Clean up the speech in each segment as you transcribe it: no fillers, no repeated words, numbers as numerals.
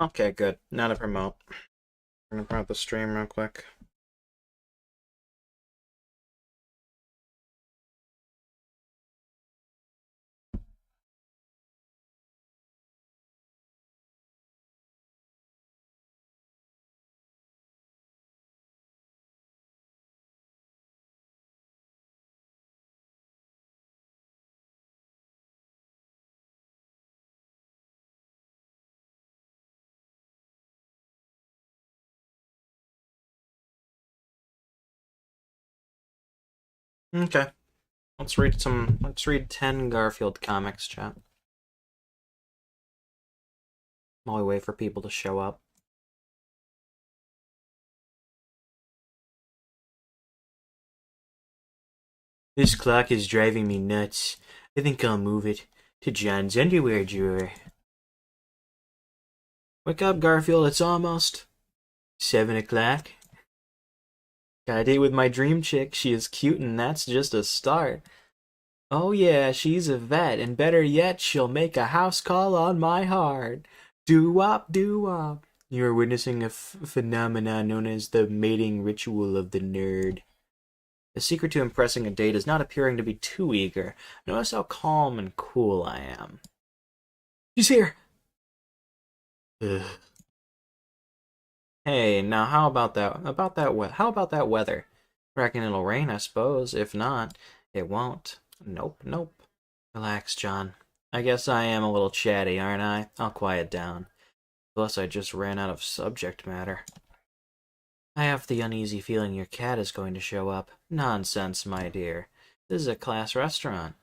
Okay, good. Now to promote. I'm gonna promote the stream real quick. Okay. Let's read 10 Garfield comics, chat. While we wait for people to show up. This clock is driving me nuts. I think I'll move it to John's underwear drawer. Wake up, Garfield, it's almost 7 o'clock. Got a date with my dream chick. She is cute and that's just a start. Oh yeah, she's a vet, and better yet, she'll make a house call on my heart. Doo-wop, doo-wop. You are witnessing a phenomenon known as the mating ritual of the nerd. The secret to impressing a date is not appearing to be too eager. Notice how calm and cool I am. She's here! Ugh. Hey, now how about that? How about that weather? Reckon it'll rain, I suppose. If not, it won't. Nope, nope. Relax, John. I guess I am a little chatty, aren't I? I'll quiet down. Plus, I just ran out of subject matter. I have the uneasy feeling your cat is going to show up. Nonsense, my dear. This is a class restaurant.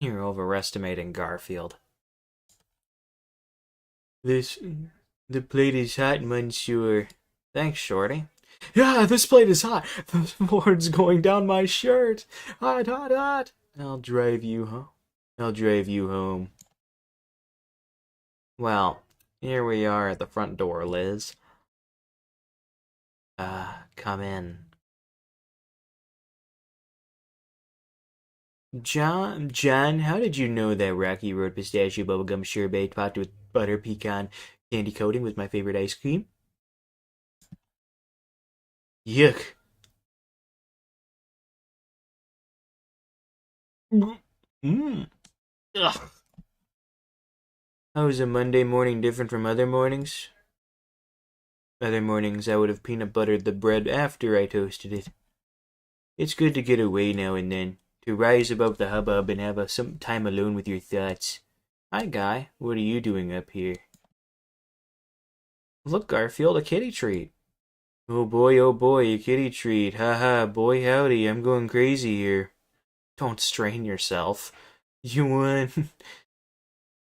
You're overestimating Garfield. The plate is hot, monsieur. Thanks, Shorty. Yeah, this plate is hot. The board's going down my shirt. Hot, hot, hot. I'll drive you home. Well, here we are at the front door, Liz. Come in. John, how did you know that Rocky Road pistachio bubblegum sherbet topped with butter pecan candy coating was my favorite ice cream? Yuck. Mmm. Ugh. How is a Monday morning different from other mornings? Other mornings I would have peanut buttered the bread after I toasted it. It's good to get away now and then, to rise above the hubbub and have some time alone with your thoughts. Hi, Guy. What are you doing up here? Look, Garfield, a kitty treat. Oh boy, a kitty treat. Haha, boy howdy, I'm going crazy here. Don't strain yourself. You want...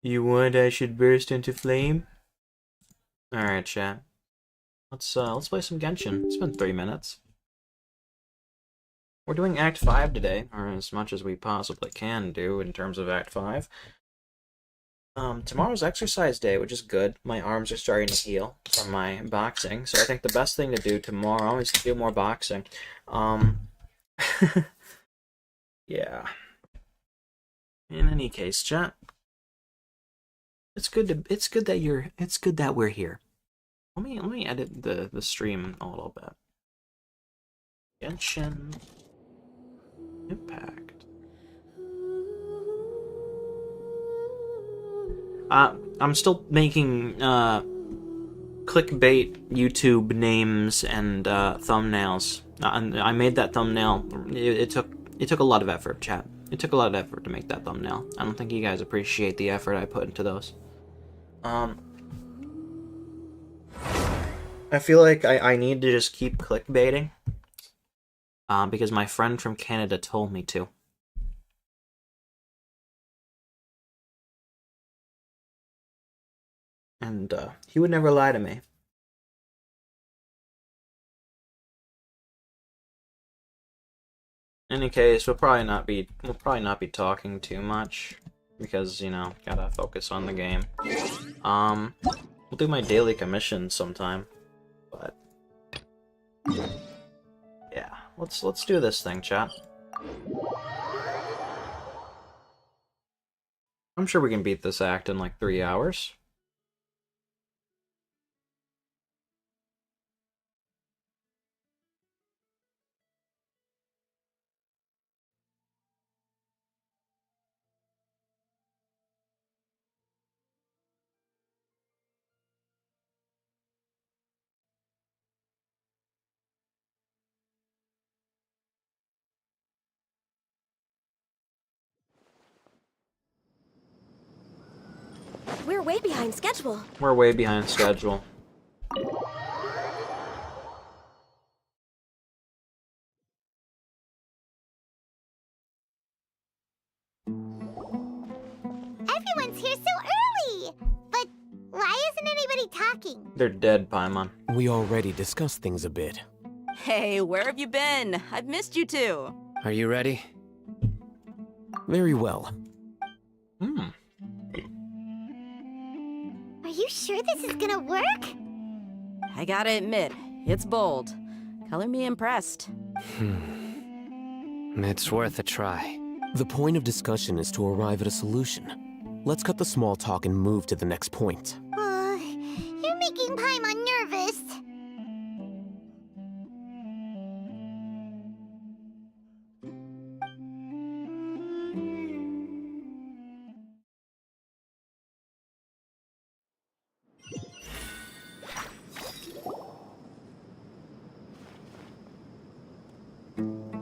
You want I should burst into flame? Alright, chat. Let's play some Genshin. It's been 3 minutes. We're doing Act 5 today, or as much as we possibly can do in terms of Act 5. Tomorrow's exercise day, which is good. My arms are starting to heal from my boxing, so I think the best thing to do tomorrow is to do more boxing. Yeah. In any case, chat. It's good that we're here. Let me edit the stream a little bit. Genshin Impact. I'm still making clickbait YouTube names and thumbnails. I made that thumbnail. It took a lot of effort, chat. It took a lot of effort to make that thumbnail. I don't think you guys appreciate the effort I put into those. I feel like I need to just keep clickbaiting. Because my friend from Canada told me to. And he would never lie to me. In any case, we'll probably not be talking too much because, you know, gotta focus on the game. We'll do my daily commission sometime, but yeah, let's do this thing, chat. I'm sure we can beat this act in like 3 hours. We're way behind schedule. We're way behind schedule. Everyone's here so early! But why isn't anybody talking? They're dead, Paimon. We already discussed things a bit. Hey, where have you been? I've missed you too. Are you ready? Very well. Are you sure this is gonna work? I gotta admit, it's bold. Color me impressed. It's worth a try. The point of discussion is to arrive at a solution. Let's cut the small talk and move to the next point. You're making Paimon nervous.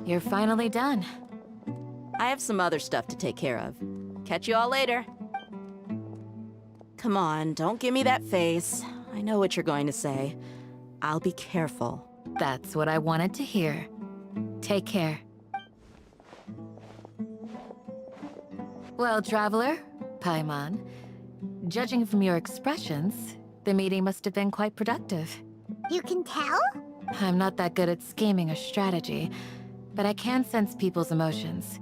You're finally done. I have some other stuff to take care of. Catch you all later. Come on, don't give me that face. I know what you're going to say. I'll be careful. That's what I wanted to hear. Take care. Well, traveler, Paimon, judging from your expressions, the meeting must have been quite productive. You can tell? I'm not that good at scheming or strategy, but I can sense people's emotions.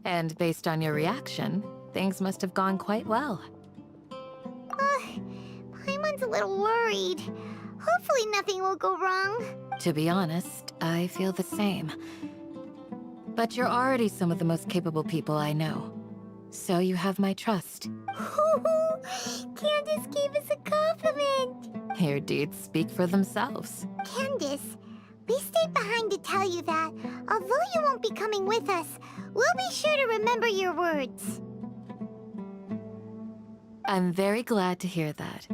And based on your reaction, things must have gone quite well. Paimon's a little worried. Hopefully nothing will go wrong. To be honest, I feel the same. But you're already some of the most capable people I know. So you have my trust. Candace gave us a compliment. Your deeds speak for themselves. Candace, we stayed behind to tell you that, although you won't be coming with us, we'll be sure to remember your words. I'm very glad to hear that.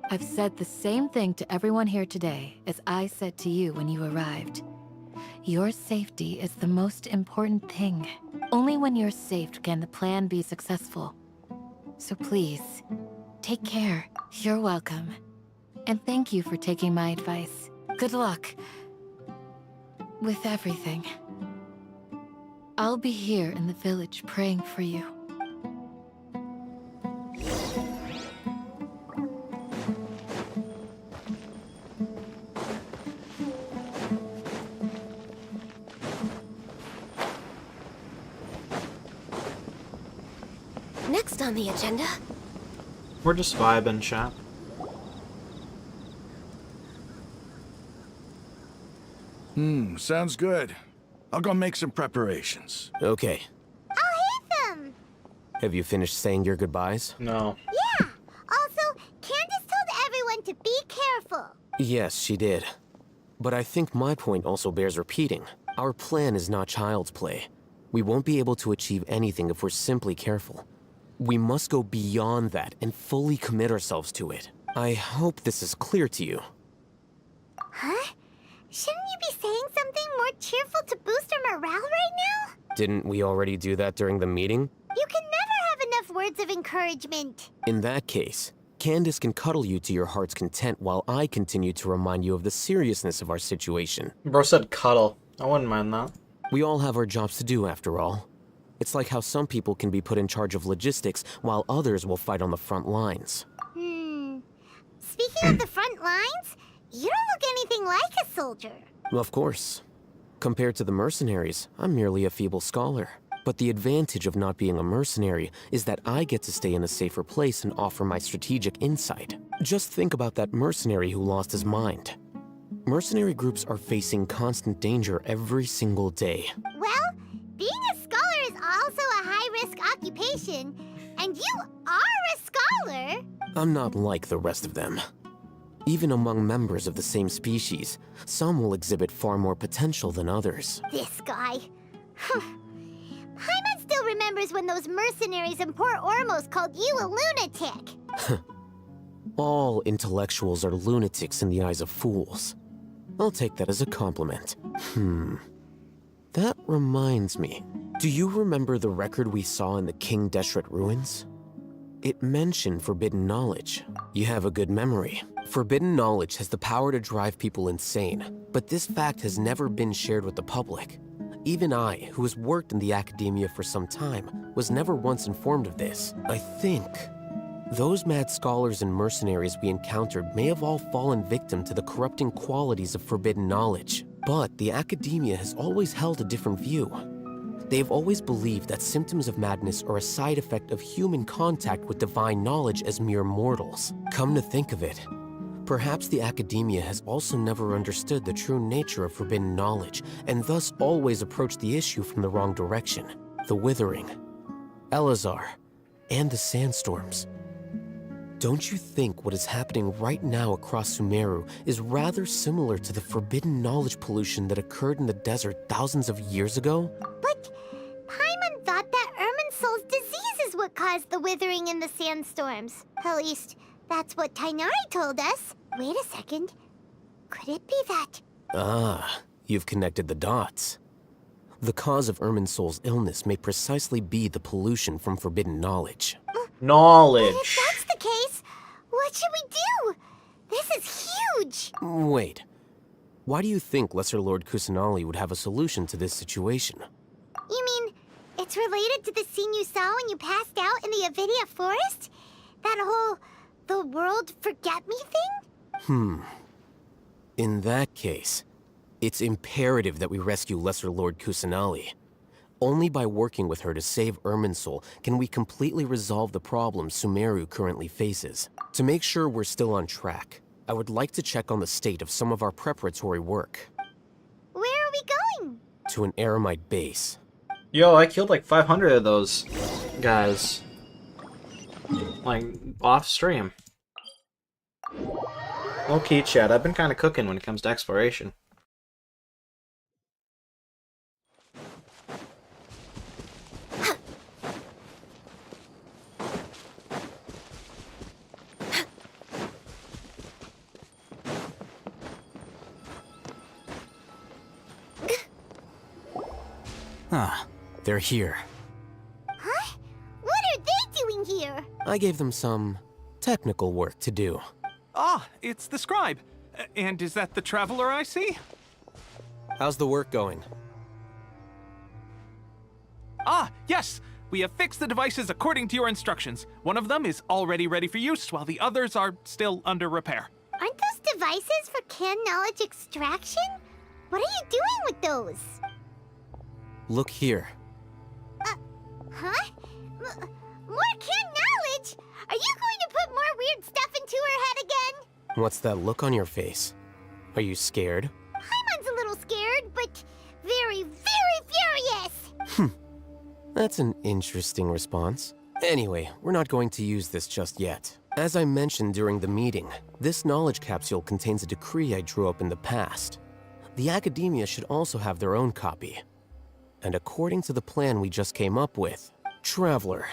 I've said the same thing to everyone here today as I said to you when you arrived. Your safety is the most important thing. Only when you're safe can the plan be successful. So please, take care. You're welcome. And thank you for taking my advice. Good luck with everything. I'll be here in the village praying for you. Next on the agenda. We're just vibing, chat. Sounds good. I'll go make some preparations. Okay. I'll hit them! Have you finished saying your goodbyes? No. Yeah! Also, Candace told everyone to be careful. Yes, she did. But I think my point also bears repeating. Our plan is not child's play. We won't be able to achieve anything if we're simply careful. We must go beyond that and fully commit ourselves to it. I hope this is clear to you. Huh? Shouldn't you be saying something more cheerful to boost our morale right now? Didn't we already do that during the meeting? You can never have enough words of encouragement. In that case, Candace can cuddle you to your heart's content while I continue to remind you of the seriousness of our situation. Bro said cuddle. I wouldn't mind that. We all have our jobs to do, after all. It's like how some people can be put in charge of logistics while others will fight on the front lines. Speaking of the front lines, you don't look anything like a soldier. Of course. Compared to the mercenaries, I'm merely a feeble scholar. But the advantage of not being a mercenary is that I get to stay in a safer place and offer my strategic insight. Just think about that mercenary who lost his mind. Mercenary groups are facing constant danger every single day. Well, being a scholar is also a high-risk occupation, and you are a scholar. I'm not like the rest of them. Even among members of the same species, some will exhibit far more potential than others. This guy. Paimon still remembers when those mercenaries in Port Ormos called you a lunatic. All intellectuals are lunatics in the eyes of fools. I'll take that as a compliment. That reminds me. Do you remember the record we saw in the King Deshret ruins? It mentioned forbidden knowledge. You have a good memory. Forbidden knowledge has the power to drive people insane, but this fact has never been shared with the public. Even I, who has worked in the academia for some time, was never once informed of this. I think those mad scholars and mercenaries we encountered may have all fallen victim to the corrupting qualities of forbidden knowledge. But the academia has always held a different view. They have always believed that symptoms of madness are a side effect of human contact with divine knowledge as mere mortals. Come to think of it, perhaps the academia has also never understood the true nature of forbidden knowledge, and thus always approached the issue from the wrong direction. The Withering, Elazar, and the sandstorms. Don't you think what is happening right now across Sumeru is rather similar to the forbidden knowledge pollution that occurred in the desert thousands of years ago? But Paimon thought that Irminsul's disease is what caused the withering and the sandstorms. At least, that's what Tainari told us. Wait a second. Could it be that? Ah, you've connected the dots. The cause of Irminsul's illness may precisely be the pollution from forbidden knowledge. Knowledge. But if that's the case, what should we do? This is huge! Wait. Why do you think Lesser Lord Kusanali would have a solution to this situation? You mean, it's related to the scene you saw when you passed out in the Avidia forest? That whole, the world forget me thing? In that case, it's imperative that we rescue Lesser Lord Kusanali. Only by working with her to save Irminsul can we completely resolve the problems Sumeru currently faces. To make sure we're still on track, I would like to check on the state of some of our preparatory work. Where are we going? To an Eremite base. Yo, I killed like 500 of those guys. Like, off stream. Okay, Chad, I've been kind of cooking when it comes to exploration. They're here. Huh? What are they doing here? I gave them some technical work to do. Ah, it's the scribe. And is that the traveler I see? How's the work going? Ah, yes! We have fixed the devices according to your instructions. One of them is already ready for use, while the others are still under repair. Aren't those devices for canned knowledge extraction? What are you doing with those? Look here. Huh? More canned knowledge? Are you going to put more weird stuff into her head again? What's that look on your face? Are you scared? Paimon's a little scared, but very, very furious! That's an interesting response. Anyway, we're not going to use this just yet. As I mentioned during the meeting, this knowledge capsule contains a decree I drew up in the past. The academia should also have their own copy. And according to the plan we just came up with, Traveler,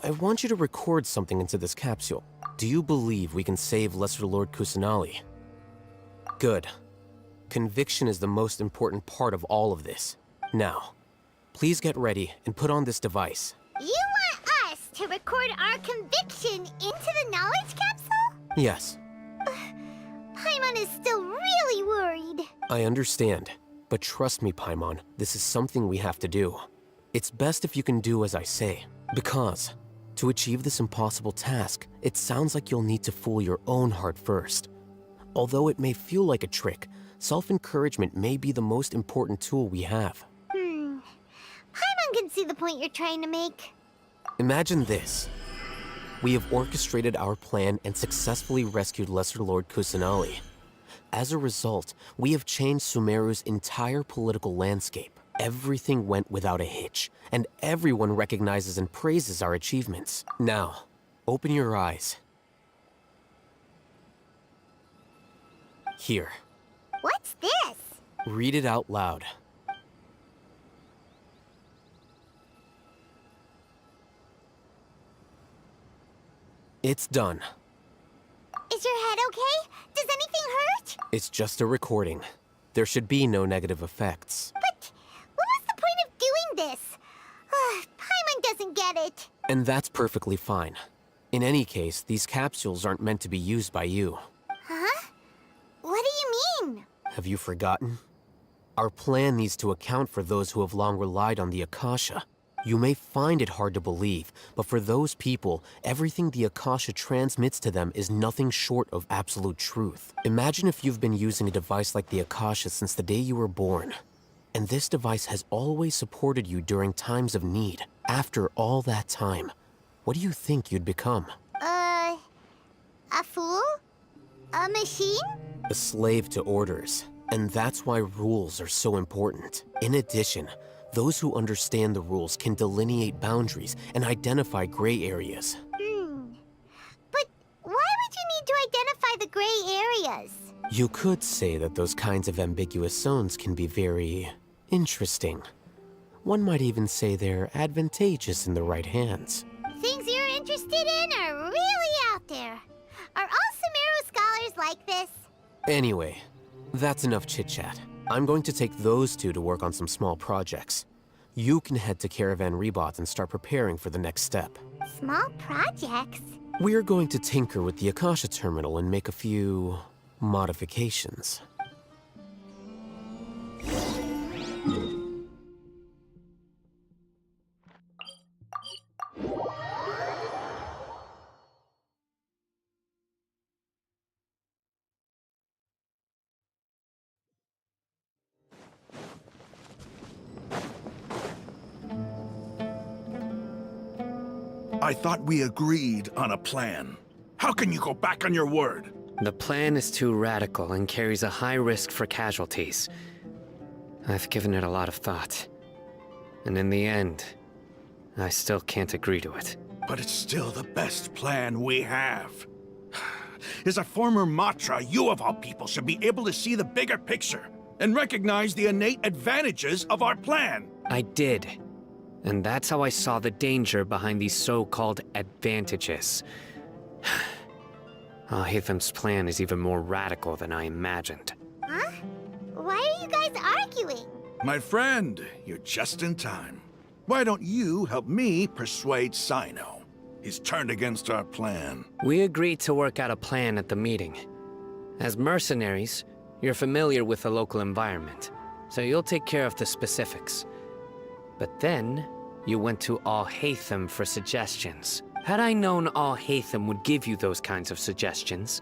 I want you to record something into this capsule. Do you believe we can save Lesser Lord Kusanali? Good. Conviction is the most important part of all of this. Now, please get ready and put on this device. You want us to record our conviction into the knowledge capsule? Yes, Paimon is still really worried. I understand. But trust me, Paimon, this is something we have to do. It's best if you can do as I say. Because, to achieve this impossible task, it sounds like you'll need to fool your own heart first. Although it may feel like a trick, self-encouragement may be the most important tool we have. Paimon can see the point you're trying to make. Imagine this. We have orchestrated our plan and successfully rescued Lesser Lord Kusanali. As a result, we have changed Sumeru's entire political landscape. Everything went without a hitch, and everyone recognizes and praises our achievements. Now, open your eyes. Here, What's this? read it out loud. It's done. Is your head okay? Does anything hurt? It's just a recording. There should be no negative effects. But what was the point of doing this? Paimon doesn't get it. And that's perfectly fine. In any case, these capsules aren't meant to be used by you. Huh? What do you mean? Have you forgotten? Our plan needs to account for those who have long relied on the Akasha. You may find it hard to believe, but for those people, everything the Akasha transmits to them is nothing short of absolute truth. Imagine if you've been using a device like the Akasha since the day you were born. And this device has always supported you during times of need. After all that time, what do you think you'd become? A fool? A machine? A slave to orders. And that's why rules are so important. In addition, those who understand the rules can delineate boundaries and identify gray areas. But why would you need to identify the gray areas? You could say that those kinds of ambiguous zones can be very interesting. One might even say they're advantageous in the right hands. Things you're interested in are really out there. Are all Sumeru scholars like this? Anyway, that's enough chit-chat. I'm going to take those two to work on some small projects. You can head to Caravan Rebot and start preparing for the next step. Small projects? We're going to tinker with the Akasha terminal and make a few modifications. I thought we agreed on a plan. How can you go back on your word? The plan is too radical and carries a high risk for casualties. I've given it a lot of thought. And in the end, I still can't agree to it. But it's still the best plan we have. As a former Matra, you of all people should be able to see the bigger picture and recognize the innate advantages of our plan. I did. And that's how I saw the danger behind these so-called advantages. Al-Haytham's plan is even more radical than I imagined. Huh? Why are you guys arguing? My friend, you're just in time. Why don't you help me persuade Sino? He's turned against our plan. We agreed to work out a plan at the meeting. As mercenaries, you're familiar with the local environment, so you'll take care of the specifics. But then, you went to Al-Haytham for suggestions. Had I known Al-Haytham would give you those kinds of suggestions,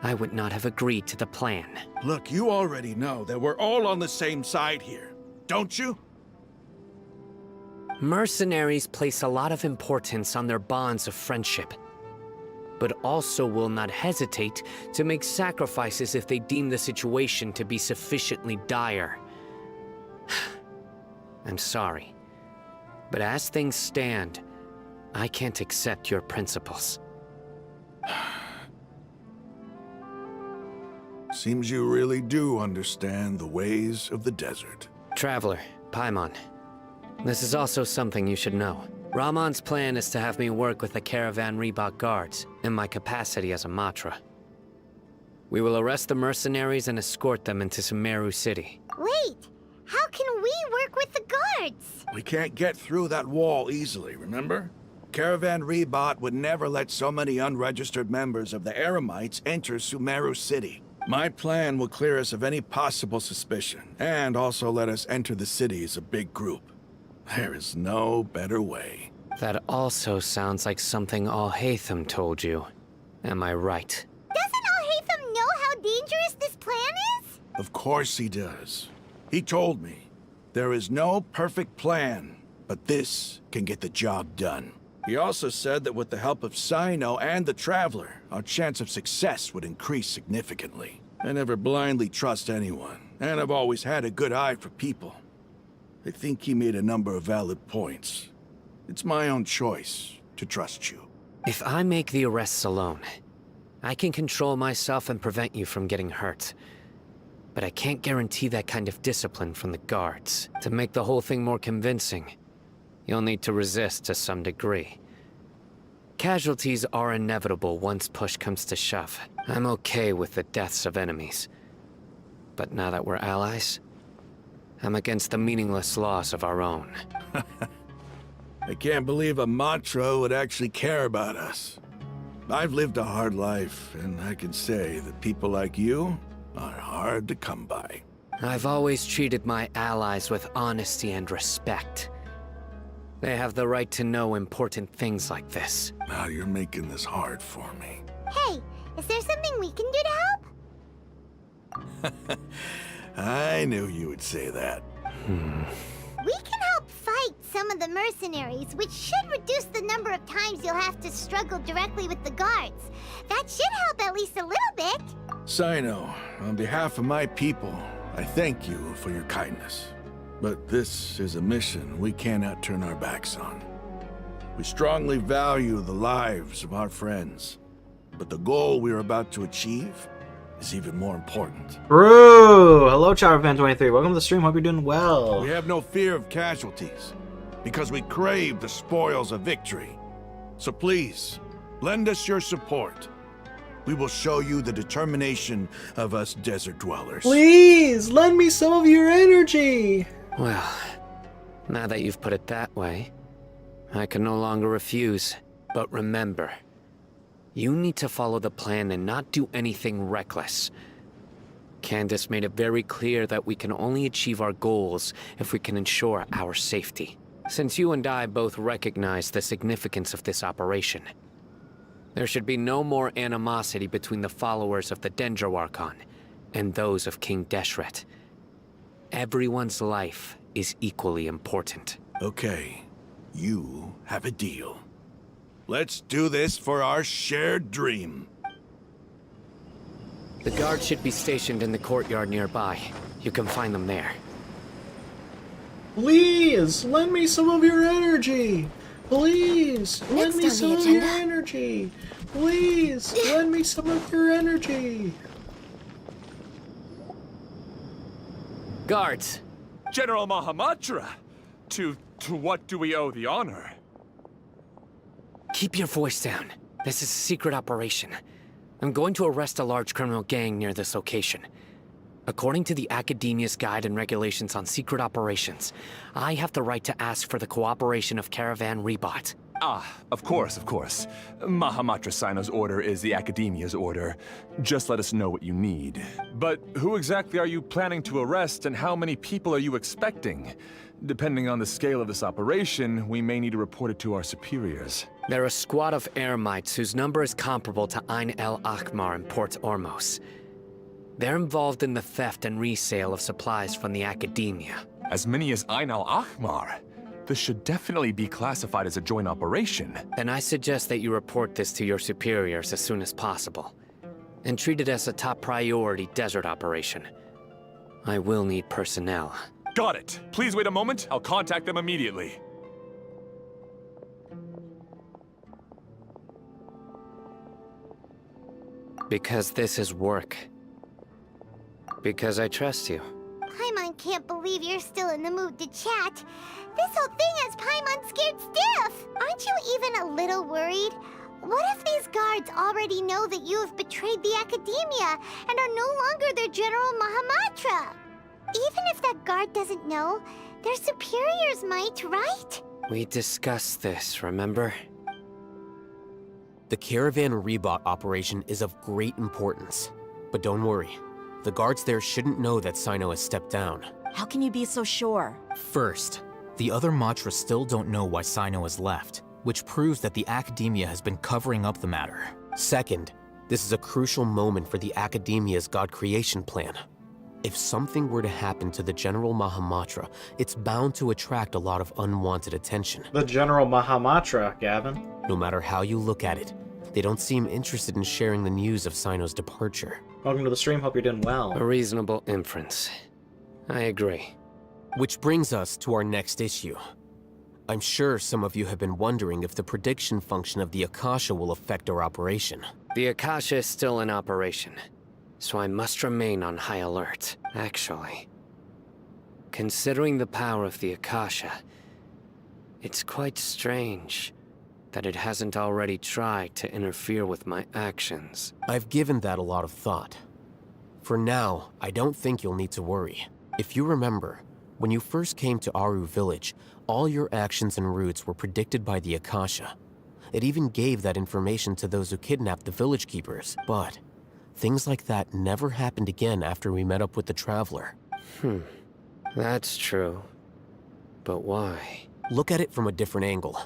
I would not have agreed to the plan. Look, you already know that we're all on the same side here, don't you? Mercenaries place a lot of importance on their bonds of friendship, but also will not hesitate to make sacrifices if they deem the situation to be sufficiently dire. I'm sorry, but as things stand, I can't accept your principles. Seems you really do understand the ways of the desert. Traveler, Paimon, this is also something you should know. Ramon's plan is to have me work with the Caravan Rebot guards in my capacity as a Matra. We will arrest the mercenaries and escort them into Sumeru City. Wait, how can we work with the guards? We can't get through that wall easily, remember? Caravan Rebot would never let so many unregistered members of the Eremites enter Sumeru City. My plan will clear us of any possible suspicion, and also let us enter the city as a big group. There is no better way. That also sounds like something Al-Haytham told you. Am I right? Doesn't Al-Haytham know how dangerous this plan is? Of course he does. He told me, there is no perfect plan, but this can get the job done. He also said that with the help of Sino and the Traveler, our chance of success would increase significantly. I never blindly trust anyone, and I've always had a good eye for people. I think he made a number of valid points. It's my own choice to trust you. If I make the arrests alone, I can control myself and prevent you from getting hurt. But I can't guarantee that kind of discipline from the guards. To make the whole thing more convincing, you'll need to resist to some degree. Casualties are inevitable once push comes to shove. I'm okay with the deaths of enemies. But now that we're allies, I'm against the meaningless loss of our own. I can't believe a Matra would actually care about us. I've lived a hard life, and I can say that people like you are hard to come by. I've always treated my allies with honesty and respect. They have the right to know important things like this. Now you're making this hard for me. Hey, is there something we can do to help? I knew you would say that. We can help fight some of the mercenaries, which should reduce the number of times you'll have to struggle directly with the guards. That should help at least a little bit. Sino, on behalf of my people, I thank you for your kindness. But this is a mission we cannot turn our backs on. We strongly value the lives of our friends, but the goal we are about to achieve is even more important. Brew! Hello, ChowderFan23. Welcome to the stream. Hope you're doing well. We have no fear of casualties, because we crave the spoils of victory. So please, lend us your support. We will show you the determination of us desert dwellers. Please, lend me some of your energy! Well, now that you've put it that way, I can no longer refuse. But remember, you need to follow the plan and not do anything reckless. Candace made it very clear that we can only achieve our goals if we can ensure our safety. Since you and I both recognize the significance of this operation, there should be no more animosity between the followers of the Dendroarchon and those of King Deshret. Everyone's life is equally important. Okay, you have a deal. Let's do this for our shared dream. The guards should be stationed in the courtyard nearby. You can find them there. Please, lend me some of your energy! Please, lend Next me on some the of your agenda. energy! Please, lend me some of your energy! Guards! General Mahamatra! To what do we owe the honor? Keep your voice down. This is a secret operation. I'm going to arrest a large criminal gang near this location. According to the Academia's Guide and Regulations on Secret Operations, I have the right to ask for the cooperation of Caravan Rebot. Ah, of course, of course. Mahamatra Sino's order is the Academia's order. Just let us know what you need. But who exactly are you planning to arrest, and how many people are you expecting? Depending on the scale of this operation, we may need to report it to our superiors. They're a squad of Eremites whose number is comparable to Ain el Akhmar in Port Ormos. They're involved in the theft and resale of supplies from the Academia. As many as Ain al-Akhmar? This should definitely be classified as a joint operation. Then I suggest that you report this to your superiors as soon as possible, and treat it as a top priority desert operation. I will need personnel. Got it. Please wait a moment. I'll contact them immediately. Because this is work. Because I trust you. Paimon can't believe you're still in the mood to chat. This whole thing has Paimon scared stiff. Aren't you even a little worried? What if these guards already know that you have betrayed the Academia and are no longer their General Mahamatra? Even if that guard doesn't know, their superiors might, right? We discussed this, remember? The Caravan Rebot operation is of great importance. But don't worry, the guards there shouldn't know that Sino has stepped down. How can you be so sure? First, the other Matra still don't know why Sino has left, which proves that the Academia has been covering up the matter. Second, this is a crucial moment for the Academia's God creation plan. If something were to happen to the General Mahamatra, it's bound to attract a lot of unwanted attention. The General Mahamatra, Gavin. No matter how you look at it, they don't seem interested in sharing the news of Sino's departure. Welcome to the stream. Hope you're doing well. A reasonable inference. I agree. Which brings us to our next issue. I'm sure some of you have been wondering if the prediction function of the Akasha will affect our operation. The Akasha is still in operation, so I must remain on high alert. Actually, considering the power of the Akasha, it's quite strange that it hasn't already tried to interfere with my actions. I've given that a lot of thought. For now, I don't think you'll need to worry. If you remember, When you first came to Aru Village, all your actions and routes were predicted by the Akasha. It even gave that information to those who kidnapped the village keepers, but things like that never happened again after we met up with the Traveler. That's true. But why? Look at it from a different angle.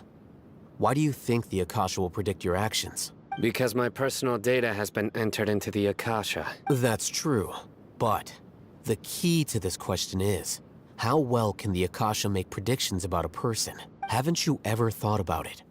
Why do you think the Akasha will predict your actions? Because my personal data has been entered into the Akasha. That's true, but the key to this question is, how well can the Akasha make predictions about a person? Haven't you ever thought about it?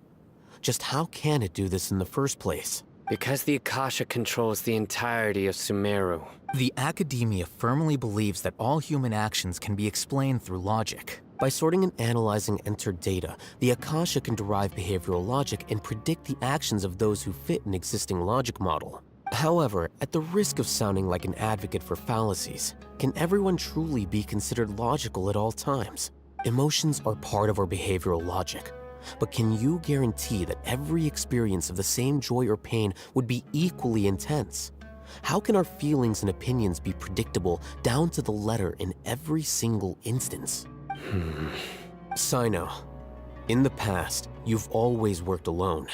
Just how can it do this in the first place? Because the Akasha controls the entirety of Sumeru. The academia firmly believes that all human actions can be explained through logic. By sorting and analyzing entered data, the Akasha can derive behavioral logic and predict the actions of those who fit an existing logic model. However, at the risk of sounding like an advocate for fallacies, can everyone truly be considered logical at all times? Emotions are part of our behavioral logic, but can you guarantee that every experience of the same joy or pain would be equally intense? How can our feelings and opinions be predictable down to the letter in every single instance? Sino, in the past, you've always worked alone.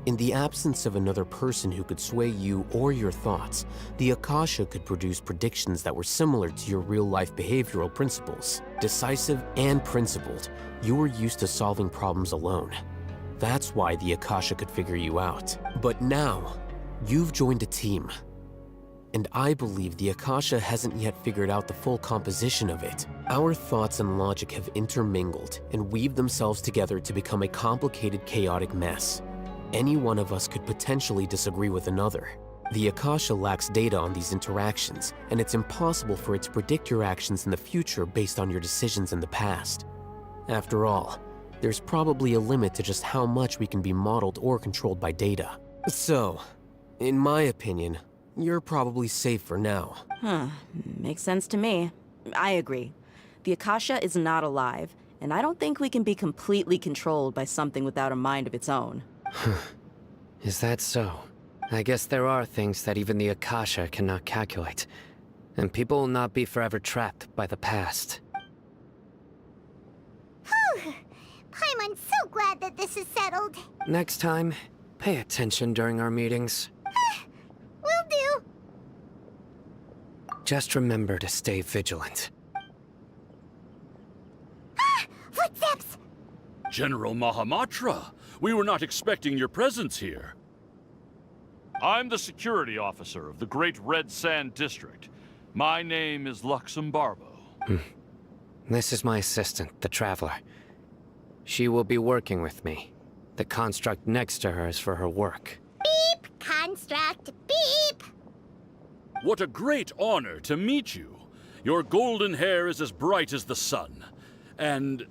In the absence of another person who could sway you or your thoughts, the Akasha could produce predictions that were similar to your real-life behavioral principles. Decisive and principled, you were used to solving problems alone. That's why the Akasha could figure you out. But now, you've joined a team. And I believe the Akasha hasn't yet figured out the full composition of it. Our thoughts and logic have intermingled and weaved themselves together to become a complicated, chaotic mess. Any one of us could potentially disagree with another. The Akasha lacks data on these interactions, and it's impossible for it to predict your actions in the future based on your decisions in the past. After all, there's probably a limit to just how much we can be modeled or controlled by data. So, in my opinion, you're probably safe for now. Makes sense to me. I agree. The Akasha is not alive, and I don't think we can be completely controlled by something without a mind of its own. Is that so? I guess there are things that even the Akasha cannot calculate, and people will not be forever trapped by the past. Whew! Paimon's so glad that this is settled. Next time, pay attention during our meetings. Will do. Just remember to stay vigilant. Footsteps! General Mahamatra, we were not expecting your presence here. I'm the security officer of the Great Red Sand District. My name is Luxembarbo. This is my assistant, the Traveler. She will be working with me. The construct next to her is for her work. Beep! Construct, beep! What a great honor to meet you. Your golden hair is as bright as the sun. And,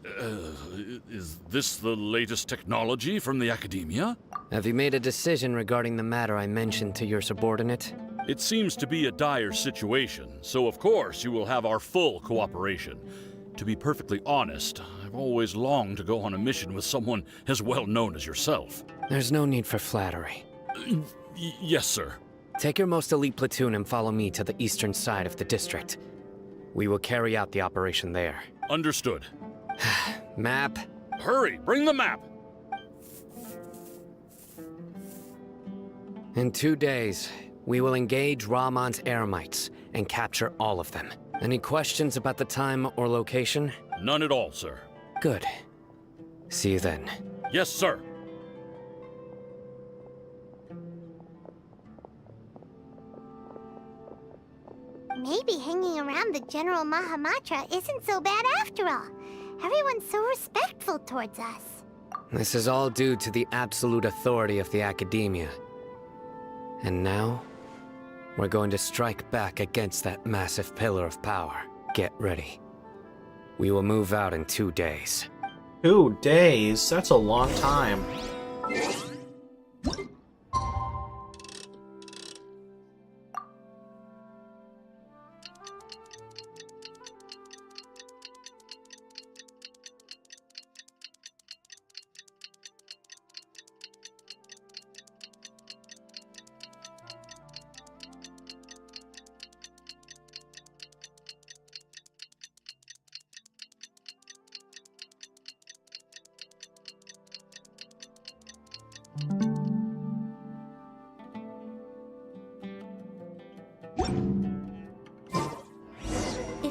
is this the latest technology from the Academia? Have you made a decision regarding the matter I mentioned to your subordinate? It seems to be a dire situation, so of course you will have our full cooperation. To be perfectly honest, I've always longed to go on a mission with someone as well known as yourself. There's no need for flattery. Yes, sir. Take your most elite platoon and follow me to the eastern side of the district. We will carry out the operation there. Understood. Map? Hurry, bring the map! In 2 days, we will engage Rahman's Eremites and capture all of them. Any questions about the time or location? None at all, sir. Good. See you then. Yes, sir. Maybe hanging around the General Mahamatra isn't so bad after all. Everyone's so respectful towards us. This is all due to the absolute authority of the Academia. And now, we're going to strike back against that massive pillar of power. Get ready. We will move out in 2 days. 2 days? That's a long time.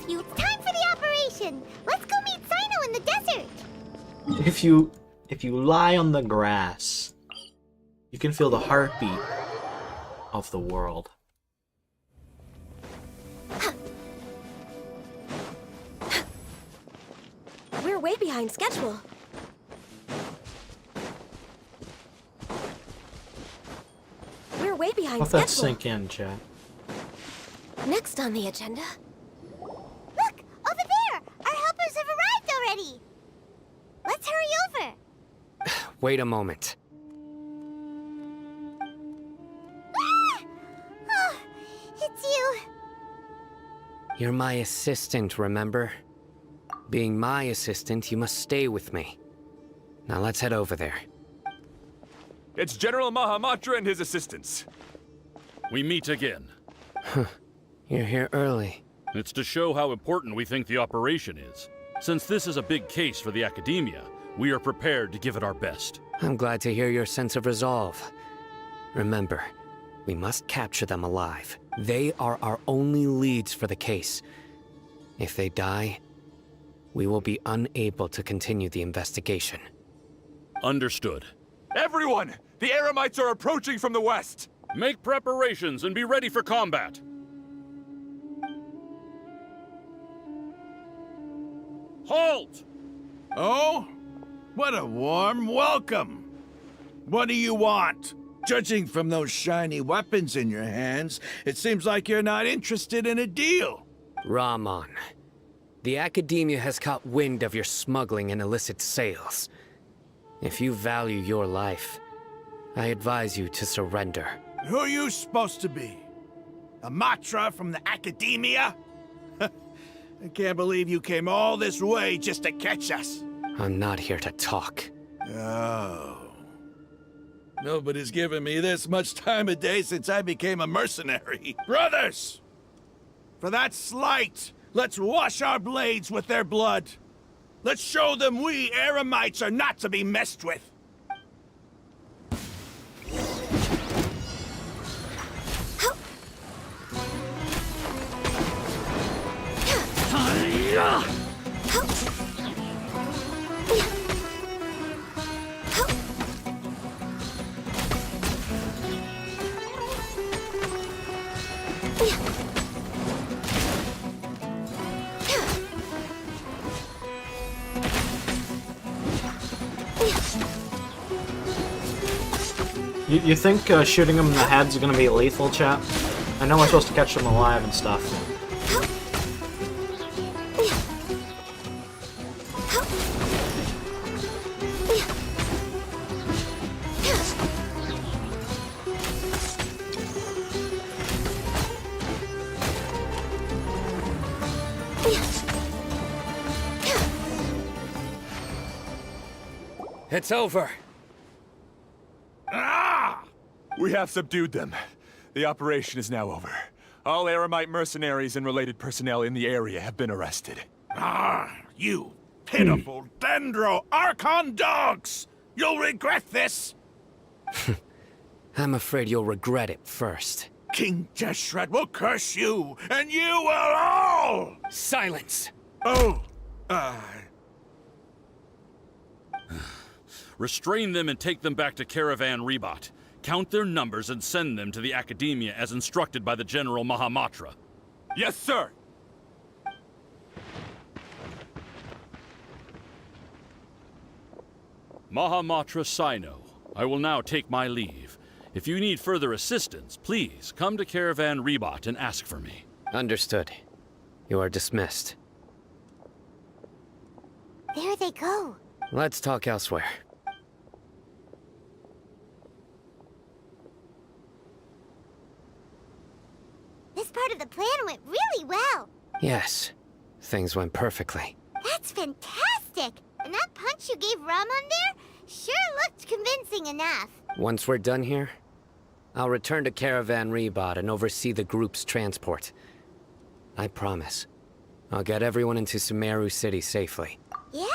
you. It's time for the operation. Let's go meet Sino in the desert. If you lie on the grass, you can feel the heartbeat of the world. We're way behind schedule. We're way behind Let schedule. that sink in, chat. Next on the agenda. Look, over there. Our helpers have arrived already. Let's hurry over. Wait a moment. Ah! Oh, it's you. You're my assistant, remember? Being my assistant, you must stay with me. Now let's head over there. It's General Mahamatra and his assistants. We meet again. You're here early. It's to show how important we think the operation is. Since this is a big case for the Academia, we are prepared to give it our best. I'm glad to hear your sense of resolve. Remember, we must capture them alive. They are our only leads for the case. If they die, we will be unable to continue the investigation. Understood. Everyone! The Eremites are approaching from the west! Make preparations and be ready for combat. Halt! Oh? What a warm welcome! What do you want? Judging from those shiny weapons in your hands, it seems like you're not interested in a deal. Rahman, the Academia has caught wind of your smuggling and illicit sales. If you value your life, I advise you to surrender. Who are you supposed to be? A Matra from the Academia? I can't believe you came all this way just to catch us. I'm not here to talk. Oh. Nobody's given me this much time of day since I became a mercenary. Brothers! For that slight, let's wash our blades with their blood. Let's show them we Eremites are not to be messed with. You think shooting them in the head's gonna be lethal, chat? I know we're supposed to catch them alive and stuff. It's over. We have subdued them. The operation is now over. All Eremite mercenaries and related personnel in the area have been arrested. You pitiful Dendro Archon dogs! You'll regret this! I'm afraid you'll regret it first. King Jeshret will curse you, and you will all! Silence! Oh, Restrain them and take them back to Caravan Rebot. Count their numbers and send them to the Academia as instructed by the General Mahamatra. Yes, sir! Mahamatra Sino, I will now take my leave. If you need further assistance, please come to Caravan Rebot and ask for me. Understood. You are dismissed. There they go. Let's talk elsewhere. This part of the plan went really well. Yes, things went perfectly. That's fantastic! And that punch you gave Ramon there sure looked convincing enough. Once we're done here, I'll return to Caravan Rebot and oversee the group's transport. I promise. I'll get everyone into Sumeru City safely. Yeah,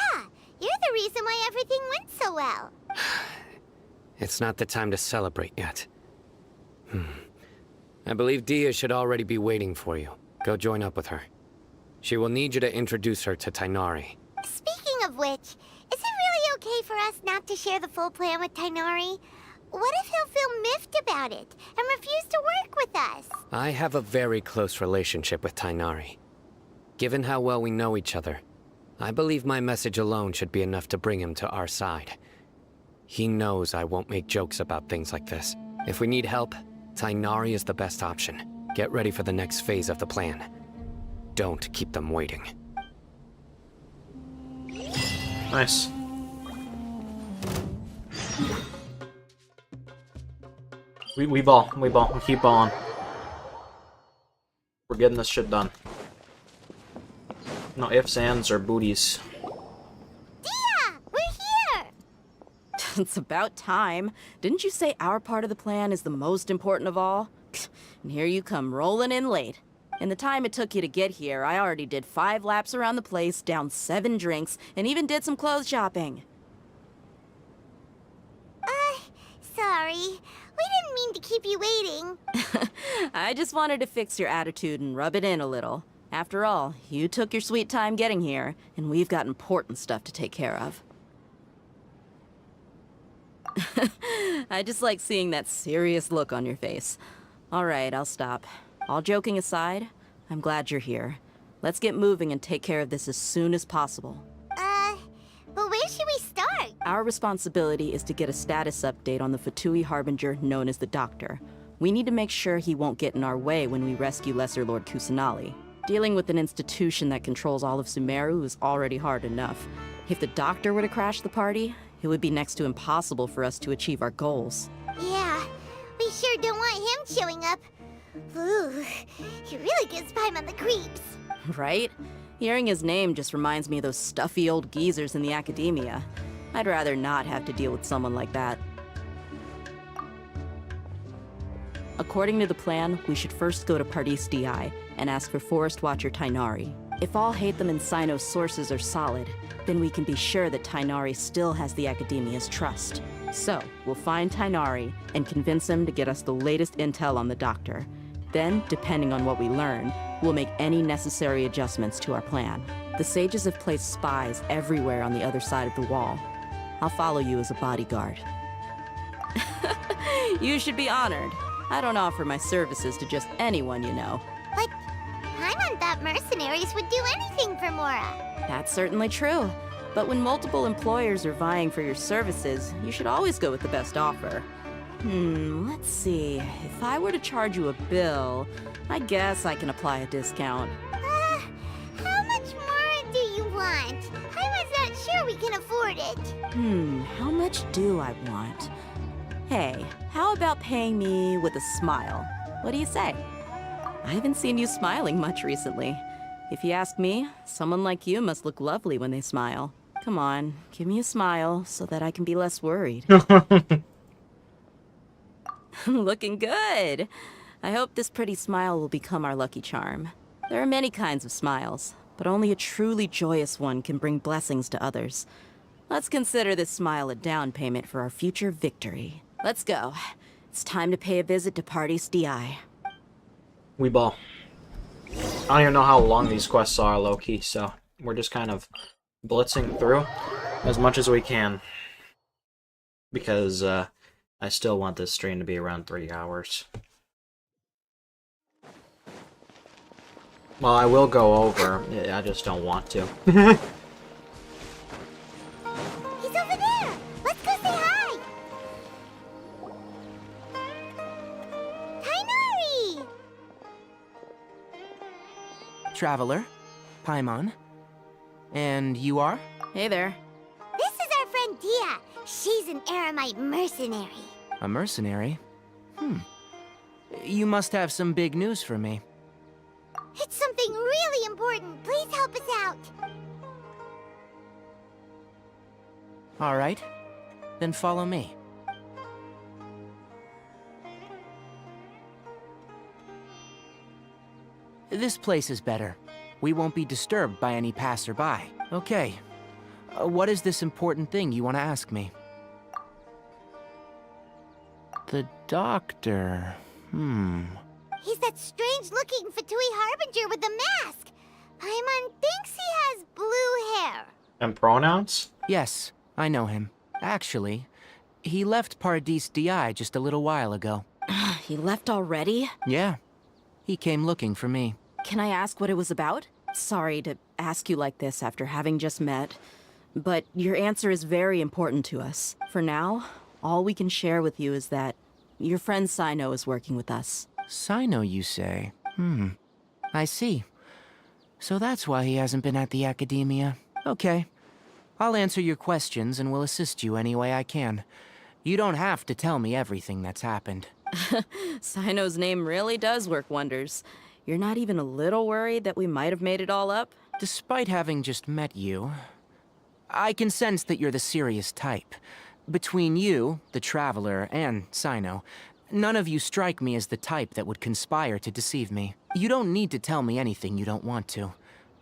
you're the reason why everything went so well. It's not the time to celebrate yet. I believe Dia should already be waiting for you. Go join up with her. She will need you to introduce her to Tainari. Speaking of which, is it really okay for us not to share the full plan with Tainari? What if he'll feel miffed about it and refuse to work with us? I have a very close relationship with Tainari. Given how well we know each other, I believe my message alone should be enough to bring him to our side. He knows I won't make jokes about things like this. If we need help, Tainari is the best option. Get ready for the next phase of the plan. Don't keep them waiting. Nice. We ball. We keep balling. We're getting this shit done. No ifs, ands, or booties. Dia! We're here! It's about time. Didn't you say our part of the plan is the most important of all? And here you come rolling in late. In the time it took you to get here, I already did 5 laps around the place, downed 7 drinks, and even did some clothes shopping. Sorry. We didn't mean to keep you waiting. I just wanted to fix your attitude and rub it in a little. After all, you took your sweet time getting here, and we've got important stuff to take care of. I just like seeing that serious look on your face. All right, I'll stop. All joking aside, I'm glad you're here. Let's get moving and take care of this as soon as possible. But where should we start? Our responsibility is to get a status update on the Fatui Harbinger known as the Doctor. We need to make sure he won't get in our way when we rescue Lesser Lord Kusanali. Dealing with an institution that controls all of Sumeru is already hard enough. If the Doctor were to crash the party, it would be next to impossible for us to achieve our goals. Yeah, we sure don't want him showing up. Ooh, he really gives Paimon the creeps. Right? Hearing his name just reminds me of those stuffy old geezers in the academia. I'd rather not have to deal with someone like that. According to the plan, we should first go to Pardis Di and ask for Forest Watcher Tainari. If all Hatham and Sino's sources are solid, then we can be sure that Tainari still has the Academia's trust. So, we'll find Tainari and convince him to get us the latest intel on the Doctor. Then, depending on what we learn, we'll make any necessary adjustments to our plan. The sages have placed spies everywhere on the other side of the wall. I'll follow you as a bodyguard. You should be honored. I don't offer my services to just anyone you know. But Paimon thought mercenaries would do anything for Mora. That's certainly true. But when multiple employers are vying for your services, you should always go with the best offer. Let's see. If I were to charge you a bill, I guess I can apply a discount. How much more do you want? Paimon's not sure we can afford it. How much do I want? Hey, how about paying me with a smile? What do you say? I haven't seen you smiling much recently. If you ask me, someone like you must look lovely when they smile. Come on, give me a smile so that I can be less worried. Looking good. I hope this pretty smile will become our lucky charm. There are many kinds of smiles, but only a truly joyous one can bring blessings to others. Let's consider this smile a down payment for our future victory. Let's go. It's time to pay a visit to Pardis Di. We ball. I don't even know how long these quests are, low-key, so we're just kind of blitzing through as much as we can. Because, I still want this stream to be around 3 hours. Well, I will go over. I just don't want to. He's over there! Let's go say hi! Tainari! Traveler, Paimon. And you are? Hey there. This is our friend Dia. She's an Aramite mercenary. A mercenary? You must have some big news for me. It's something really important. Please help us out. All right. Then follow me. This place is better. We won't be disturbed by any passerby. Okay. What is this important thing you want to ask me? The Doctor. He's that strange-looking Fatui Harbinger with the mask. Paimon And pronouns? Yes, I know him. Actually, he left Paradis DI just a little while ago. He left already? Yeah. He came looking for me. Can I ask what it was about? Sorry to ask you like this after having just met, but your answer is very important to us. For now, all we can share with you is that your friend Sino is working with us. Sino, you say? I see. So that's why he hasn't been at the academia. Okay. I'll answer your questions and will assist you any way I can. You don't have to tell me everything that's happened. Sino's name really does work wonders. You're not even a little worried that we might have made it all up? Despite having just met you, I can sense that you're the serious type. Between you, the Traveler, and Sino, none of you strike me as the type that would conspire to deceive me. You don't need to tell me anything you don't want to.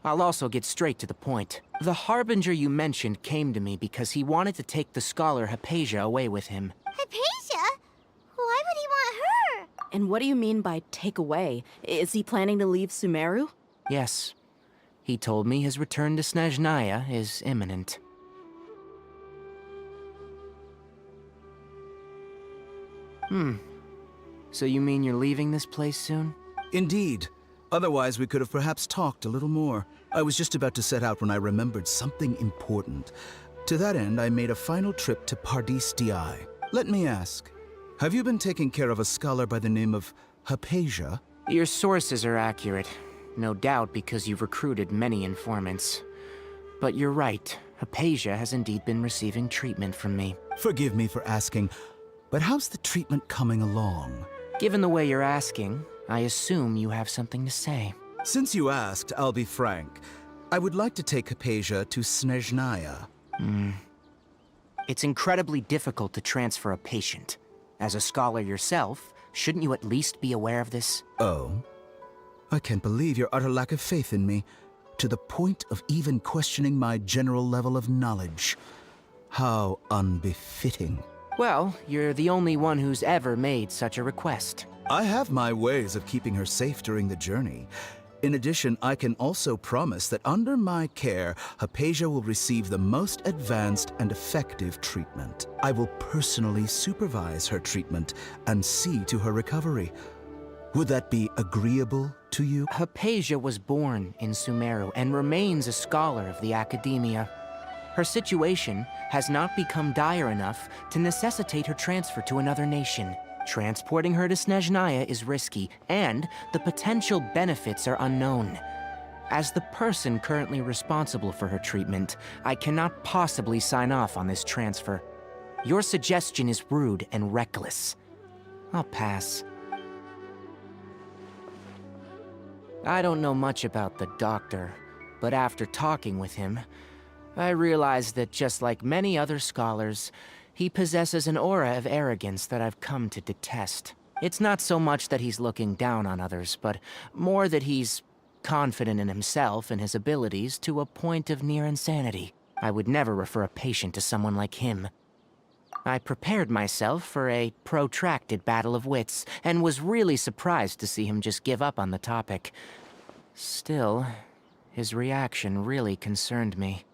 I'll also get straight to the point. The Harbinger you mentioned came to me because he wanted to take the scholar Hypatia away with him. Hypatia? Why would he want her? And what do you mean by take away? Is he planning to leave Sumeru? Yes. He told me his return to Snezhnaya is imminent. So you mean you're leaving this place soon? Indeed. Otherwise, we could have perhaps talked a little more. I was just about to set out when I remembered something important. To that end, I made a final trip to Paradis DI. Let me ask, have you been taking care of a scholar by the name of Hypatia? Your sources are accurate. No doubt because you've recruited many informants. But you're right. Hypatia has indeed been receiving treatment from me. Forgive me for asking, but how's the treatment coming along? Given the way you're asking, I assume you have something to say. Since you asked, I'll be frank. I would like to take Hypatia to Snezhnaya. It's incredibly difficult to transfer a patient. As a scholar yourself, shouldn't you at least be aware of this? Oh? I can't believe your utter lack of faith in me, to the point of even questioning my general level of knowledge. How unbefitting. Well, you're the only one who's ever made such a request. I have my ways of keeping her safe during the journey. In addition, I can also promise that under my care, Hypatia will receive the most advanced and effective treatment. I will personally supervise her treatment and see to her recovery. Would that be agreeable to you? Hypatia was born in Sumeru and remains a scholar of the academia. Her situation has not become dire enough to necessitate her transfer to another nation. Transporting her to Snezhnaya is risky, and the potential benefits are unknown. As the person currently responsible for her treatment, I cannot possibly sign off on this transfer. Your suggestion is rude and reckless. I'll pass. I don't know much about the doctor, but after talking with him, I realized that just like many other scholars, he possesses an aura of arrogance that I've come to detest. It's not so much that he's looking down on others, but more that he's confident in himself and his abilities to a point of near insanity. I would never refer a patient to someone like him. I prepared myself for a protracted battle of wits, and was really surprised to see him just give up on the topic. Still, his reaction really concerned me.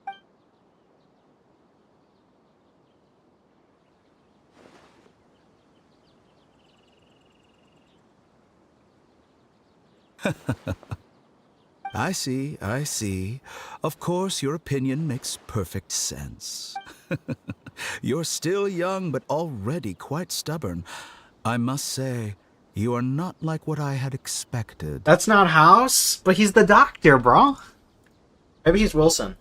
I see, I see. Of course, your opinion makes perfect sense. You're still young, but already quite stubborn. I must say, you are not like what I had expected. That's not House, but he's the doctor, bro. Maybe he's Wilson.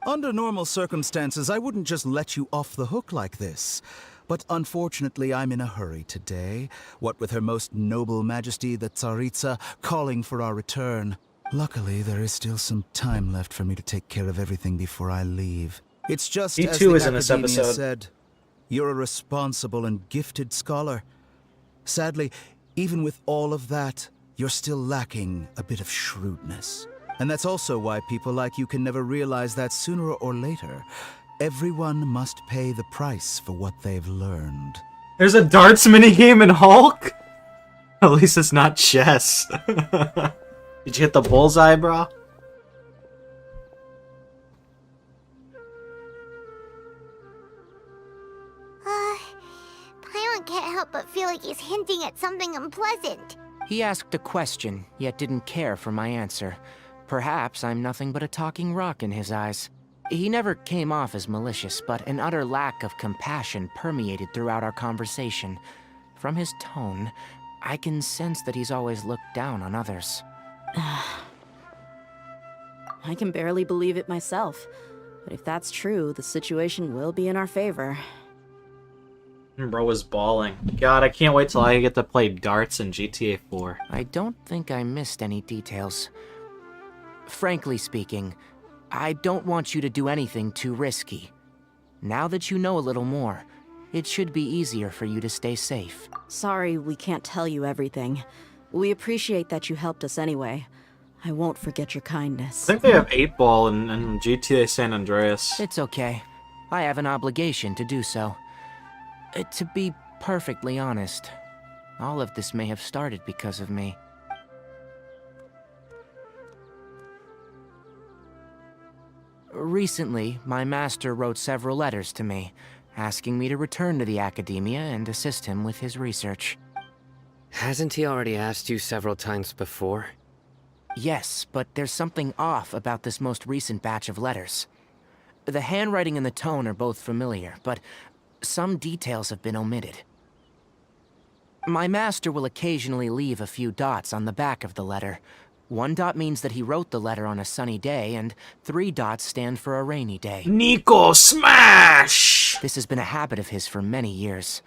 Under normal circumstances, I wouldn't just let you off the hook like this. But unfortunately, I'm in a hurry today, what with Her Most Noble Majesty the Tsaritsa calling for our return. Luckily, there is still some time left for me to take care of everything before I leave. It's just He as too the is in this Academia episode. said, you're a responsible and gifted scholar. Sadly, even with all of that, you're still lacking a bit of shrewdness. And that's also why people like you can never realize that sooner or later, everyone must pay the price for what they've learned. There's a darts minigame in Hulk? At least it's not chess. Did you hit the bullseye, bro? can't help but feel like he's hinting at something unpleasant. He asked a question, yet didn't care for my answer. Perhaps I'm nothing but a talking rock in his eyes. He never came off as malicious, but an utter lack of compassion permeated throughout our conversation. From his tone, I can sense that he's always looked down on others. I can barely believe it myself. But if that's true, the situation will be in our favor. Bro was bawling. God, I can't wait till I get to play darts in GTA 4. I don't think I missed any details. Frankly speaking, I don't want you to do anything too risky. Now that you know a little more, it should be easier for you to stay safe. Sorry we can't tell you everything. We appreciate that you helped us anyway. I won't forget your kindness. I think they have 8-Ball in GTA San Andreas. It's okay. I have an obligation to do so. To be perfectly honest, all of this may have started because of me. Recently, my master wrote several letters to me, asking me to return to the academia and assist him with his research. Hasn't he already asked you several times before? Yes, but there's something off about this most recent batch of letters. The handwriting and the tone are both familiar, but some details have been omitted. My master will occasionally leave a few dots on the back of the letter. 1 dot means that he wrote the letter on a sunny day, and 3 dots stand for a rainy day. Nico Smash! This has been a habit of his for many years,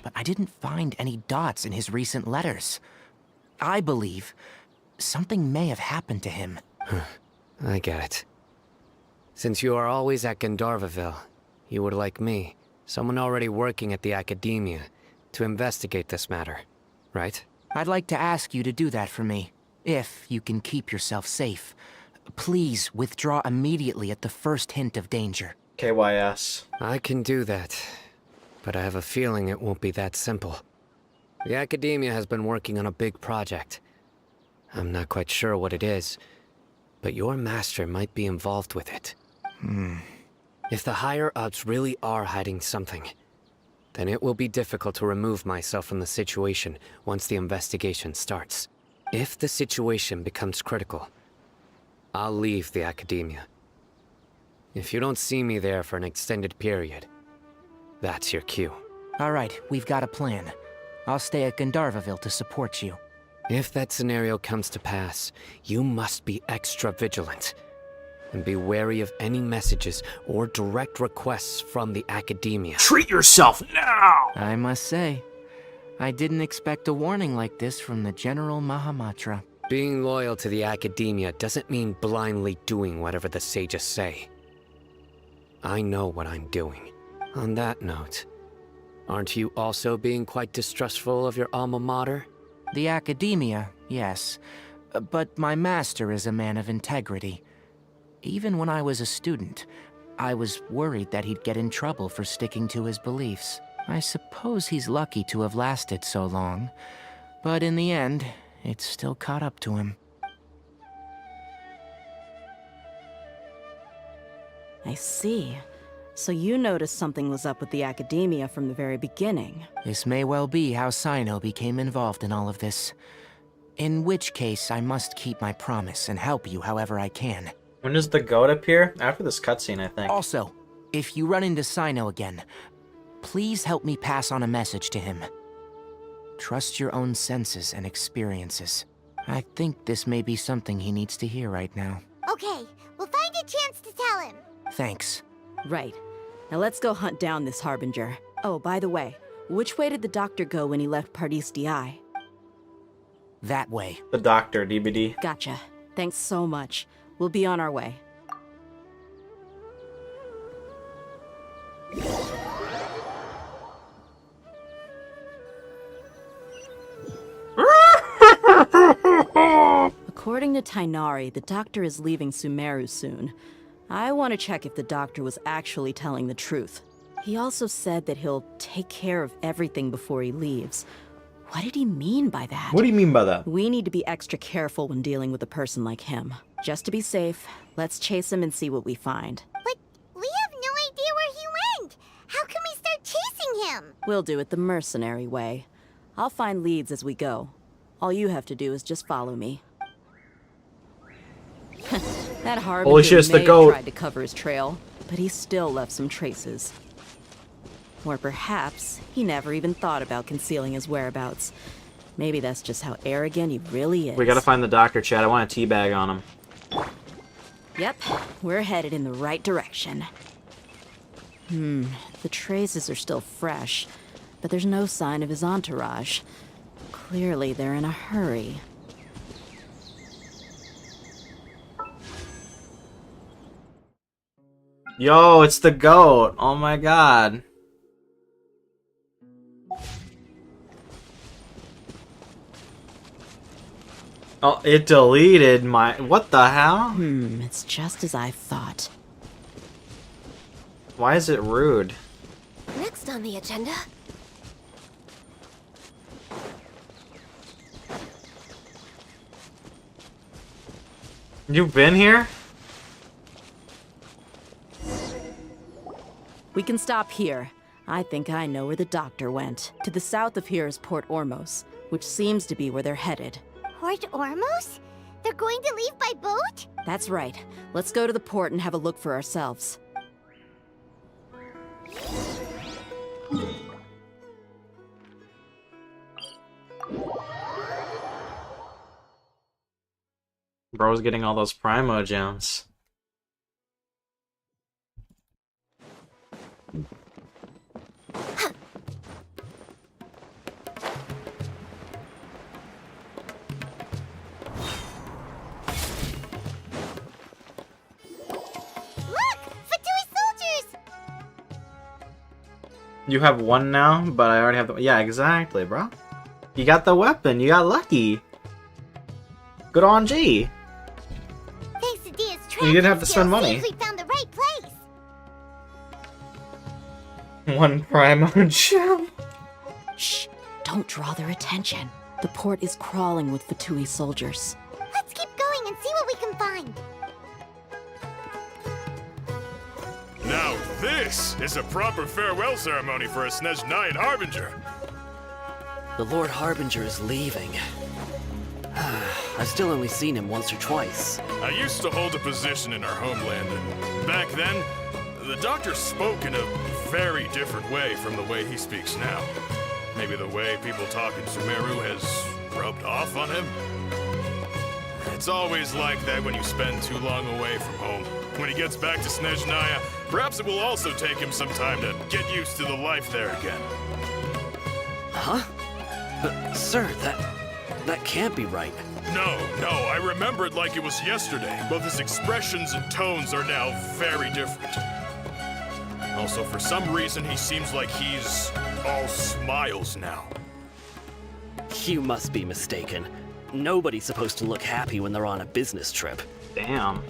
but I didn't find any dots in his recent letters. I believe something may have happened to him. I get it. Since you are always at Gandharvaville, you would like me, someone already working at the academia, to investigate this matter, right? I'd like to ask you to do that for me, if you can keep yourself safe. Please withdraw immediately at the first hint of danger. KYS. I can do that, but I have a feeling it won't be that simple. The academia has been working on a big project. I'm not quite sure what it is, but your master might be involved with it. If the higher-ups really are hiding something, then it will be difficult to remove myself from the situation once the investigation starts. If the situation becomes critical, I'll leave the academia. If you don't see me there for an extended period, that's your cue. All right, we've got a plan. I'll stay at Gandharvaville to support you. If that scenario comes to pass, you must be extra vigilant. And be wary of any messages or direct requests from the academia. Treat yourself now! I must say, I didn't expect a warning like this from the General Mahamatra. Being loyal to the academia doesn't mean blindly doing whatever the sages say. I know what I'm doing. On that note, aren't you also being quite distrustful of your alma mater? The academia, yes. But my master is a man of integrity. Even when I was a student, I was worried that he'd get in trouble for sticking to his beliefs. I suppose he's lucky to have lasted so long, but in the end, it's still caught up to him. I see. So you noticed something was up with the academia from the very beginning. This may well be how Sino became involved in all of this. In which case, I must keep my promise and help you however I can. When does the goat appear? After this cutscene, I think. Also, if you run into Sino again, please help me pass on a message to him. Trust your own senses and experiences. I think this may be something he needs to hear right now. Okay, we'll find a chance to tell him. Thanks. Right. Now let's go hunt down this Harbinger. Oh, by the way, which way did the doctor go when he left Pardis DI? That way. The doctor, DBD. Gotcha. Thanks so much. We'll be on our way. According to Tainari, the doctor is leaving Sumeru soon. I want to check if the doctor was actually telling the truth. He also said that he'll take care of everything before he leaves. What did he mean by that? What do you mean by that? We need to be extra careful when dealing with a person like him. Just to be safe, let's chase him and see what we find. But we have no idea where he went. How can we start chasing him? We'll do it the mercenary way. I'll find leads as we go. All you have to do is just follow me. That Harbinger Holy shit, it's the may have goat. tried to cover his trail, but he still left some traces. Or perhaps he never even thought about concealing his whereabouts. Maybe that's just how arrogant he really is. We gotta find the doctor, Chad. I want a teabag on him. Yep, we're headed in the right direction. The traces are still fresh, but there's no sign of his entourage. Clearly, they're in a hurry. Yo, it's the goat. Oh my god. Oh, it deleted my... What the hell? It's just as I thought. Why is it rude? Next on the agenda. You've been here? We can stop here. I think I know where the doctor went. To the south of here is Port Ormos, which seems to be where they're headed. Port Ormos? They're going to leave by boat? That's right. Let's go to the port and have a look for ourselves. Bro's getting all those Primo gems. You have one now, but I already have the... Yeah, exactly, bro. You got the weapon. You got lucky. Good on G. Thanks to Dia's You didn't have to spend money. We found the right place. One Primo gem. Shh! Don't draw their attention. The port is crawling with Fatui soldiers. Let's keep going and see what we can find. Now this is a proper farewell ceremony for a Snezhnayan Harbinger. The Lord Harbinger is leaving. I've still only seen him once or twice. I used to hold a position in our homeland, and back then, the doctor spoke in a very different way from the way he speaks now. Maybe the way people talk in Sumeru has rubbed off on him? It's always like that when you spend too long away from home. When he gets back to Snezhnaya, perhaps it will also take him some time to get used to the life there again. Huh? But, sir, that can't be right. No, I remember it like it was yesterday. Both his expressions and tones are now very different. Also, for some reason, he seems like he's all smiles now. You must be mistaken. Nobody's supposed to look happy when they're on a business trip. Damn.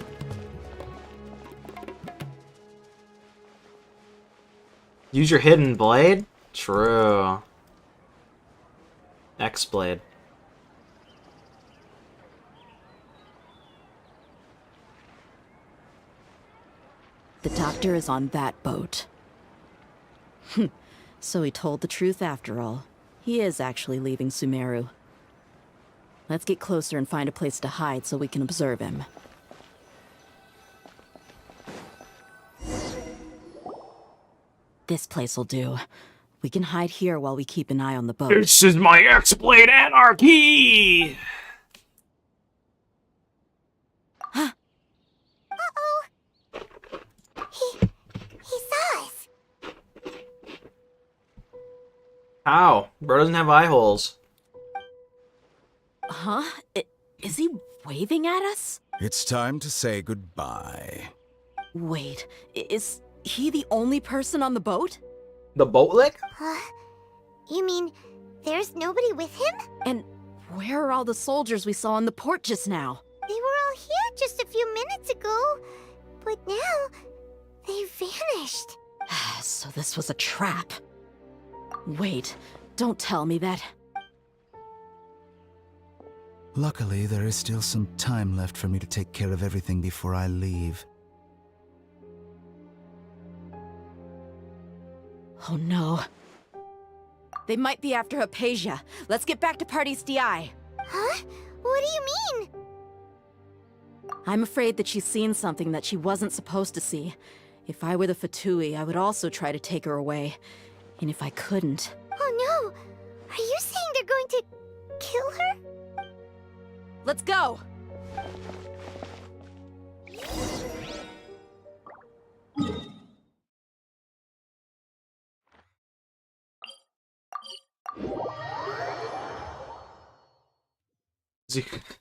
Use your hidden blade? True. X-blade. The doctor is on that boat. So he told the truth after all. He is actually leaving Sumeru. Let's get closer and find a place to hide so we can observe him. This place'll do. We can hide here while we keep an eye on the boat. This is my X-blade anarchy! Uh-oh. He saw us. How? Bro doesn't have eye holes. Huh? Is he waving at us? It's time to say goodbye. Wait, is he the only person on the boat? The boat lick? You mean there's nobody with him? And where are all the soldiers we saw in the port just now? They were all here just a few minutes ago, but now they vanished. So this was a trap. Wait, don't tell me that. Luckily, there is still some time left for me to take care of everything before I leave. Oh no. They might be after Hypatia. Let's get back to Party's DI. Huh? What do you mean? I'm afraid that she's seen something that she wasn't supposed to see. If I were the Fatui, I would also try to take her away. And if I couldn't... Oh no! Are you saying they're going to kill her? Let's go!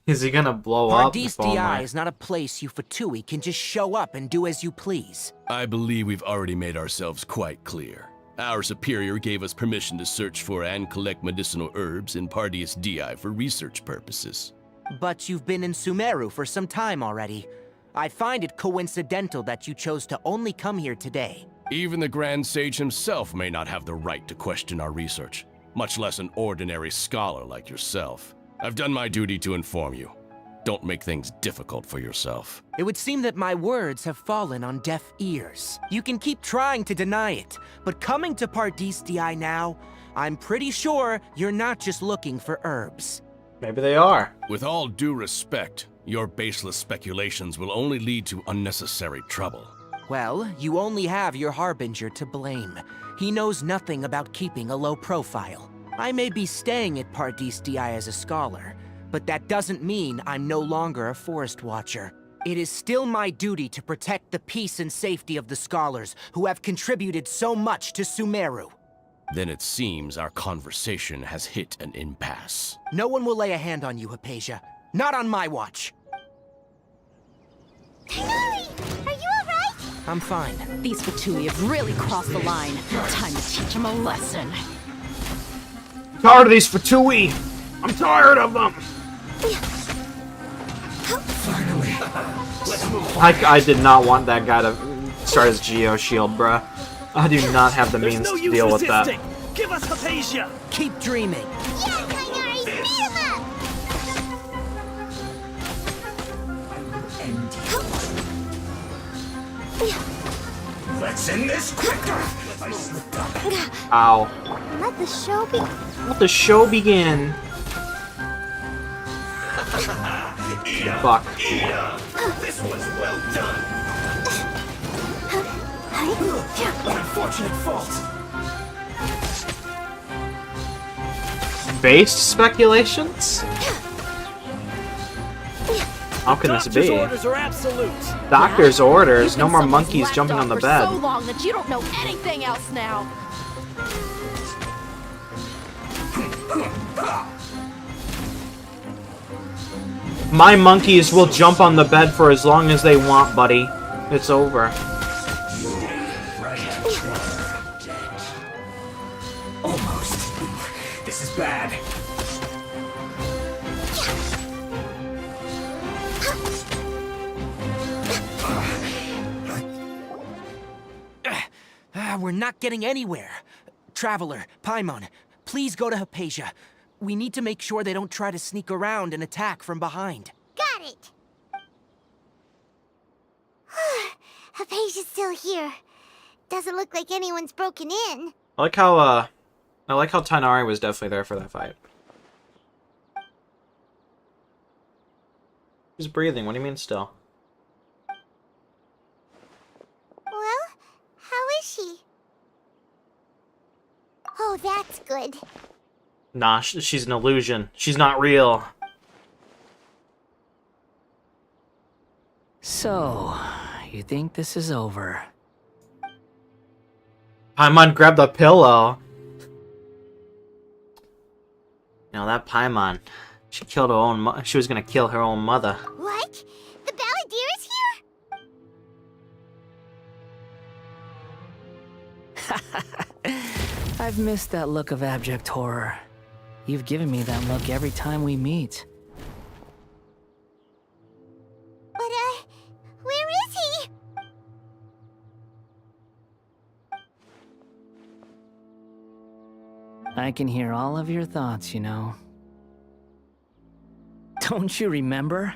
Is he gonna blow up? Pardees DI is not a place you Fatui can just show up and do as you please. I believe we've already made ourselves quite clear. Our superior gave us permission to search for and collect medicinal herbs in Pardees DI for research purposes. But you've been in Sumeru for some time already. I find it coincidental that you chose to only come here today. Even the Grand Sage himself may not have the right to question our research, much less an ordinary scholar like yourself. I've done my duty to inform you. Don't make things difficult for yourself. It would seem that my words have fallen on deaf ears. You can keep trying to deny it, but coming to Pardees DI now, I'm pretty sure you're not just looking for herbs. Maybe they are. With all due respect, your baseless speculations will only lead to unnecessary trouble. Well, you only have your Harbinger to blame. He knows nothing about keeping a low profile. I may be staying at Pardees DI as a scholar, but that doesn't mean I'm no longer a Forest Watcher. It is still my duty to protect the peace and safety of the scholars who have contributed so much to Sumeru. Then it seems our conversation has hit an impasse. No one will lay a hand on you, Hypatia. Not on my watch. Tighnari, are you alright? I'm fine. These Fatui have really crossed the line. Time to teach them a lesson. I'm tired of these Fatui! I'm tired of them! Finally. Let's move on. I did not want that guy to start his Geo Shield, bruh. I do not have the means to deal with that. Give us Hypatia! Keep dreaming. Yeah, Tighnari, beat him up! Let's end this quicker! I slipped up. Ow. Let the show be... Let the show begin. Fuck. This was well done. Unfortunate fault. Based speculations? How can this be? Orders are absolute. Doctor's orders? No more Someone's monkeys jumping on the lapdog bed. for so long that you don't know anything else now. My monkeys will jump on the bed for as long as they want, buddy. It's over. Almost. This is bad. We're not getting anywhere. Traveler, Paimon, please go to Hypatia. We need to make sure they don't try to sneak around and attack from behind. Got it! Hypatia's still here. Doesn't look like anyone's broken in. I like how Tighnari was definitely there for that fight. She's breathing, what do you mean still? Well, how is she? Oh, that's good. Nah, she's an illusion. She's not real. So, you think this is over? Paimon grabbed the pillow. Now that Paimon, she killed her own she was gonna kill her own mother. What? The Balladeer is here? I've missed that look of abject horror. You've given me that look every time we meet. But, where is he? I can hear all of your thoughts, you know. Don't you remember?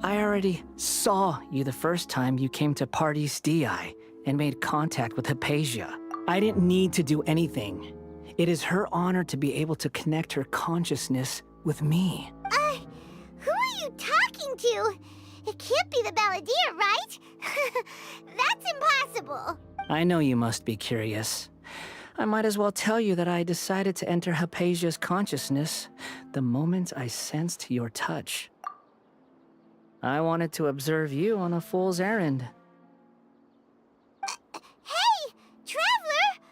I already saw you the first time you came to Pardees DI and made contact with Hypatia. I didn't need to do anything. It is her honor to be able to connect her consciousness with me. Who are you talking to? It can't be the balladeer, right? That's impossible. I know you must be curious. I might as well tell you that I decided to enter Hypatia's consciousness the moment I sensed your touch. I wanted to observe you on a fool's errand. Hey, Traveler!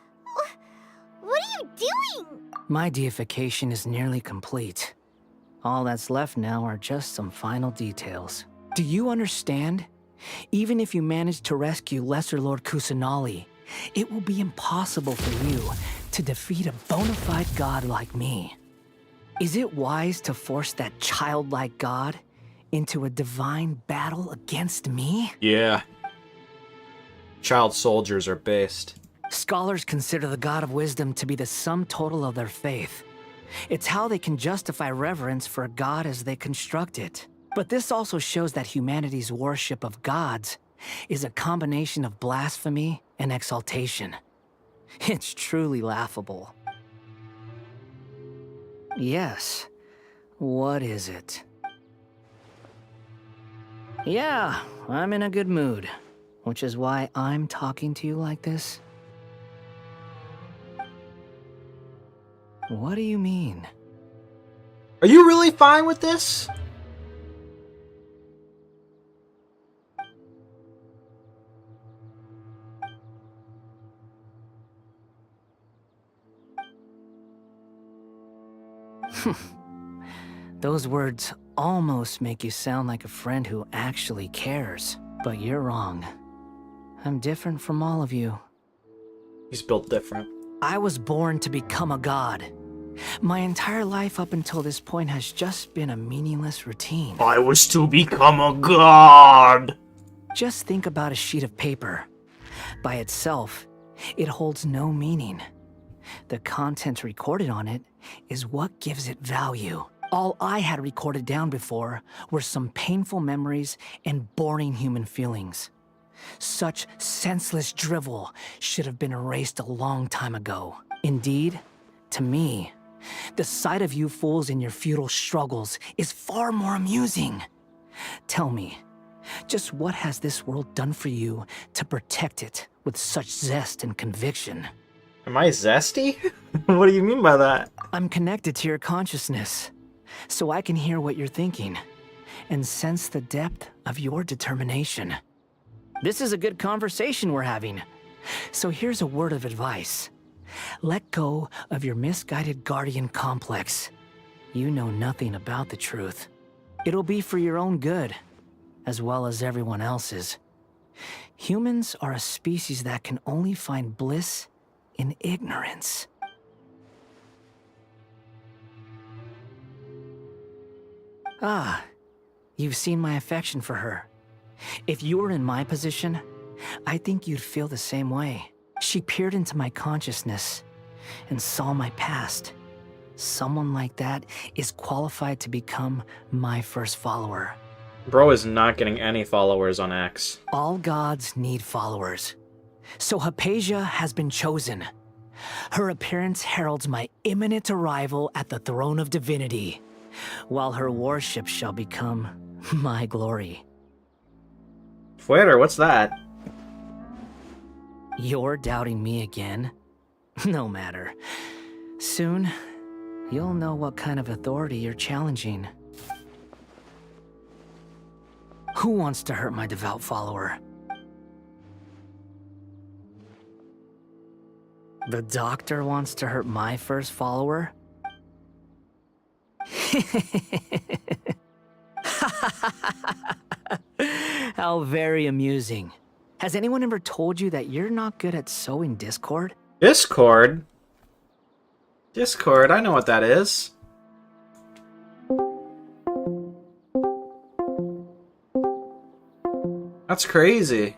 What are you doing? My deification is nearly complete. All that's left now are just some final details. Do you understand? Even if you manage to rescue Lesser Lord Kusanali, it will be impossible for you to defeat a bona fide god like me. Is it wise to force that childlike god into a divine battle against me? Yeah. Child soldiers are based. Scholars consider the god of wisdom to be the sum total of their faith. It's how they can justify reverence for a god as they construct it. But this also shows that humanity's worship of gods is a combination of blasphemy and exaltation. It's truly laughable. Yes. What is it? Yeah, I'm in a good mood, which is why I'm talking to you like this. What do you mean? Are you really fine with this? Those words almost make you sound like a friend who actually cares. But you're wrong. I'm different from all of you. He's built different. I was born to become a god. My entire life up until this point has just been a meaningless routine. I was to become a god! Just think about a sheet of paper. By itself, it holds no meaning. The content recorded on it is what gives it value. All I had recorded down before were some painful memories and boring human feelings. Such senseless drivel should have been erased a long time ago. Indeed, to me, the sight of you fools in your futile struggles is far more amusing. Tell me, just what has this world done for you to protect it with such zest and conviction? Am I zesty? What do you mean by that? I'm connected to your consciousness, so I can hear what you're thinking and sense the depth of your determination. This is a good conversation we're having. So here's a word of advice. Let go of your misguided guardian complex. You know nothing about the truth. It'll be for your own good, as well as everyone else's. Humans are a species that can only find bliss in ignorance. Ah, you've seen my affection for her. If you were in my position, I think you'd feel the same way. She peered into my consciousness and saw my past. Someone like that is qualified to become my first follower. Bro is not getting any followers on X. All gods need followers. So Hypatia has been chosen. Her appearance heralds my imminent arrival at the throne of divinity, while her worship shall become my glory. Twitter, what's that? You're doubting me again? No matter. Soon, you'll know what kind of authority you're challenging. Who wants to hurt my devout follower? The doctor wants to hurt my first follower? How very amusing. Has anyone ever told you that you're not good at sowing discord? Discord? Discord, I know what that is. That's crazy.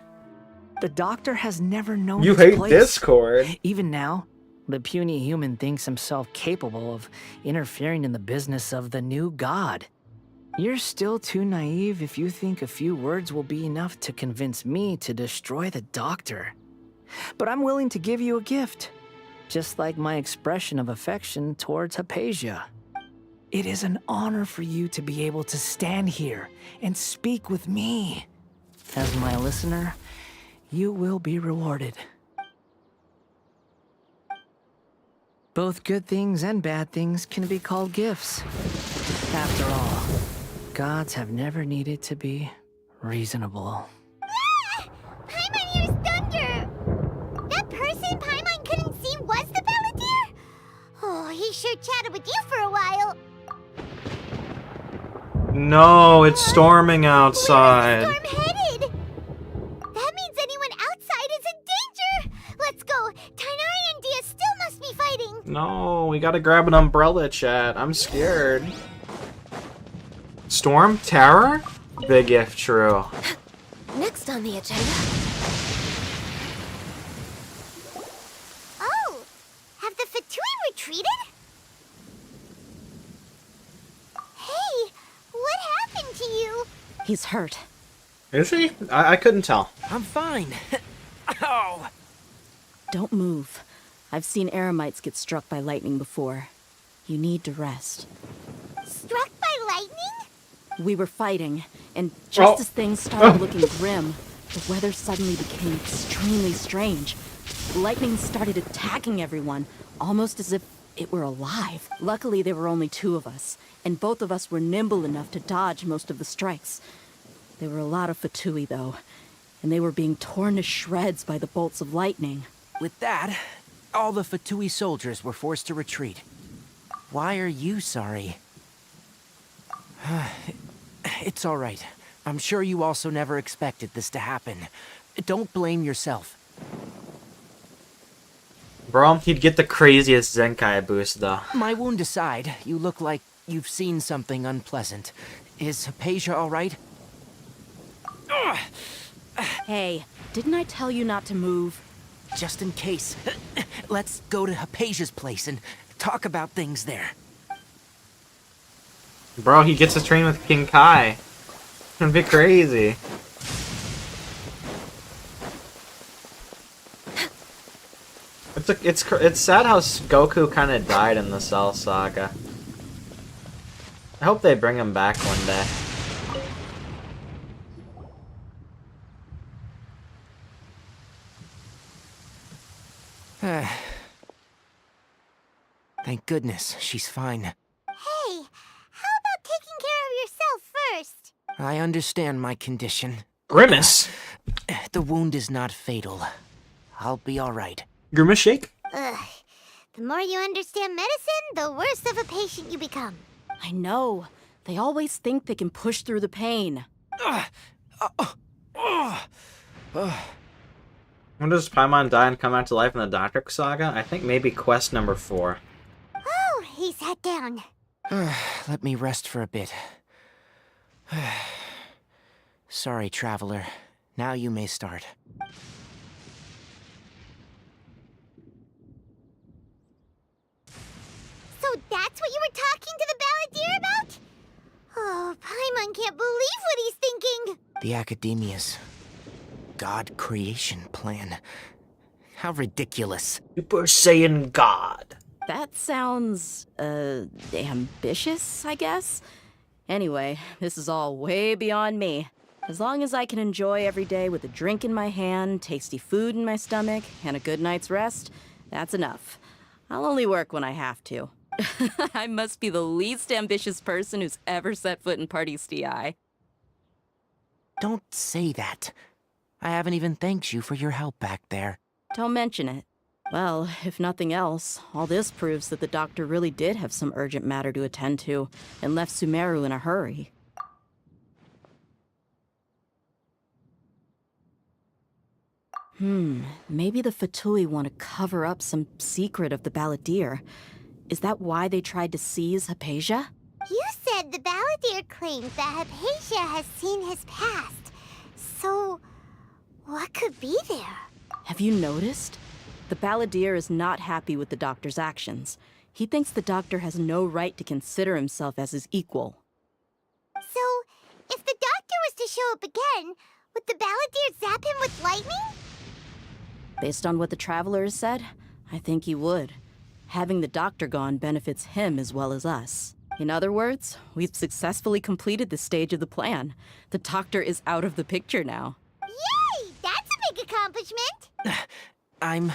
The doctor has never known You its hate place. Discord. Even now, the puny human thinks himself capable of interfering in the business of the new god. You're still too naive if you think a few words will be enough to convince me to destroy the doctor. But I'm willing to give you a gift. just like my expression of affection towards Hypatia. It is an honor for you to be able to stand here and speak with me. As my listener, you will be rewarded. Both good things and bad things can be called gifts. After all, gods have never needed to be reasonable. Ah! Paimon hears thunder! That person Paimon couldn't see was the Balladeer? Oh, he sure chatted with you for a while. No, it's storming outside. Where is the storm headed? That means anyone outside is in danger! Let's go! Tainari and Dia still must be fighting! No, we gotta grab an umbrella, chat. I'm scared. Storm? Terror? Big if true. Next on the agenda. Oh! Have the Fatui retreated? Hey! What happened to you? He's hurt. Is he? I couldn't tell. I'm fine. Ow! Don't move. I've seen eremites get struck by lightning before. You need to rest. Struck by lightning? We were fighting, and just as things started looking grim, the weather suddenly became extremely strange. Lightning started attacking everyone, almost as if it were alive. Luckily, there were only 2 of us, and both of us were nimble enough to dodge most of the strikes. There were a lot of Fatui, though, and they were being torn to shreds by the bolts of lightning. With that, all the Fatui soldiers were forced to retreat. Why are you sorry? It's all right. I'm sure you also never expected this to happen. Don't blame yourself. Bro, he'd get the craziest Zenkai boost, though. My wound aside, you look like you've seen something unpleasant. Is Hypatia all right? Hey, didn't I tell you not to move? Just in case. Let's go to Hypatia's place and talk about things there. Bro, he gets to train with King Kai. It'd be crazy. It's sad how Goku kind of died in the Cell Saga. I hope they bring him back one day. Thank goodness she's fine. Hey, how about taking care of yourself first? I understand my condition. Grimace! The wound is not fatal. I'll be all right. Grimace shake? Ugh. The more you understand medicine, the worse of a patient you become. I know. They always think they can push through the pain. When does Paimon die and come back to life in the Doctor Saga? I think maybe quest number 4. Oh, he sat down. Let me rest for a bit. Sorry, traveler. Now you may start. So that's what you were talking to the Balladeer about? Oh, Paimon can't believe what he's thinking. The Academia's God creation plan. How ridiculous. Super Saiyan God. That sounds, ambitious, I guess? Anyway, this is all way beyond me. As long as I can enjoy every day with a drink in my hand, tasty food in my stomach, and a good night's rest, that's enough. I'll only work when I have to. I must be the least ambitious person who's ever set foot in Party's DI. Don't say that. I haven't even thanked you for your help back there. Don't mention it. Well, if nothing else, all this proves that the doctor really did have some urgent matter to attend to, and left Sumeru in a hurry. Maybe the Fatui want to cover up some secret of the Balladeer. Is that why they tried to seize Hypatia? You said the Balladeer claims that Hypatia has seen his past. So, what could be there? Have you noticed? The Balladeer is not happy with the doctor's actions. He thinks the doctor has no right to consider himself as his equal. So, if the doctor was to show up again, would the Balladeer zap him with lightning? Based on what the Traveler has said, I think he would. Having the doctor gone benefits him as well as us. In other words, we've successfully completed the stage of the plan. The doctor is out of the picture now. Yay! That's a big accomplishment! I'm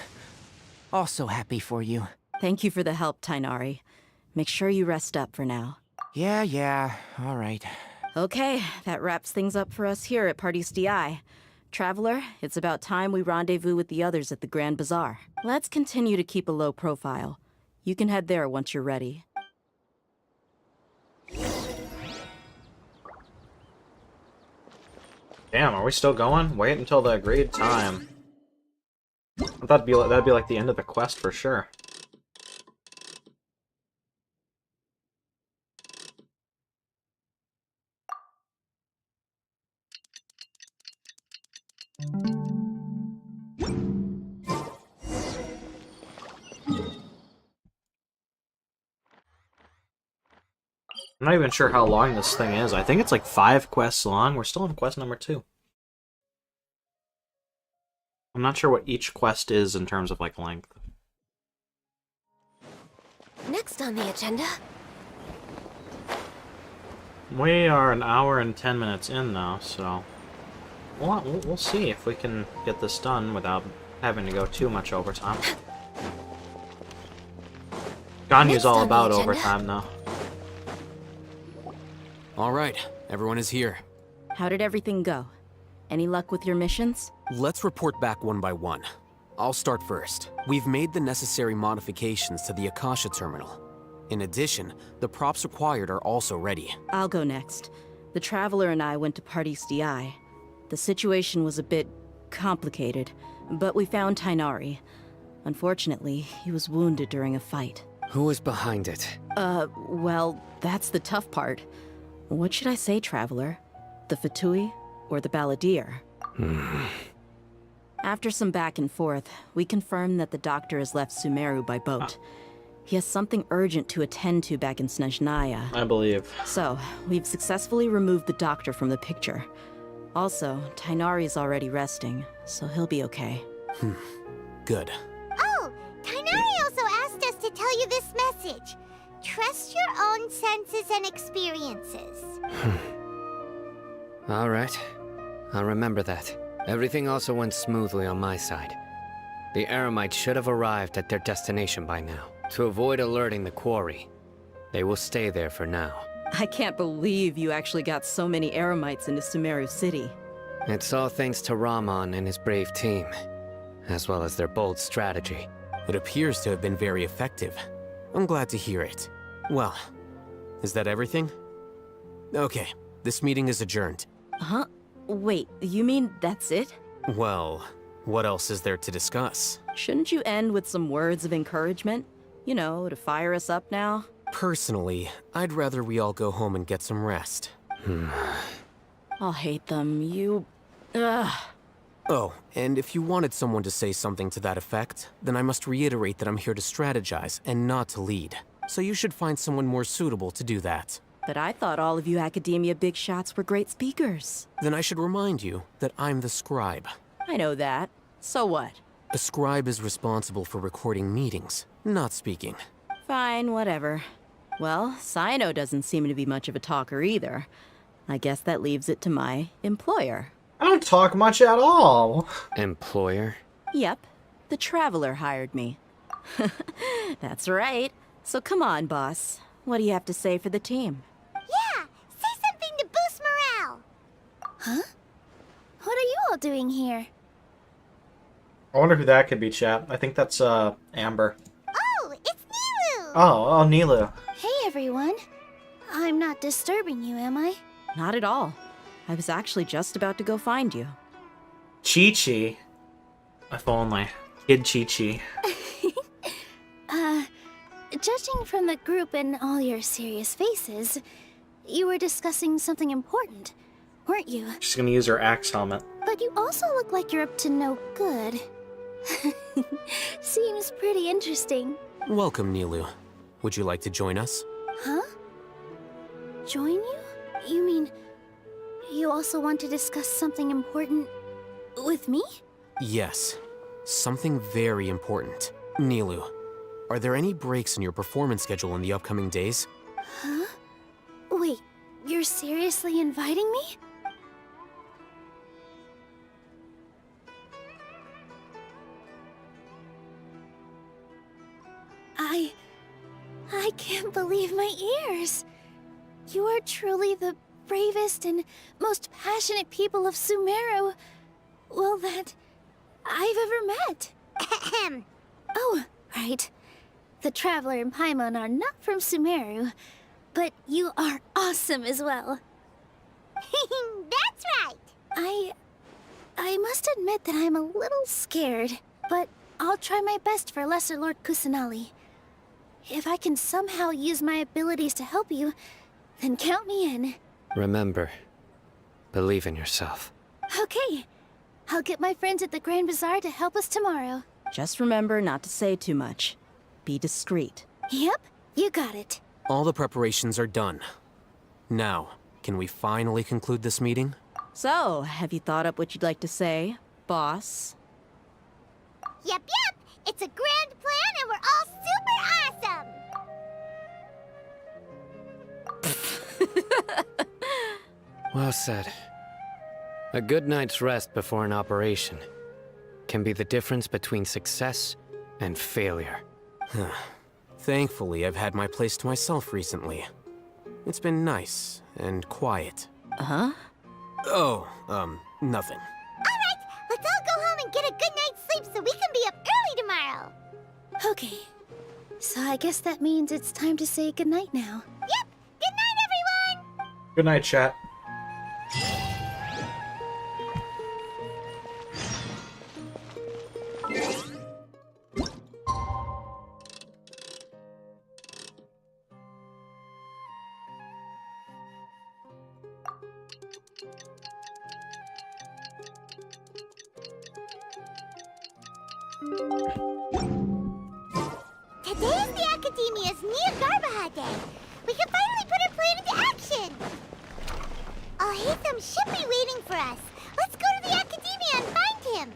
also happy for you. Thank you for the help, Tainari. Make sure you rest up for now. Yeah, all right. Okay, that wraps things up for us here at Parties DI. Traveler, it's about time we rendezvous with the others at the Grand Bazaar. Let's continue to keep a low profile. You can head there once you're ready. Damn, are we still going? Wait until the agreed time. I thought that'd be like the end of the quest for sure. I'm not even sure how long this thing is. I think it's like 5 quests long. We're still on quest number 2. I'm not sure what each quest is in terms of like length. Next on the agenda. We are an hour and 10 minutes in now, so we'll see if we can get this done without having to go too much overtime. Ganyu's all about overtime now. All right, everyone is here. How did everything go? Any luck with your missions? Let's report back one by one. I'll start first. We've made the necessary modifications to the Akasha terminal. In addition, the props required are also ready. I'll go next. The Traveler and I went to Parties DI. The situation was a bit complicated, but we found Tainari. Unfortunately, he was wounded during a fight. Who was behind it? Well, that's the tough part. What should I say, Traveler? The Fatui or the Balladeer? After some back and forth, we confirmed that the doctor has left Sumeru by boat. He has something urgent to attend to back in Snezhnaya. I believe. So, we've successfully removed the doctor from the picture. Also, Tainari's already resting, so he'll be okay. Good. Oh, Tainari also asked us to tell you this message. Trust your own senses and experiences. All right. I'll remember that. Everything also went smoothly on my side. The Eremites should have arrived at their destination by now. To avoid alerting the quarry, they will stay there for now. I can't believe you actually got so many Eremites into Sumeru City. It's all thanks to Rahman and his brave team, as well as their bold strategy. It appears to have been very effective. I'm glad to hear it. Well, is that everything? Okay, this meeting is adjourned. Huh? Wait, you mean that's it? Well, what else is there to discuss? Shouldn't you end with some words of encouragement? You know, to fire us up now? Personally, I'd rather we all go home and get some rest. I'll hate them, you... Ugh. Oh, and if you wanted someone to say something to that effect, then I must reiterate that I'm here to strategize and not to lead. So you should find someone more suitable to do that. But I thought all of you Academia big shots were great speakers. Then I should remind you that I'm the scribe. I know that. So what? A scribe is responsible for recording meetings, not speaking. Fine, whatever. Well, Sino doesn't seem to be much of a talker either. I guess that leaves it to my employer. I don't talk much at all. Employer? Yep. The Traveler hired me. That's right. So come on, boss. What do you have to say for the team? Yeah, say something to boost morale. Huh? What are you all doing here? I wonder who that could be, chat. I think that's Amber. Oh, it's Nilu! Oh, Nilu. Hey, everyone. I'm not disturbing you, am I? Not at all. I was actually just about to go find you. Chi-Chi. If only. Kid Chi-Chi. Judging from the group and all your serious faces, you were discussing something important, weren't you? She's gonna use her axe helmet. But you also look like you're up to no good. Seems pretty interesting. Welcome, Nilu. Would you like to join us? Huh? Join you? You mean, you also want to discuss something important with me? Yes. Something very important. Nilu, are there any breaks in your performance schedule in the upcoming days? Huh? Wait, you're seriously inviting me? I can't believe my ears. You are truly the bravest and most passionate people of Sumeru, well, that I've ever met. Oh, right. The Traveler and Paimon are not from Sumeru, but you are awesome as well. That's right! I must admit that I'm a little scared, but I'll try my best for Lesser Lord Kusanali. If I can somehow use my abilities to help you, then count me in. Remember, believe in yourself. Okay. I'll get my friends at the Grand Bazaar to help us tomorrow. Just remember not to say too much. Be discreet. Yep, you got it. All the preparations are done. Now, can we finally conclude this meeting? So, have you thought up what you'd like to say, boss? Yep. It's a grand plan and we're all super awesome! Well said. A good night's rest before an operation can be the difference between success and failure. Thankfully, I've had my place to myself recently. It's been nice and quiet. Huh? Oh, nothing. Alright, let's all go home and get a good night's sleep so we can be up early tomorrow! Okay. So I guess that means it's time to say goodnight now. Yep! Good night, everyone! Good night, chat. Today's the Academia's Neogarbaha Day. We can finally put our plan into action. Alhaitham should be waiting for us. Let's go to the Academia and find him.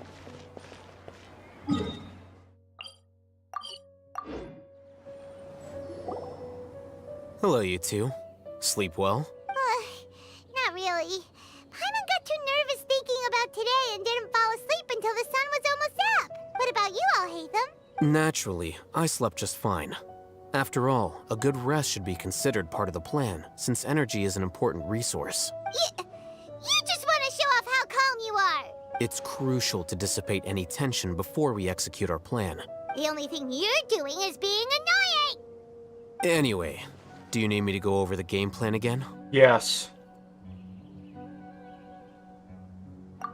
Hello, you two. Sleep well? Not really. Paimon got too nervous thinking about today and didn't fall asleep until the sun was almost up. What about you, Alhaitham? Naturally, I slept just fine. After all, a good rest should be considered part of the plan, since energy is an important resource. You just want to show off how calm you are. It's crucial to dissipate any tension before we execute our plan. The only thing you're doing is being annoying. Anyway, do you need me to go over the game plan again? Yes.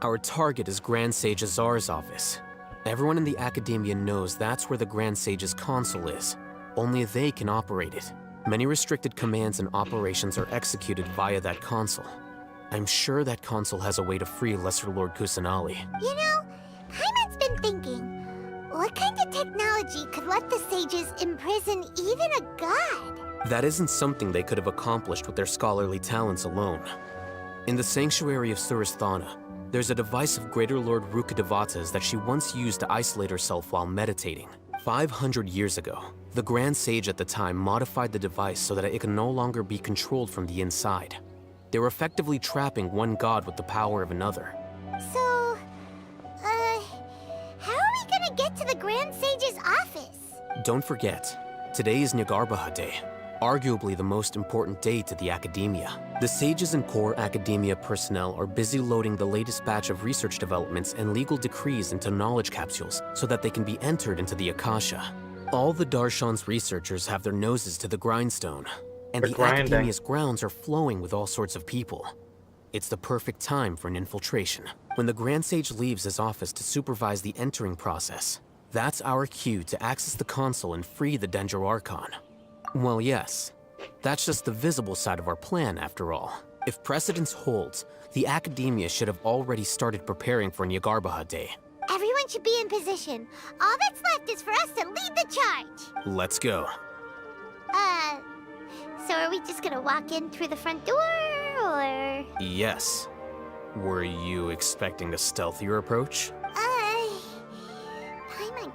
Our target is Grand Sage Azar's office. Everyone in the Academia knows that's where the Grand Sage's console is. Only they can operate it. Many restricted commands and operations are executed via that console. I'm sure that console has a way to free Lesser Lord Kusanali. You know, Paimon's been thinking, what kind of technology could let the sages imprison even a god? That isn't something they could have accomplished with their scholarly talents alone. In the Sanctuary of Suristhana, there's a device of Greater Lord Rukkhadevata's that she once used to isolate herself while meditating. 500 years ago, the Grand Sage at the time modified the device so that it could no longer be controlled from the inside. They were effectively trapping one god with the power of another. So, how are we gonna get to the Grand Sage's office? Don't forget, today is Nyargarbaha Day, arguably the most important day to the Academia. The sages and core Academia personnel are busy loading the latest batch of research developments and legal decrees into knowledge capsules so that they can be entered into the Akasha. All the Darshan's researchers have their noses to the grindstone, and the Academia's grounds are flowing with all sorts of people. It's the perfect time for an infiltration. When the Grand Sage leaves his office to supervise the entering process, that's our cue to access the console and free the Dendro Archon. Well, yes. That's just the visible side of our plan, after all. If precedence holds, the Academia should have already started preparing for Nyargarbaha Day. Everyone should be in position. All that's left is for us to lead the charge. Let's go. So are we just gonna walk in through the front door, or...? Yes. Were you expecting a stealthier approach? Paimon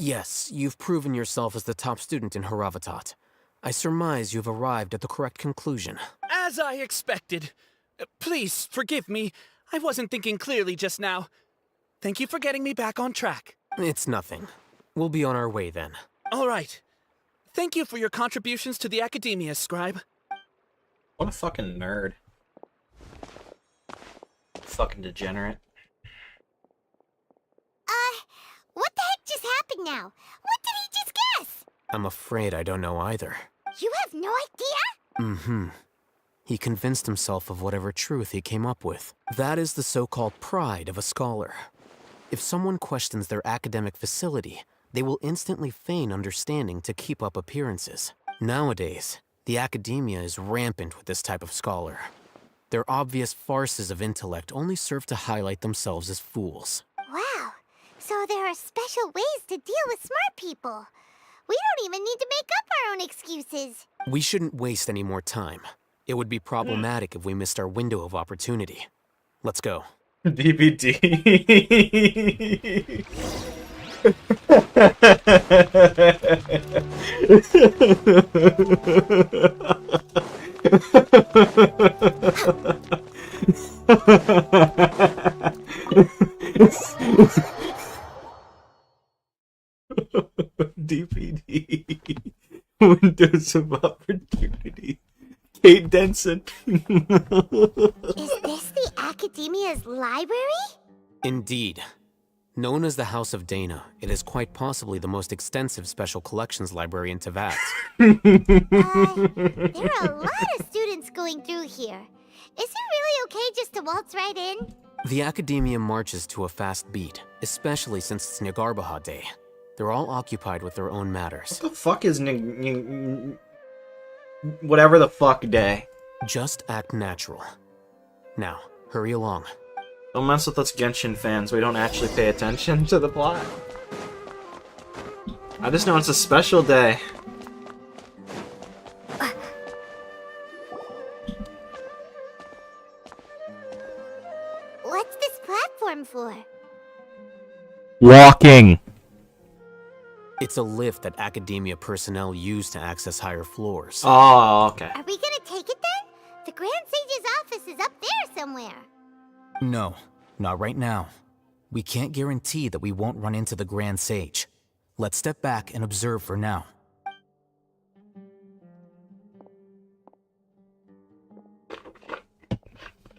Yes, you've proven yourself as the top student in Haravatat. I surmise you've arrived at the correct conclusion. As I expected. Please, forgive me. I wasn't thinking clearly just now. Thank you for getting me back on track. It's nothing. We'll be on our way then. All right. Thank you for your contributions to the academia, Scribe. What a fucking nerd. Fucking degenerate. What the heck just happened now? What did he just guess? I'm afraid I don't know either. You have no idea? Mm-hmm. He convinced himself of whatever truth he came up with. That is the so-called pride of a scholar. If someone questions their academic facility, they will instantly feign understanding to keep up appearances. Nowadays, the academia is rampant with this type of scholar. Their obvious farces of intellect only serve to highlight themselves as fools. Wow. So there are special ways to deal with smart people. We don't even need to make up our own excuses. We shouldn't waste any more time. It would be problematic if we missed our window of opportunity. Let's go. DVD. DVD. Windows of Opportunity. Kate Denson. Is this the academia's library? Indeed. Known as the House of Dana, it is quite possibly the most extensive special collections library in Teyvat. There are a lot of students going through here. Is it really okay just to waltz right in? The academia marches to a fast beat, especially since it's Nyagarbha Day. They're all occupied with their own matters. What the fuck is whatever the fuck day? Just act natural. Now, hurry along. Don't mess with us Genshin fans. We don't actually pay attention to the plot. I just know it's a special day. What's this platform for? Walking. It's a lift that academia personnel use to access higher floors. Oh, okay. Are we gonna take it then? The Grand Sage's office is up there somewhere. No, not right now. We can't guarantee that we won't run into the Grand Sage. Let's step back and observe for now.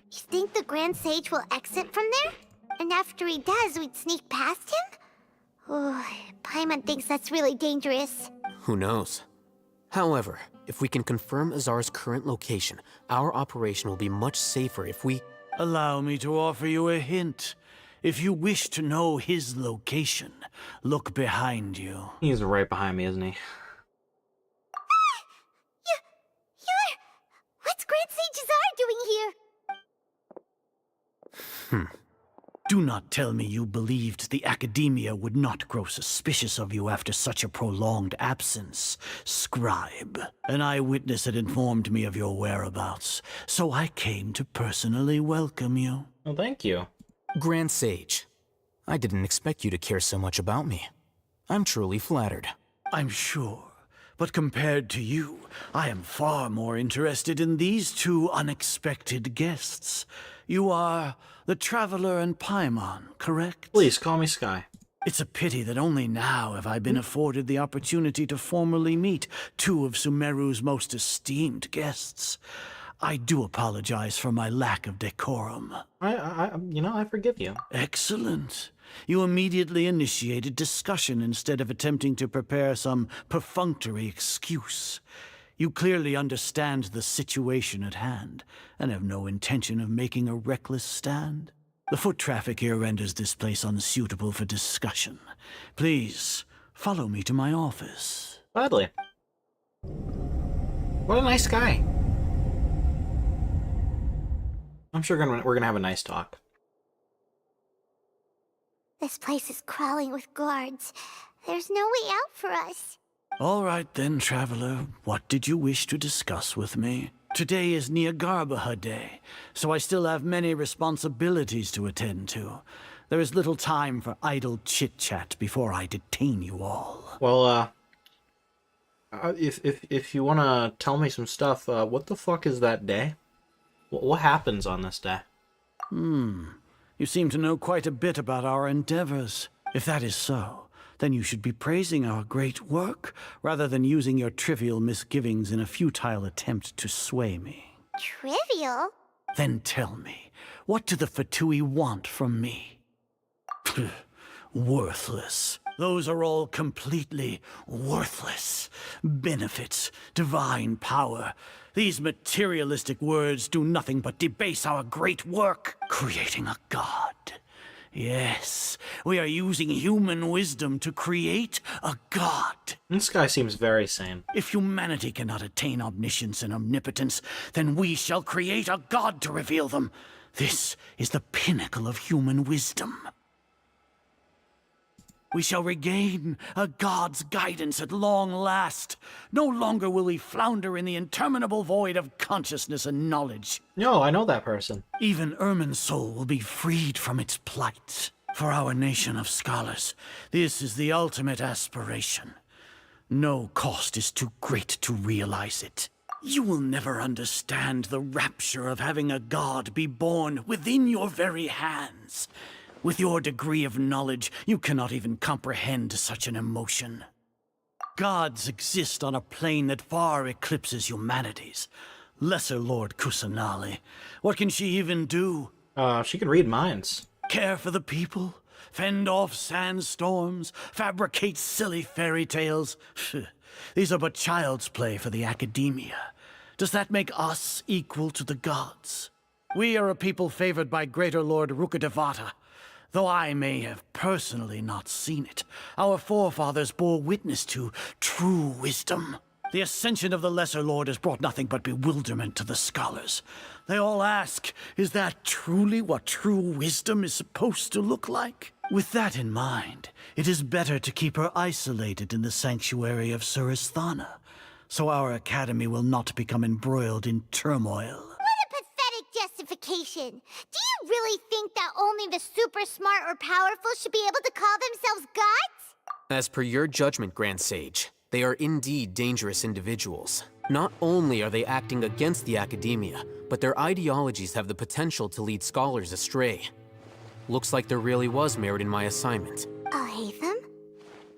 You think the Grand Sage will exit from there? And after he does, we'd sneak past him? Oh, Paimon thinks that's really dangerous. Who knows? However, if we can confirm Azar's current location, our operation will be much safer if we... Allow me to offer you a hint. If you wish to know his location, look behind you. He's right behind me, isn't he? What's Grand Sage Azar doing here? Do not tell me you believed the academia would not grow suspicious of you after such a prolonged absence, Scribe. An eyewitness had informed me of your whereabouts, so I came to personally welcome you. Well, thank you. Grand Sage, I didn't expect you to care so much about me. I'm truly flattered. I'm sure, but compared to you, I am far more interested in these two unexpected guests. You are the Traveler and Paimon, correct? Please, call me Sky. It's a pity that only now have I been afforded the opportunity to formally meet two of Sumeru's most esteemed guests. I do apologize for my lack of decorum. I forgive you. Excellent. You immediately initiated discussion instead of attempting to prepare some perfunctory excuse. You clearly understand the situation at hand, and have no intention of making a reckless stand. The foot traffic here renders this place unsuitable for discussion. Please, follow me to my office. Gladly. What a nice guy. I'm sure we're gonna have a nice talk. This place is crawling with guards. There's no way out for us. All right then, Traveler. What did you wish to discuss with me? Today is Nyagarbha Day, so I still have many responsibilities to attend to. There is little time for idle chit-chat before I detain you all. Well, if you wanna tell me some stuff, what the fuck is that day? What happens on this day? You seem to know quite a bit about our endeavors. If that is so, then you should be praising our great work, rather than using your trivial misgivings in a futile attempt to sway me. Trivial? Then tell me, what do the Fatui want from me? Worthless. Those are all completely worthless. Benefits, divine power. These materialistic words do nothing but debase our great work, creating a god. Yes, we are using human wisdom to create a god. This guy seems very sane. If humanity cannot attain omniscience and omnipotence, then we shall create a god to reveal them. This is the pinnacle of human wisdom. We shall regain a god's guidance at long last. No longer will we flounder in the interminable void of consciousness and knowledge. No, I know that person. Even Ermin's soul will be freed from its plight. For our nation of scholars, this is the ultimate aspiration. No cost is too great to realize it. You will never understand the rapture of having a god be born within your very hands. With your degree of knowledge, you cannot even comprehend such an emotion. Gods exist on a plane that far eclipses humanity's. Lesser Lord Kusanali, what can she even do? She can read minds. Care for the people? Fend off sandstorms? Fabricate silly fairy tales? These are but child's play for the academia. Does that make us equal to the gods? We are a people favored by Greater Lord Rukadevata. Though I may have personally not seen it, our forefathers bore witness to true wisdom. The ascension of the Lesser Lord has brought nothing but bewilderment to the scholars. They all ask, is that truly what true wisdom is supposed to look like? With that in mind, it is better to keep her isolated in the sanctuary of Surasthana, so our academy will not become embroiled in turmoil. Justification. Do you really think that only the super smart or powerful should be able to call themselves gods? As per your judgment, Grand Sage, they are indeed dangerous individuals. Not only are they acting against the academia, but their ideologies have the potential to lead scholars astray. Looks like there really was merit in my assignment. Oh, Hatham?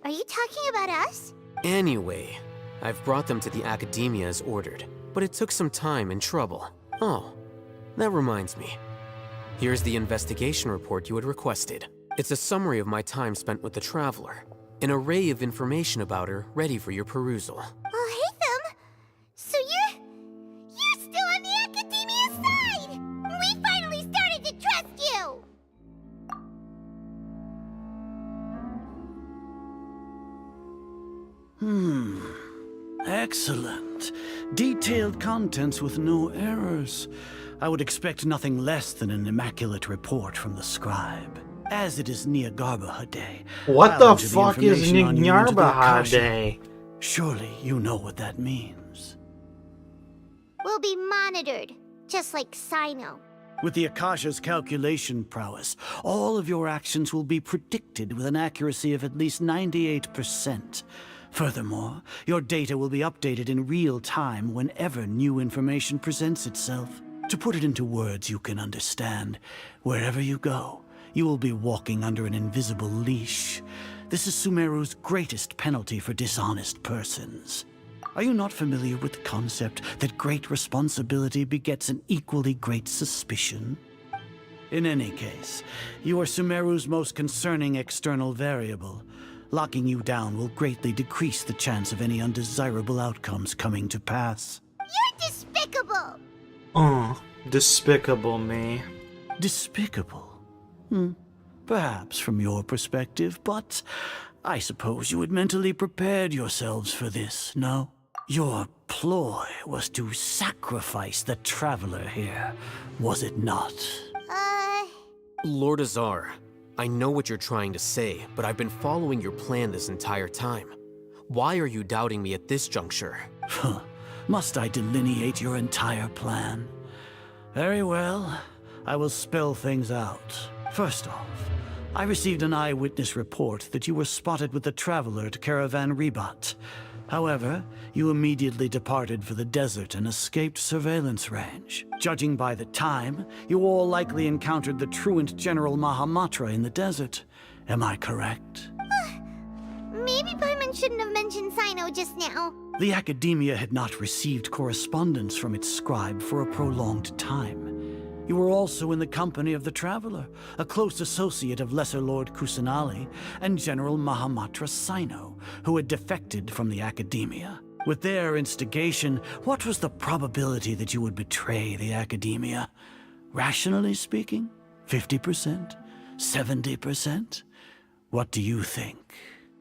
Are you talking about us? Anyway, I've brought them to the academia as ordered, but it took some time and trouble. Oh. That reminds me. Here's the investigation report you had requested. It's a summary of my time spent with the Traveler. An array of information about her ready for your perusal. Oh, Hatham! So you're still on the academia side! We finally started to trust you! Excellent. Detailed contents with no errors. I would expect nothing less than an immaculate report from the scribe. As it is Niagarbha Day. What the fuck is Niagarbha Day? Surely you know what that means. We'll be monitored, just like Sino. With the Akasha's calculation prowess, all of your actions will be predicted with an accuracy of at least 98%. Furthermore, your data will be updated in real time whenever new information presents itself. To put it into words you can understand, wherever you go, you will be walking under an invisible leash. This is Sumeru's greatest penalty for dishonest persons. Are you not familiar with the concept that great responsibility begets an equally great suspicion? In any case, you are Sumeru's most concerning external variable. Locking you down will greatly decrease the chance of any undesirable outcomes coming to pass. You're despicable! Despicable me. Despicable? Perhaps from your perspective, but I suppose you had mentally prepared yourselves for this, no? Your ploy was to sacrifice the Traveler here, was it not? Lord Azar, I know what you're trying to say, but I've been following your plan this entire time. Why are you doubting me at this juncture? Must I delineate your entire plan? Very well. I will spell things out. First off, I received an eyewitness report that you were spotted with the Traveler at Caravan Rebat. However, you immediately departed for the desert and escaped surveillance range. Judging by the time, you all likely encountered the truant General Mahamatra in the desert. Am I correct? Maybe Paimon shouldn't have mentioned Sino just now. The Academia had not received correspondence from its scribe for a prolonged time. You were also in the company of the Traveler, a close associate of Lesser Lord Kusanali and General Mahamatra Sino, who had defected from the Academia. With their instigation, what was the probability that you would betray the Academia? Rationally speaking, 50%? 70%? What do you think?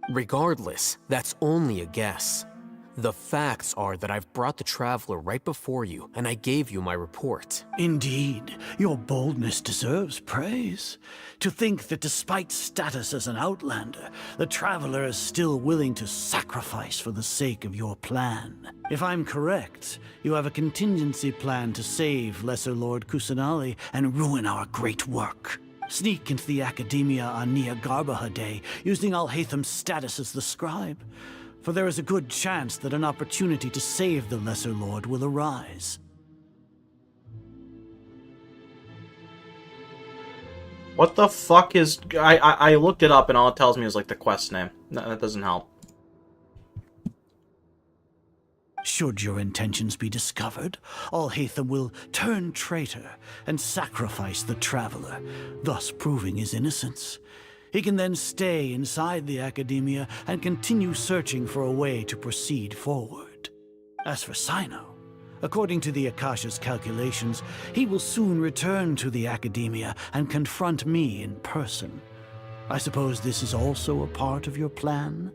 Regardless, that's only a guess. The facts are that I've brought the Traveler right before you, and I gave you my report. Indeed, your boldness deserves praise. To think that despite status as an outlander, the Traveler is still willing to sacrifice for the sake of your plan. If I'm correct, you have a contingency plan to save Lesser Lord Kusanali and ruin our great work. Sneak into the Academia on Nia Garbaha Day, using Alhaitham's status as the scribe. For there is a good chance that an opportunity to save the Lesser Lord will arise. What the fuck is... I looked it up and all it tells me is like the quest name. No, that doesn't help. Should your intentions be discovered, Alhaitham will turn traitor and sacrifice the Traveler, thus proving his innocence. He can then stay inside the Academia and continue searching for a way to proceed forward. As for Sino, according to the Akasha's calculations, he will soon return to the Academia and confront me in person. I suppose this is also a part of your plan?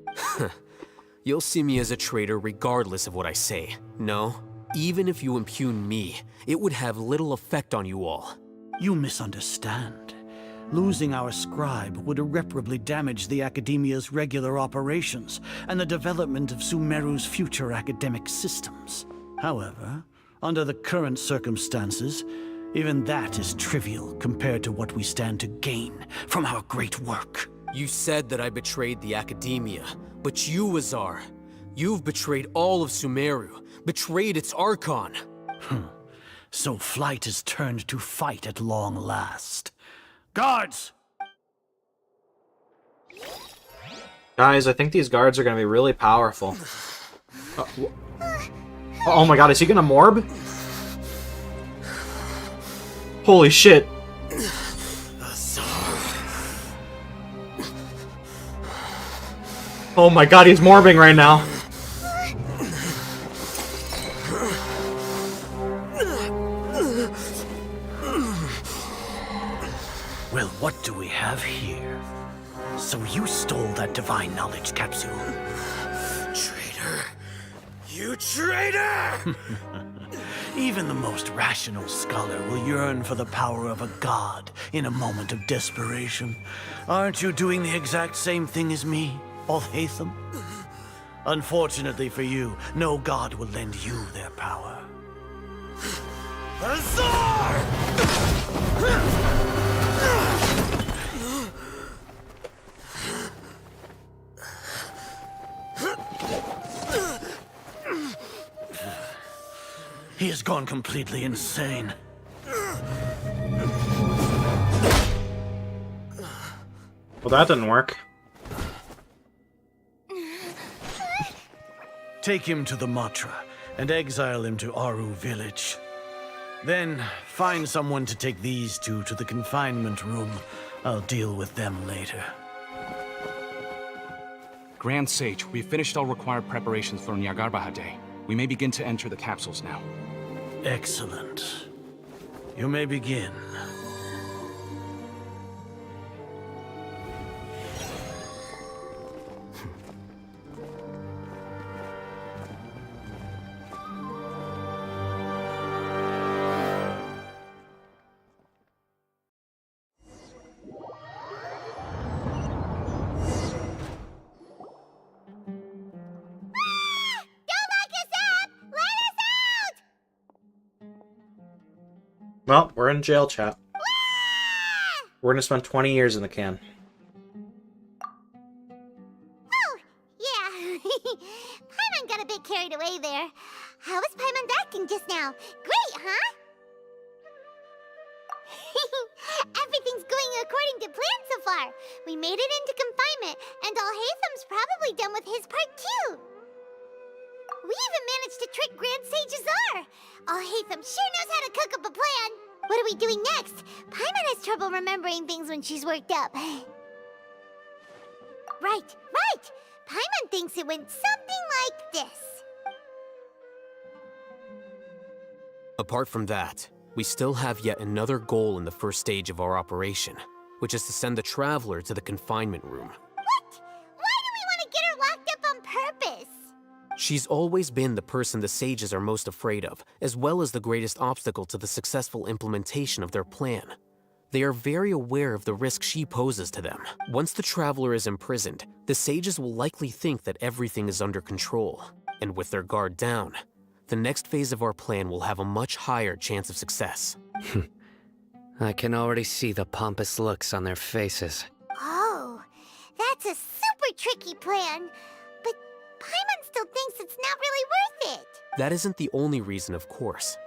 You'll see me as a traitor regardless of what I say. No, even if you impugn me, it would have little effect on you all. You misunderstand. Losing our scribe would irreparably damage the Academia's regular operations and the development of Sumeru's future academic systems. However, under the current circumstances, even that is trivial compared to what we stand to gain from our great work. You said that I betrayed the Academia, but you, Azar, you've betrayed all of Sumeru, betrayed its Archon. So flight has turned to fight at long last. Guards! Guys, I think these guards are going to be really powerful. Oh my god, is he going to morb? Holy shit. Oh my god, he's morbing right now. Well, what do we have here? So you stole that divine knowledge capsule. Traitor! You traitor! Even the most rational scholar will yearn for the power of a god in a moment of desperation. Aren't you doing the exact same thing as me, Alhaitham? Unfortunately for you, no god will lend you their power. Azar! He has gone completely insane. Well, that didn't work. Take him to the Matra and exile him to Aru village. Then find someone to take these two to the confinement room. I'll deal with them later. Grand Sage, we've finished all required preparations for Nyagarbha Day. We may begin to enter the capsules now. Excellent. You may begin. Well, we're in jail, chat. We're gonna spend 20 years in the can. Paimon got a bit carried away there. How was Paimon's acting just now? Great, huh? Everything's going according to plan so far. We made it into confinement, and Alhaitham's probably done with his part too. We even managed to trick Grand Sage Azar. Alhaitham sure knows how to cook up a plan. What are we doing next? Paimon has trouble remembering things when she's worked up. Right. Paimon thinks it went something like this. Apart from that, we still have yet another goal in the first stage of our operation, which is to send the Traveler to the confinement room. What? Why do we want to get her locked up on purpose? She's always been the person the sages are most afraid of, as well as the greatest obstacle to the successful implementation of their plan. They are very aware of the risk she poses to them. Once the Traveler is imprisoned, the sages will likely think that everything is under control, and with their guard down, the next phase of our plan will have a much higher chance of success. I can already see the pompous looks on their faces. Oh, that's a super tricky plan. But Paimon still thinks it's not really worth it. That isn't the only reason, of course.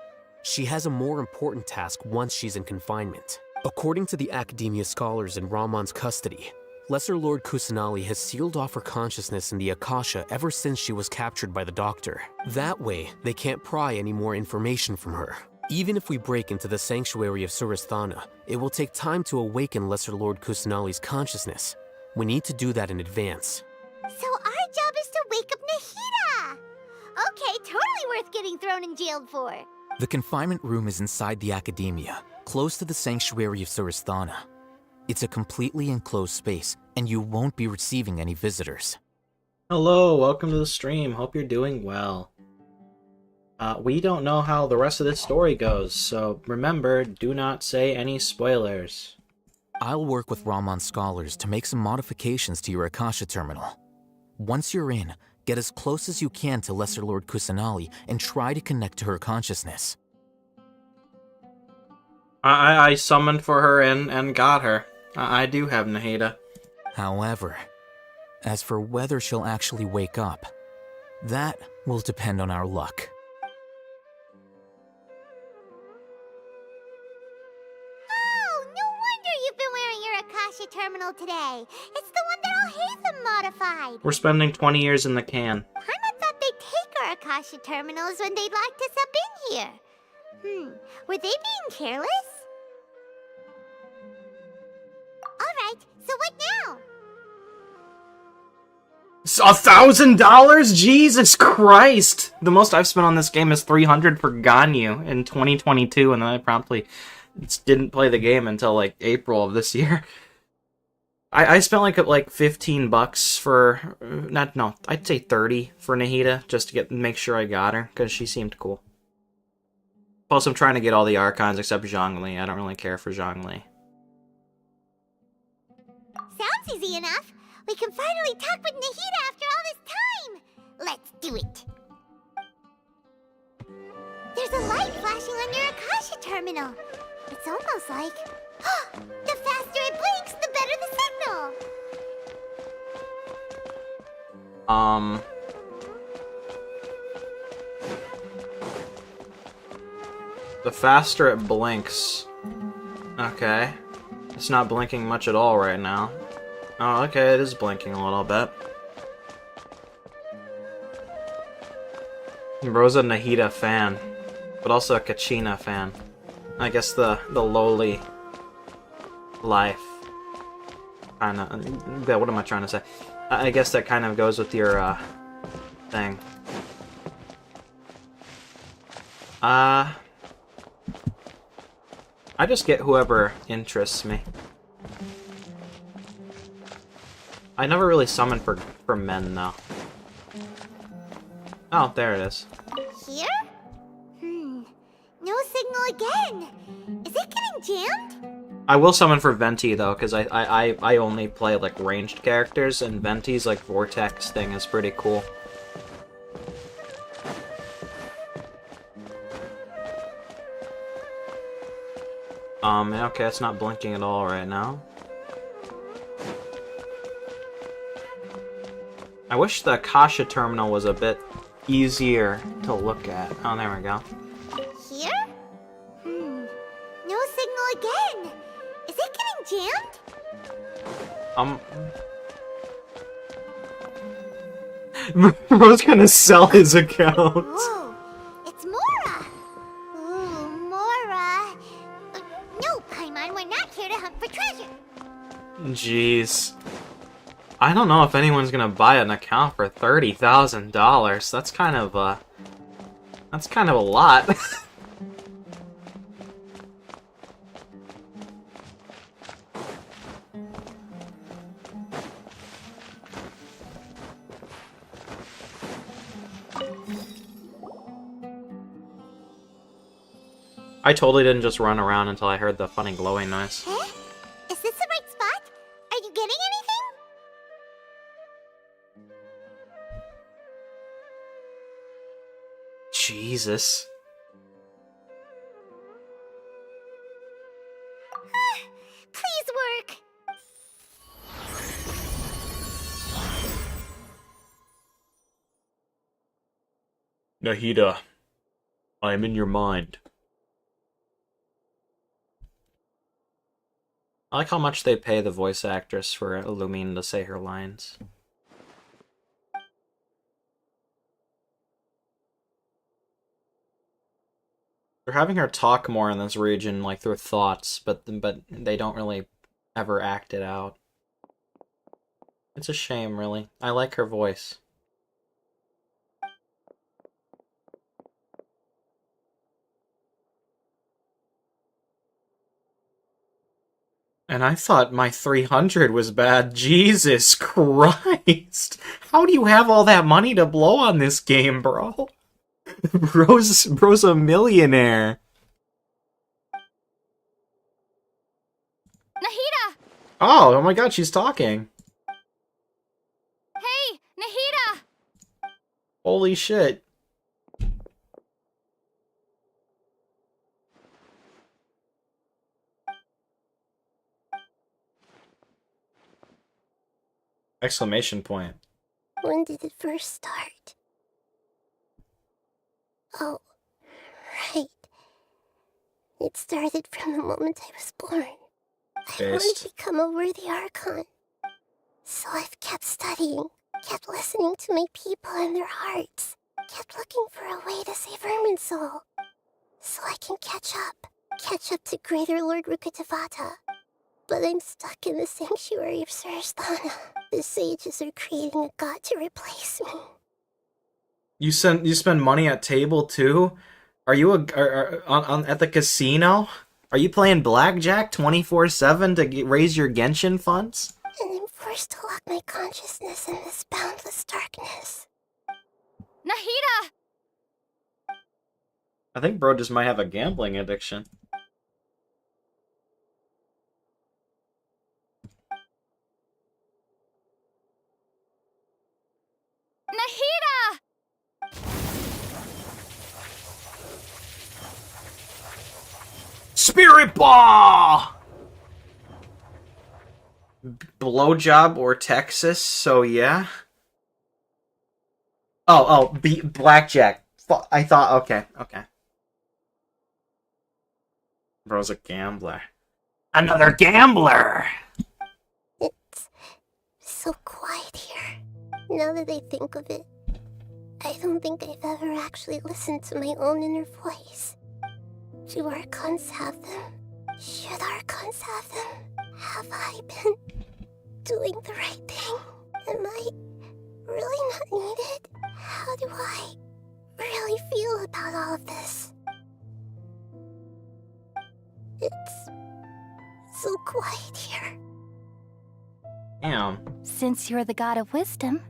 She has a more important task once she's in confinement. According to the Academia scholars in Ramon's custody, Lesser Lord Kusanali has sealed off her consciousness in the Akasha ever since she was captured by the Doctor. That way, they can't pry any more information from her. Even if we break into the sanctuary of Surasthana, it will take time to awaken Lesser Lord Kusanali's consciousness. We need to do that in advance. So our job is to wake up Nahida! Okay, totally worth getting thrown in jail for. The confinement room is inside the Academia, close to the sanctuary of Surasthana. It's a completely enclosed space, and you won't be receiving any visitors. Hello, welcome to the stream. Hope you're doing well. We don't know how the rest of this story goes, so remember, do not say any spoilers. I'll work with Ramon's scholars to make some modifications to your Akasha terminal. Once you're in, get as close as you can to Lesser Lord Kusanali and try to connect to her consciousness. I summoned for her and got her. I do have Nahida. However, as for whether she'll actually wake up, that will depend on our luck. Oh, no wonder you've been wearing your Akasha terminal today. It's the one that Alhaitham modified. We're spending 20 years in the can. Paimon thought they'd take our Akasha terminals when they locked us up in here. Were they being careless? Alright, so what now? $1,000? Jesus Christ! The most I've spent on this game is $300 for Ganyu in 2022, and then I promptly didn't play the game until like April of this year. I spent like $15 for I'd say 30 for Nahida just to make sure I got her because she seemed cool. Plus, I'm trying to get all the Archons except Zhongli. I don't really care for Zhongli. Sounds easy enough. We can finally talk with Nahida after all this time. Let's do it. There's a light flashing on your Akasha terminal. It's almost like... the faster it blinks, the better the signal. The faster it blinks. Okay. It's not blinking much at all right now. Oh, okay, it is blinking a little bit. Bro's a Nahida fan, but also a Kachina fan. I guess the lowly life. Kinda. What am I trying to say? I guess that kind of goes with your, thing. I just get whoever interests me. I never really summoned for men, though. Oh, there it is. Here? No signal again. Is it getting jammed? I will summon for Venti, though, because I only play, like, ranged characters, and Venti's, like, Vortex thing is pretty cool. Okay, it's not blinking at all right now. I wish the Akasha terminal was a bit easier to look at. Oh, there we go. Here? No signal again. Is it getting jammed? Bro's gonna sell his account. Whoa, it's Mora. Ooh, Mora. No, Paimon, we're not here to hunt for treasure. Jeez. I don't know if anyone's gonna buy an account for $30,000. That's kind of a lot. I totally didn't just run around until I heard the funny glowing noise. Huh? Is this the right spot? Are you getting anything? Jesus. Please work. Nahida, I am in your mind. I like how much they pay the voice actress for Illumine to say her lines. They're having her talk more in this region, like through thoughts, but they don't really ever act it out. It's a shame, really. I like her voice. And I thought my 300 was bad. Jesus Christ! How do you have all that money to blow on this game, bro? Bro's a millionaire. Nahida! Oh my god, she's talking. Hey, Nahida! Holy shit. Exclamation point. When did it first start? Oh, right. It started from the moment I was born. I wanted to become a worthy Archon. So I've kept studying, kept listening to my people and their hearts, kept looking for a way to save Irminsul. So I can catch up to Greater Lord Rukkhadevata. But I'm stuck in the sanctuary of Surasthana. The sages are creating a god to replace me. You spend money at table too? Are you at the casino? Are you playing blackjack 24/7 to raise your Genshin funds? And I'm forced to lock my consciousness in this boundless darkness. Nahida! I think bro just might have a gambling addiction. Nahida! Spirit Ball! Blowjob or Texas, so yeah. Blackjack. I thought, okay. Bro's a gambler. Another gambler! It's so quiet here. Now that I think of it, I don't think I've ever actually listened to my own inner voice. Do Archons have them? Should Archons have them? Have I been doing the right thing? Am I really not needed? How do I really feel about all of this? It's so quiet here. Damn. Since you're the god of wisdom,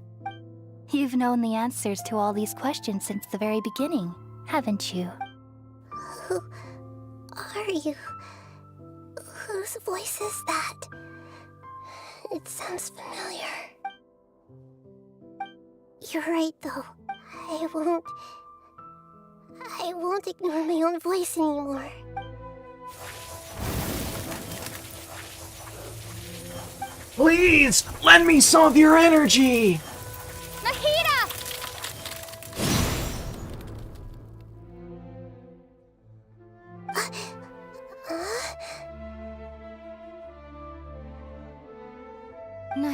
you've known the answers to all these questions since the very beginning, haven't you? Who are you? Whose voice is that? It sounds familiar. You're right, though. I won't ignore my own voice anymore. Please, lend me some of your energy!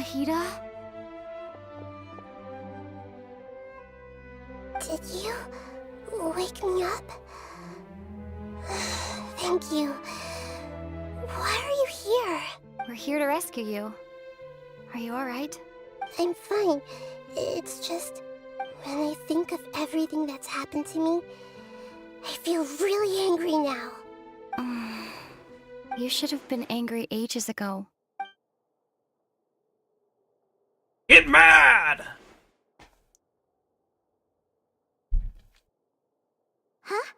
Nahida? Did you wake me up? Thank you. Why are you here? We're here to rescue you. Are you alright? I'm fine. It's just, when I think of everything that's happened to me, I feel really angry now. You should have been angry ages ago. Get mad! Huh?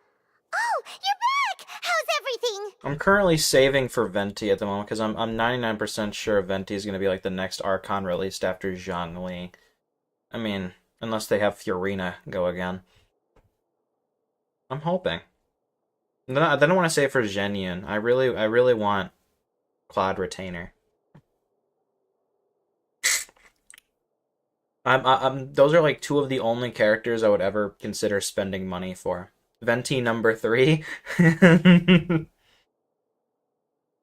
Oh, you're back! How's everything? I'm currently saving for Venti at the moment because I'm 99% sure Venti is going to be like the next Archon released after Zhongli. I mean, unless they have Fiorina go again. I'm hoping. Then I want to save for Zhenyan. I really want Cloud Retainer. Those are like two of the only characters I would ever consider spending money for. Venti number 3.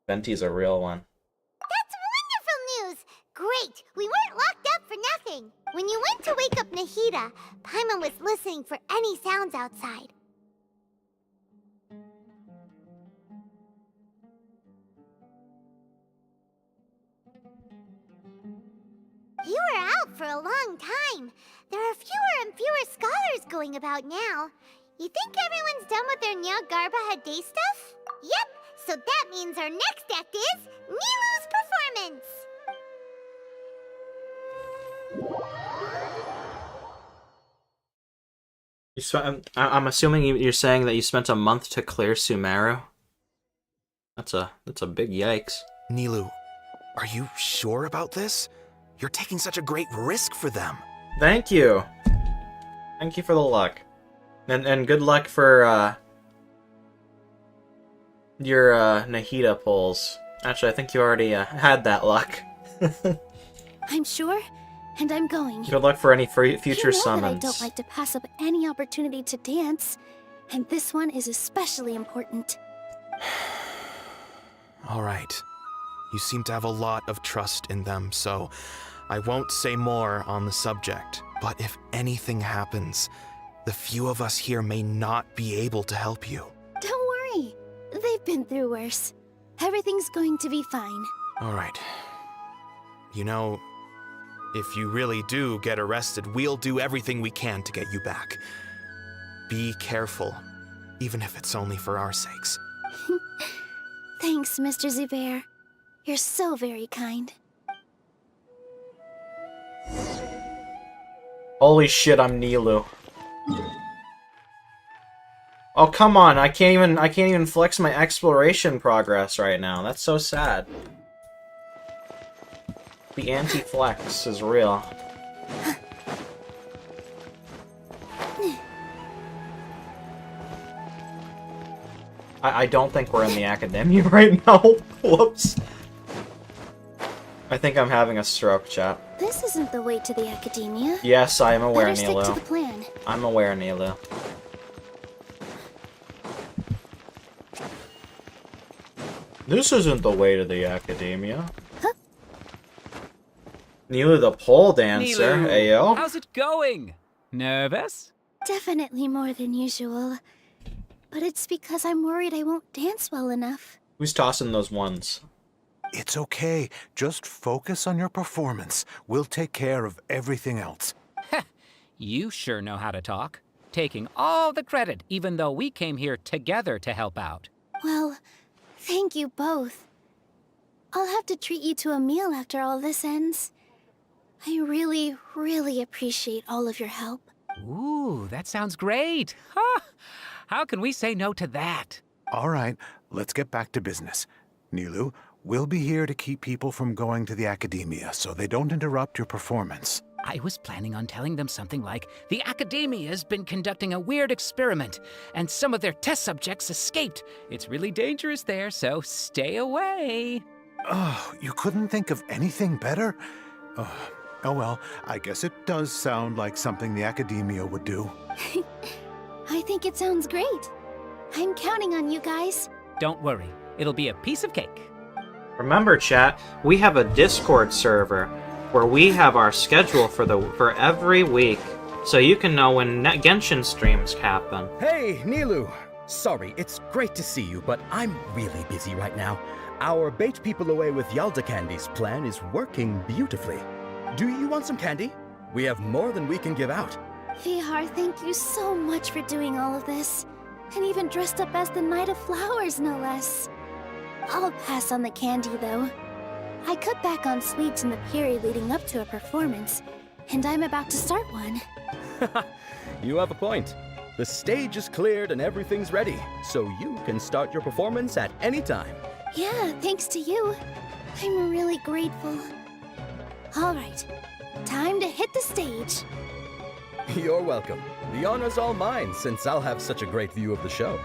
Venti's a real one. That's wonderful news! Great! We weren't locked up for nothing! When you went to wake up Nahida, Paimon was listening for any sounds outside. You were out for a long time. There are fewer and fewer scholars going about now. You think everyone's done with their Nyagarba Day stuff? Yep, so that means our next act is Nilu's performance. I'm assuming you're saying that you spent a month to clear Sumeru? That's a big yikes. Nilu, are you sure about this? You're taking such a great risk for them. Thank you. Thank you for the luck. And good luck for your Nahida pulls. Actually, I think you already had that luck. I'm sure, and I'm going. Good luck for any future you know summons. That I don't like to pass up any opportunity to dance, and this one is especially important. All right. You seem to have a lot of trust in them, so I won't say more on the subject. But if anything happens, the few of us here may not be able to help you. Don't worry. They've been through worse. Everything's going to be fine. All right. You know, if you really do get arrested, we'll do everything we can to get you back. Be careful, even if it's only for our sakes. Thanks, Mr. Zubair. You're so very kind. Holy shit, I'm Nilu. Oh come on, I can't even flex my exploration progress right now. That's so sad. The anti-flex is real. I don't think we're in the academia right now. Whoops. I think I'm having a stroke, chat. This isn't the way to the academia. Yes, I am aware, Better Nilu. stick to the plan. I'm aware, Nilu. This isn't the way to the academia. Huh? Nilu the pole dancer, Nilu, ayo. how's it going? Nervous? Definitely more than usual. But it's because I'm worried I won't dance well enough. Who's tossing those ones? It's okay. Just focus on your performance. We'll take care of everything else. You sure know how to talk. Taking all the credit, even though we came here together to help out. Well, thank you both. I'll have to treat you to a meal after all this ends. I really, really appreciate all of your help. Ooh, that sounds great. Huh? How can we say no to that? All right, let's get back to business. Nilu, we'll be here to keep people from going to the academia so they don't interrupt your performance. I was planning on telling them something like, the Academia's been conducting a weird experiment, and some of their test subjects escaped. It's really dangerous there, so stay away. Oh, you couldn't think of anything better? Oh well, I guess it does sound like something the Academia would do. I think it sounds great. I'm counting on you guys. Don't worry, it'll be a piece of cake. Remember, chat, we have a Discord server. where we have our schedule for every week, so you can know when Genshin streams happen. Hey, Nilu! Sorry, it's great to see you, but I'm really busy right now. Our Bait People Away with Yalda Candies plan is working beautifully. Do you want some candy? We have more than we can give out. Vihar, thank you so much for doing all of this. And even dressed up as the Knight of Flowers, no less. I'll pass on the candy, though. I cut back on sweets in the period leading up to a performance, and I'm about to start one. You have a point. The stage is cleared and everything's ready, so you can start your performance at any time. Yeah, thanks to you. I'm really grateful. All right, time to hit the stage. You're welcome. The honor's all mine, since I'll have such a great view of the show.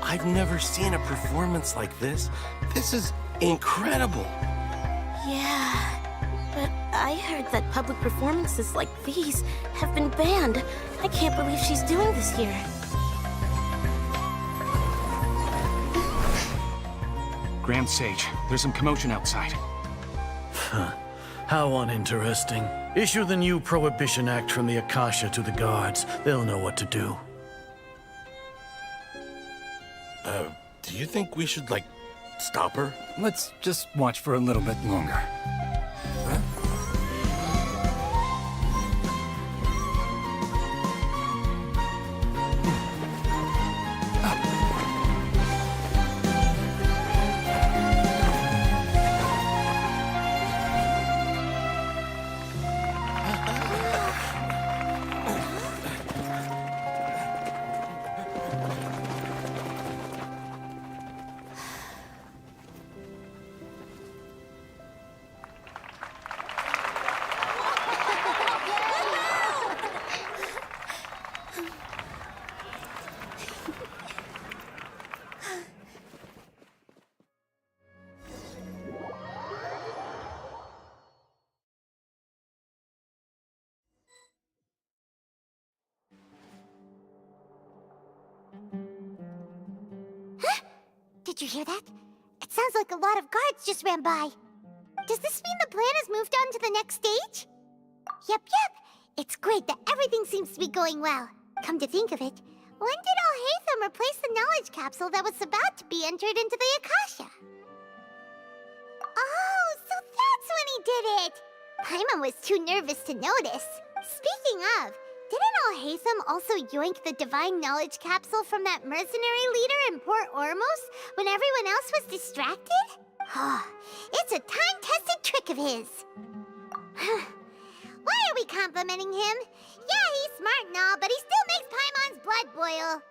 I've never seen a performance like this. This is incredible. Yeah, but I heard that public performances like these have been banned. I can't believe she's doing this here. Grand Sage, there's some commotion outside. How uninteresting. Issue the new Prohibition Act from the Akasha to the guards. They'll know what to do. Do you think we should, like, stop her? Let's just watch for a little bit longer. Did you hear that? It sounds like a lot of guards just ran by. Does this mean the plan has moved on to the next stage? Yep. It's great that everything seems to be going well. Come to think of it, when did Alhaitham replace the knowledge capsule that was about to be entered into the Akasha? Oh, so that's when he did it! Paimon was too nervous to notice. Speaking of, didn't Alhaitham also yoink the divine knowledge capsule from that mercenary leader in Port Ormos when everyone else was distracted? Oh, it's a time-tested trick of his. Why are we complimenting him? Yeah, he's smart and all, but he still makes Paimon's blood boil.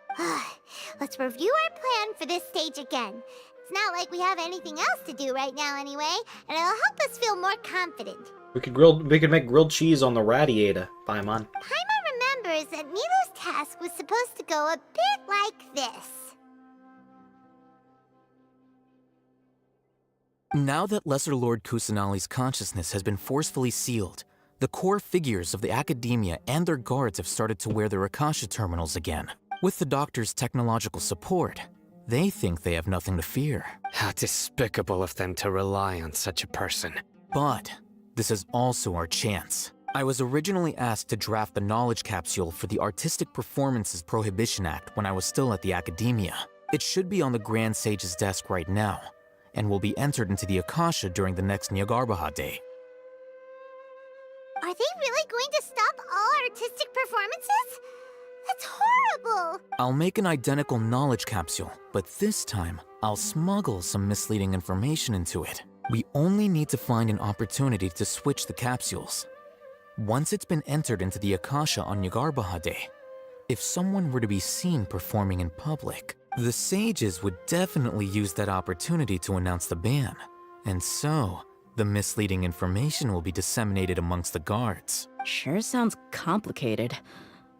Let's review our plan for this stage again. It's not like we have anything else to do right now anyway, and it'll help us feel more confident. We could make grilled cheese on the radiator, Paimon. Paimon remembers that Milo's task was supposed to go a bit like this. Now that Lesser Lord Kusanali's consciousness has been forcefully sealed, the core figures of the academia and their guards have started to wear their Akasha terminals again. With the doctor's technological support, they think they have nothing to fear. How despicable of them to rely on such a person. But this is also our chance. I was originally asked to draft the knowledge capsule for the Artistic Performances Prohibition Act when I was still at the academia. It should be on the Grand Sage's desk right now, and will be entered into the Akasha during the next Nyagarbaha Day. Are they really going to stop all artistic performances? That's horrible! I'll make an identical knowledge capsule, but this time, I'll smuggle some misleading information into it. We only need to find an opportunity to switch the capsules. Once it's been entered into the Akasha on Yagarbahade, if someone were to be seen performing in public, the sages would definitely use that opportunity to announce the ban. And so, the misleading information will be disseminated amongst the guards. Sure sounds complicated.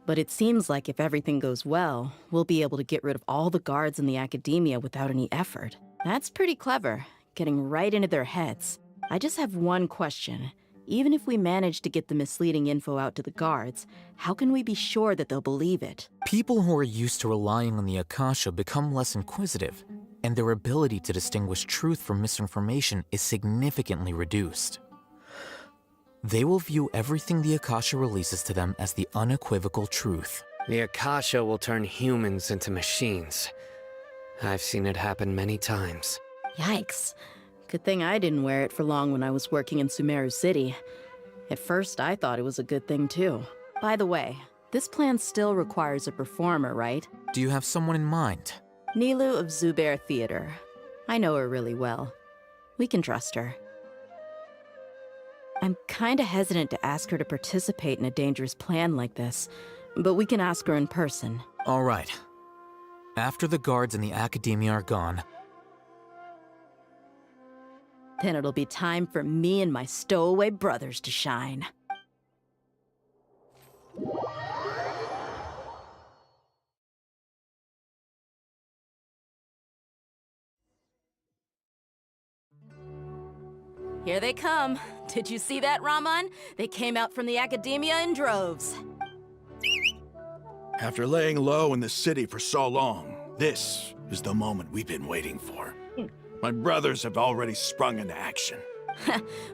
But it seems like if everything goes well, we'll be able to get rid of all the guards in the academia without any effort. That's pretty clever, getting right into their heads. I just have one question. Even if we manage to get the misleading info out to the guards, how can we be sure that they'll believe it? People who are used to relying on the Akasha become less inquisitive, and their ability to distinguish truth from misinformation is significantly reduced. They will view everything the Akasha releases to them as the unequivocal truth. The Akasha will turn humans into machines. I've seen it happen many times. Yikes. Good thing I didn't wear it for long when I was working in Sumeru City. At first, I thought it was a good thing too. By the way, this plan still requires a performer, right? Do you have someone in mind? Nilu of Zubair Theater. I know her really well. We can trust her. I'm kinda hesitant to ask her to participate in a dangerous plan like this, but we can ask her in person. All right. After the guards and the academia are gone, then it'll be time for me and my stowaway brothers to shine. Here they come. Did you see that, Raman? They came out from the academia in droves. After laying low in the city for so long, this is the moment we've been waiting for. My brothers have already sprung into action.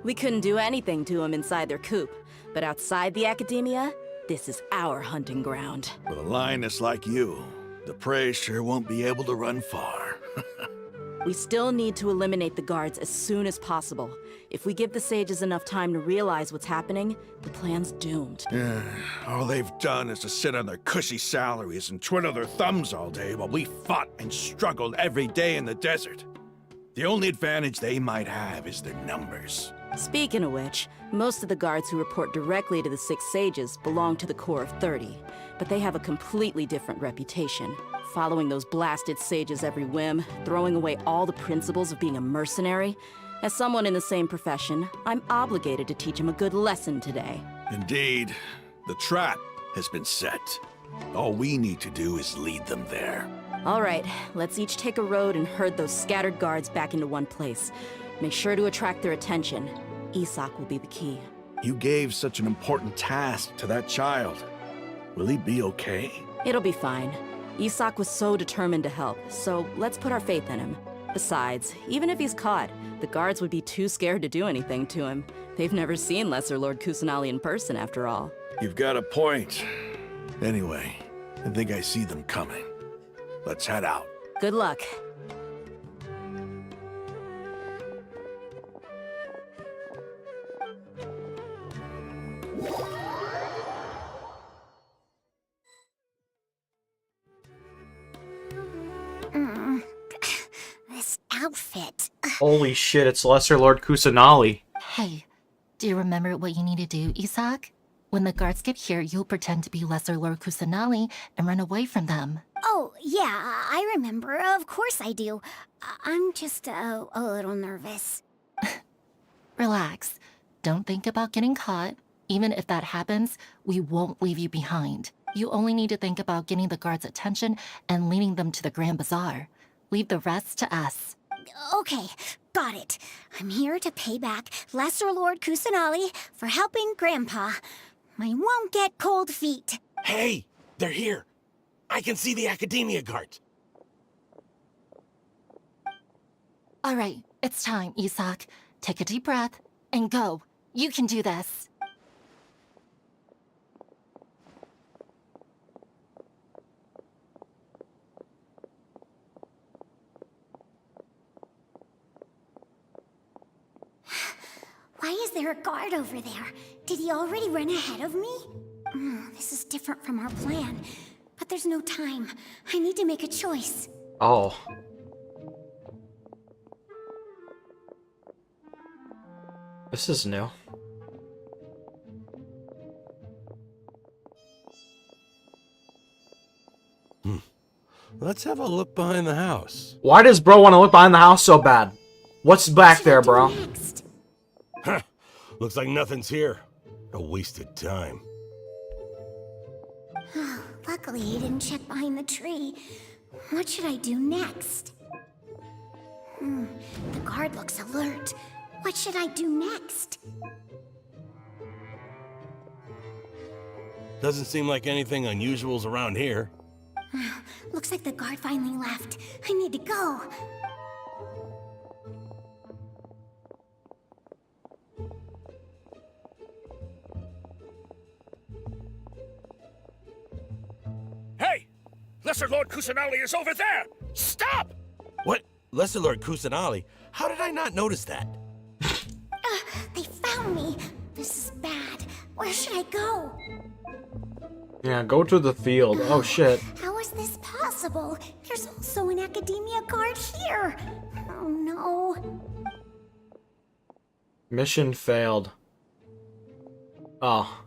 We couldn't do anything to them inside their coop, but outside the academia, this is our hunting ground. With a lioness like you, the prey sure won't be able to run far. We still need to eliminate the guards as soon as possible. If we give the sages enough time to realize what's happening, the plan's doomed. All they've done is to sit on their cushy salaries and twiddle their thumbs all day while we fought and struggled every day in the desert. The only advantage they might have is their numbers. Speaking of which, most of the guards who report directly to the Six Sages belong to the Corps of 30, but they have a completely different reputation. Following those blasted sages every whim, throwing away all the principles of being a mercenary. As someone in the same profession, I'm obligated to teach them a good lesson today. Indeed, the trap has been set. All we need to do is lead them there. All right, let's each take a road and herd those scattered guards back into one place. Make sure to attract their attention. Isak will be the key. You gave such an important task to that child. Will he be okay? It'll be fine. Isak was so determined to help, so let's put our faith in him. Besides, even if he's caught, the guards would be too scared to do anything to him. They've never seen Lesser Lord Kusanali in person, after all. You've got a point. Anyway, I think I see them coming. Let's head out. Good luck. This outfit. Holy shit, it's Lesser Lord Kusanali. Hey, do you remember what you need to do, Isak? When the guards get here, you'll pretend to be Lesser Lord Kusanali and run away from them. Oh, yeah, I remember. Of course I do. I'm just a little nervous. Relax. Don't think about getting caught. Even if that happens, we won't leave you behind. You only need to think about getting the guards' attention and leading them to the Grand Bazaar. Leave the rest to us. Okay, got it. I'm here to pay back Lesser Lord Kusanali for helping Grandpa. I won't get cold feet. Hey, they're here. I can see the academia guards. All right, it's time, Isak. Take a deep breath and go. You can do this. Why is there a guard over there? Did he already run ahead of me? This is different from our plan. But there's no time. I need to make a choice. Oh. This is new. Let's have a look behind the house. Why does bro want to look behind the house so bad? What's back there, bro? Huh. Looks like nothing's here. A wasted time. Luckily, he didn't check behind the tree. What should I do next? The guard looks alert. What should I do next? Doesn't seem like anything unusual's around here. Looks like the guard finally left. I need to go. Hey! Lesser Lord Kusanali is over there! Stop! What? Lesser Lord Kusanali? How did I not notice that? They found me. This is bad. Where should I go? Yeah, go to the field. Oh shit. How is this possible? There's also an academia guard here. Oh no. Mission failed. Oh.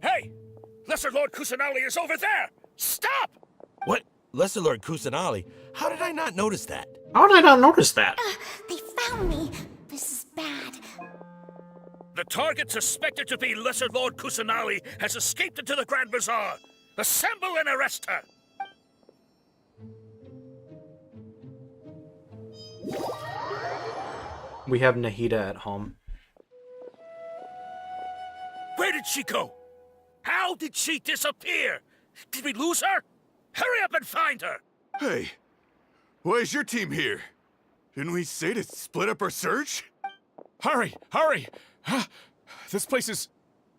Hey! Lesser Lord Kusanali is over there! Stop! What? Lesser Lord Kusanali? How did I not notice that? How did I not notice that? They found me. This is bad. The target suspected to be Lesser Lord Kusanali has escaped into the Grand Bazaar. Assemble and arrest her! We have Nahida at home. Where did she go? How did she disappear? Did we lose her? Hurry up and find her! Hey, why is your team here? Didn't we say to split up our search? Hurry! Hurry! This place is...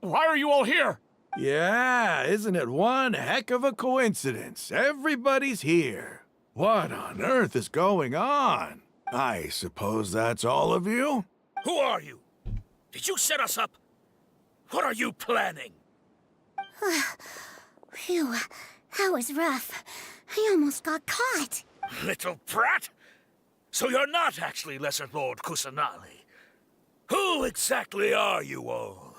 Why are you all here? Yeah, isn't it one heck of a coincidence? Everybody's here. What on earth is going on? I suppose that's all of you? Who are you? Did you set us up? What are you planning? Phew, that was rough. I almost got caught. Little brat! So you're not actually Lesser Lord Kusanali. Who exactly are you all?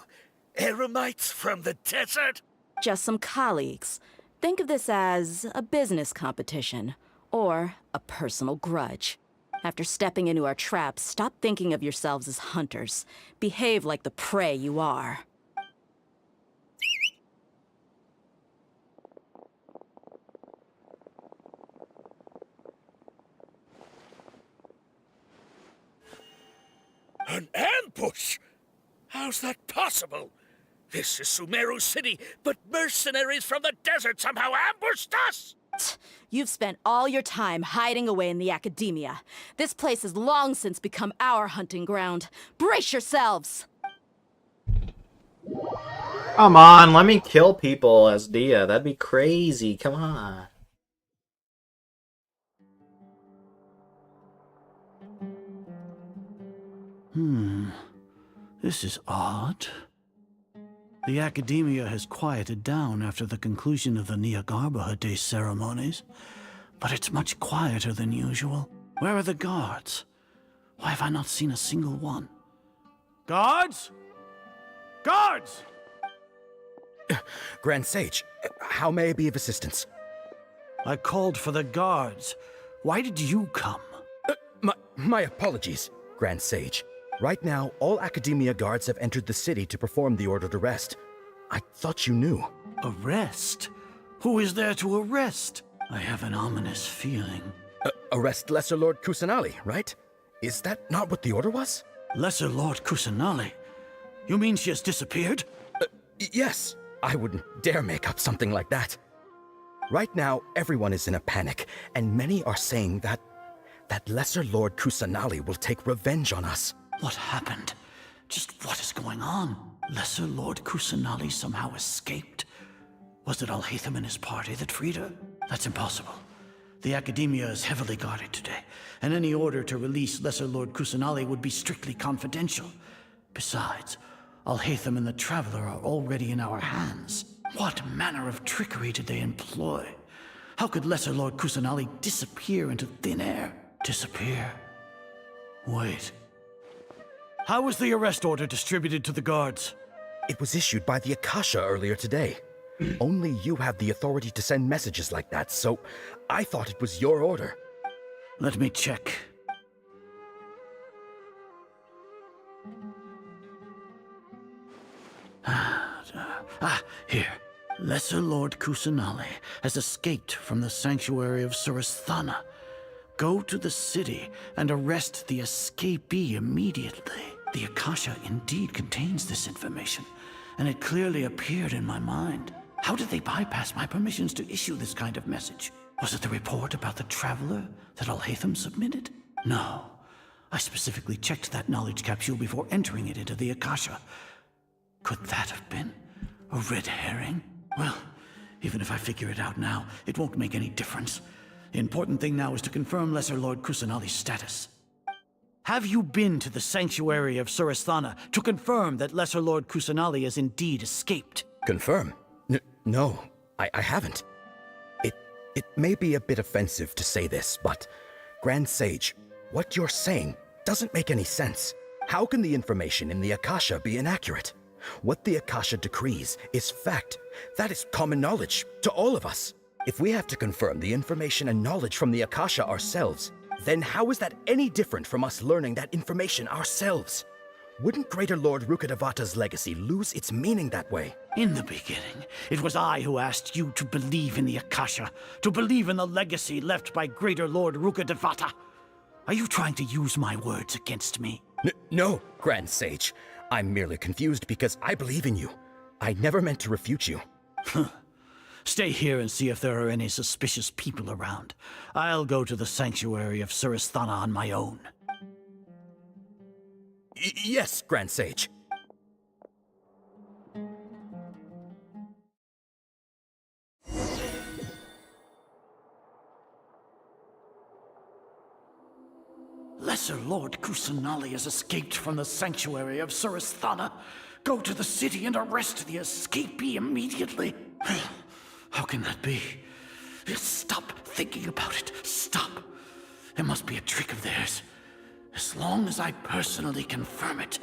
Eremites from the desert? Just some colleagues. Think of this as a business competition, or a personal grudge. After stepping into our traps, stop thinking of yourselves as hunters. Behave like the prey you are. An ambush? How's that possible? This is Sumeru City, but mercenaries from the desert somehow ambushed us! You've spent all your time hiding away in the academia. This place has long since become our hunting ground. Brace yourselves! Come on, let me kill people as Dia. That'd be crazy. Come on. This is odd. The academia has quieted down after the conclusion of the Nyagarbha Day ceremonies, but it's much quieter than usual. Where are the guards? Why have I not seen a single one? Guards? Guards! Grand Sage, how may I be of assistance? I called for the guards. Why did you come? My apologies, Grand Sage. Right now, all Academia guards have entered the city to perform the ordered arrest. I thought you knew. Arrest? Who is there to arrest? I have an ominous feeling. Arrest Lesser Lord Kusanali, right? Is that not what the order was? Lesser Lord Kusanali? You mean she has disappeared? Yes. I wouldn't dare make up something like that. Right now, everyone is in a panic, and many are saying that Lesser Lord Kusanali will take revenge on us. What happened? Just what is going on? Lesser Lord Kusanali somehow escaped? Was it Alhaitham and his party that freed her? That's impossible. The Academia is heavily guarded today, and any order to release Lesser Lord Kusanali would be strictly confidential. Besides, Alhaitham and the Traveler are already in our hands. What manner of trickery did they employ? How could Lesser Lord Kusanali disappear into thin air? Disappear? Wait. How was the arrest order distributed to the guards? It was issued by the Akasha earlier today. Only you have the authority to send messages like that, so I thought it was your order. Let me check. Here. Lesser Lord Kusanali has escaped from the sanctuary of Surasthana. Go to the city and arrest the escapee immediately. The Akasha indeed contains this information, and it clearly appeared in my mind. How did they bypass my permissions to issue this kind of message? Was it the report about the traveler that Alhaitham submitted? No. I specifically checked that knowledge capsule before entering it into the Akasha. Could that have been a red herring? Well, even if I figure it out now, it won't make any difference. The important thing now is to confirm Lesser Lord Kusanali's status. Have you been to the sanctuary of Surasthana to confirm that Lesser Lord Kusanali has indeed escaped? Confirm? No, I haven't. It may be a bit offensive to say this, but Grand Sage, what you're saying doesn't make any sense. How can the information in the Akasha be inaccurate? What the Akasha decrees is fact. That is common knowledge to all of us. If we have to confirm the information and knowledge from the Akasha ourselves, then how is that any different from us learning that information ourselves? Wouldn't Greater Lord Rukkhadevata's legacy lose its meaning that way? In the beginning, it was I who asked you to believe in the Akasha, to believe in the legacy left by Greater Lord Rukkhadevata. Are you trying to use my words against me? No, Grand Sage. I'm merely confused because I believe in you. I never meant to refute you. Stay here and see if there are any suspicious people around. I'll go to the sanctuary of Surasthana on my own. Yes, Grand Sage. Lesser Lord Kusanali has escaped from the sanctuary of Surasthana. Go to the city and arrest the escapee immediately. How can that be? Stop thinking about it. Stop. It must be a trick of theirs. As long as I personally confirm it.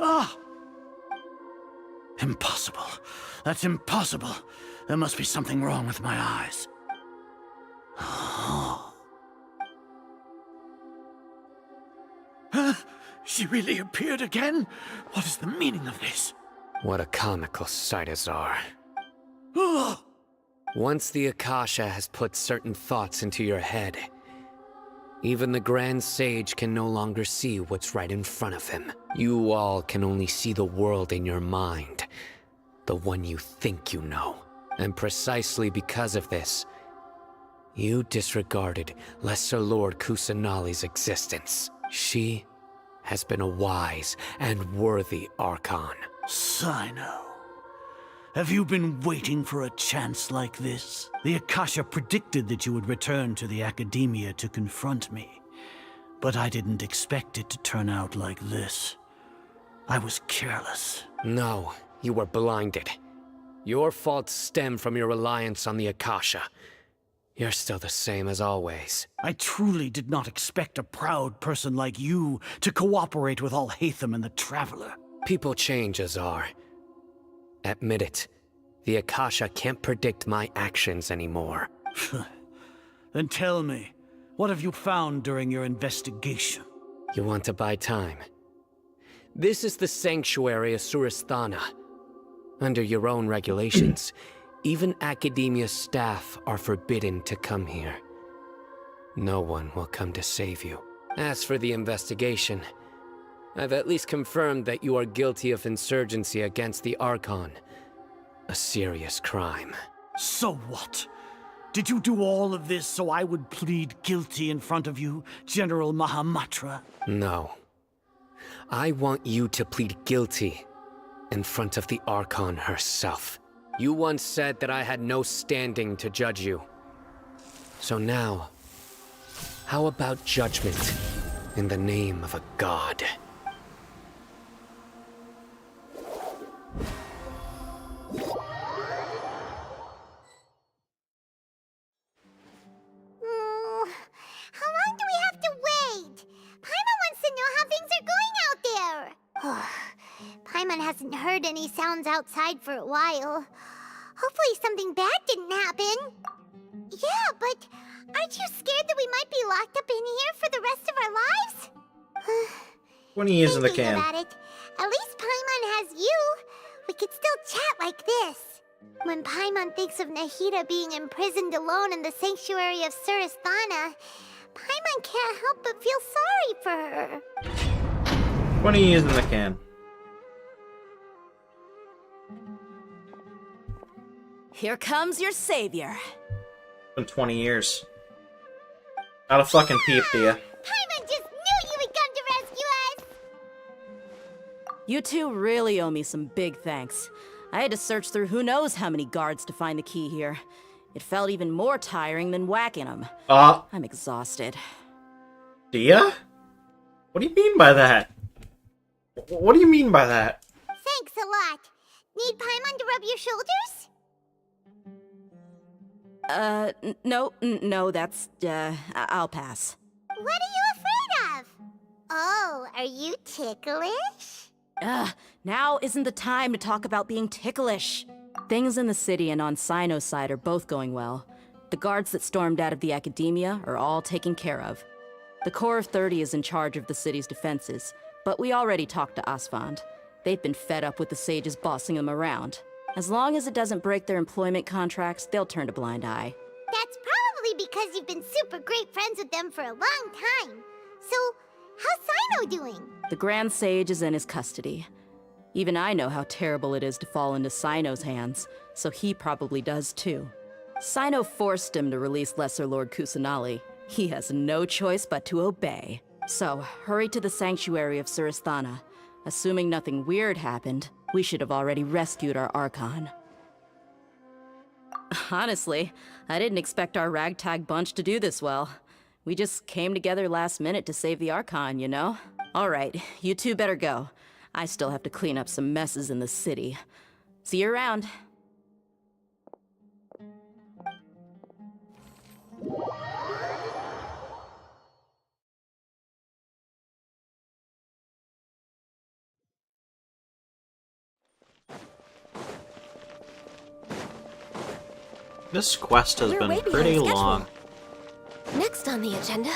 Ah! Impossible. That's impossible. There must be something wrong with my eyes. She really appeared again? What is the meaning of this? What a comical sight, Azar. Once the Akasha has put certain thoughts into your head, even the Grand Sage can no longer see what's right in front of him. You all can only see the world in your mind, the one you think you know. And precisely because of this, you disregarded Lesser Lord Kusanali's existence. She has been a wise and worthy Archon. Sino, have you been waiting for a chance like this? The Akasha predicted that you would return to the Academia to confront me, but I didn't expect it to turn out like this. I was careless. No, you were blinded. Your faults stem from your reliance on the Akasha. You're still the same as always. I truly did not expect a proud person like you to cooperate with Alhaitham and the Traveler. People change, Azar. Admit it. The Akasha can't predict my actions anymore. Then tell me, what have you found during your investigation? You want to buy time? This is the sanctuary of Surasthana. Under your own regulations, even Academia staff are forbidden to come here. No one will come to save you. As for the investigation, I've at least confirmed that you are guilty of insurgency against the Archon. A serious crime. So what? Did you do all of this so I would plead guilty in front of you, General Mahamatra? No. I want you to plead guilty in front of the Archon herself. You once said that I had no standing to judge you. So now, how about judgment in the name of a god? How long do we have to sounds outside for a while. Hopefully something bad didn't happen. Yeah, but aren't you scared that we might be locked up in here for the rest of our lives? 20 years in the Thinking can. about it, at least Paimon has you. We could still chat like this. When Paimon thinks of Nahida being imprisoned alone in the sanctuary of Surasthana, Paimon can't help but feel sorry for her. 20 years in the can. Here comes your savior. Been 20 years. Not a fucking peep, do ya? Paimon just knew you would come to rescue us! You two really owe me some big thanks. I had to search through who knows how many guards to find the key here. It felt even more tiring than whacking them. I'm exhausted. Do ya? What do you mean by that? What do you mean by that? Thanks a lot. Need Paimon to rub your shoulders? No, that's, I'll pass. What are you afraid of? Oh, are you ticklish? Now isn't the time to talk about being ticklish. Things in the city and on Sino's side are both going well. The guards that stormed out of the academia are all taken care of. The Corps of 30 is in charge of the city's defenses, but we already talked to Asfand. They've been fed up with the sages bossing them around. As long as it doesn't break their employment contracts, they'll turn a blind eye. That's probably because you've been super great friends with them for a long time. So, how's Sino doing? The Grand Sage is in his custody. Even I know how terrible it is to fall into Sino's hands, so he probably does too. Sino forced him to release Lesser Lord Kusanali. He has no choice but to obey. So, hurry to the sanctuary of Surasthana. Assuming nothing weird happened, we should have already rescued our Archon. Honestly, I didn't expect our ragtag bunch to do this well. We just came together last minute to save the Archon, you know? Alright, you two better go. I still have to clean up some messes in the city. See you around. This quest has We're been way behind pretty schedule. long. Next on the agenda.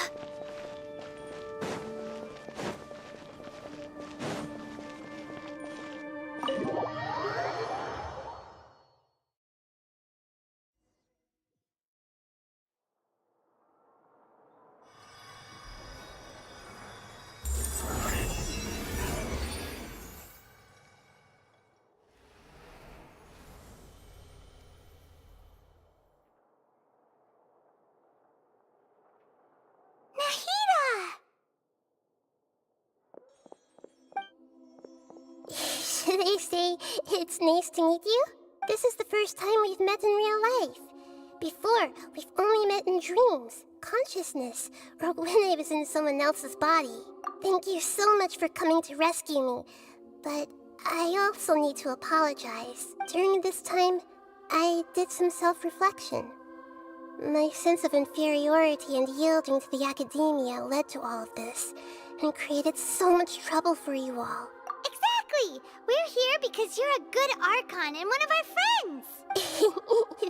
They say it's nice to meet you. This is the first time we've met in real life. Before, we've only met in dreams, consciousness, or when I was in someone else's body. Thank you so much for coming to rescue me, but I also need to apologize. During this time, I did some self-reflection. My sense of inferiority and yielding to the academia led to all of this, and created so much trouble for you all. Exactly! We're here because you're a good Archon and one of our friends!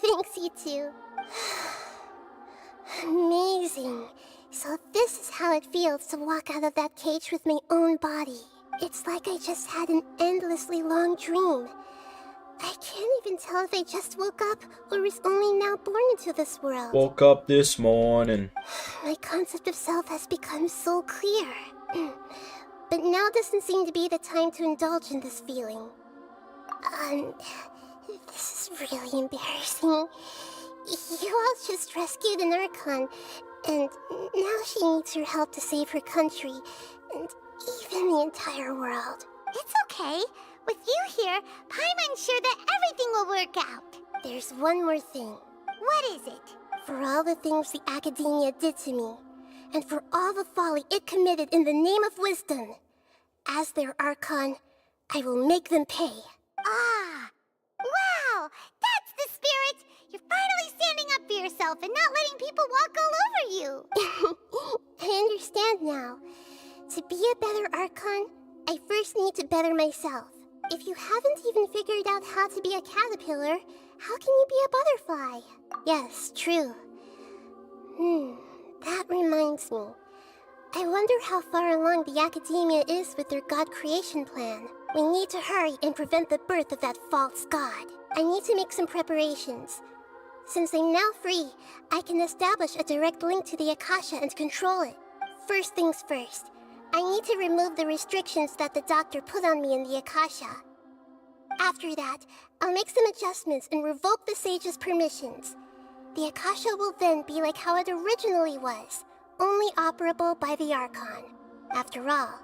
Thanks, you two. Amazing. So this is how it feels to walk out of that cage with my own body. It's like I just had an endlessly long dream. I can't even tell if I just woke up or was only now born into this world. Woke up this morning. My concept of self has become so clear. But now doesn't seem to be the time to indulge in this feeling. This is really embarrassing. You all just rescued an Archon, and now she needs your help to save her country, and even the entire world. It's okay. With you here, Paimon's sure that everything will work out. There's one more thing. What is it? For all the things the Academia did to me, and for all the folly it committed in the name of wisdom, as their Archon, I will make them pay. Ah! Wow! That's the spirit! You're finally standing up for yourself and not letting people walk all over you! I understand now. To be a better Archon, I first need to better myself. If you haven't even figured out how to be a caterpillar, how can you be a butterfly? Yes, true. That reminds me. I wonder how far along the Academia is with their god creation plan. We need to hurry and prevent the birth of that false god. I need to make some preparations. Since I'm now free, I can establish a direct link to the Akasha and control it. First things first, I need to remove the restrictions that the doctor put on me in the Akasha. After that, I'll make some adjustments and revoke the sage's permissions. The Akasha will then be like how it originally was, only operable by the Archon. After all,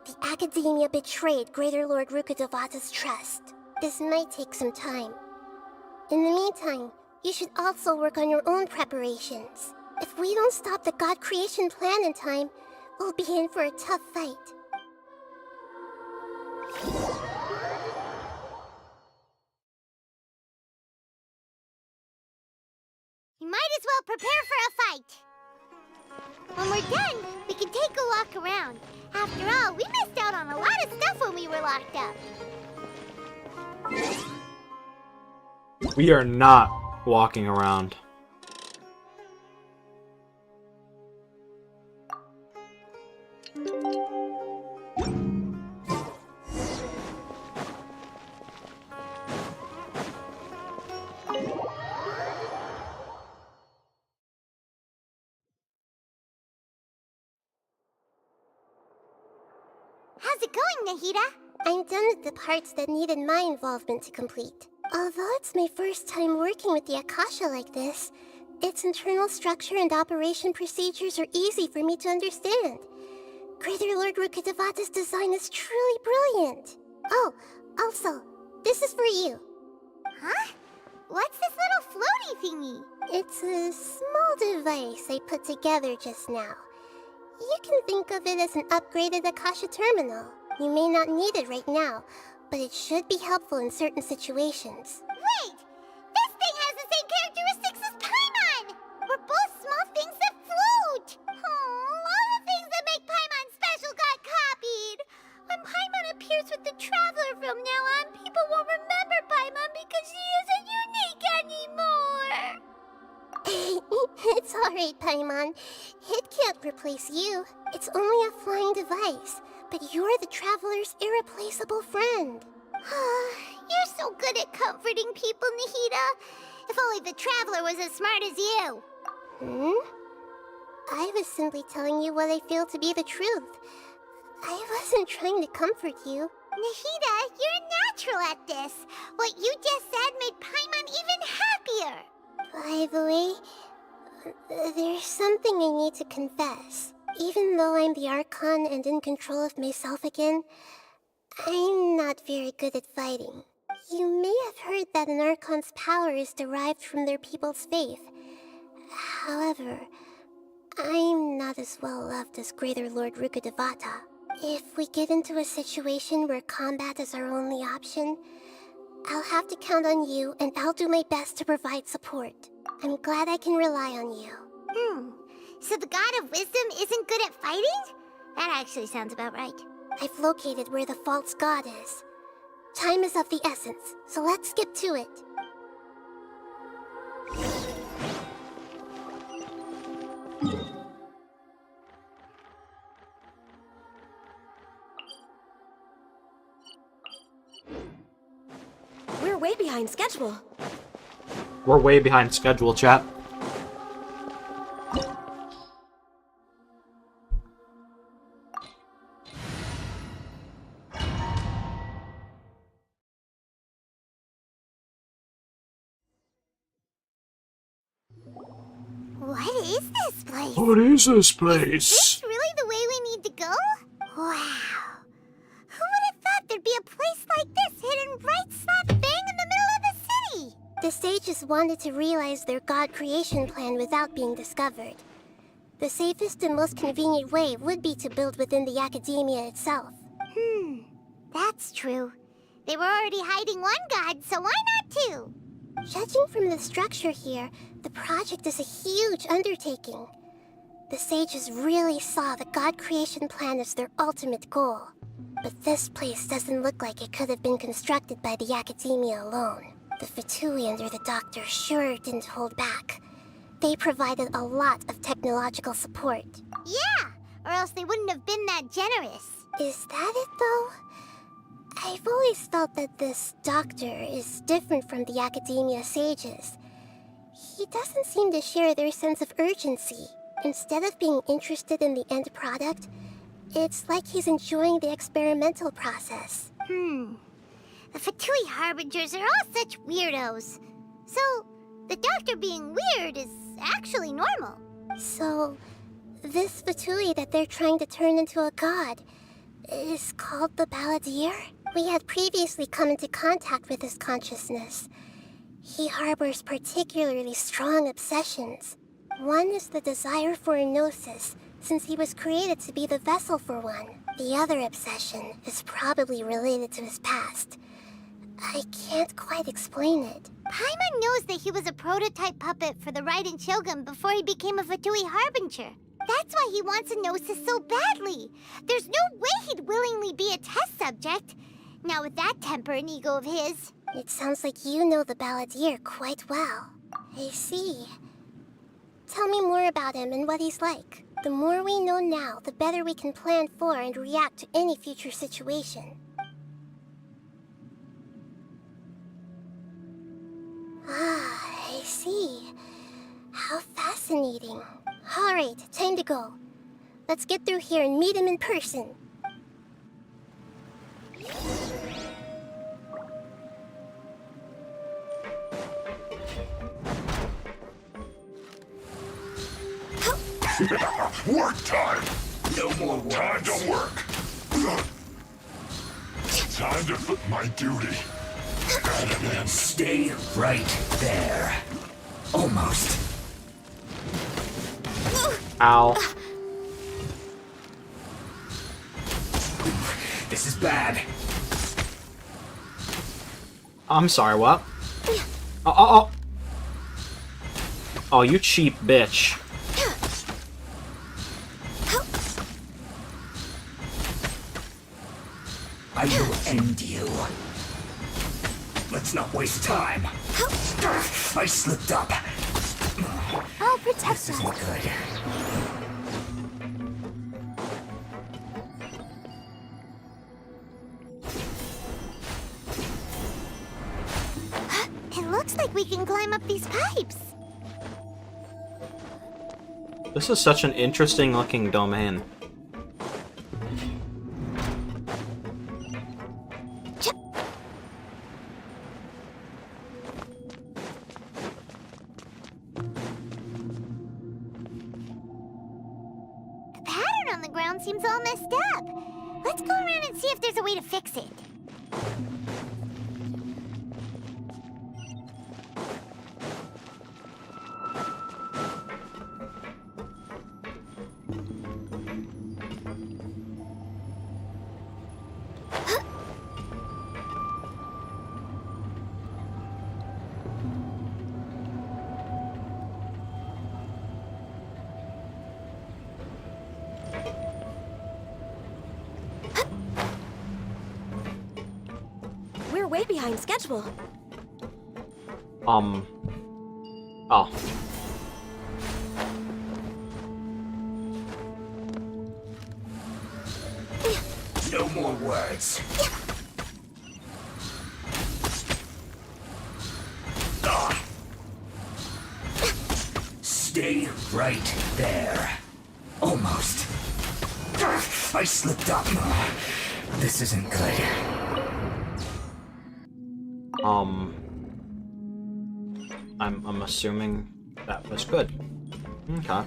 the Academia betrayed Greater Lord Rukkhadevata's trust. This might take some time. In the meantime, you should also work on your own preparations. If we don't stop the god creation plan in time, we'll be in for a tough fight. You might as well prepare for a fight. When we're done, we can take a walk around. After all, we missed out on a lot of stuff when we were locked up. We are not walking around. How's it going, Nahida? I'm done with the parts that needed my involvement to complete. Although it's my first time working with the Akasha like this, its internal structure and operation procedures are easy for me to understand. Greater Lord Rukkhadevata's design is truly brilliant. Oh, also, this is for you. Huh? What's this little floaty thingy? It's a small device I put together just now. You can think of it as an upgraded Akasha terminal. You may not need it right now, but it should be helpful in certain situations. Wait! This thing has the same characteristics as Paimon! We're both small things that float! Oh, all the things that make Paimon special got copied! When Paimon appears with the Traveler from now on, people won't remember Paimon because she isn't unique anymore! It's alright, Paimon. It can't replace you. It's only a flying device, but you're the Traveler's irreplaceable friend. You're so good at comforting people, Nahida. If only the Traveler was as smart as you. I was simply telling you what I feel to be the truth. I wasn't trying to comfort you. Nahida, you're natural at this. What you just said made Paimon even happier. By the way, there's something I need to confess. Even though I'm the Archon and in control of myself again, I'm not very good at fighting. You may have heard that an Archon's power is derived from their people's faith. However, I'm not as well loved as Greater Lord Rukkhadevata. If we get into a situation where combat is our only option, I'll have to count on you, and I'll do my best to provide support. I'm glad I can rely on you. So the God of Wisdom isn't good at fighting? That actually sounds about right. I've located where the false god is. Time is of the essence, so let's skip to it. We're way behind schedule. We're way behind schedule, chat. What is this place? What is this Is place? this really the way we need to go? Wow. Who would have thought there'd be a place like this hidden right slap bang in the middle of the city? The sages wanted to realize their god creation plan without being discovered. The safest and most convenient way would be to build within the Academia itself. That's true. They were already hiding one god, so why not two? Judging from the structure here, the project is a huge undertaking. The sages really saw the god creation plan as their ultimate goal. But this place doesn't look like it could have been constructed by the Academia alone. The Fatui under the Doctor sure didn't hold back. They provided a lot of technological support. Yeah, or else they wouldn't have been that generous. Is that it, though? I've always felt that this Doctor is different from the Academia sages. He doesn't seem to share their sense of urgency. Instead of being interested in the end product, it's like he's enjoying the experimental process. The Fatui Harbingers are all such weirdos. So, the Doctor being weird is actually normal. So, this Fatui that they're trying to turn into a god is called the Balladeer? We had previously come into contact with his consciousness. He harbors particularly strong obsessions. One is the desire for a gnosis, since he was created to be the vessel for one. The other obsession is probably related to his past. I can't quite explain it. Paimon knows that he was a prototype puppet for the Raiden Shogun before he became a Fatui Harbinger. That's why he wants a gnosis so badly. There's no way he'd willingly be a test subject. Now with that temper and ego of his. It sounds like you know the Balladeer quite well. I see. Tell me more about him and what he's like. The more we know now, the better we can plan for and react to any future situation. Ah, I see. How fascinating. Alright, time to go. Let's get through here and meet him in person. Work time! No more work. Time to work! Time to fit my duty. Stay right there. Almost. Ow. This is bad. I'm sorry, what? Oh. Oh, you cheap bitch. I will end you. Let's not waste time. I slipped up. I'll protect This isn't good. It looks like we can climb up these pipes. This is such an interesting looking domain. Seems all messed up. Let's go around and see if there's a way to fix it. Way behind schedule. Oh. No more words. Stay right there. Almost. I slipped up. This isn't good. I'm assuming that was good. Okay.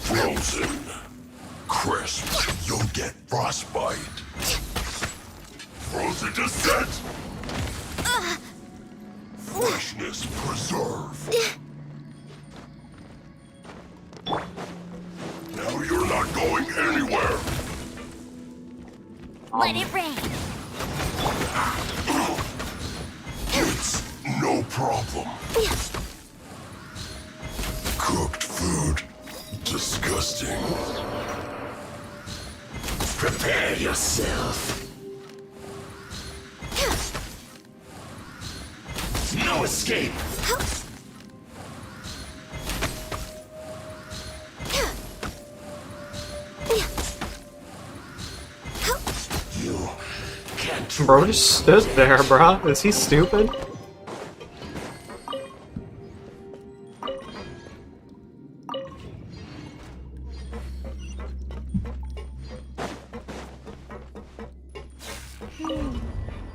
Frozen. Crisp. You'll get frostbite. Frozen descent. Freshness preserved. Now you're not going anywhere. Let it rain. problem? Cooked food. Disgusting. Prepare yourself. No escape. You can't. Bro just stood there, bro. Is he stupid?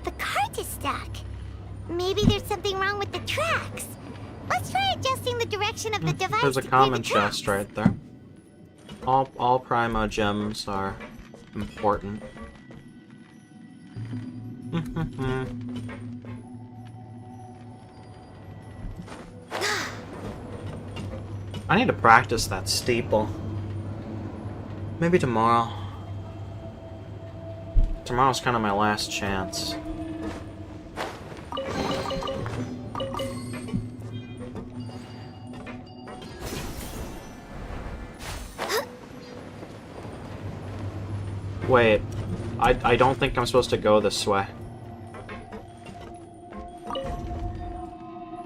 The cart is stuck. Maybe there's something wrong with the tracks. Let's try adjusting the direction of the device. There's a to clear common the tracks. chest right there. All primo gems are important. I need to practice that steeple. Maybe tomorrow. Tomorrow's kind of my last chance. Wait, I don't think I'm supposed to go this way.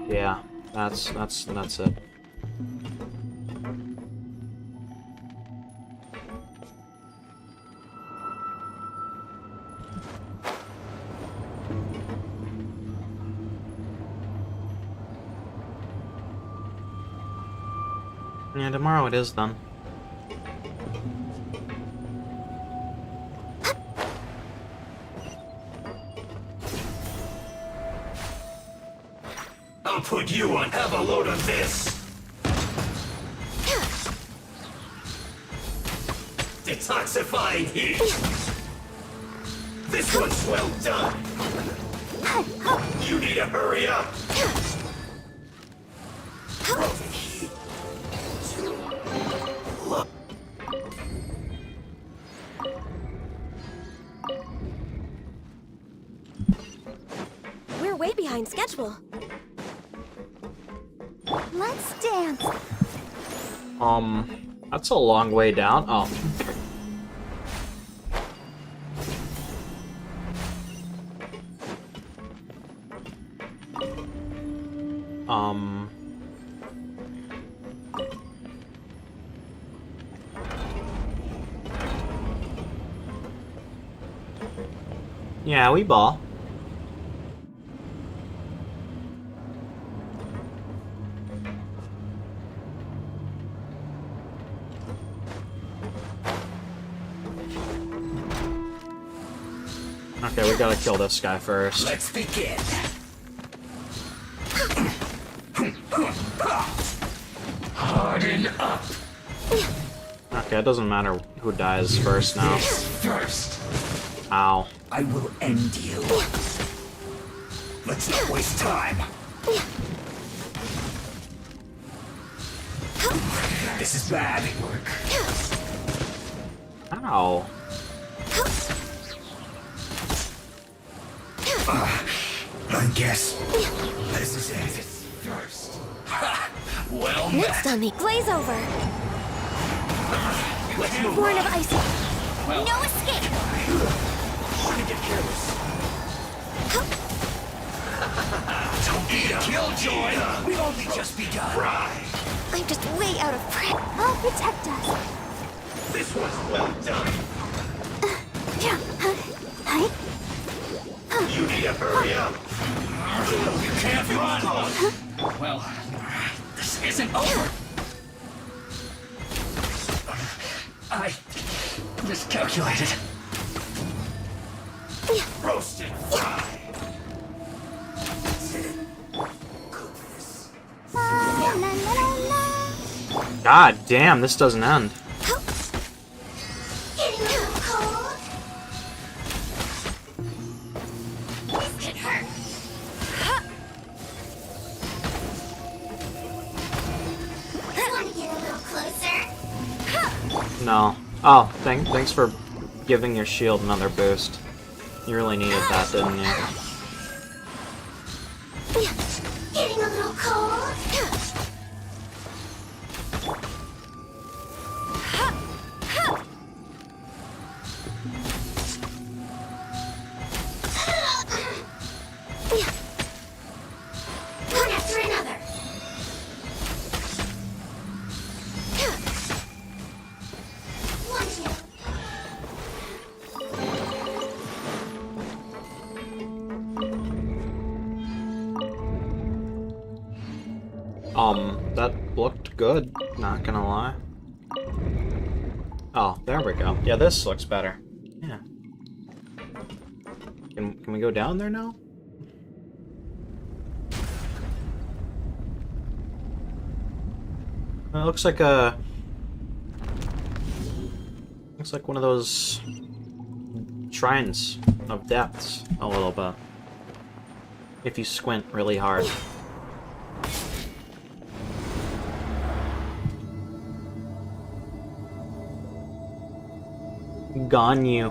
Yeah, that's it. Yeah, tomorrow it is then. I'll put you on. Have a load of this. Detoxifying heat. This one's well done. You need to hurry up. We're way behind schedule. Let's dance. That's a long way down. Oh. Yeah, we ball. Okay, we gotta kill this guy first. Let's begin. Harden up. Okay, it doesn't matter who dies first now. First. Ow. I will end you. Let's not waste time. This is bad. Ow. I guess this is it. First. Well Next on me, glaze over. Let's move Born on. of ice. Well, No escape. shouldn't get careless. Don't be a killjoy. We've only just begun. Right. I'm just way out of prep. I'll protect us. This was well done. You need to hurry up. You can't run. Well, this isn't over. I miscalculated. Roasted fry. God damn, this doesn't end. No. Oh, thanks for giving your shield another boost. You really needed that, didn't you? That looked good, not gonna lie. Oh, there we go. Yeah, this looks better. Yeah. Can we go down there now? It looks like one of those shrines of depths a little bit. If you squint really hard. Ganyu.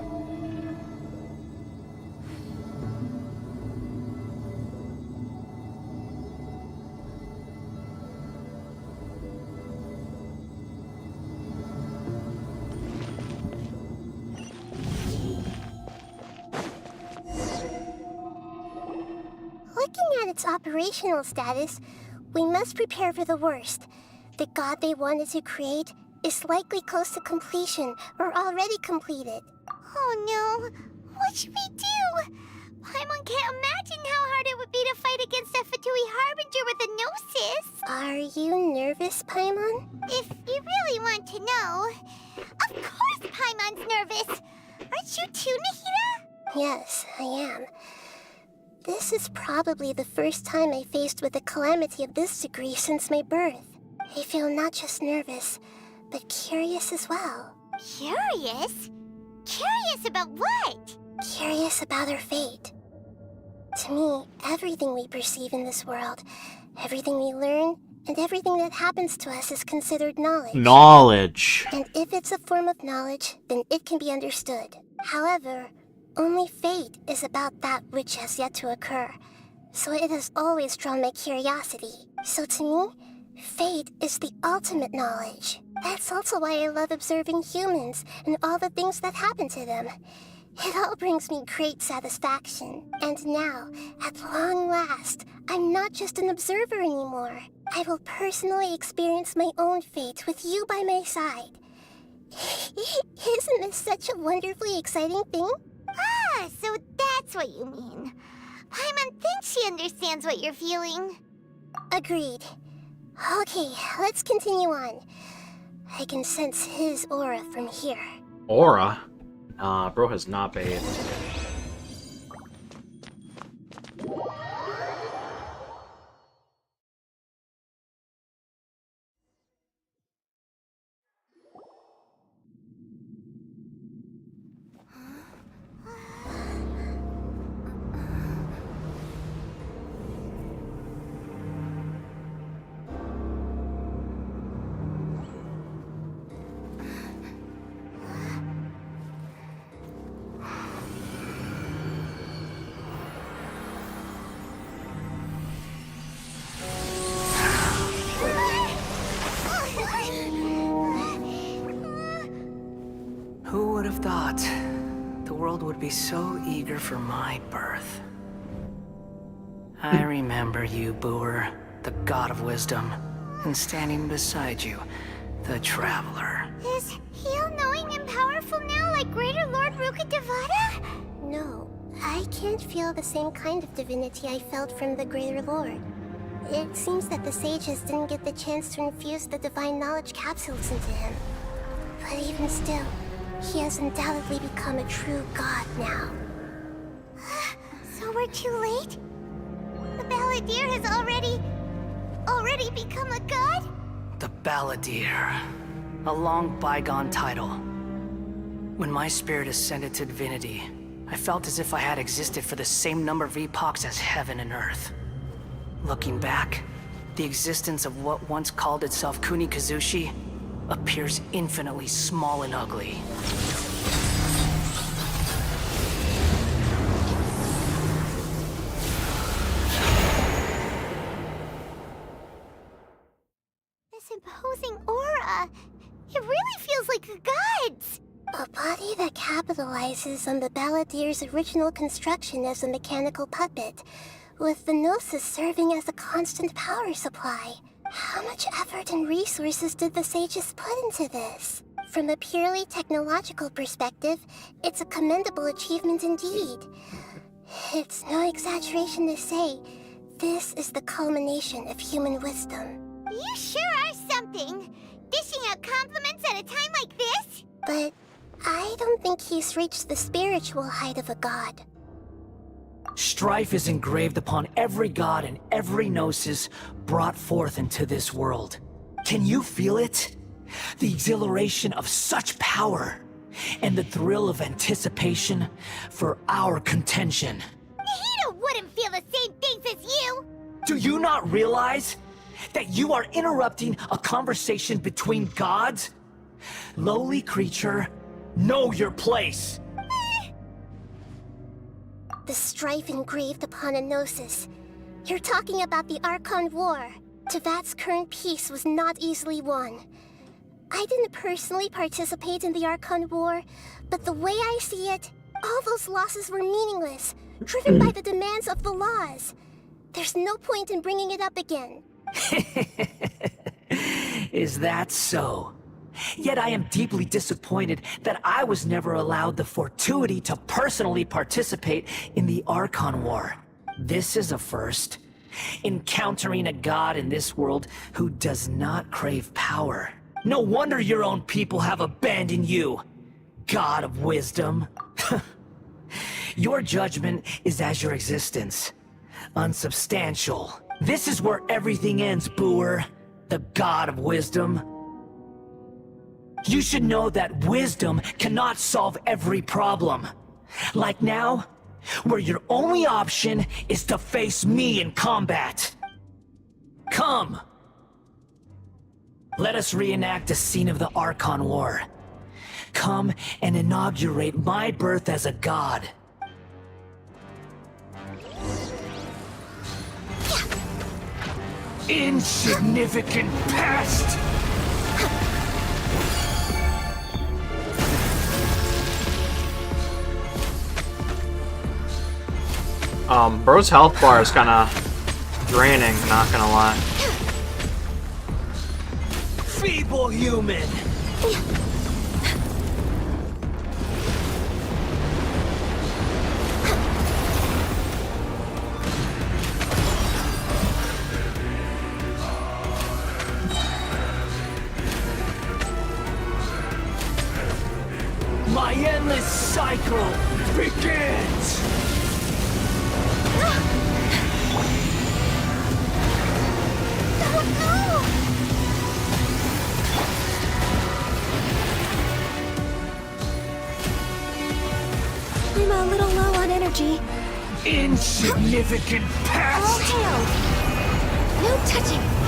Looking at its operational status, we must prepare for the worst. The god they wanted to create is likely close to completion or already completed. Oh no! What should we do? Paimon can't imagine how hard it would be to fight against a Fatui Harbinger with a gnosis! Are you nervous, Paimon? If you really want to know... Of course Paimon's nervous! Aren't you too, Nahida? Yes, I am. This is probably the first time I faced with a calamity of this degree since my birth. I feel not just nervous, but curious as well. Curious? Curious about what? Curious about our fate. To me, everything we perceive in this world, everything we learn, and everything that happens to us is considered knowledge. Knowledge. And if it's a form of knowledge, then it can be understood. However, only fate is about that which has yet to occur, so it has always drawn my curiosity. So to me, fate is the ultimate knowledge. That's also why I love observing humans and all the things that happen to them. It all brings me great satisfaction. And now, at long last, I'm not just an observer anymore. I will personally experience my own fate with you by my side. Isn't this such a wonderfully exciting thing? Ah, so that's what you mean. Paimon thinks she understands what you're feeling. Agreed. Okay, let's continue on. I can sense his aura from here. Aura? Nah, bro has not bathed. Who would have thought the world would be so eager for my birth? I remember you, Booer, the god of wisdom, and standing beside you, the traveler. Is he all-knowing and powerful now like Greater Lord Rukkhadevata? No, I can't feel the same kind of divinity I felt from the Greater Lord. It seems that the sages didn't get the chance to infuse the divine knowledge capsules into him. But even still, he has undoubtedly become a true god now. So we're too late? The Balladeer has already become a god? The Balladeer. A long bygone title. When my spirit ascended to divinity, I felt as if I had existed for the same number of epochs as heaven and earth. Looking back, the existence of what once called itself Kunikazushi appears infinitely small and ugly. This imposing aura, it really feels like the gods! A body that capitalizes on the Balladeer's original construction as a mechanical puppet, with the Gnosis serving as a constant power supply. How much effort and resources did the sages put into this? From a purely technological perspective, it's a commendable achievement indeed. It's no exaggeration to say, this is the culmination of human wisdom. You sure are something. Dishing out compliments at a time like this? But I don't think he's reached the spiritual height of a god. Strife is engraved upon every god and every gnosis brought forth into this world. Can you feel it? The exhilaration of such power, and the thrill of anticipation for our contention. Nahida wouldn't feel the same things as you! Do you not realize that you are interrupting a conversation between gods? Lowly creature, know your place! The strife engraved upon a gnosis. You're talking about the Archon War. Tevat's current peace was not easily won. I didn't personally participate in the Archon War, but the way I see it, all those losses were meaningless, driven by the demands of the laws. There's no point in bringing it up again. Is that so? Yet I am deeply disappointed that I was never allowed the fortuity to personally participate in the Archon War. This is a first. Encountering a god in this world who does not crave power. No wonder your own people have abandoned you, God of Wisdom. Your judgment is as your existence, unsubstantial. This is where everything ends, Booer, the God of Wisdom. You should know that wisdom cannot solve every problem. Like now, where your only option is to face me in combat. Come! Let us reenact a scene of the Archon War. Come and inaugurate my birth as a god. Insignificant pest! Bro's health bar is kinda draining, not gonna lie. Feeble human! My endless cycle begins! I'm a little low on energy. Insignificant pest! All tail! No touching!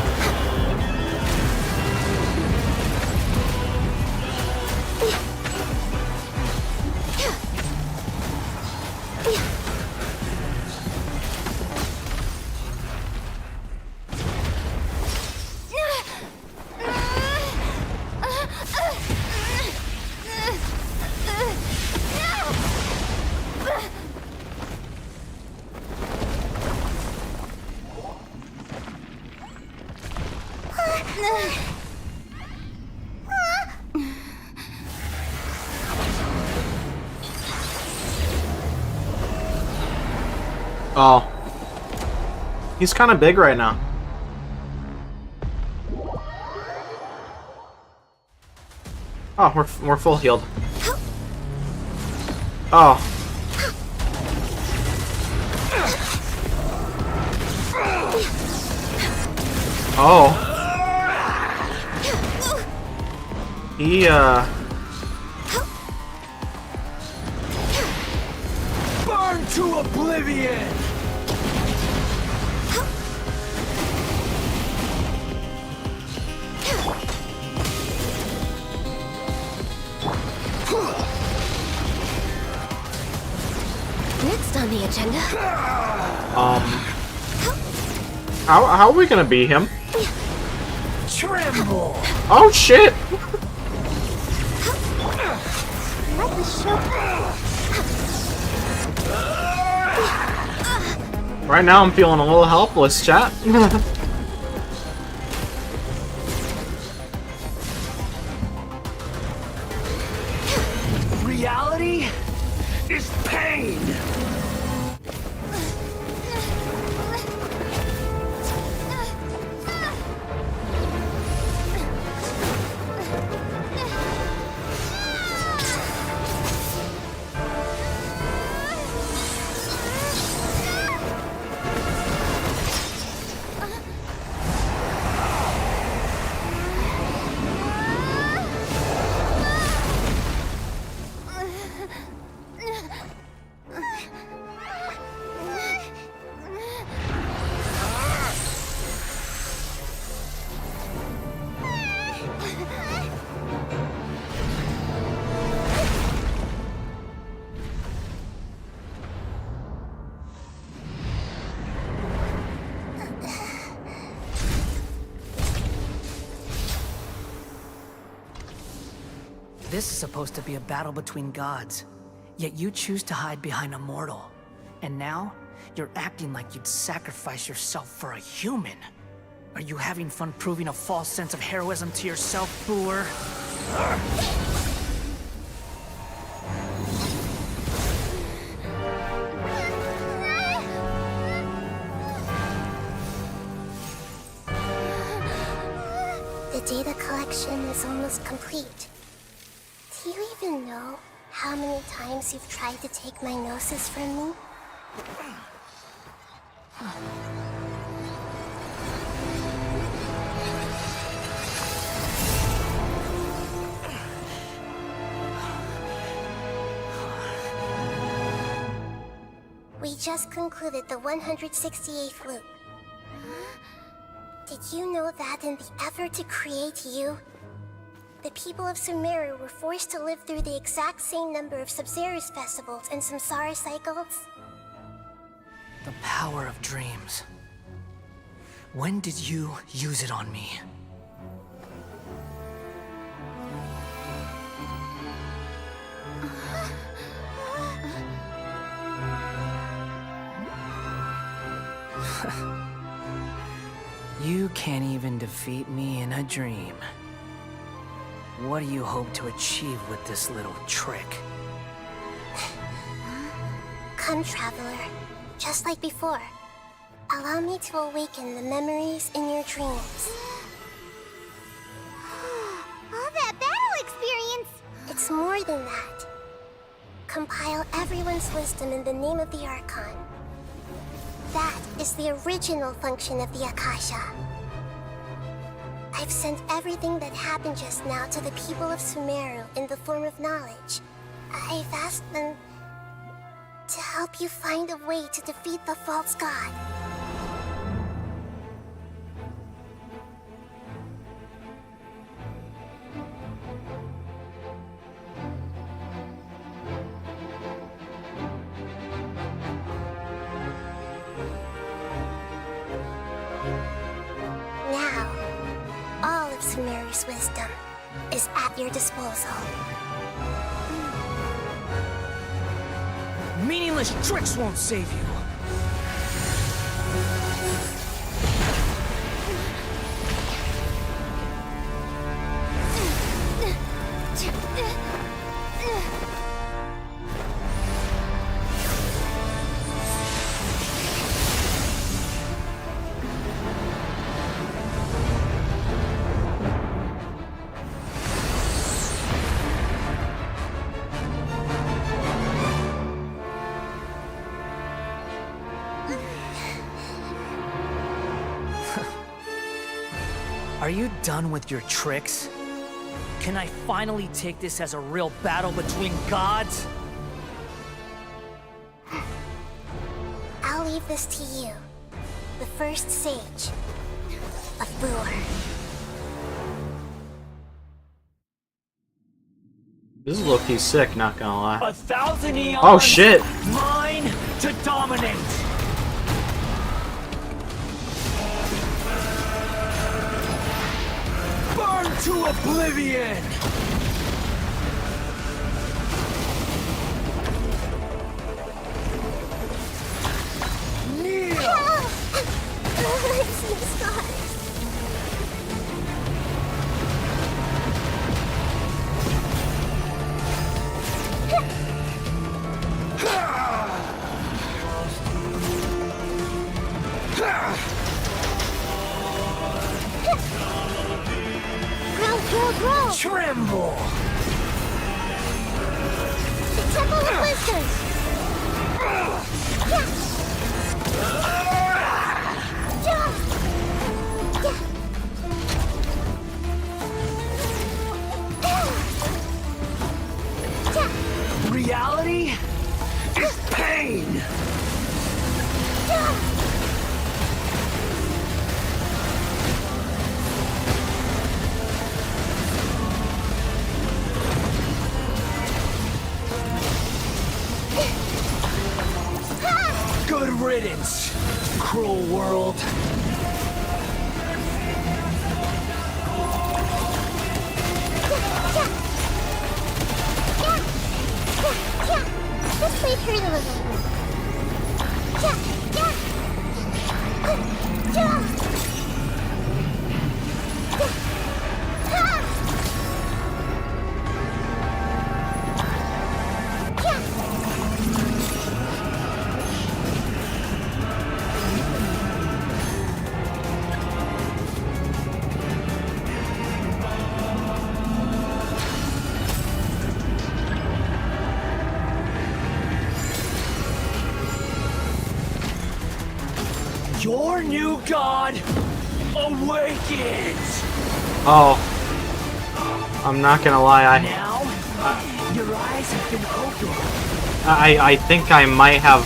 Oh. He's kind of big right now. Oh, we're full healed. Oh. Oh. He, Burn to oblivion! Next on the agenda. how are we gonna beat him? Tremble! Oh shit! Let the show. Right now I'm feeling a little helpless, chat. Reality is pain! This is supposed to be a battle between gods, yet you choose to hide behind a mortal. And now, you're acting like you'd sacrifice yourself for a human. Are you having fun proving a false sense of heroism to yourself, Boor? The data collection is almost complete. Do you even know how many times you've tried to take my gnosis from me? We just concluded the 168th loop. Did you know that in the effort to create you, the people of Sumeru were forced to live through the exact same number of Sabzeruz festivals and samsara cycles? The power of dreams. When did you use it on me? You can't even defeat me in a dream. What do you hope to achieve with this little trick? Come, Traveler. Just like before. Allow me to awaken the memories in your dreams. All that battle experience! It's more than that. Compile everyone's wisdom in the name of the Archon. That is the original function of the Akasha. I've sent everything that happened just now to the people of Sumeru in the form of knowledge. I've asked them to help you find a way to defeat the false god. Now, all of Sumeru's wisdom is at your disposal. Meaningless tricks won't save you. Are you done with your tricks? Can I finally take this as a real battle between gods? I'll leave this to you, the first sage of Boor. This is low-key sick, not gonna lie. 1,000 eons. Oh shit! Mine to dominate. Burn to oblivion. Kneel. It's your scars. Grow! Tremble! The Temple of Wisdom! Reality is pain! Good riddance, cruel world. Your new god awakens! Oh. I'm not gonna lie, Now, your eyes have been opened. I think I might have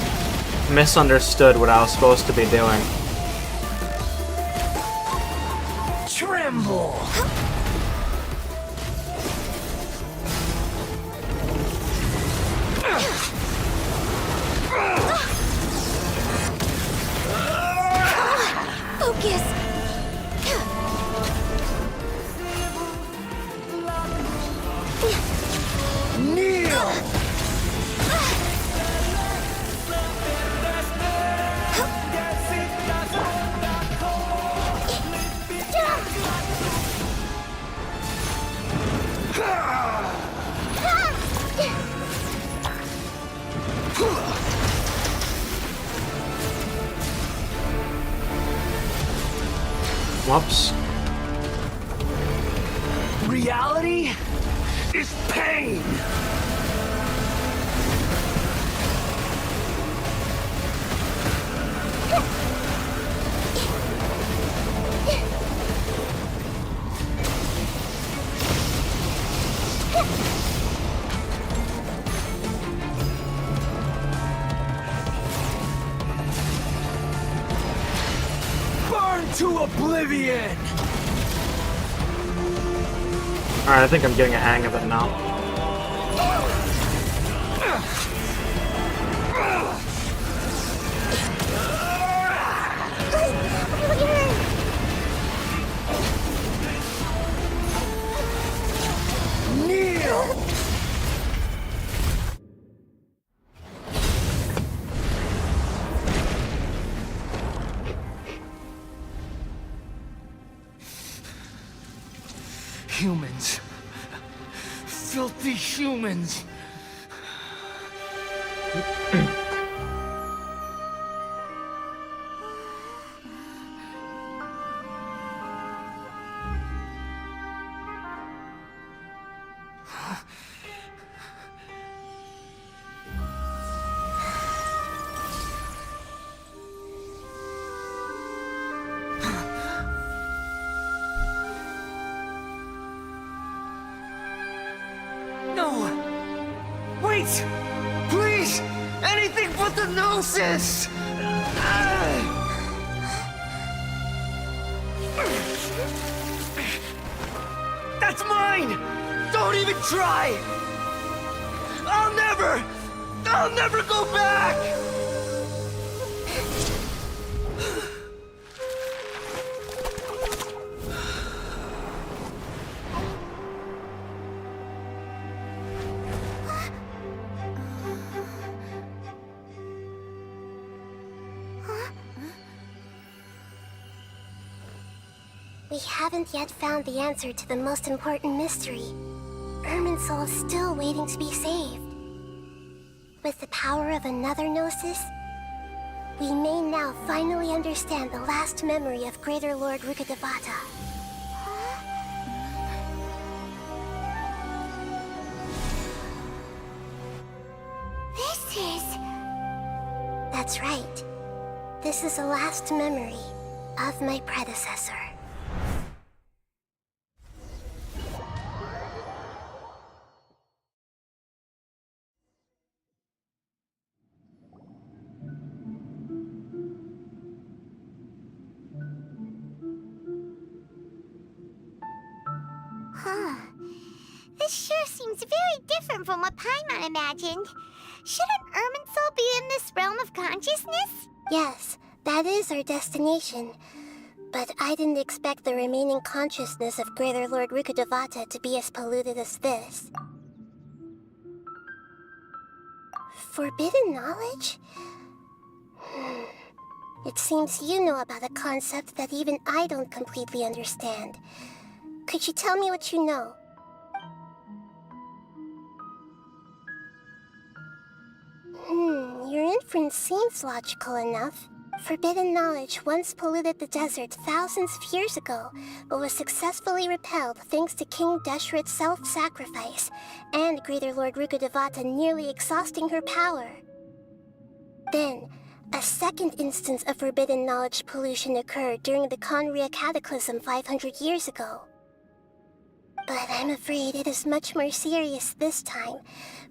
misunderstood what I was supposed to be doing. Tremble! Focus! Kneel! Whoops. Reality is pain! Burn to oblivion! Alright, I think I'm getting a hang of it now. Kneel! Humans. Filthy humans. No! Wait! Please! Anything but the gnosis! That's mine! Don't even try! I'll never go back! We haven't yet found the answer to the most important mystery. Irminsul is still waiting to be saved. With the power of another Gnosis, we may now finally understand the last memory of Greater Lord Rukkhadevata. That's right. This is the last memory of my predecessor. Huh. This sure seems very different from what Paimon imagined. Shouldn't Irminsul be in this realm of consciousness? Yes, that is our destination. But I didn't expect the remaining consciousness of Greater Lord Rukkhadevata to be as polluted as this. Forbidden knowledge? It seems you know about a concept that even I don't completely understand. Could you tell me what you know? Your inference seems logical enough. Forbidden knowledge once polluted the desert thousands of years ago, but was successfully repelled thanks to King Deshret's self-sacrifice, and Greater Lord Rukkhadevata nearly exhausting her power. Then, a second instance of forbidden knowledge pollution occurred during the Conria Cataclysm 500 years ago. But I'm afraid it is much more serious this time,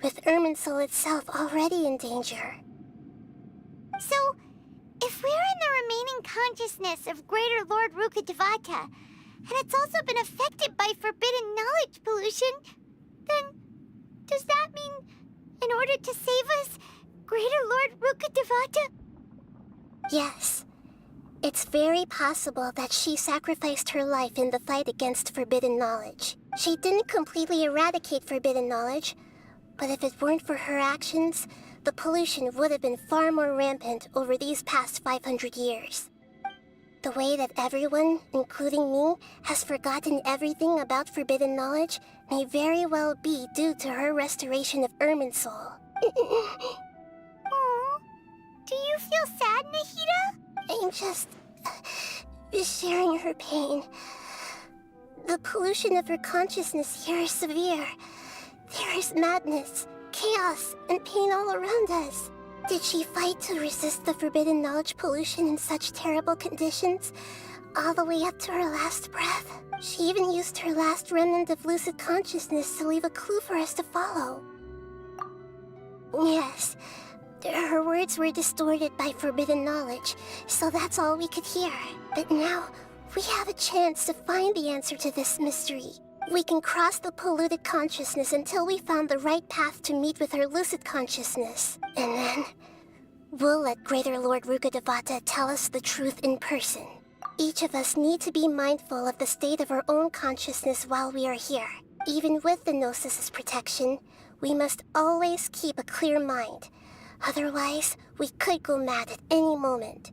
with Irminsul itself already in danger. So, if we're in the remaining consciousness of Greater Lord Rukkhadevata, and it's also been affected by forbidden knowledge pollution, then does that mean, in order to save us, Greater Lord Rukkhadevata? Yes. It's very possible that she sacrificed her life in the fight against forbidden knowledge. She didn't completely eradicate forbidden knowledge, but if it weren't for her actions, the pollution would have been far more rampant over these past 500 years. The way that everyone, including me, has forgotten everything about forbidden knowledge may very well be due to her restoration of Irminsul. Aww. Do you feel sad, Nahida? I'm just sharing her pain. The pollution of her consciousness here is severe. There is madness, chaos, and pain all around us. Did she fight to resist the forbidden knowledge pollution in such terrible conditions, all the way up to her last breath? She even used her last remnant of lucid consciousness to leave a clue for us to follow. Yes, her words were distorted by forbidden knowledge, so that's all we could hear. But now, we have a chance to find the answer to this mystery. We can cross the polluted consciousness until we found the right path to meet with her lucid consciousness. And then, we'll let Greater Lord Rukkhadevata tell us the truth in person. Each of us need to be mindful of the state of our own consciousness while we are here. Even with the Gnosis' protection, we must always keep a clear mind. Otherwise, we could go mad at any moment.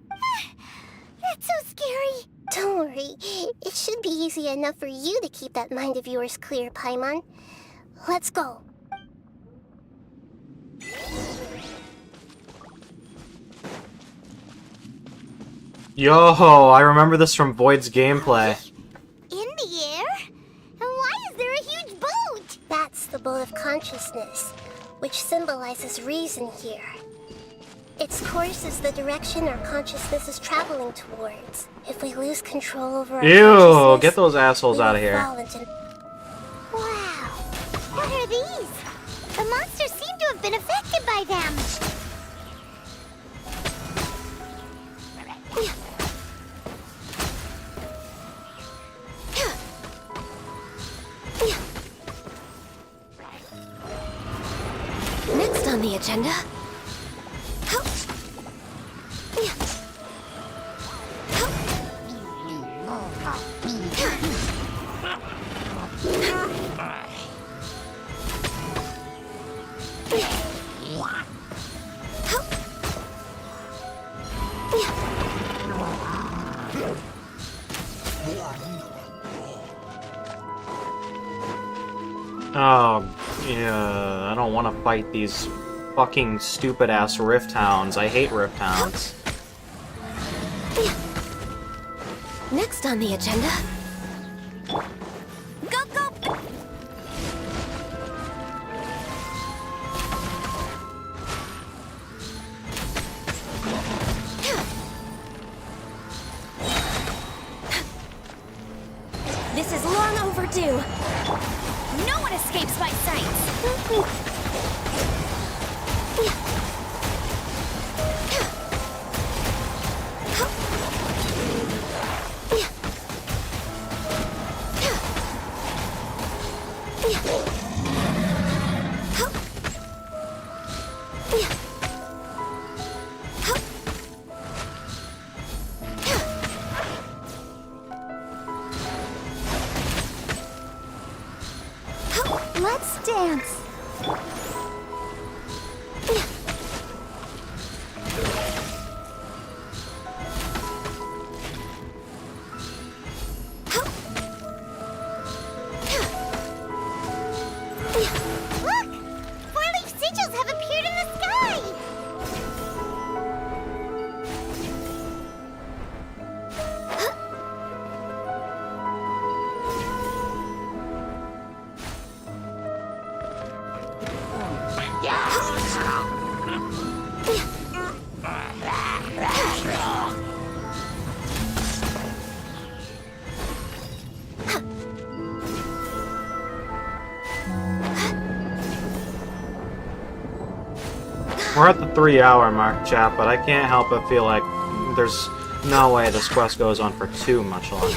That's so scary. Don't worry. It should be easy enough for you to keep that mind of yours clear, Paimon. Let's go. Yo, I remember this from Void's gameplay. In the air? And why is there a huge boat? That's the boat of consciousness, which symbolizes reason here. Its course is the direction our consciousness is traveling towards. If we lose control over our Ew, get those assholes out of here. Wow, what are these? The monsters seem to have been affected by them. Next on the agenda... Oh, yeah, I don't want to fight these fucking stupid-ass Rift Hounds. I hate Rift Hounds. Next on the agenda... Go, go! This is long overdue. No one escapes my sight. Let's dance. Look! Four-leaf sigils have appeared in the sky! We're at the 3-hour mark, chat, but I can't help but feel like there's no way this quest goes on for too much longer.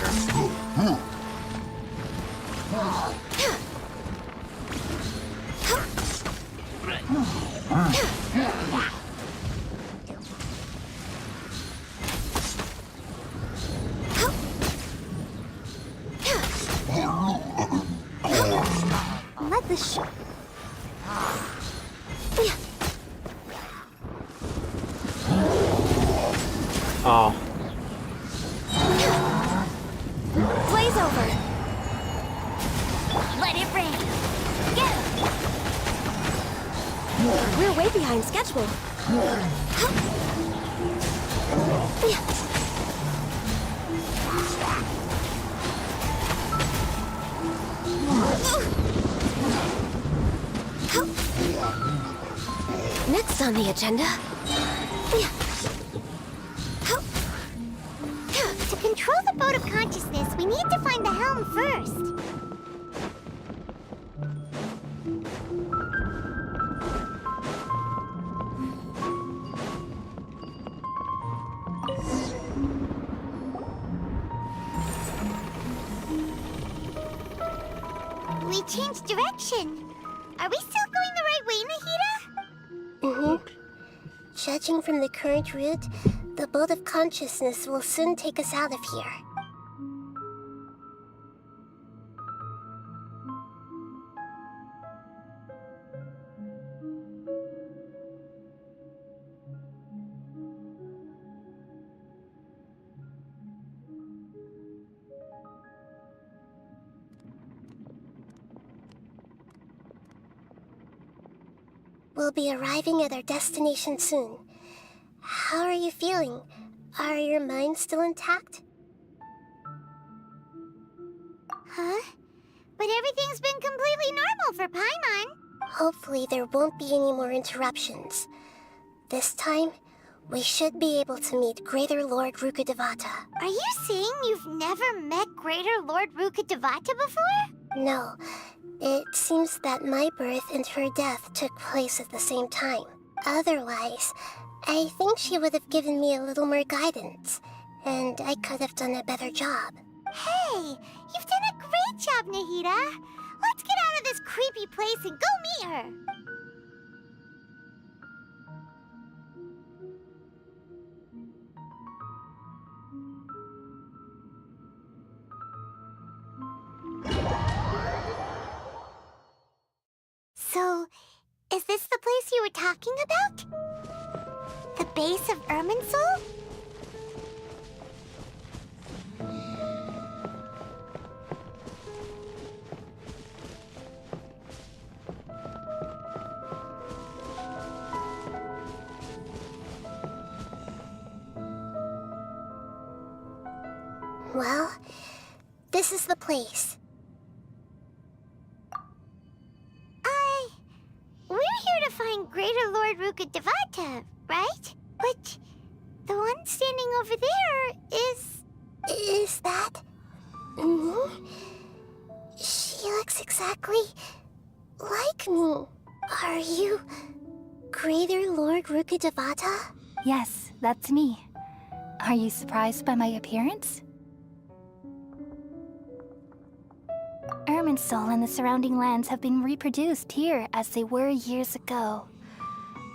Let the Oh. Blaze over. Let it rain. Get him. We're way behind schedule. Next on the agenda. To control the boat of consciousness, we need to find the helm first. We changed direction. Are we still going the right way, Nahida? Mm-hmm. Judging from the current route, the boat of consciousness will soon take us out of here. We'll be arriving at our destination soon. How are you feeling? Are your minds still intact? Huh? But everything's been completely normal for Paimon. Hopefully there won't be any more interruptions. This time, we should be able to meet Greater Lord Rukkhadevata. Are you saying you've never met Greater Lord Rukkhadevata before? No. It seems that my birth and her death took place at the same time. Otherwise, I think she would have given me a little more guidance, and I could have done a better job. Hey, you've done a great job, Nahida. Let's get out of this creepy place and go meet her. So, is this the place you were talking about? The base of Irminsul? Well, this is the place. We're here to find Greater Lord Rukkhadevata, right? But the one standing over there is... Is that... me? She looks exactly like me. Are you Greater Lord Rukkhadevata? Yes, that's me. Are you surprised by my appearance? Irminsul and the surrounding lands have been reproduced here as they were years ago.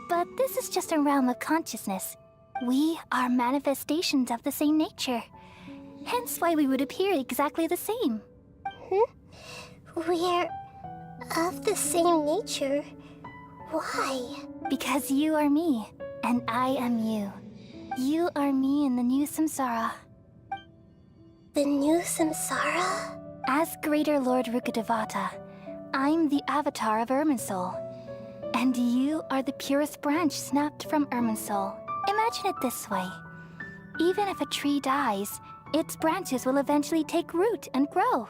But this is just a realm of consciousness. We are manifestations of the same nature. Hence why we would appear exactly the same. We're of the same nature? Why? Because you are me, and I am you. You are me in the new samsara. The new samsara? As Greater Lord Rukkhadevata, I'm the avatar of Irminsul, and you are the purest branch snapped from Irminsul. Imagine it this way. Even if a tree dies, its branches will eventually take root and grow,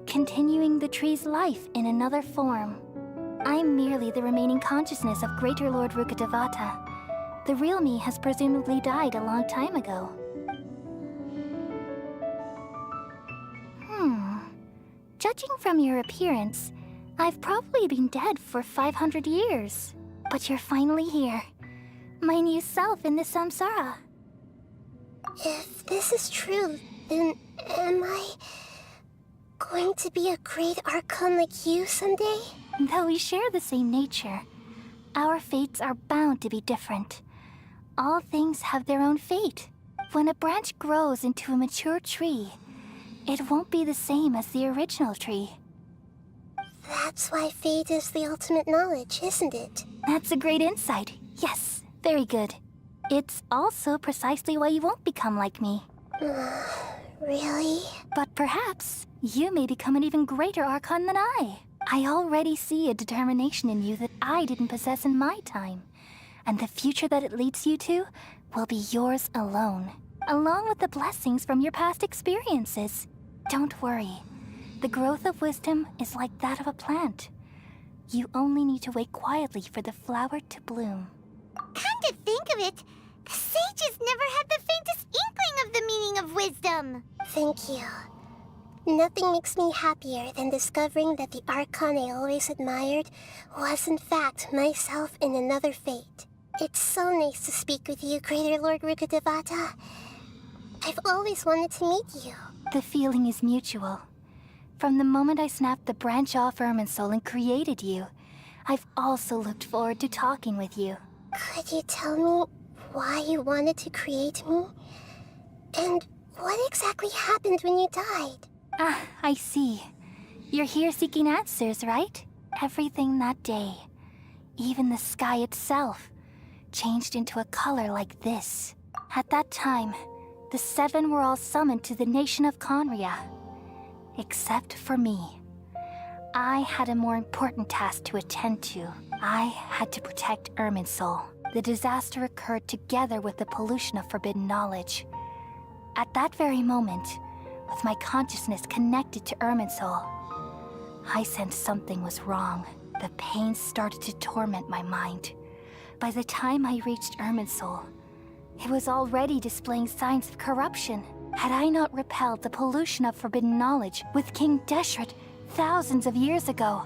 continuing the tree's life in another form. I'm merely the remaining consciousness of Greater Lord Rukkhadevata. The real me has presumably died a long time ago. Judging from your appearance, I've probably been dead for 500 years. But you're finally here. My new self in the samsara. If this is true, then am I going to be a great Archon like you someday? Though we share the same nature, our fates are bound to be different. All things have their own fate. When a branch grows into a mature tree, it won't be the same as the original tree. That's why fate is the ultimate knowledge, isn't it? That's a great insight. Yes, very good. It's also precisely why you won't become like me. Really? But perhaps you may become an even greater Archon than I. I already see a determination in you that I didn't possess in my time. And the future that it leads you to will be yours alone, along with the blessings from your past experiences. Don't worry. The growth of wisdom is like that of a plant. You only need to wait quietly for the flower to bloom. Come to think of it, the sages never had the faintest inkling of the meaning of wisdom. Thank you. Nothing makes me happier than discovering that the Archon I always admired was in fact myself in another fate. It's so nice to speak with you, Greater Lord Rukkhadevata. I've always wanted to meet you. The feeling is mutual. From the moment I snapped the branch off Irminsul and created you, I've also looked forward to talking with you. Could you tell me why you wanted to create me? And what exactly happened when you died? Ah, I see. You're here seeking answers, right? Everything that day, even the sky itself, changed into a color like this. At that time, the seven were all summoned to the nation of Conria. Except for me. I had a more important task to attend to. I had to protect Irminsul. The disaster occurred together with the pollution of forbidden knowledge. At that very moment, with my consciousness connected to Irminsul, I sensed something was wrong. The pain started to torment my mind. By the time I reached Irminsul, it was already displaying signs of corruption. Had I not repelled the pollution of forbidden knowledge with King Deshret thousands of years ago,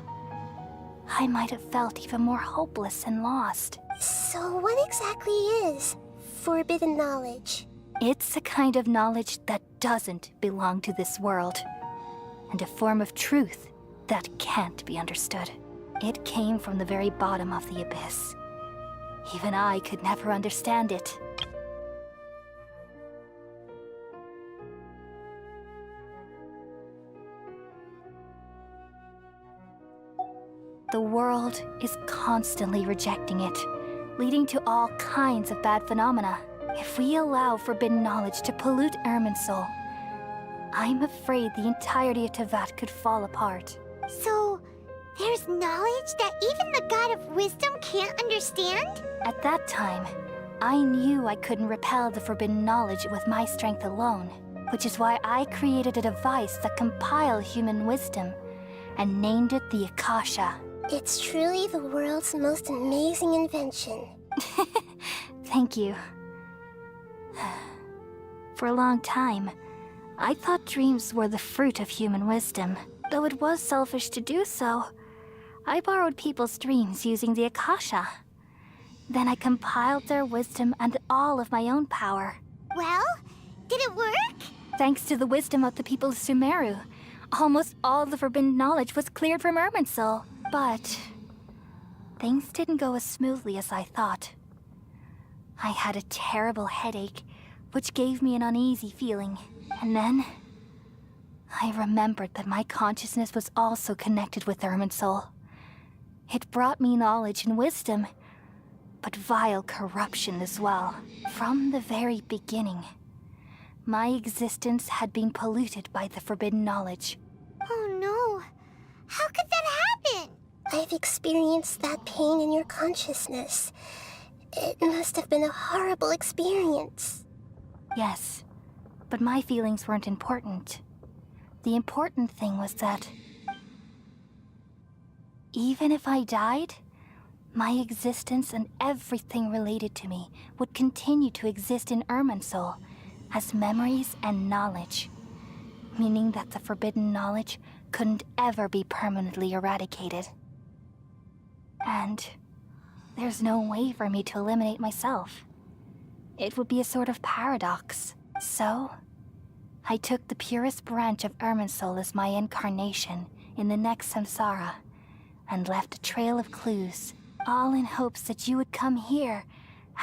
I might have felt even more hopeless and lost. So what exactly is forbidden knowledge? It's a kind of knowledge that doesn't belong to this world, and a form of truth that can't be understood. It came from the very bottom of the abyss. Even I could never understand it. The world is constantly rejecting it, leading to all kinds of bad phenomena. If we allow forbidden knowledge to pollute Irminsul, I'm afraid the entirety of Tevat could fall apart. So, there's knowledge that even the God of Wisdom can't understand? At that time, I knew I couldn't repel the forbidden knowledge with my strength alone, which is why I created a device that compiled human wisdom and named it the Akasha. It's truly the world's most amazing invention. Thank you. For a long time, I thought dreams were the fruit of human wisdom. Though it was selfish to do so, I borrowed people's dreams using the Akasha. Then I compiled their wisdom and all of my own power. Well, did it work? Thanks to the wisdom of the people of Sumeru, almost all the forbidden knowledge was cleared from Irminsul. But things didn't go as smoothly as I thought. I had a terrible headache, which gave me an uneasy feeling. And then I remembered that my consciousness was also connected with Irminsul. It brought me knowledge and wisdom, but vile corruption as well. From the very beginning, my existence had been polluted by the forbidden knowledge. Oh no. How could that have experienced that pain in your consciousness. It must have been a horrible experience. Yes, but my feelings weren't important. The important thing was that even if I died, my existence and everything related to me would continue to exist in Irminsul as memories and knowledge, meaning that the forbidden knowledge couldn't ever be permanently eradicated. And there's no way for me to eliminate myself. It would be a sort of paradox. So, I took the purest branch of Irminsul as my incarnation in the next samsara, and left a trail of clues, all in hopes that you would come here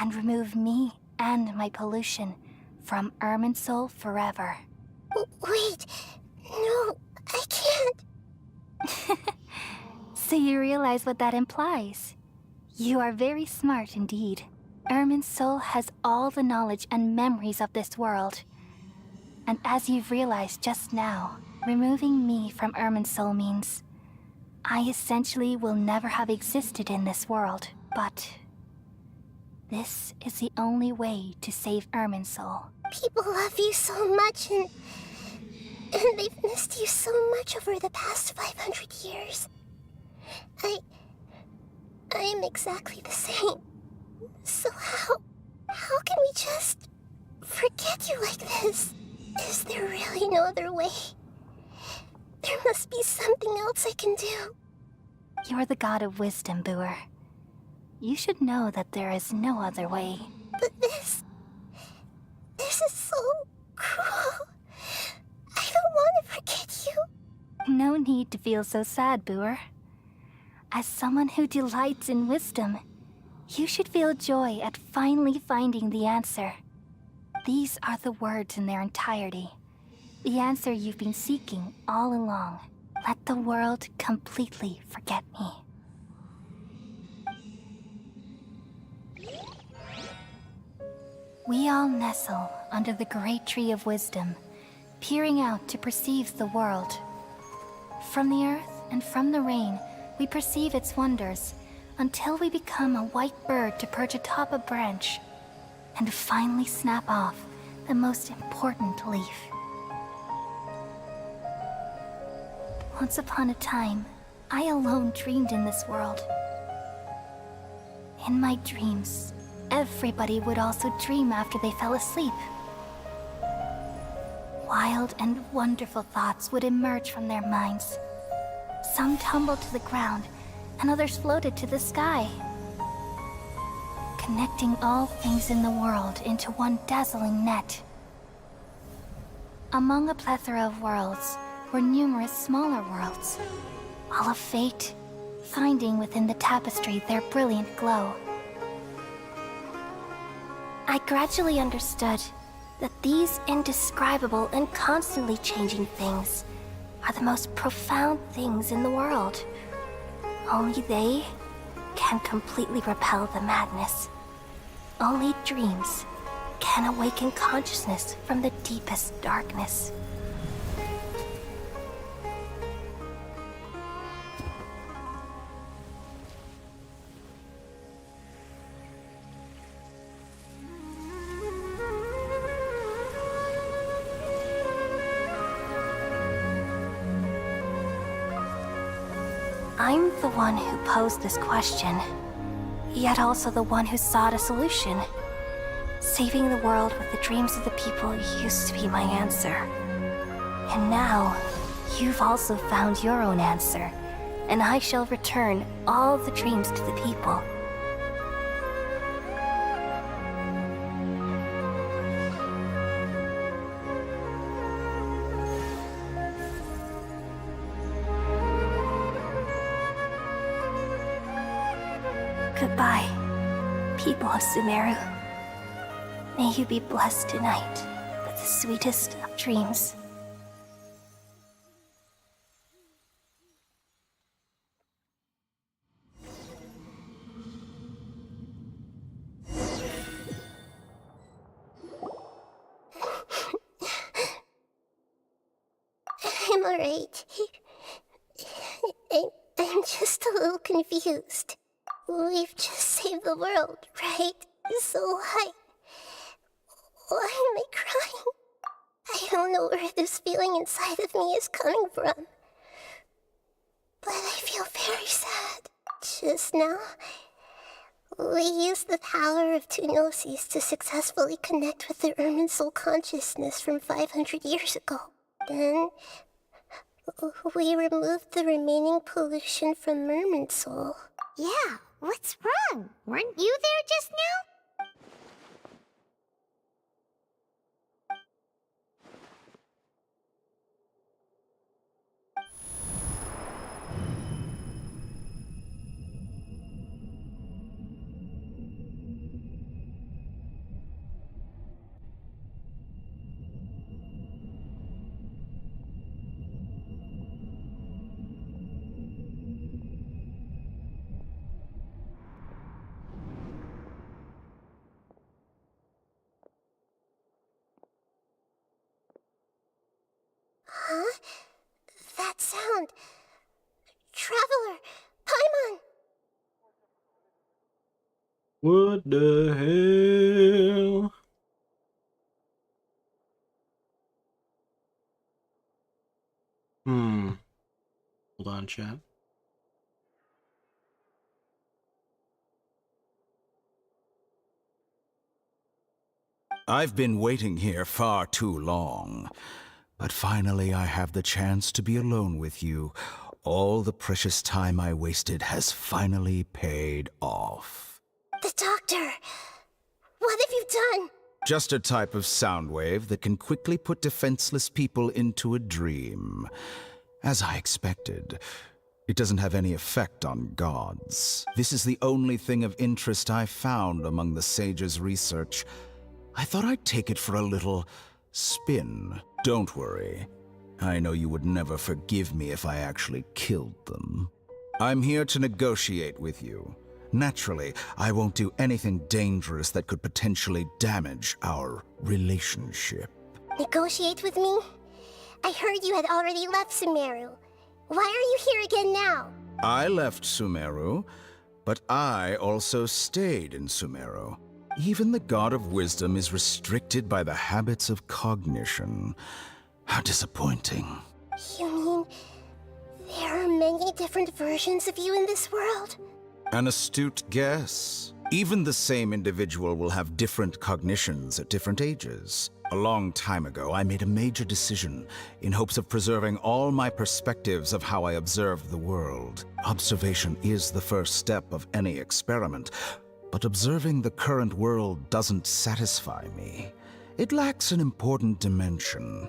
and remove me and my pollution from Irminsul forever. Wait, no, I can't. So you realize what that implies? You are very smart indeed. Irminsul has all the knowledge and memories of this world. And as you've realized just now, removing me from Irminsul means I essentially will never have existed in this world. But this is the only way to save Irminsul. People love you so much, and they've missed you so much over the past 500 years. I am exactly the same. So how can we just forget you like this? Is there really no other way? There must be something else I can do. You're the god of wisdom, Booer. You should know that there is no other way. But this is so cruel. I don't want to forget you. No need to feel so sad, Booer. As someone who delights in wisdom, you should feel joy at finally finding the answer. These are the words in their entirety. The answer you've been seeking all along. Let the world completely forget me. We all nestle under the great tree of wisdom, peering out to perceive the world. From the earth and from the rain, we perceive its wonders, until we become a white bird to perch atop a branch, and finally snap off the most important leaf. Once upon a time, I alone dreamed in this world. In my dreams, everybody would also dream after they fell asleep. Wild and wonderful thoughts would emerge from their minds. Some tumbled to the ground, and others floated to the sky, connecting all things in the world into one dazzling net. Among a plethora of worlds were numerous smaller worlds, all of fate, finding within the tapestry their brilliant glow. I gradually understood that these indescribable and constantly changing things are the most profound things in the world. Only they can completely repel the madness. Only dreams can awaken consciousness from the deepest darkness. I'm the one who posed this question, yet also the one who sought a solution. Saving the world with the dreams of the people used to be my answer. And now, you've also found your own answer, and I shall return all the dreams to the people. Goodbye, people of Sumeru. May you be blessed tonight with the sweetest of dreams. I'm alright. I'm I'm just a little confused. We've just saved the world, right? So why am I crying? I don't know where this feeling inside of me is coming from. But I feel very sad. Just now, we used the power of two gnosis to successfully connect with the Ermin soul consciousness from 500 years ago. Then, we removed the remaining pollution from Merman soul. Yeah, what's wrong? Weren't you there just now? Huh? That sound. Traveler! Paimon! What the hell? Hold on, chat. I've been waiting here far too long. But finally I have the chance to be alone with you. All the precious time I wasted has finally paid off. The doctor! What have you done? Just a type of sound wave that can quickly put defenseless people into a dream. As I expected, it doesn't have any effect on gods. This is the only thing of interest I found among the sage's research. I thought I'd take it for a little spin. Don't worry. I know you would never forgive me if I actually killed them. I'm here to negotiate with you. Naturally, I won't do anything dangerous that could potentially damage our relationship. Negotiate with me? I heard you had already left Sumeru. Why are you here again now? I left Sumeru, but I also stayed in Sumeru. Even the God of Wisdom is restricted by the habits of cognition. How disappointing. You mean there are many different versions of you in this world? An astute guess. Even the same individual will have different cognitions at different ages. A long time ago, I made a major decision in hopes of preserving all my perspectives of how I observed the world. Observation is the first step of any experiment, but observing the current world doesn't satisfy me. It lacks an important dimension,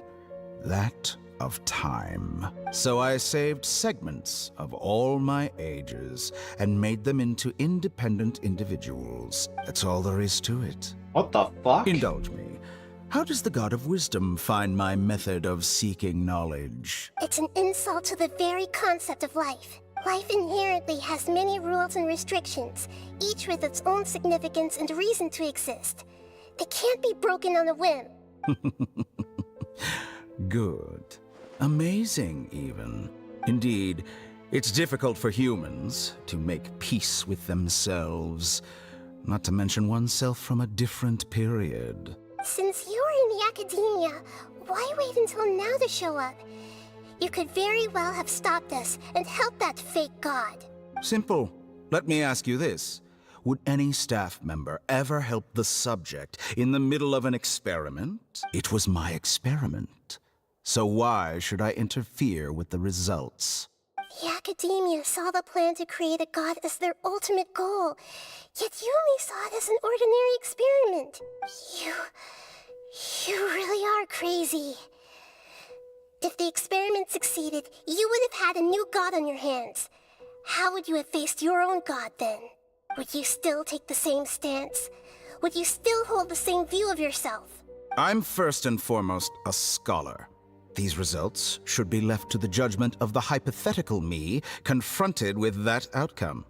that of time. So I saved segments of all my ages and made them into independent individuals. That's all there is to it. What the fuck? Indulge me. How does the God of Wisdom find my method of seeking knowledge? It's an insult to the very concept of life. Life inherently has many rules and restrictions, each with its own significance and reason to exist. They can't be broken on a whim. Good. Amazing, even. Indeed, it's difficult for humans to make peace with themselves, not to mention oneself from a different period. Since you were in the academia, why wait until now to show up? You could very well have stopped us and helped that fake god. Simple. Let me ask you this. Would any staff member ever help the subject in the middle of an experiment? It was my experiment. So why should I interfere with the results? The academia saw the plan to create a god as their ultimate goal, yet you only saw it as an ordinary experiment. You really are crazy. If the experiment succeeded, you would have had a new god on your hands. How would you have faced your own god then? Would you still take the same stance? Would you still hold the same view of yourself? I'm first and foremost a scholar. These results should be left to the judgment of the hypothetical me confronted with that outcome.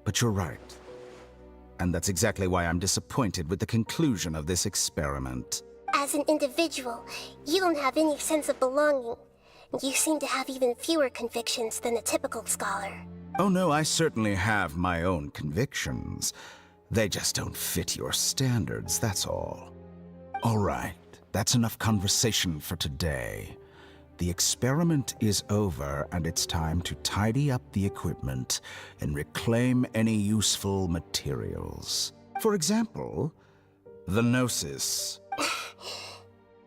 But you're right. And that's exactly why I'm disappointed with the conclusion of this experiment. As an individual, you don't have any sense of belonging. You seem to have even fewer convictions than a typical scholar. Oh no, I certainly have my own convictions. They just don't fit your standards, that's all. All right, that's enough conversation for today. The experiment is over, and it's time to tidy up the equipment and reclaim any useful materials. For example, the Gnosis.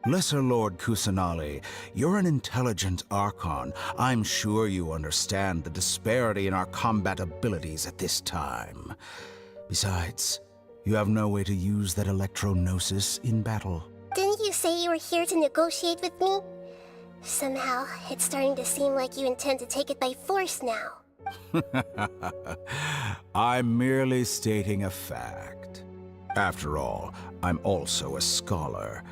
Lesser Lord Kusanali, you're an intelligent Archon. I'm sure you understand the disparity in our combat abilities at this time. Besides, you have no way to use that Electro-Gnosis in battle. Didn't you say you were here to negotiate with me? Somehow, it's starting to seem like you intend to take it by force now. I'm merely stating a fact. After all, I'm also a scholar.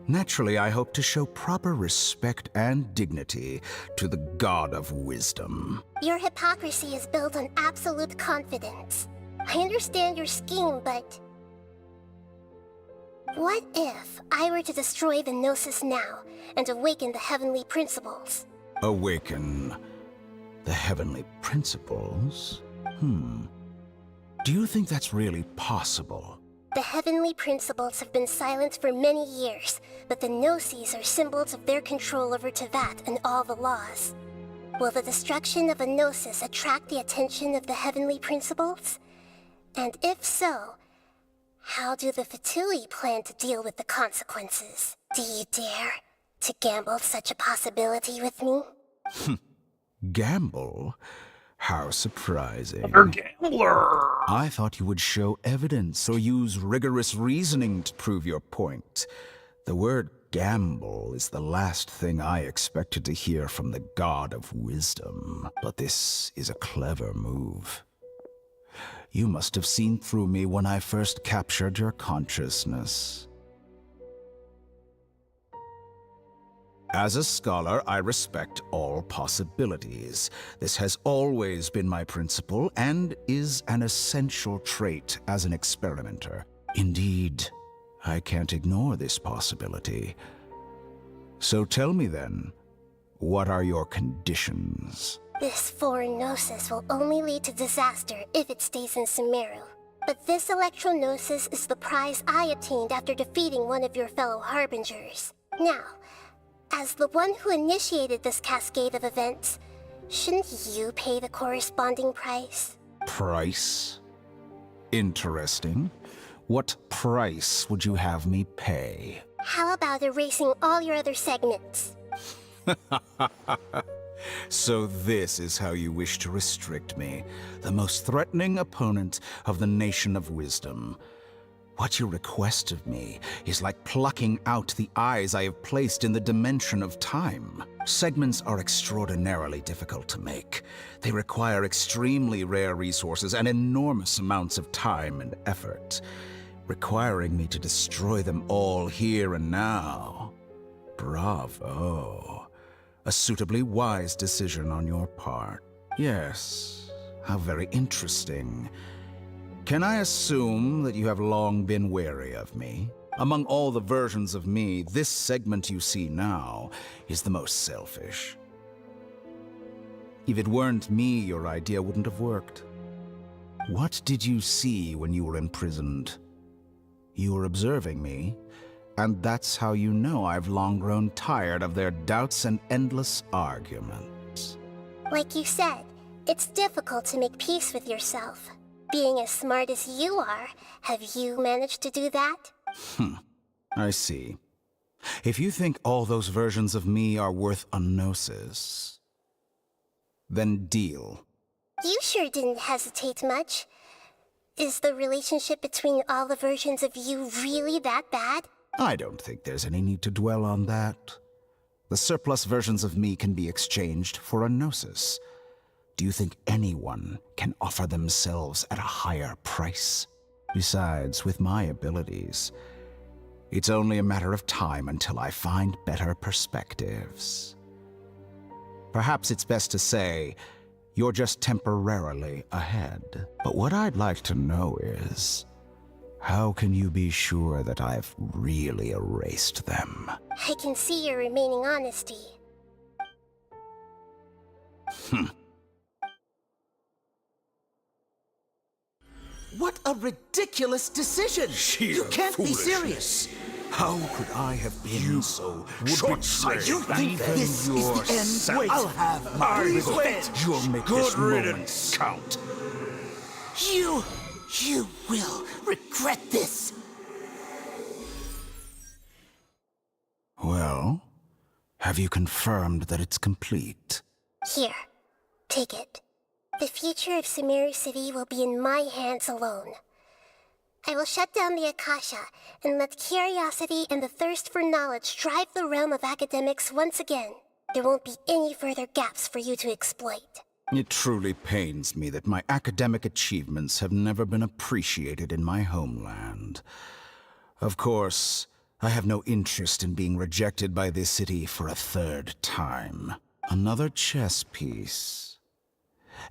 Naturally, I hope to show proper respect and dignity to the God of Wisdom. Your hypocrisy is built on absolute confidence. I understand your scheme, but... what if I were to destroy the Gnosis now and awaken the heavenly principles? Awaken the heavenly principles? Do you think that's really possible? The heavenly principles have been silent for many years, but the Gnosis are symbols of their control over Teyvat and all the laws. Will the destruction of a Gnosis attract the attention of the heavenly principles? And if so, how do the Fatui plan to deal with the consequences? Do you dare to gamble such a possibility with me? Gamble? How surprising. You're a gambler! I thought you would show evidence or use rigorous reasoning to prove your point. The word gamble is the last thing I expected to hear from the God of Wisdom. But this is a clever move. You must have seen through me when I first captured your consciousness. As a scholar, I respect all possibilities. This has always been my principle and is an essential trait as an experimenter. Indeed, I can't ignore this possibility. So tell me then, what are your conditions? This foreign Gnosis will only lead to disaster if it stays in Sumeru. But this Electro-Gnosis is the prize I obtained after defeating one of your fellow Harbingers. Now, as the one who initiated this cascade of events, shouldn't you pay the corresponding price? Price? Interesting. What price would you have me pay? How about erasing all your other segments? So this is how you wish to restrict me, the most threatening opponent of the Nation of Wisdom. What you request of me is like plucking out the eyes I have placed in the dimension of time. Segments are extraordinarily difficult to make. They require extremely rare resources and enormous amounts of time and effort. Requiring me to destroy them all here and now. Bravo. A suitably wise decision on your part. Yes, how very interesting. Can I assume that you have long been wary of me? Among all the versions of me, this segment you see now is the most selfish. If it weren't me, your idea wouldn't have worked. What did you see when you were imprisoned? You were observing me, and that's how you know I've long grown tired of their doubts and endless arguments. Like you said, it's difficult to make peace with yourself. Being as smart as you are, have you managed to do that? I see. If you think all those versions of me are worth a Gnosis, then deal. You sure didn't hesitate much. Is the relationship between all the versions of you really that bad? I don't think there's any need to dwell on that. The surplus versions of me can be exchanged for a Gnosis. Do you think anyone can offer themselves at a higher price? Besides, with my abilities, it's only a matter of time until I find better perspectives. Perhaps it's best to say, you're just temporarily ahead. But what I'd like to know is, how can you be sure that I've really erased them? I can see your remaining honesty. What a ridiculous decision! You can't be serious! How could I have been so short-sighted? You think this is the end? Wait, I'll have my revenge! You'll make this moment count. You will regret this! Well, have you confirmed that it's complete? Here, take it. The future of Sumeru City will be in my hands alone. I will shut down the Akasha and let curiosity and the thirst for knowledge drive the realm of academics once again. There won't be any further gaps for you to exploit. It truly pains me that my academic achievements have never been appreciated in my homeland. Of course, I have no interest in being rejected by this city for a third time. Another chess piece.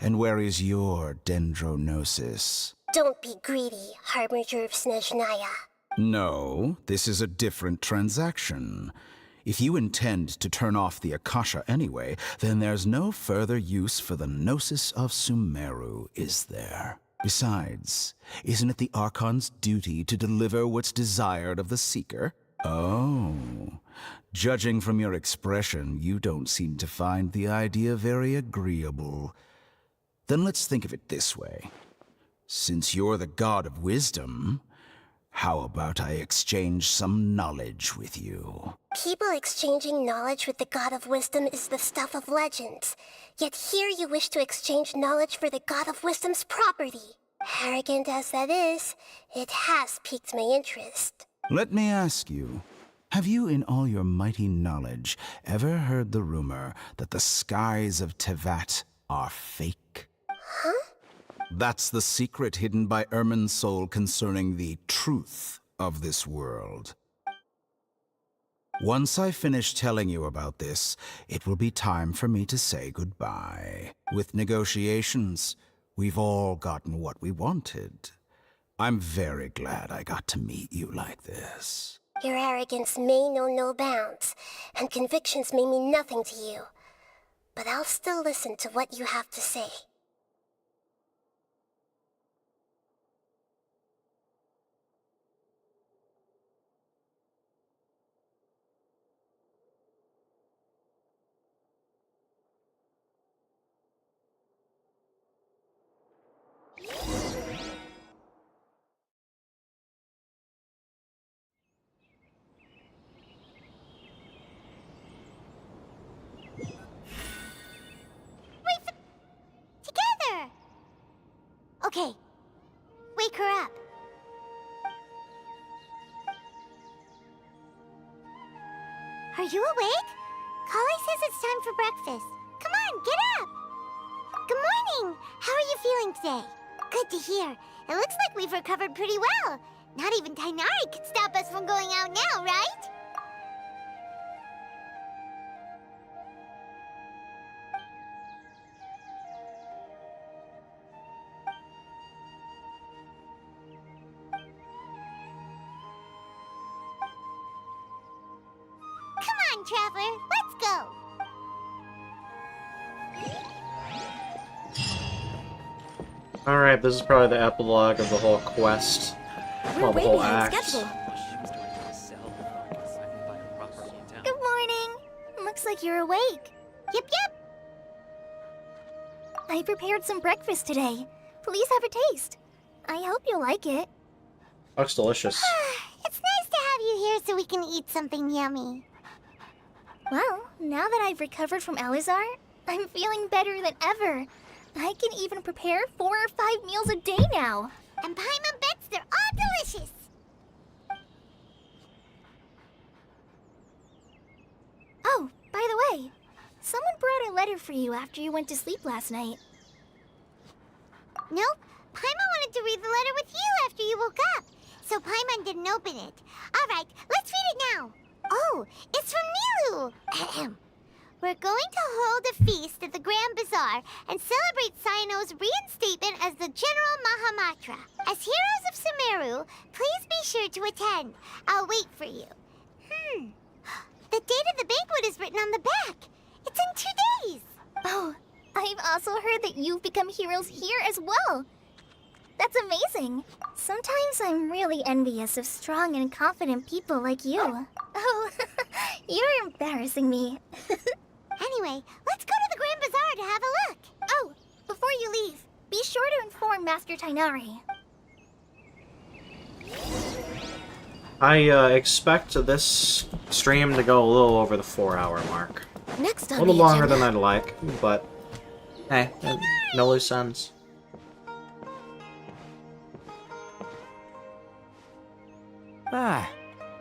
And where is your dendronosis? Don't be greedy, Harbinger of Snezhnaya. No, this is a different transaction. If you intend to turn off the Akasha anyway, then there's no further use for the Gnosis of Sumeru, is there? Besides, isn't it the Archon's duty to deliver what's desired of the Seeker? Oh, judging from your expression, you don't seem to find the idea very agreeable. Then let's think of it this way. Since you're the god of wisdom, how about I exchange some knowledge with you? People exchanging knowledge with the god of wisdom is the stuff of legends. Yet here you wish to exchange knowledge for the god of wisdom's property. Arrogant as that is, it has piqued my interest. Let me ask you, have you in all your mighty knowledge ever heard the rumor that the skies of Tevat are fake? Huh? That's the secret hidden by Irminsul concerning the truth of this world. Once I finish telling you about this, it will be time for me to say goodbye. With negotiations, we've all gotten what we wanted. I'm very glad I got to meet you like this. Your arrogance may know no bounds, and convictions may mean nothing to you. But I'll still listen to what you have to say. Okay, wake her up. Are you awake? Kali says it's time for breakfast. Come on, get up! Good morning! How are you feeling today? Good to hear. It looks like we've recovered pretty well. Not even Tighnari can stop us from going out now, right? Come on, Traveler, let's go! Alright, this is probably the epilogue of the whole quest. Well, the whole act. Good morning. Looks like you're awake. Yep. I prepared some breakfast today. Please have a taste. I hope you'll like it. Looks delicious. It's nice to have you here so we can eat something yummy. Well, now that I've recovered from Alizar, I'm feeling better than ever. I can even prepare 4 or 5 meals a day now. And Paimon bets they're all delicious. Oh, by the way, someone brought a letter for you after you went to sleep last night. Nope. Paimon wanted to read the letter with you after you woke up. So Paimon didn't open it. Alright, let's read it now. Oh, it's from Nilu. Ahem. We're going to hold a feast at the Grand Bazaar and celebrate Cyno's reinstatement as the General Mahamatra. As heroes of Sumeru, please be sure to attend. I'll wait for you. The date of the banquet is written on the back. It's in 2 days. Oh, I've also heard that you've become heroes here as well. That's amazing. Sometimes I'm really envious of strong and confident people like you. Oh, you're embarrassing me. Anyway, let's go to the Grand Bazaar to have a look. Oh, before you leave, be sure to inform Master Tighnari. I expect this stream to go a little over the 4-hour mark. Next on A little the longer agenda. than I'd like, but hey, no loose ends. Ah,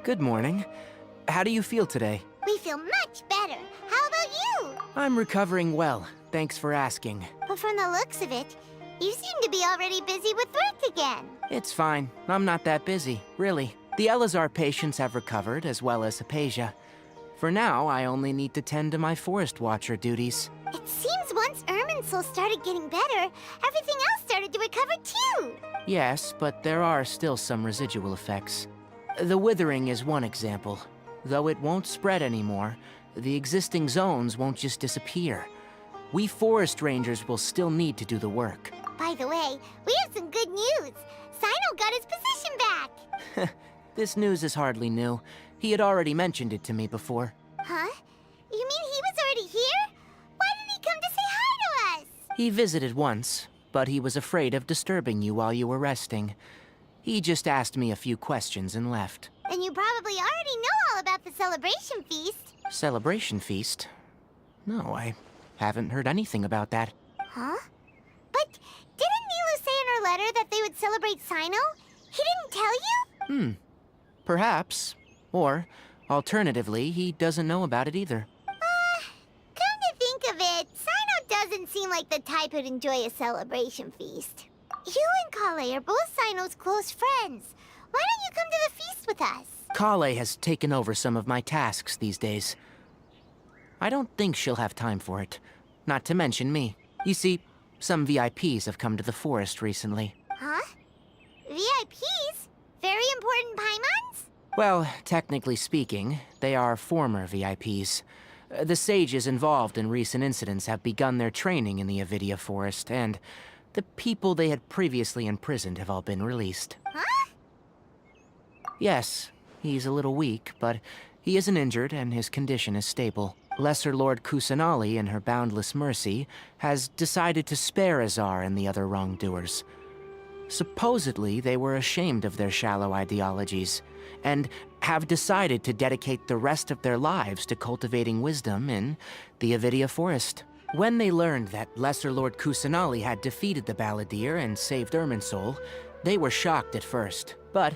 good morning. How do you feel today? We feel much better. How about you? I'm recovering well, thanks for asking. But from the looks of it, you seem to be already busy with work again. It's fine, I'm not that busy, really. The Elazar patients have recovered, as well as Hypatia. For now, I only need to tend to my Forest Watcher duties. It seems once Irminsul started getting better, everything else started to recover too. Yes, but there are still some residual effects. The withering is one example. Though it won't spread anymore, the existing zones won't just disappear. We forest rangers will still need to do the work. By the way, we have some good news. Sino got his position back. This news is hardly new. He had already mentioned it to me before. Huh? You mean he was already here? Why did he come to say hi to us? He visited once, but he was afraid of disturbing you while you were resting. He just asked me a few questions and left. Then you probably already know all about the celebration feast. Celebration feast? No, I haven't heard anything about that. Huh? But didn't Nilu say in her letter that they would celebrate Sino? He didn't tell you? Perhaps. Or, alternatively, he doesn't know about it either. Come to think of it, Sino doesn't seem like the type who'd enjoy a celebration feast. You and Kale are both Sino's close friends. Why don't you come to the feast with us? Kale has taken over some of my tasks these days. I don't think she'll have time for it. Not to mention me. You see, some VIPs have come to the forest recently. Huh? VIPs? Very important Paimons? Well, technically speaking, they are former VIPs. The sages involved in recent incidents have begun their training in the Avidia Forest, and the people they had previously imprisoned have all been released. Huh? Yes, he's a little weak, but he isn't injured and his condition is stable. Lesser Lord Kusanali, in her boundless mercy, has decided to spare Azar and the other wrongdoers. Supposedly, they were ashamed of their shallow ideologies, and have decided to dedicate the rest of their lives to cultivating wisdom in the Avidia Forest. When they learned that Lesser Lord Kusanali had defeated the Balladeer and saved Irminsul, they were shocked at first, but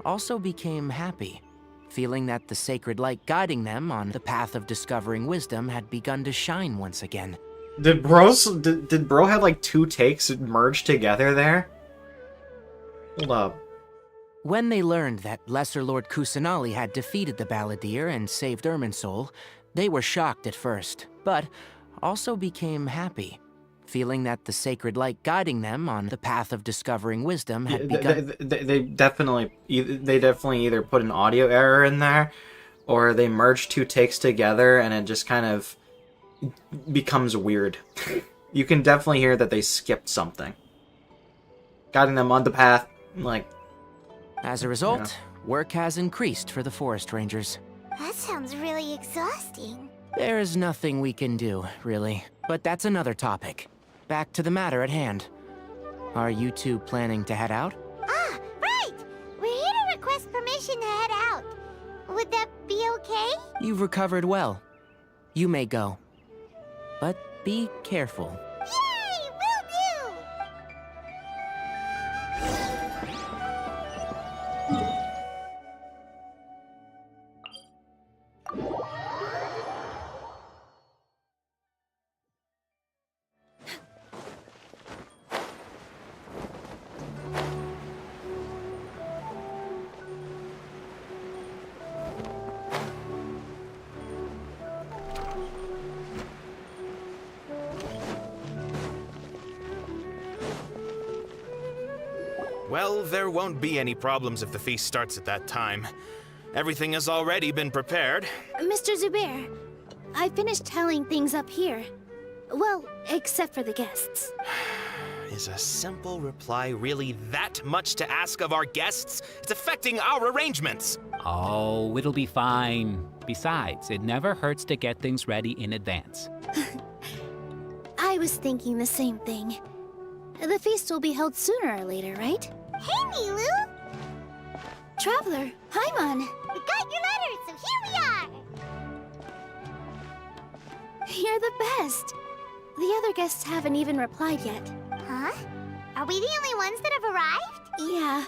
also became happy, feeling that the sacred light guiding them on the path of discovering wisdom had begun to shine once again. Did bro have like 2 takes merged together there? Hold up. When they learned that Lesser Lord Kusanali had defeated the Balladeer and saved Irminsul, they were shocked at first, but also became happy, feeling that the sacred light guiding them on the path of discovering wisdom had begun. They definitely either put an audio error in there, or they merged 2 takes together and it just kind of becomes weird. You can definitely hear that they skipped something, guiding them on the path, like. As a result, work has increased for the Forest Rangers. That sounds really exhausting. There is nothing we can do, really. But that's another topic. Back to the matter at hand. Are you two planning to head out? Ah, right! We're here to request permission to head out. Would that be okay? You've recovered well. You may go. But be careful. Yay! Will do! Well, there won't be any problems if the feast starts at that time. Everything has already been prepared. Mr. Zubair, I finished tallying things up here. Well, except for the guests. Is a simple reply really that much to ask of our guests? It's affecting our arrangements. Oh, it'll be fine. Besides, it never hurts to get things ready in advance. I was thinking the same thing. The feast will be held sooner or later, right? Hey, Nilu! Traveler, Paimon! We got your letter, so here we are! You're the best! The other guests haven't even replied yet. Huh? Are we the only ones that have arrived? Yeah.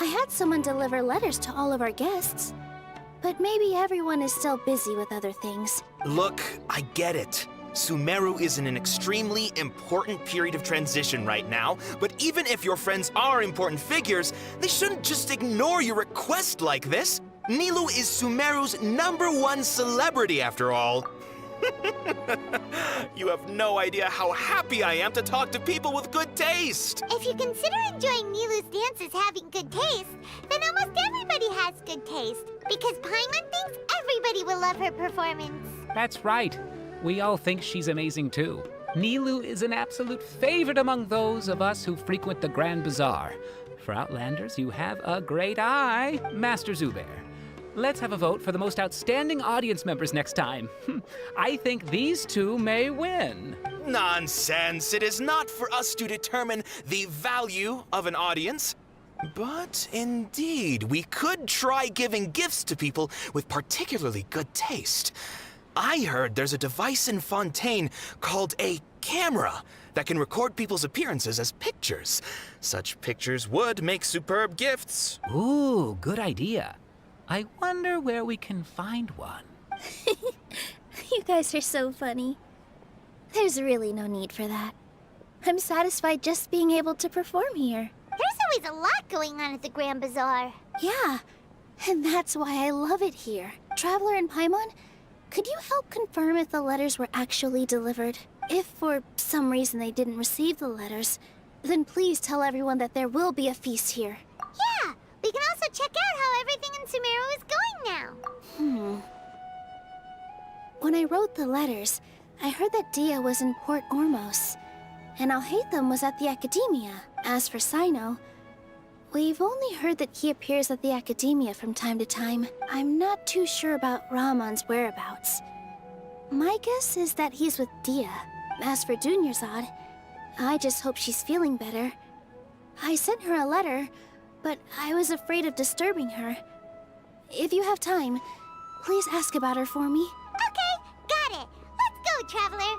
I had someone deliver letters to all of our guests. But maybe everyone is still busy with other things. Look, I get it. Sumeru is in an extremely important period of transition right now, but even if your friends are important figures, they shouldn't just ignore your request like this. Nilou is Sumeru's #1 celebrity after all. You have no idea how happy I am to talk to people with good taste. If you consider enjoying Nilu's dances having good taste, then almost everybody has good taste. Because Paimon thinks everybody will love her performance. That's right. We all think she's amazing too. Nilou is an absolute favorite among those of us who frequent the Grand Bazaar. For Outlanders, you have a great eye, Master Zubair. Let's have a vote for the most outstanding audience members next time. I think these two may win. Nonsense. It is not for us to determine the value of an audience. But indeed, we could try giving gifts to people with particularly good taste. I heard there's a device in Fontaine called a camera that can record people's appearances as pictures. Such pictures would make superb gifts. Ooh, good idea. I wonder where we can find one. You guys are so funny. There's really no need for that. I'm satisfied just being able to perform here. There's always a lot going on at the Grand Bazaar. Yeah, and that's why I love it here. Traveler and Paimon, could you help confirm if the letters were actually delivered? If for some reason they didn't receive the letters, then please tell everyone that there will be a feast here. Yeah, we can also check out how everything in Sumeru is going now. When I wrote the letters, I heard that Dia was in Port Ormos, and Alhaitham was at the Academia. As for Sino, we've only heard that he appears at the Academia from time to time. I'm not too sure about Rahman's whereabouts. My guess is that he's with Dia. As for Dunyarzad, I just hope she's feeling better. I sent her a letter, but I was afraid of disturbing her. If you have time, please ask about her for me. Okay, got it. Let's go, Traveler.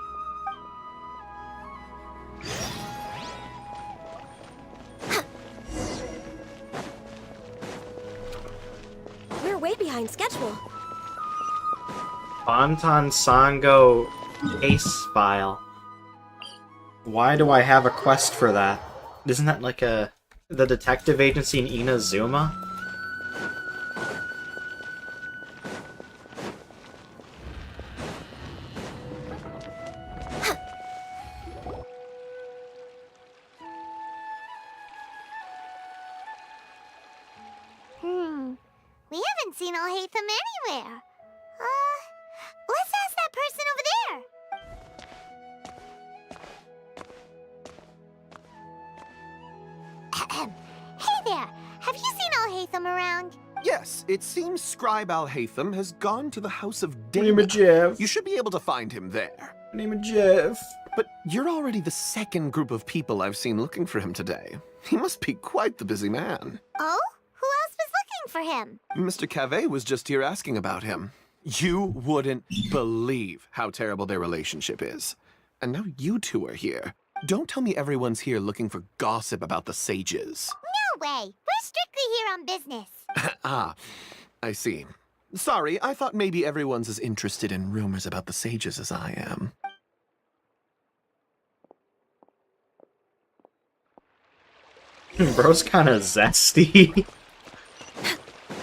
We're way behind schedule. Bantan Sango Ace File. Why do I have a quest for that? Isn't that like the detective agency in Inazuma? We haven't seen Alhaitham anywhere. Let's ask that person over there. Hey there, have you seen Alhaitham around? Yes, it seems Scribe Alhaitham has gone to the House of Dana. Name is Jeff. You should be able to find him there. Name is Jeff. But you're already the second group of people I've seen looking for him today. He must be quite the busy man. Oh? Who else was looking for him? Mr. Cave was just here asking about him. You wouldn't believe how terrible their relationship is. And now you two are here. Don't tell me everyone's here looking for gossip about the sages. No way. We're strictly here on business. Ah, I see. Sorry, I thought maybe everyone's as interested in rumors about the sages as I am. Bro's kinda zesty.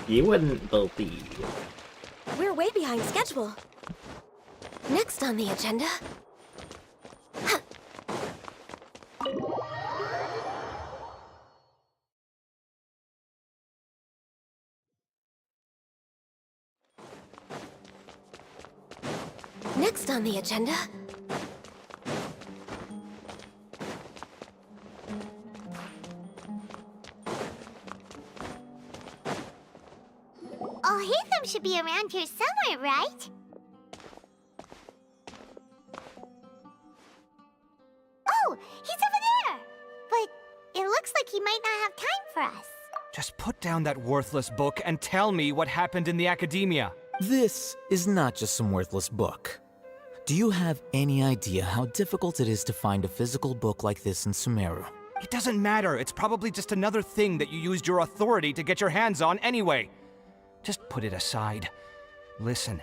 You wouldn't believe. We're way behind schedule. Next on the agenda... Next on the agenda... Alhaitham should be around here somewhere, right? Oh, he's over there! But it looks like he might not have time for us. Just put down that worthless book and tell me what happened in the academia. This is not just some worthless book. Do you have any idea how difficult it is to find a physical book like this in Sumeru? It doesn't matter. It's probably just another thing that you used your authority to get your hands on anyway. Just put it aside. Listen,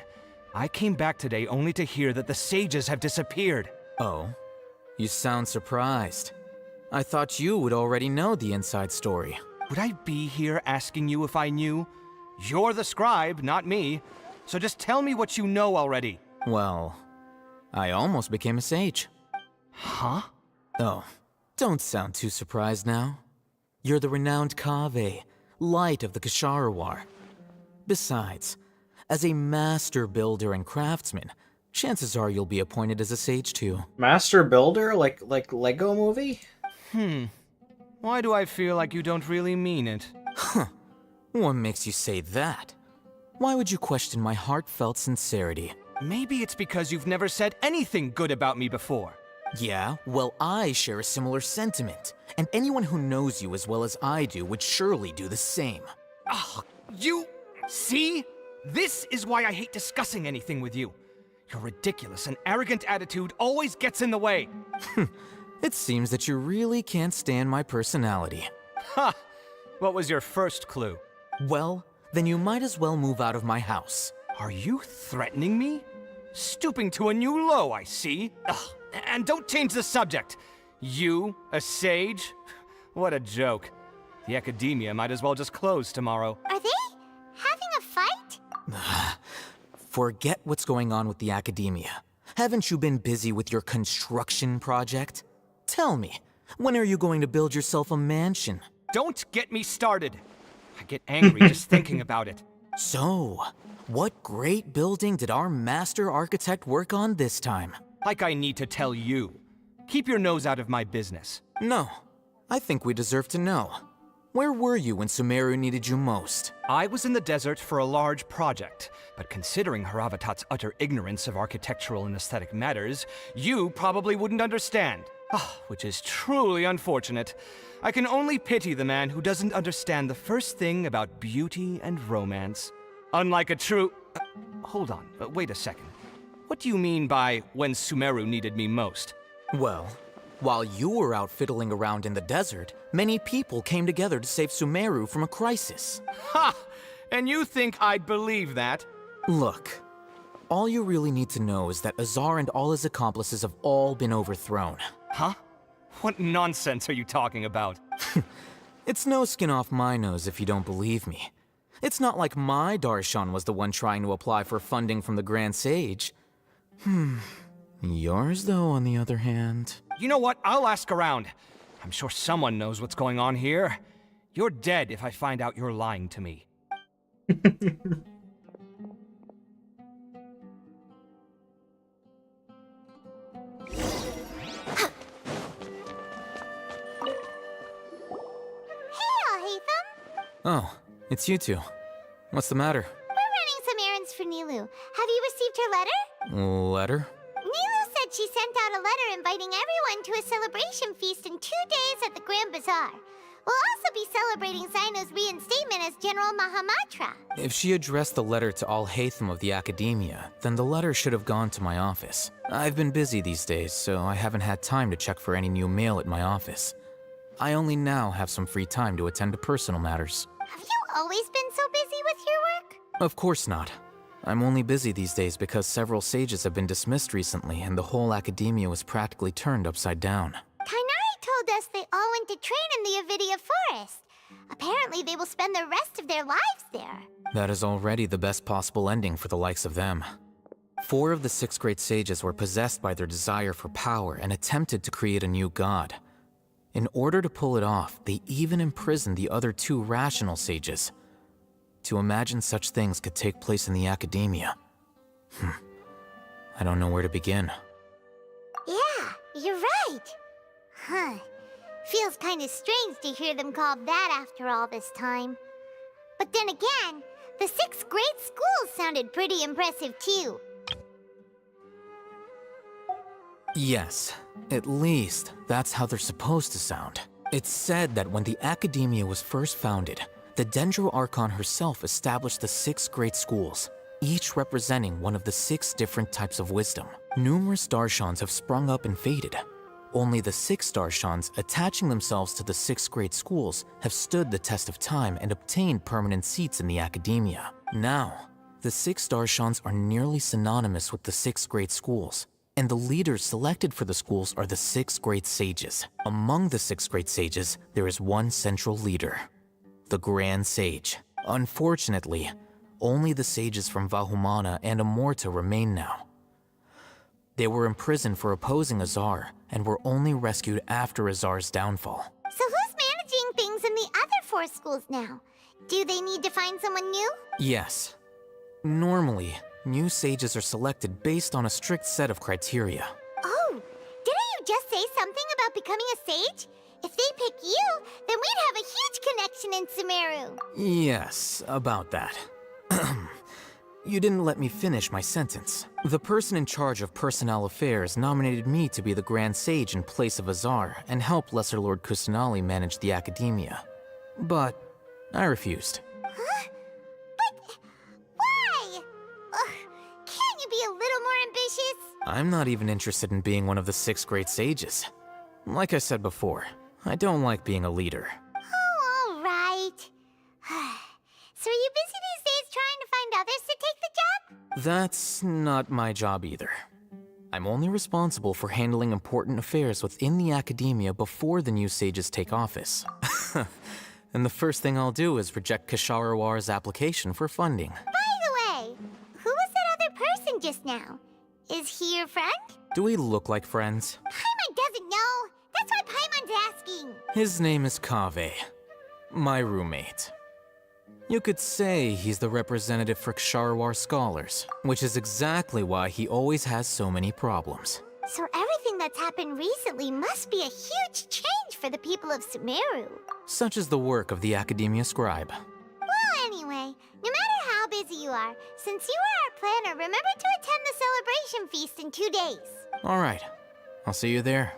I came back today only to hear that the sages have disappeared. Oh? You sound surprised. I thought you would already know the inside story. Would I be here asking you if I knew? You're the scribe, not me. So just tell me what you know already. Well, I almost became a sage. Huh? Oh, don't sound too surprised now. You're the renowned Kaveh, light of the Ksharawar. Besides, as a master builder and craftsman, chances are you'll be appointed as a sage too. Master builder? Like Lego movie? Why do I feel like you don't really mean it? Huh. What makes you say that? Why would you question my heartfelt sincerity? Maybe it's because you've never said anything good about me before. Yeah, well, I share a similar sentiment, and anyone who knows you as well as I do would surely do the same. Oh, you... See? This is why I hate discussing anything with you. Your ridiculous and arrogant attitude always gets in the way. It seems that you really can't stand my personality. Ha! What was your first clue? Well, then you might as well move out of my house. Are you threatening me? Stooping to a new low, I see. Ugh. And don't change the subject. You, a sage? What a joke. The academia might as well just close tomorrow. Are they having a fight? Forget what's going on with the academia. Haven't you been busy with your construction project? Tell me, when are you going to build yourself a mansion? Don't get me started. I get angry just thinking about it. So, what great building did our master architect work on this time? Like I need to tell you. Keep your nose out of my business. No, I think we deserve to know. Where were you when Sumeru needed you most? I was in the desert for a large project, but considering Haravatat's utter ignorance of architectural and aesthetic matters, you probably wouldn't understand. Which is truly unfortunate. I can only pity the man who doesn't understand the first thing about beauty and romance. Unlike a true... hold on, wait a second. What do you mean by when Sumeru needed me most? Well, while you were out fiddling around in the desert, many people came together to save Sumeru from a crisis. Ha! And you think I'd believe that? Look, all you really need to know is that Azar and all his accomplices have all been overthrown. Huh? What nonsense are you talking about? It's no skin off my nose if you don't believe me. It's not like my Darshan was the one trying to apply for funding from the Grand Sage. Yours, though, on the other hand... You know what? I'll ask around. I'm sure someone knows what's going on here. You're dead if I find out you're lying to me. Oh, it's you two. What's the matter? We're running some errands for Nilou. Have you received her letter? Letter? Nilou said she sent out a letter inviting everyone to a celebration feast in 2 days at the Grand Bazaar. We'll also be celebrating Zaino's reinstatement as General Mahamatra. If she addressed the letter to Alhaitham of the Academia, then the letter should have gone to my office. I've been busy these days, so I haven't had time to check for any new mail at my office. I only now have some free time to attend to personal matters. Have you always been so busy with your work? Of course not. I'm only busy these days because several sages have been dismissed recently and the whole academia was practically turned upside down. Tainari told us they all went to train in the Avidia Forest. Apparently they will spend the rest of their lives there. That is already the best possible ending for the likes of them. 4 of the 6 great sages were possessed by their desire for power and attempted to create a new god. In order to pull it off, they even imprisoned the other 2 rational sages. To imagine such things could take place in the academia. I don't know where to begin. Yeah, you're right. Feels kinda strange to hear them called that after all this time. But then again, The 6th grade schools sounded pretty impressive too. Yes, at least that's how they're supposed to sound. It's said that when the Academia was first founded, the Dendro Archon herself established the 6 great schools, each representing one of the 6 different types of wisdom. Numerous Darshans have sprung up and faded. Only the 6 Darshans attaching themselves to the 6 great schools have stood the test of time and obtained permanent seats in the Academia. Now, the 6 Darshans are nearly synonymous with the 6 great schools, and the leaders selected for the schools are the 6 great sages. Among the 6 great sages, there is one central leader, the Grand Sage. Unfortunately, only the sages from Vahumana and Amorta remain now. They were imprisoned for opposing Azar, and were only rescued after Azar's downfall. So who's managing things in the other 4 schools now? Do they need to find someone new? Yes. Normally, new sages are selected based on a strict set of criteria. Oh, didn't you just say something about becoming a sage? If they pick you, then we'd have a huge connection in Sumeru. Yes, about that. You didn't let me finish my sentence. The person in charge of personnel affairs nominated me to be the Grand Sage in place of Azar and help Lesser Lord Kusanali manage the Academia. But I refused. Huh? But why? Can't you be a little more ambitious? I'm not even interested in being one of the 6 great sages. Like I said before, I don't like being a leader. Oh, all right. So are you busy these days trying to find others to take the job? That's not my job either. I'm only responsible for handling important affairs within the Academia before the new sages take office. And the first thing I'll do is reject Kasharawar's application for funding. By the way, who was that other person just now? Is he your friend? Do we look like friends? Paimon doesn't know. That's why Paimon's asking. His name is Kaveh, my roommate. You could say he's the representative for Ksharawar scholars, which is exactly why he always has so many problems. So everything that's happened recently must be a huge change for the people of Sumeru. Such is the work of the Academia Scribe. Well, anyway, no matter how busy you are, since you are our planner, remember to attend the celebration feast in 2 days. All right, I'll see you there.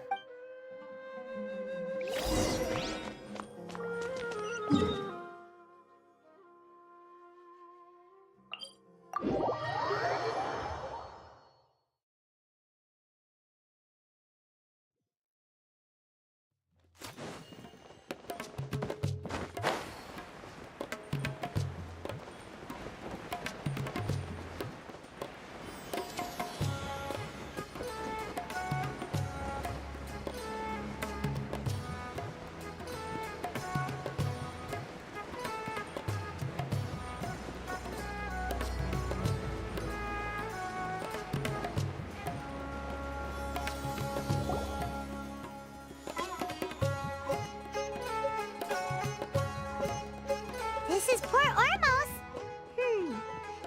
This is Port Ormos.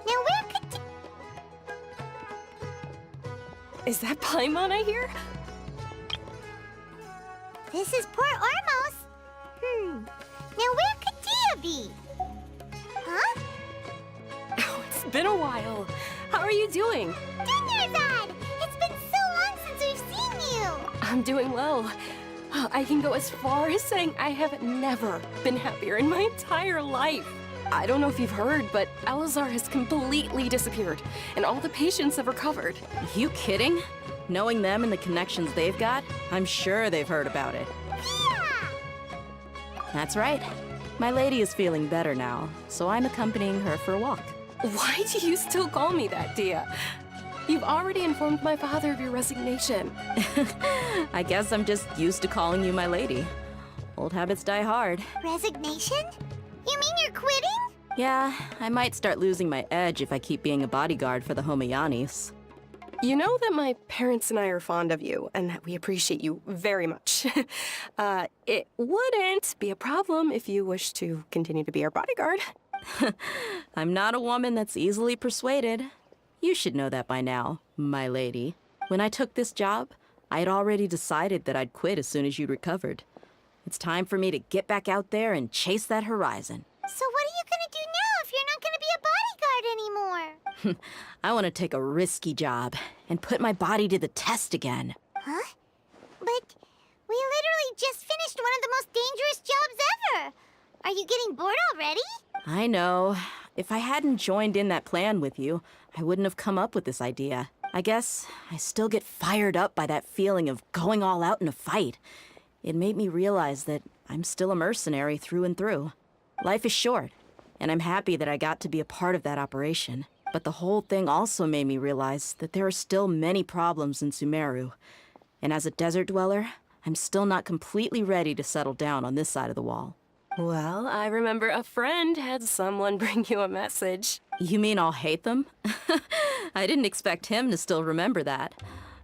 Now where could Is that Paimon I hear? This is Port Ormos. Now where could Dia be? Huh? Oh, it's been a while. How are you doing? Dunyarzad! It's been so long since we've seen you! I'm doing well. I can go as far as saying I have never been happier in my entire life. I don't know if you've heard, but Elazar has completely disappeared, and all the patients have recovered. You kidding? Knowing them and the connections they've got, I'm sure they've heard about it. Yeah! That's right. My lady is feeling better now, so I'm accompanying her for a walk. Why do you still call me that, Dia? You've already informed my father of your resignation. I guess I'm just used to calling you my lady. Old habits die hard. Resignation? You mean you're quitting? Yeah, I might start losing my edge if I keep being a bodyguard for the Homayanis. You know that my parents and I are fond of you, and that we appreciate you very much. It wouldn't be a problem if you wish to continue to be our bodyguard. I'm not a woman that's easily persuaded. You should know that by now, my lady. When I took this job, I had already decided that I'd quit as soon as you'd recovered. It's time for me to get back out there and chase that horizon. So what are you gonna do now if you're not gonna be a I want to take a risky job and put my body to the test again. Huh? But we literally just finished one of the most dangerous jobs ever! Are you getting bored already? I know. If I hadn't joined in that plan with you, I wouldn't have come up with this idea. I guess I still get fired up by that feeling of going all out in a fight. It made me realize that I'm still a mercenary through and through. Life is short, and I'm happy that I got to be a part of that operation. But the whole thing also made me realize that there are still many problems in Sumeru. And as a desert dweller, I'm still not completely ready to settle down on this side of the wall. Well, I remember a friend had someone bring you a message. You mean I'll hate them? I didn't expect him to still remember that.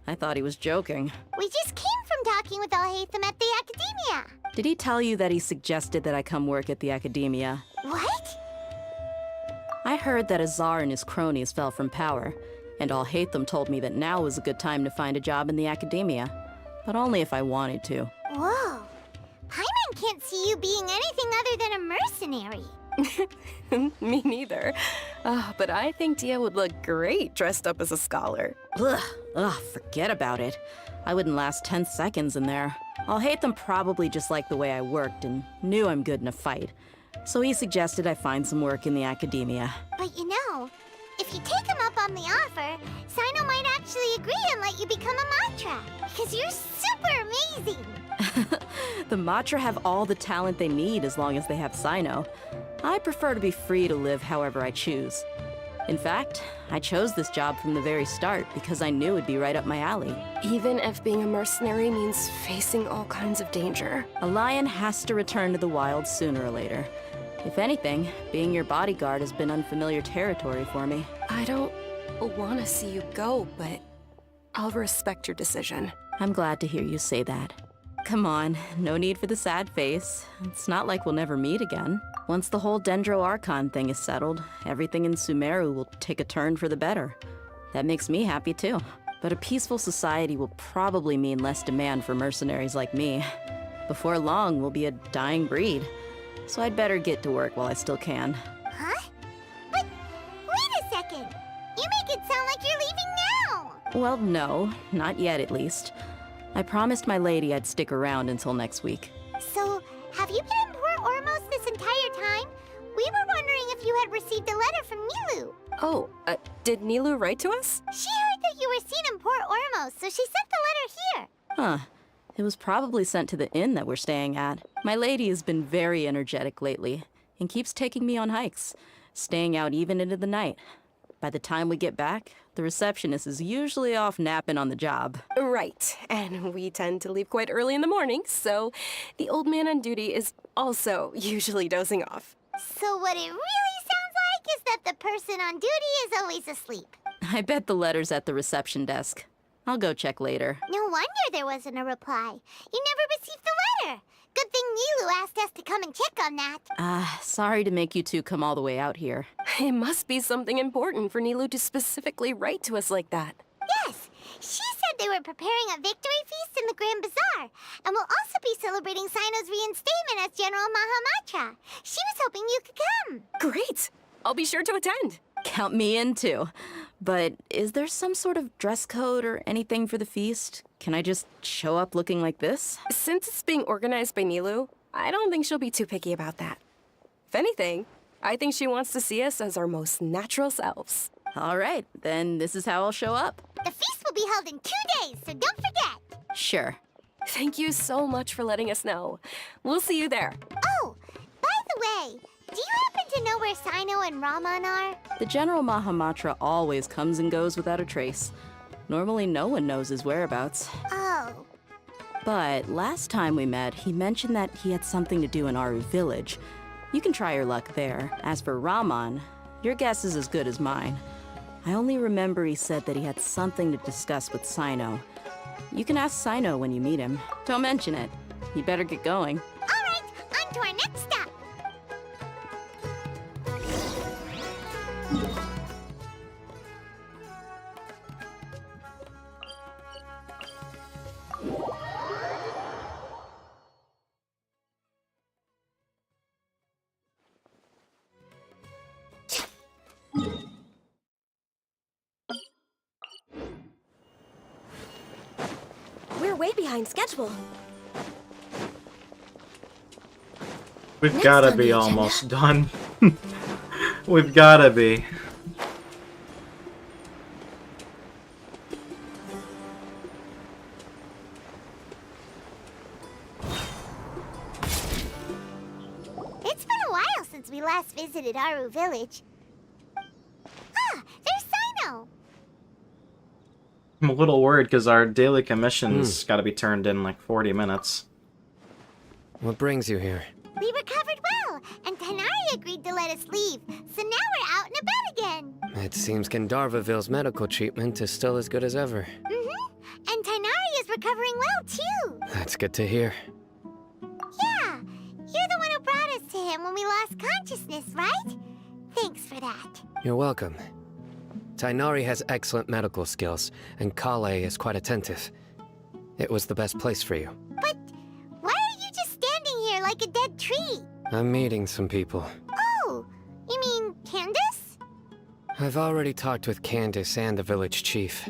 I thought he was joking. We just came from talking with Alhaitham at the Academia. Did he tell you that he suggested that I come work at the Academia? What? I heard that Azar and his cronies fell from power, and Alhaitham told me that now was a good time to find a job in the Academia, but only if I wanted to. Whoa. Paimon can't see you being anything other than a mercenary. Me neither. But I think Dia would look great dressed up as a scholar. Ugh, forget about it. I wouldn't last 10 seconds in there. Alhaitham probably just liked the way I worked and knew I'm good in a fight. So he suggested I find some work in the Academia. But you know, if you take him up on the offer, Sino might actually agree and let you become a Matra. Because you're super amazing. The Matra have all the talent they need as long as they have Sino. I prefer to be free to live however I choose. In fact, I chose this job from the very start because I knew it'd be right up my alley. Even if being a mercenary means facing all kinds of danger. A lion has to return to the wild sooner or later. If anything, being your bodyguard has been unfamiliar territory for me. I don't want to see you go, but I'll respect your decision. I'm glad to hear you say that. Come on, no need for the sad face. It's not like we'll never meet again. Once the whole Dendro Archon thing is settled, everything in Sumeru will take a turn for the better. That makes me happy too. But a peaceful society will probably mean less demand for mercenaries like me. Before long, we'll be a dying breed. So I'd better get to work while I still can. Huh? But wait a second. You make it sound like you're leaving now. Well, no, not yet at least. I promised my lady I'd stick around until next week. So, have you been in Port Ormos this entire time? We were wondering if you had received a letter from Nilu. Oh, did Nilu write to us? She heard that you were seen in Port Ormos, so she sent the letter here. Huh. It was probably sent to the inn that we're staying at. My lady has been very energetic lately and keeps taking me on hikes, staying out even into the night. By the time we get back, the receptionist is usually off napping on the job. Right, and we tend to leave quite early in the morning, so the old man on duty is also usually dozing off. So what it really sounds like is that the person on duty is always asleep. I bet the letter's at the reception desk. I'll go check later. No wonder there wasn't a reply. You never received the letter. Good thing Nilu asked us to come and check on that. Sorry to make you two come all the way out here. It must be something important for Nilu to specifically write to us like that. Yes, she said they were preparing a victory feast in the Grand Bazaar, and will also be celebrating Sino's reinstatement as General Mahamatra. She was hoping you could come. Great! I'll be sure to attend. Count me in too. But is there some sort of dress code or anything for the feast? Can I just show up looking like this? Since it's being organized by Nilu, I don't think she'll be too picky about that. If anything, I think she wants to see us as our most natural selves. All right, then this is how I'll show up. The feast will be held in 2 days, so don't forget. Sure. Thank you so much for letting us know. We'll see you there. Oh, by the way, do you happen to know where Sino and Raman are? The General Mahamatra always comes and goes without a trace. Normally no one knows his whereabouts. Oh. But last time we met, he mentioned that he had something to do in Aru village. You can try your luck there. As for Raman, your guess is as good as mine. I only remember he said that he had something to discuss with Sino. You can ask Sino when you meet him. Don't mention it. You better get going. All right, on to our next stop. behind schedule. We've Next gotta on be the almost done. We've gotta be. It's been a while since we last visited Aru Village. Ah, there's Sino! I'm a little worried because our daily commission's gotta be turned in like 40 minutes. What brings you here? We recovered well, and Tanari agreed to let us leave, so now we're out and about again. It seems Gandharvaville's medical treatment is still as good as ever. And Tanari is recovering well, too. That's good to hear. Yeah, you're the one who brought us to him when we lost consciousness, right? Thanks for that. You're welcome. Tainari has excellent medical skills, and Kale is quite attentive. It was the best place for you. But why are you just standing here like a dead tree? I'm meeting some people. Oh, you mean Candace? I've already talked with Candace and the village chief.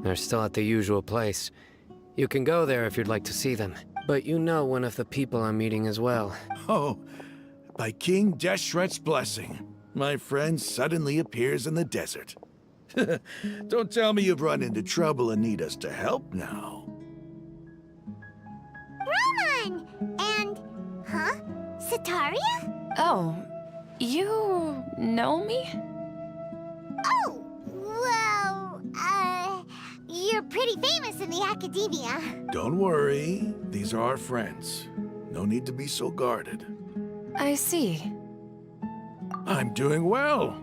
They're still at the usual place. You can go there if you'd like to see them. But you know one of the people I'm meeting as well. Oh, by King Deshret's blessing, my friend suddenly appears in the desert. Don't tell me you've run into trouble and need us to help now. Roman! And, huh? Sataria? Oh, you know me? Oh, well, you're pretty famous in the academia. Don't worry, these are our friends. No need to be so guarded. I see. I'm doing well.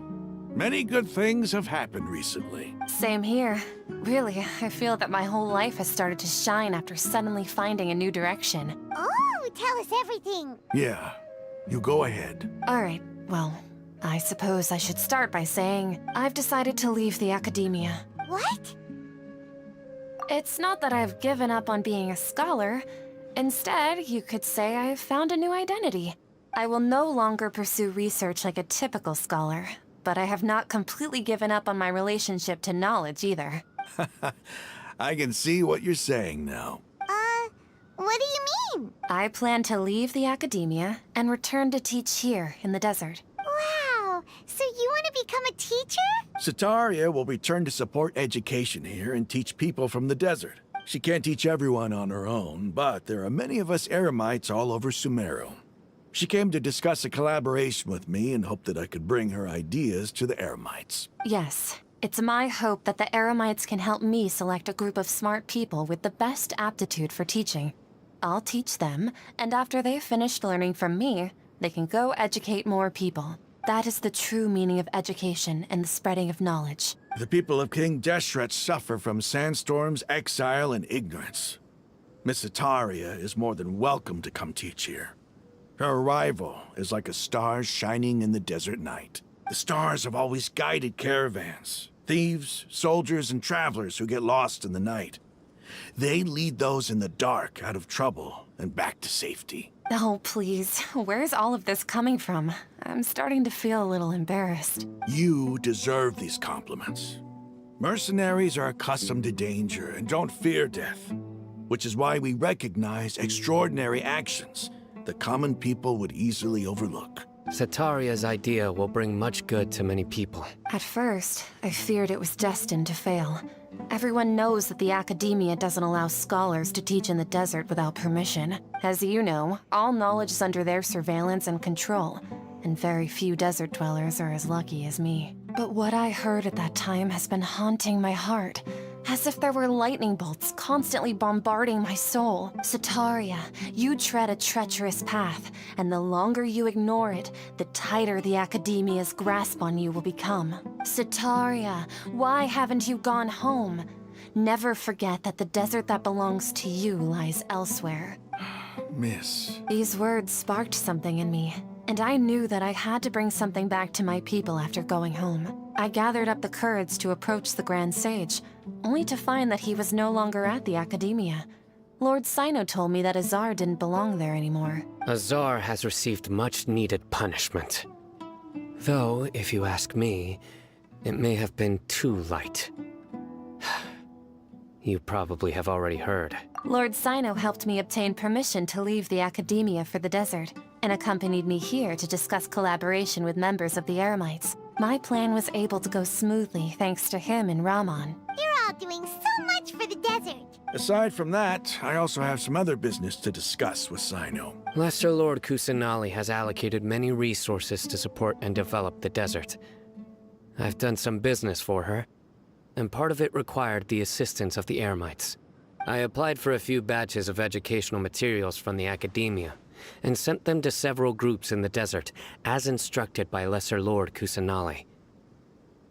Many good things have happened recently. Same here. Really, I feel that my whole life has started to shine after suddenly finding a new direction. Oh, tell us everything. Yeah, you go ahead. Alright, well, I suppose I should start by saying I've decided to leave the academia. What? It's not that I've given up on being a scholar. Instead, you could say I've found a new identity. I will no longer pursue research like a typical scholar, but I have not completely given up on my relationship to knowledge either. I can see what you're saying now. What do you mean? I plan to leave the academia and return to teach here in the desert. Wow, so you want to become a teacher? Sataria will return to support education here and teach people from the desert. She can't teach everyone on her own, but there are many of us Eremites all over Sumeru. She came to discuss a collaboration with me and hoped that I could bring her ideas to the Eremites. Yes, it's my hope that the Eremites can help me select a group of smart people with the best aptitude for teaching. I'll teach them, and after they've finished learning from me, they can go educate more people. That is the true meaning of education and the spreading of knowledge. The people of King Deshret suffer from sandstorms, exile, and ignorance. Miss Sataria is more than welcome to come teach here. Her arrival is like a star shining in the desert night. The stars have always guided caravans, thieves, soldiers, and travelers who get lost in the night. They lead those in the dark out of trouble and back to safety. Oh, please. Where's all of this coming from? I'm starting to feel a little embarrassed. You deserve these compliments. Mercenaries are accustomed to danger and don't fear death, which is why we recognize extraordinary actions that common people would easily overlook. Sataria's idea will bring much good to many people. At first, I feared it was destined to fail. Everyone knows that the academia doesn't allow scholars to teach in the desert without permission. As you know, all knowledge is under their surveillance and control, and very few desert dwellers are as lucky as me. But what I heard at that time has been haunting my heart, as if there were lightning bolts constantly bombarding my soul. Sataria, you tread a treacherous path, and the longer you ignore it, the tighter the academia's grasp on you will become. Sataria, why haven't you gone home? Never forget that the desert that belongs to you lies elsewhere. Miss. These words sparked something in me, and I knew that I had to bring something back to my people after going home. I gathered up the courage to approach the Grand Sage, only to find that he was no longer at the academia. Lord Sino told me that Azar didn't belong there anymore. Azar has received much-needed punishment. Though, if you ask me, it may have been too light. You probably have already heard. Lord Sino helped me obtain permission to leave the academia for the desert, and accompanied me here to discuss collaboration with members of the Eremites. My plan was able to go smoothly thanks to him and Rahman. You're all doing so much for the desert. Aside from that, I also have some other business to discuss with Sino. Lesser Lord Kusanali has allocated many resources to support and develop the desert. I've done some business for her, and part of it required the assistance of the Eremites. I applied for a few batches of educational materials from the academia, and sent them to several groups in the desert, as instructed by Lesser Lord Kusanali.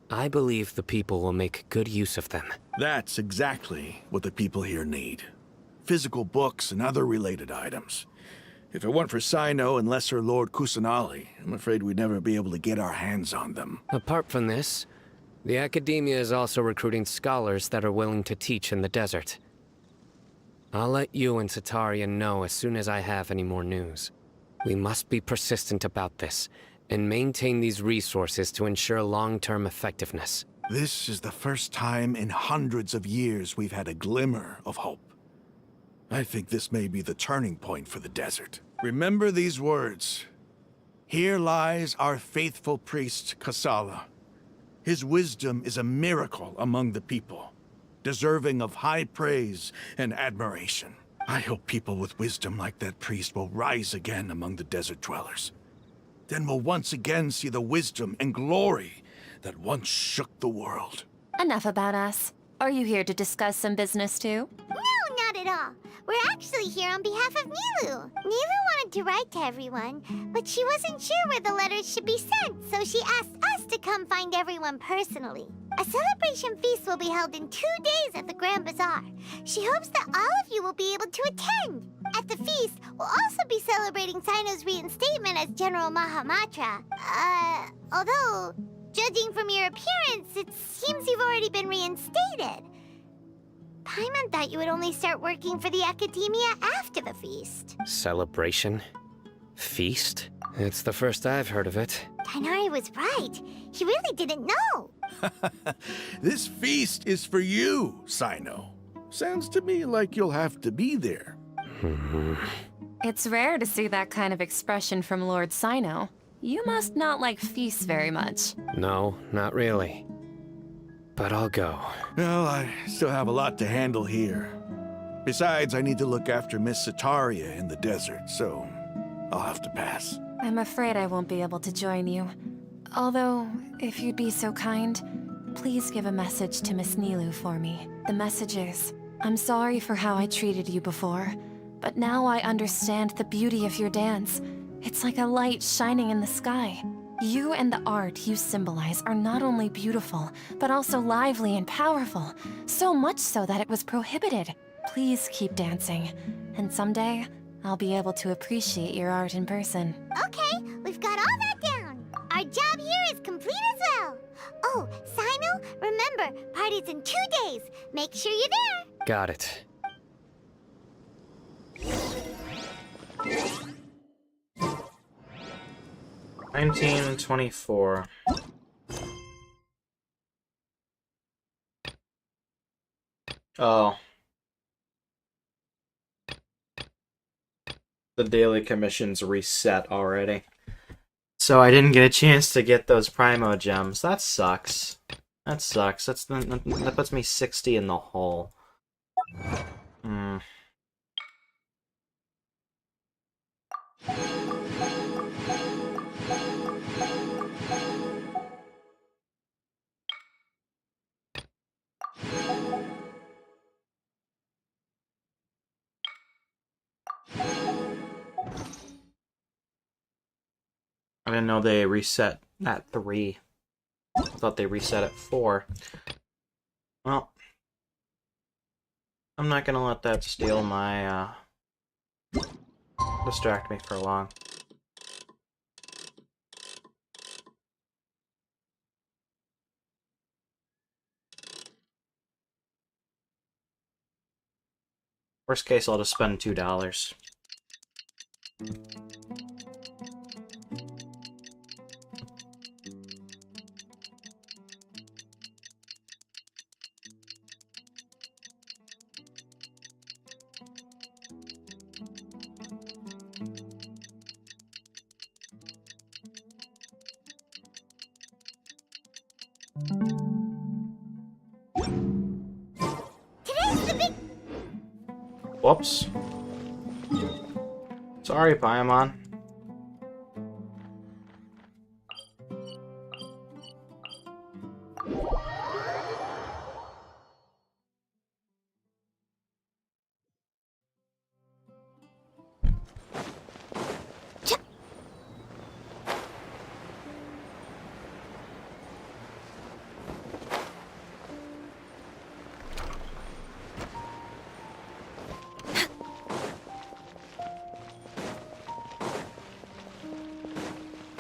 I believe the people will make good use of them. That's exactly what the people here need. Physical books and other related items. If it weren't for Sino and Lesser Lord Kusanali, I'm afraid we'd never be able to get our hands on them. Apart from this, the academia is also recruiting scholars that are willing to teach in the desert. I'll let you and Satarian know as soon as I have any more news. We must be persistent about this, and maintain these resources to ensure long-term effectiveness. This is the first time in hundreds of years we've had a glimmer of hope. I think this may be the turning point for the desert. Remember these words. Here lies our faithful priest, Kasala. His wisdom is a miracle among the people, deserving of high praise and admiration. I hope people with wisdom like that priest will rise again among the desert dwellers. Then we'll once again see the wisdom and glory that once shook the world. Enough about us. Are you here to discuss some business too? No, not at all. We're actually here on behalf of Nilu. Nilu wanted to write to everyone, but she wasn't sure where the letters should be sent, so she asked us to come find everyone personally. A celebration feast will be held in 2 days at the Grand Bazaar. She hopes that all of you will be able to attend. At the feast, we'll also be celebrating Sino's reinstatement as General Mahamatra. Although, judging from your appearance, it seems you've already been reinstated. Paimon thought you would only start working for the academia after the feast. Celebration? Feast? It's the first I've heard of it. Tighnari was right. He really didn't know. This feast is for you, Sino. Sounds to me like you'll have to be there. It's rare to see that kind of expression from Lord Sino. You must not like feasts very much. No, not really. But I'll go. Well, I still have a lot to handle here. Besides, I need to look after Miss Sataria in the desert, so I'll have to pass. I'm afraid I won't be able to join you. Although, if you'd be so kind, please give a message to Miss Nilu for me. The message is, I'm sorry for how I treated you before, but now I understand the beauty of your dance. It's like a light shining in the sky. You and the art you symbolize are not only beautiful, but also lively and powerful. So much so that it was prohibited. Please keep dancing, and someday, I'll be able to appreciate your art in person. Okay, we've got all that down. Our job here is complete as well. Oh, Sino, remember, party's in 2 days. Make sure you're there. Got it. $19.24. Oh. The daily commissions reset already. So I didn't get a chance to get those Primo gems. That sucks. That sucks. That puts me 60 in the hole. I didn't know they reset at 3. I thought they reset at 4. Well, I'm not gonna let that steal my, distract me for long. Worst case, I'll just spend $2. Whoops. Sorry, Paimon.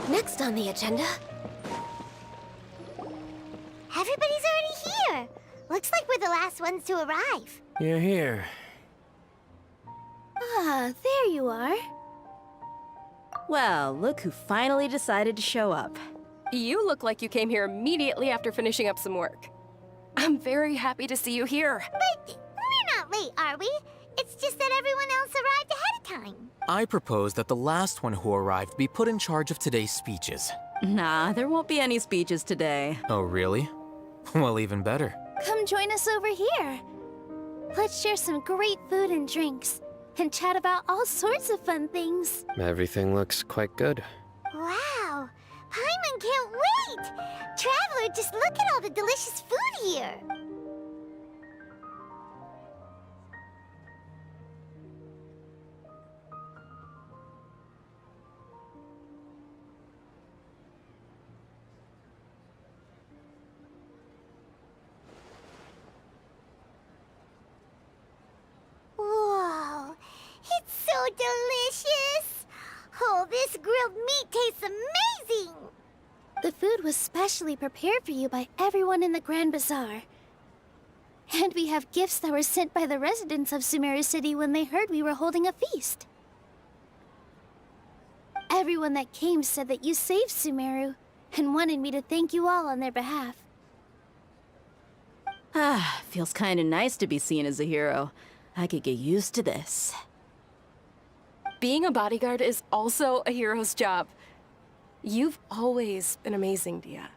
Next on the agenda. Everybody's already here. Looks like we're the last ones to arrive. You're here. Ah, there you are. Well, look who finally decided to show up. You look like you came here immediately after finishing up some work. I'm very happy to see you here. But we're not late, are we? It's just that everyone else arrived ahead of time. I propose that the last one who arrived be put in charge of today's speeches. Nah, there won't be any speeches today. Oh, really? Well, even better. Come join us over here. Let's share some great food and drinks, and chat about all sorts of fun things. Everything looks quite good. Wow! Paimon can't wait! Traveler, just look at all the delicious food here! Whoa! It's so delicious! Oh, this grilled meat tastes amazing! The food was specially prepared for you by everyone in the Grand Bazaar. And we have gifts that were sent by the residents of Sumeru City when they heard we were holding a feast. Everyone that came said that you saved Sumeru and wanted me to thank you all on their behalf. Ah, feels kinda nice to be seen as a hero. I could get used to this. Being a bodyguard is also a hero's job. You've always been amazing, Dia.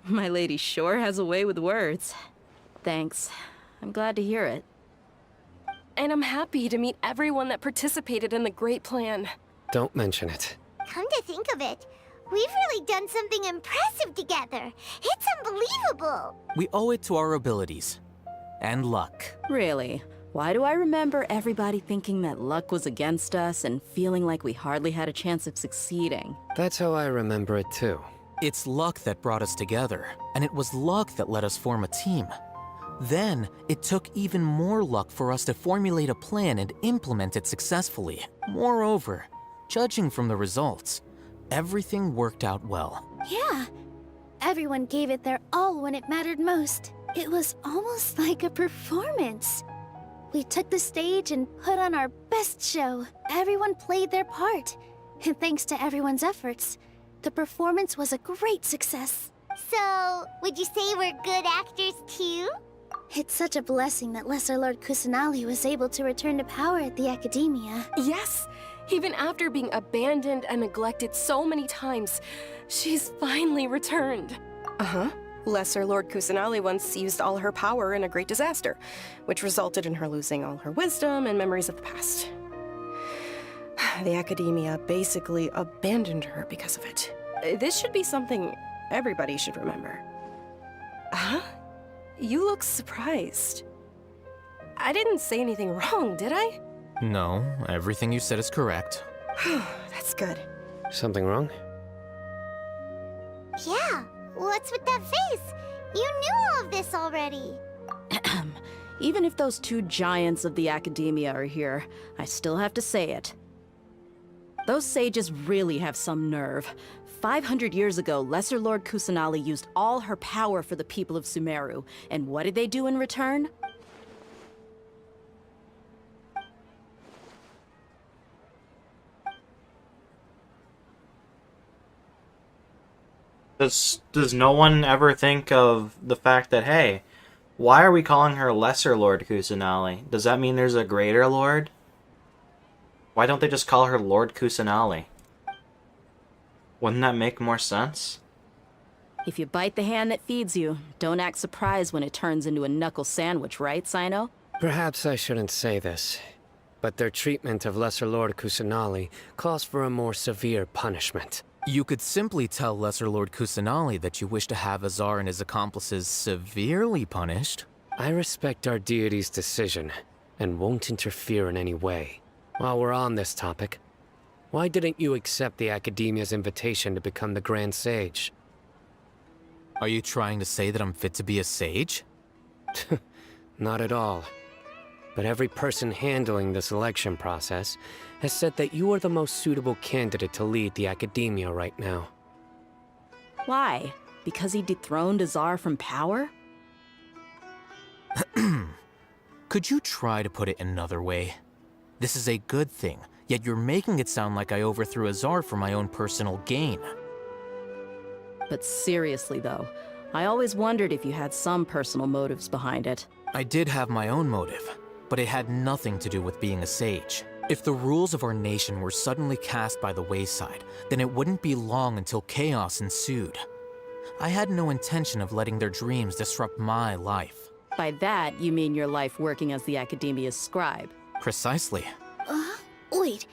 My lady sure has a way with words. Thanks. I'm glad to hear it. And I'm happy to meet everyone that participated in the great plan. Don't mention it. Come to think of it, we've really done something impressive together. It's unbelievable. We owe it to our abilities. And luck. Really? Why do I remember everybody thinking that luck was against us and feeling like we hardly had a chance of succeeding? That's how I remember it too. It's luck that brought us together, and it was luck that let us form a team. Then, it took even more luck for us to formulate a plan and implement it successfully. Moreover, judging from the results, everything worked out well. Yeah, everyone gave it their all when it mattered most. It was almost like a performance. We took the stage and put on our best show. Everyone played their part. And thanks to everyone's efforts, the performance was a great success. So, would you say we're good actors too? It's such a blessing that Lesser Lord Kusanali was able to return to power at the Academia. Yes! Even after being abandoned and neglected so many times, she's finally returned. Uh-huh. Lesser Lord Kusanali once used all her power in a great disaster, which resulted in her losing all her wisdom and memories of the past. The Academia basically abandoned her because of it. This should be something everybody should remember. Huh? You look surprised. I didn't say anything wrong, did I? No, everything you said is correct. That's good. Something wrong? Yeah, what's with that face? You knew all of this already. Even if those two giants of the Academia are here, I still have to say it. Those sages really have some nerve. 500 years ago, Lesser Lord Kusanali used all her power for the people of Sumeru, and what did they do in return? Does no one ever think of the fact that, hey, why are we calling her Lesser Lord Kusanali? Does that mean there's a greater lord? Why don't they just call her Lord Kusanali? Wouldn't that make more sense? If you bite the hand that feeds you, don't act surprised when it turns into a knuckle sandwich, right, Sino? Perhaps I shouldn't say this, but their treatment of Lesser Lord Kusanali calls for a more severe punishment. You could simply tell Lesser Lord Kusanali that you wish to have Azar and his accomplices severely punished. I respect our deity's decision, and won't interfere in any way. While we're on this topic, why didn't you accept the Academia's invitation to become the Grand Sage? Are you trying to say that I'm fit to be a sage? Not at all. But every person handling the selection process has said that you are the most suitable candidate to lead the Academia right now. Why? Because he dethroned Azar from power? Could you try to put it another way? This is a good thing, yet you're making it sound like I overthrew Azar for my own personal gain. But seriously though, I always wondered if you had some personal motives behind it. I did have my own motive, but it had nothing to do with being a sage. If the rules of our nation were suddenly cast by the wayside, then it wouldn't be long until chaos ensued. I had no intention of letting their dreams disrupt my life. By that, you mean your life working as the Academia's scribe. Precisely. Wait,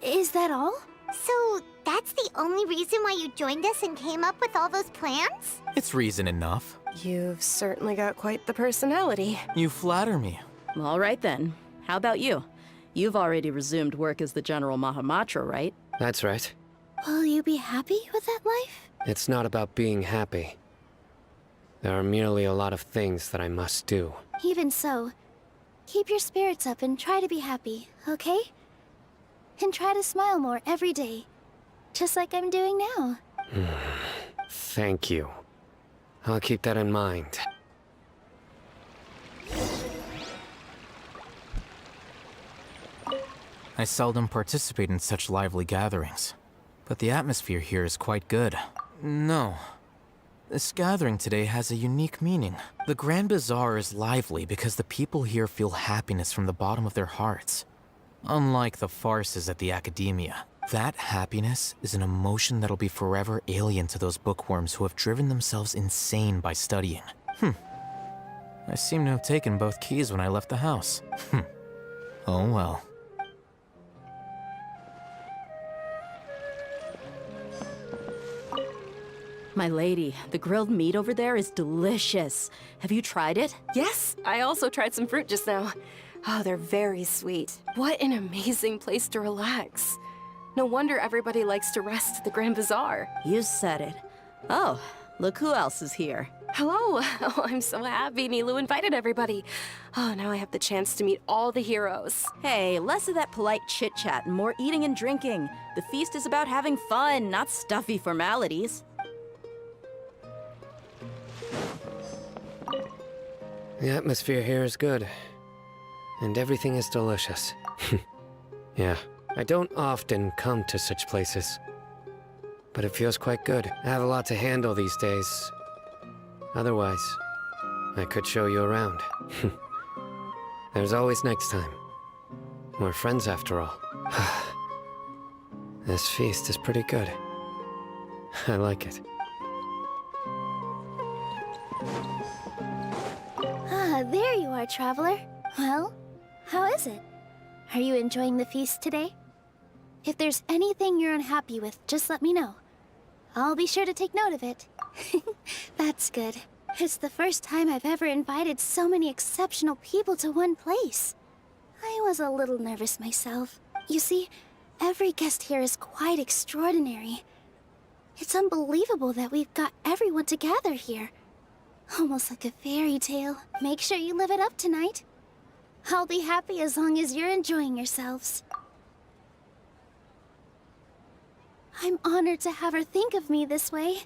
is that all? So, that's the only reason why you joined us and came up with all those plans? It's reason enough. You've certainly got quite the personality. You flatter me. All right then. How about you? You've already resumed work as the General Mahamatra, right? That's right. Will you be happy with that life? It's not about being happy. There are merely a lot of things that I must do. Even so, keep your spirits up and try to be happy, okay? And try to smile more every day, just like I'm doing now. Thank you. I'll keep that in mind. I seldom participate in such lively gatherings, but the atmosphere here is quite good. No. This gathering today has a unique meaning. The Grand Bazaar is lively because the people here feel happiness from the bottom of their hearts. Unlike the farces at the Academia, that happiness is an emotion that'll be forever alien to those bookworms who have driven themselves insane by studying. I seem to have taken both keys when I left the house. Oh well. My lady, the grilled meat over there is delicious. Have you tried it? Yes, I also tried some fruit just now. Oh, they're very sweet. What an amazing place to relax. No wonder everybody likes to rest at the Grand Bazaar. You said it. Oh, look who else is here. Hello. Oh, I'm so happy Nilou invited everybody. Oh, now I have the chance to meet all the heroes. Hey, less of that polite chit-chat and more eating and drinking. The feast is about having fun, not stuffy formalities. The atmosphere here is good, and everything is delicious. Yeah, I don't often come to such places, but it feels quite good. I have a lot to handle these days. Otherwise, I could show you around. There's always next time. We're friends after all. This feast is pretty good. I like it. There you are, traveler. Well, how is it? Are you enjoying the feast today? If there's anything you're unhappy with, just let me know. I'll be sure to take note of it. That's good. It's the first time I've ever invited so many exceptional people to one place. I was a little nervous myself. You see, every guest here is quite extraordinary. It's unbelievable that we've got everyone together here. Almost like a fairy tale. Make sure you live it up tonight. I'll be happy as long as you're enjoying yourselves. I'm honored to have her think of me this way.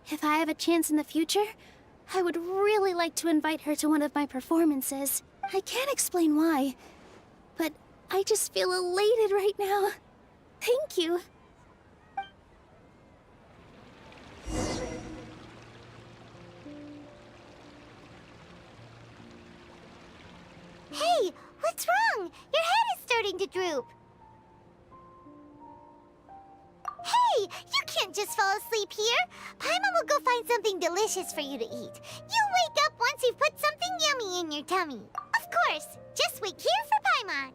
If I have a chance in the future, I would really like to invite her to one of my performances. I can't explain why, but I just feel elated right now. Thank you. Hey, what's wrong? Your head is starting to droop. Hey, you can't just fall asleep here. Paimon will go find something delicious for you to eat. You wake up once you've put something yummy in your tummy. Of course. Just wait here for Paimon.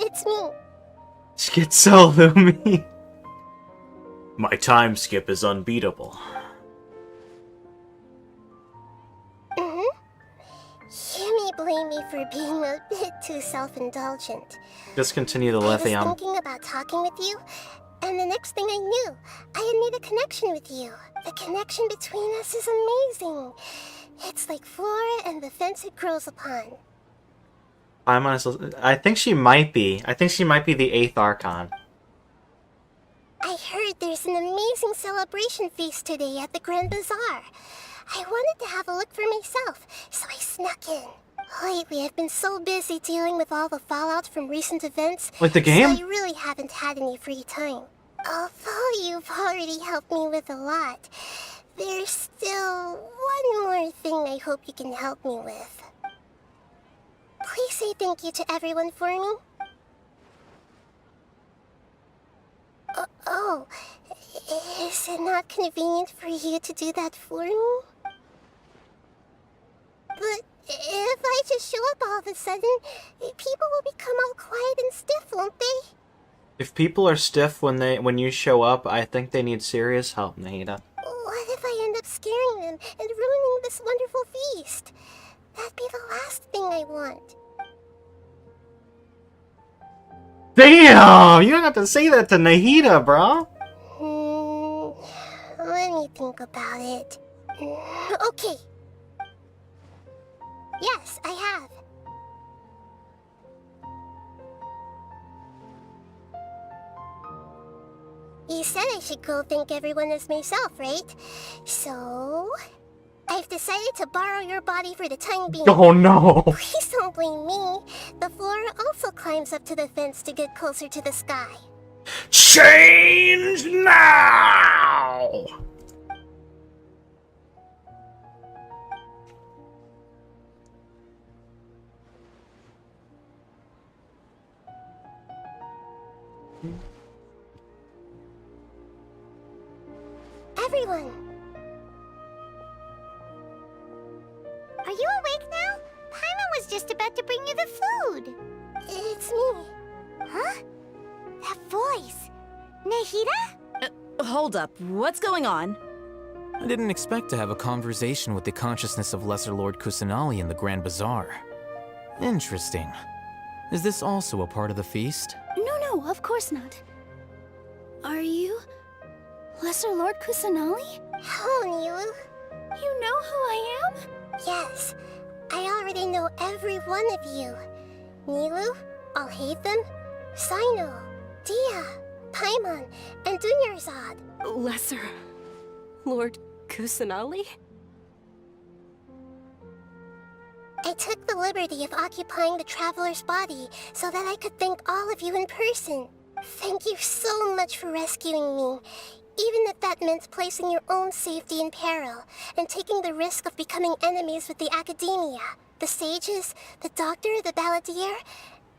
It's me. Schizolumi. My time skip is unbeatable. You may blame me for being a bit too self-indulgent. Just continue the I was lithium. thinking about talking with you, and the next thing I knew, I had made a connection with you. The connection between us is amazing. It's like flora and the fence it grows upon. I'm honestly, I think she might be. I think she might be the 8th Archon. I heard there's an amazing celebration feast today at the Grand Bazaar. I wanted to have a look for myself, so I snuck in. Lately, I've been so busy dealing with all the fallout from recent events. Like the game? So I really haven't had any free time. Although you've already helped me with a lot, there's still one more thing I hope you can help me with. Please say thank you to everyone for me. Oh, is it not convenient for you to do that for me? But if I just show up all of a sudden, people will become all quiet and stiff, won't they? If people are stiff when you show up, I think they need serious help, Nahida. What if I end up scaring them and ruining this wonderful feast? That'd be the last thing I want. Damn! You don't have to say that to Nahida, bro. Let me think about it. Okay. Yes, I have. You said I should go thank everyone as myself, right? So, I've decided to borrow your body for the time being. Oh no! Please don't blame me. The flora also climbs up to the fence to get closer to the sky. Change now! Everyone! Are you awake now? Paimon was just about to bring you the food. It's me. Huh? That voice. Nahida? Hold up. What's going on? I didn't expect to have a conversation with the consciousness of Lesser Lord Kusanali in the Grand Bazaar. Interesting. Is this also a part of the feast? No, of course not. Are you Lesser Lord Kusanali? Hello, Nilu. You know who I am? Yes, I already know every one of you. Nilu, I'll hate them, Sino, Dia, Paimon, and Dunyarzad. Lesser Lord Kusanali? I took the liberty of occupying the Traveler's body so that I could thank all of you in person. Thank you so much for rescuing me, even if that meant placing your own safety in peril and taking the risk of becoming enemies with the Academia, the sages, the doctor, the balladeer,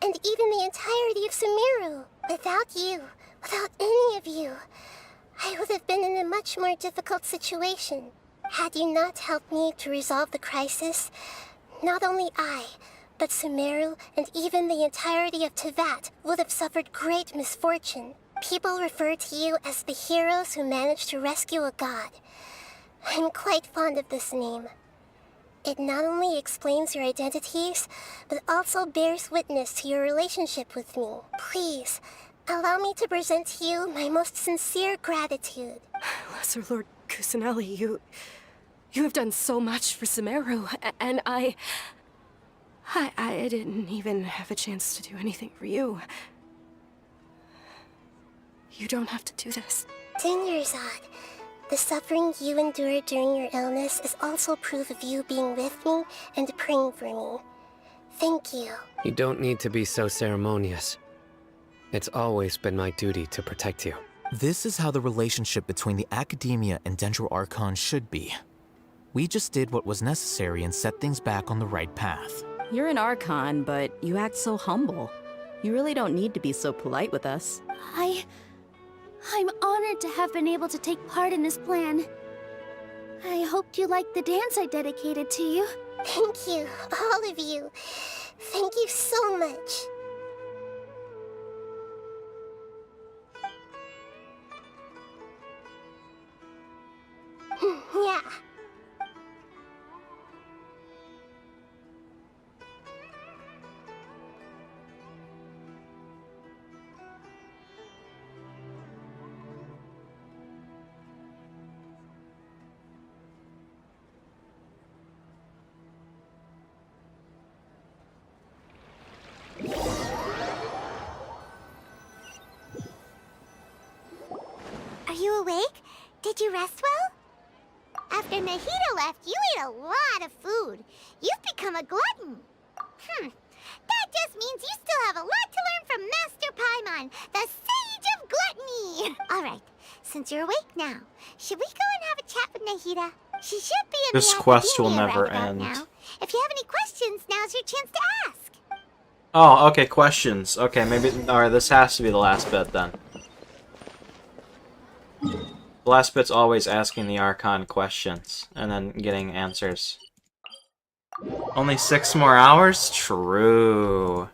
and even the entirety of Sumeru. Without you, without any of you, I would have been in a much more difficult situation. Had you not helped me to resolve the crisis, not only I, but Sumeru and even the entirety of Teyvat would have suffered great misfortune. People refer to you as the heroes who managed to rescue a god. I'm quite fond of this name. It not only explains your identities, but also bears witness to your relationship with me. Please, allow me to present to you my most sincere gratitude. Lesser Lord Kusanali, you have done so much for Sumeru, and I didn't even have a chance to do anything for you. You don't have to do this. Dunyarzad, the suffering you endured during your illness is also proof of you being with me and praying for me. Thank you. You don't need to be so ceremonious. It's always been my duty to protect you. This is how the relationship between the Academia and Dendro Archon should be. We just did what was necessary and set things back on the right path. You're an Archon, but you act so humble. You really don't need to be so polite with us. I'm honored to have been able to take part in this plan. I hoped you liked the dance I dedicated to you. Thank you, all of you. Thank you so much. Yeah. Are you awake? Did you rest well? After Nahida left, you ate a lot of food. You've become a glutton. That just means you still have a lot to learn from Master Paimon, the Sage of Gluttony. All right, since you're awake now, should we go and have a chat with Nahida? She should be in This the quest will Academia never right about end. now. If you have any questions, now's your chance to ask. Oh, okay, questions. Okay, maybe... Alright, this has to be the last bit, then. The last bit's always asking the Archon questions, and then getting answers. Only 6 more hours? True.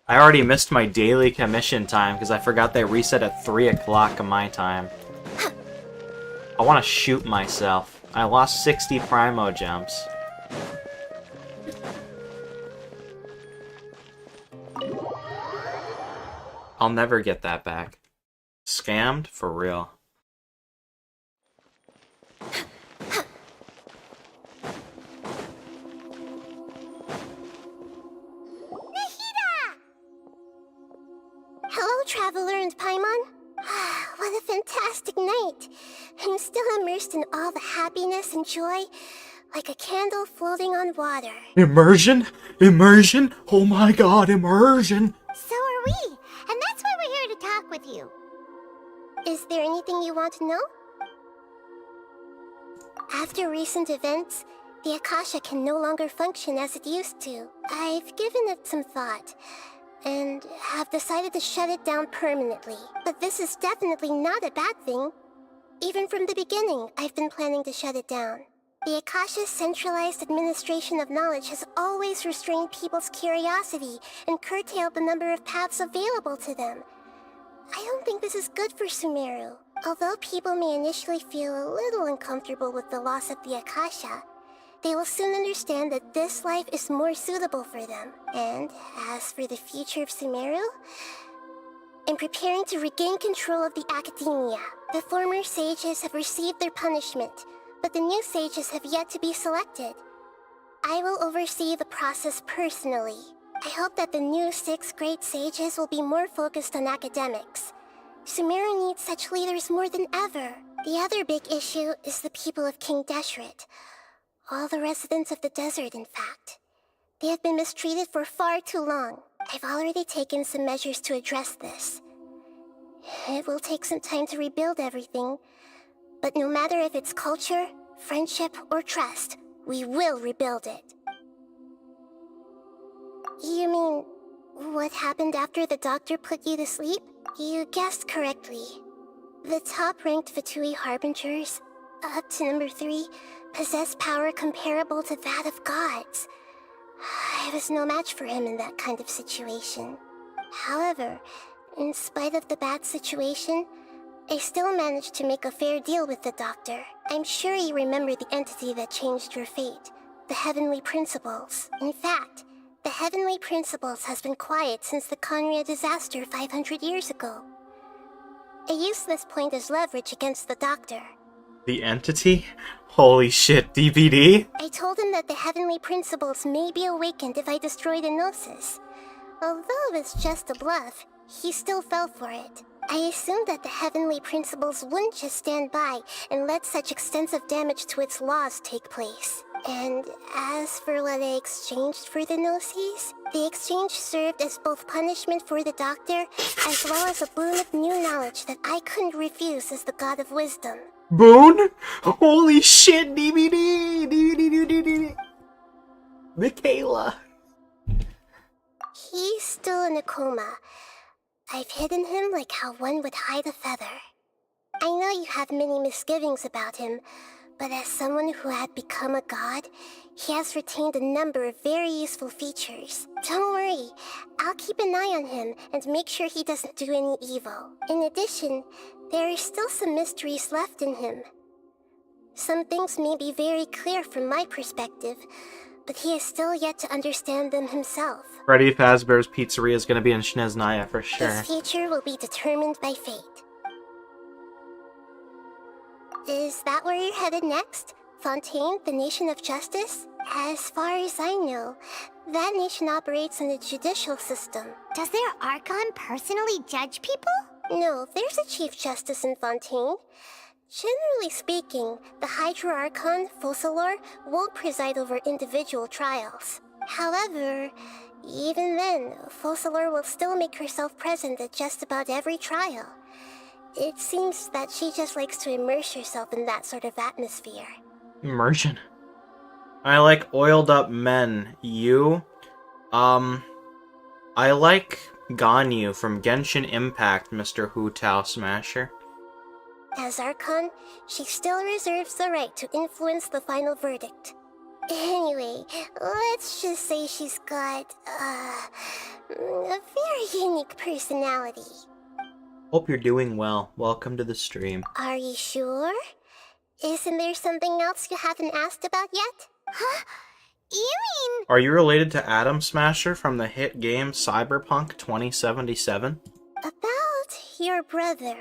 I already missed my daily commission time, because I forgot they reset at 3 o'clock of my time. I want to shoot myself. I lost 60 Primo Gems. I'll never get that back. Scammed? For real. Hello, Traveler and Paimon. What a fantastic night. I'm still immersed in all the happiness and joy, like a candle floating on water. Immersion? Immersion? Oh my god, immersion! So are we, and that's why we're here to talk with you. Is there anything you want to know? After recent events, the Akasha can no longer function as it used to. I've given it some thought, and have decided to shut it down permanently. But this is definitely not a bad thing. Even from the beginning, I've been planning to shut it down. The Akasha's centralized administration of knowledge has always restrained people's curiosity and curtailed the number of paths available to them. I don't think this is good for Sumeru. Although people may initially feel a little uncomfortable with the loss of the Akasha, they will soon understand that this life is more suitable for them. And as for the future of Sumeru, I'm preparing to regain control of the Academia. The former sages have received their punishment, but the new sages have yet to be selected. I will oversee the process personally. I hope that the new 6 great sages will be more focused on academics. Sumeru needs such leaders more than ever. The other big issue is the people of King Deseret. All the residents of the desert, in fact. They have been mistreated for far too long. I've already taken some measures to address this. It will take some time to rebuild everything, but no matter if it's culture, friendship, or trust, we will rebuild it. You mean, what happened after the doctor put you to sleep? You guessed correctly. The top-ranked Fatui Harbingers, up to number 3, possess power comparable to that of gods. I was no match for him in that kind of situation. However, in spite of the bad situation, I still managed to make a fair deal with the doctor. I'm sure you remember the entity that changed your fate, the Heavenly Principles. In fact, the Heavenly Principles has been quiet since the Conria disaster 500 years ago. I used this point as leverage against the doctor. The entity? Holy shit, DPD? I told him that the Heavenly Principles may be awakened if I destroy the Gnosis. Although it's just a bluff, he still fell for it. I assumed that the Heavenly Principles wouldn't just stand by and let such extensive damage to its laws take place. And as for what I exchanged for the Gnosis, the exchange served as both punishment for the doctor, as well as a boon of new knowledge that I couldn't refuse as the god of wisdom. Boone? Holy shit, DVD. Michaela. He's still in a coma. I've hidden him like how one would hide a feather. I know you have many misgivings about him, but as someone who had become a god, he has retained a number of very useful features. Don't worry, I'll keep an eye on him and make sure he doesn't do any evil. In addition, there are still some mysteries left in him. Some things may be very clear from my perspective, but he is still yet to understand them himself. Freddy Fazbear's Pizzeria is going to be in Shneznaya for sure. His future will be determined by fate. Is that where you're headed next? Fontaine, the nation of justice? As far as I know, that nation operates in a judicial system. Does their Archon personally judge people? No, there's a Chief Justice in Fontaine. Generally speaking, the Hydra Archon, Focalor, won't preside over individual trials. However, even then, Focalor will still make herself present at just about every trial. It seems that she just likes to immerse herself in that sort of atmosphere. Immersion. I like oiled up men. You? I like Ganyu from Genshin Impact, Mr. Hu Tao Smasher. As Archon, she still reserves the right to influence the final verdict. Anyway, let's just say she's got, a very unique personality. Hope you're doing well. Welcome to the stream. Are you sure? Isn't there something else you haven't asked about yet? Huh? You mean... Are you related to Atom Smasher from the hit game Cyberpunk 2077? About your brother.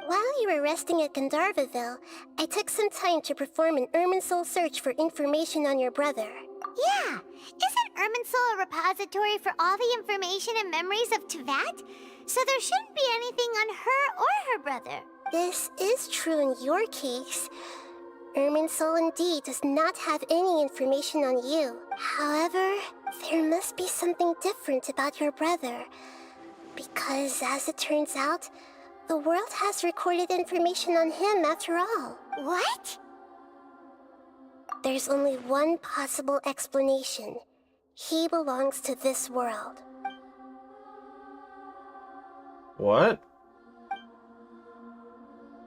While you were resting at Gandharvaville, I took some time to perform an Irminsul search for information on your brother. Yeah! Isn't Irminsul a repository for all the information and memories of Teyvat? So there shouldn't be anything on her or her brother. This is true in your case. Irminsul indeed does not have any information on you. However, there must be something different about your brother. Because as it turns out, the world has recorded information on him after all. What? There's only one possible explanation. He belongs to this world. What?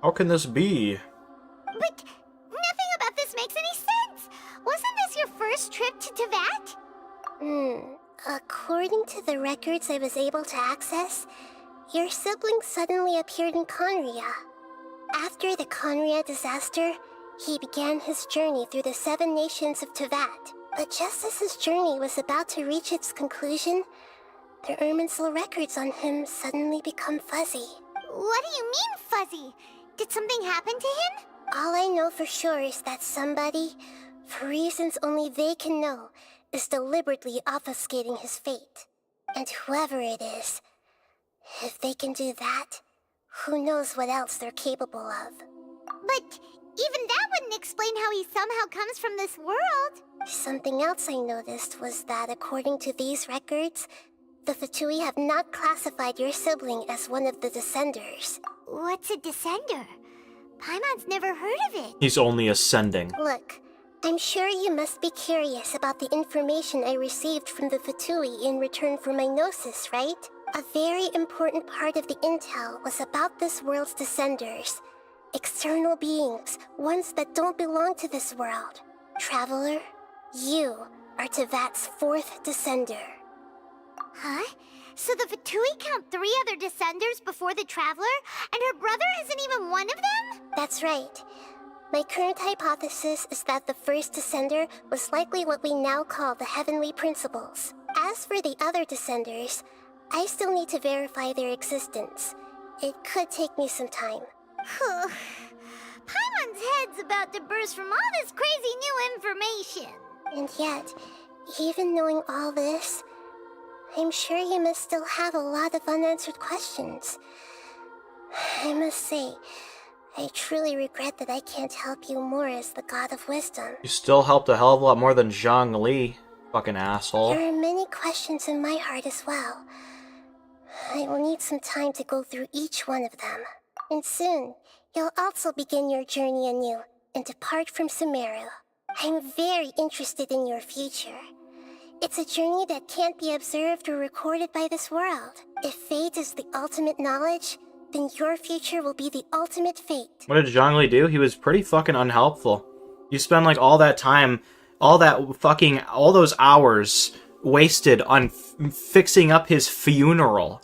How can this be? But nothing about this makes any sense! Wasn't this your first trip to Teyvat? According to the records I was able to access, your sibling suddenly appeared in Conria. After the Conria disaster, he began his journey through the 7 nations of Teyvat. But just as his journey was about to reach its conclusion, the Irminsul records on him suddenly become fuzzy. What do you mean, fuzzy? Did something happen to him? All I know for sure is that somebody, for reasons only they can know, is deliberately obfuscating his fate. And whoever it is, if they can do that, who knows what else they're capable of. But even that wouldn't explain how he somehow comes from this world. Something else I noticed was that according to these records, the Fatui have not classified your sibling as one of the Descenders. What's a Descender? Paimon's never heard of it. He's only ascending. Look, I'm sure you must be curious about the information I received from the Fatui in return for my Gnosis, right? A very important part of the intel was about this world's Descenders. External beings, ones that don't belong to this world. Traveler, you are Teyvat's 4th Descender. Huh? So the Fatui count 3 other Descenders before the Traveler, and her brother isn't even one of them? That's right. My current hypothesis is that the first Descender was likely what we now call the Heavenly Principles. As for the other Descenders, I still need to verify their existence. It could take me some time. Paimon's head's about to burst from all this crazy new information. And yet, even knowing all this, I'm sure you must still have a lot of unanswered questions. I must say, I truly regret that I can't help you more as the God of Wisdom. You still helped a hell of a lot more than Zhang Li, fucking asshole. There are many questions in my heart as well. I will need some time to go through each one of them. And soon, you'll also begin your journey anew and depart from Sumeru. I'm very interested in your future. It's a journey that can't be observed or recorded by this world. If fate is the ultimate knowledge, then your future will be the ultimate fate. What did Zhang Li do? He was pretty fucking unhelpful. You spend like all that time, all those hours wasted on fixing up his funeral.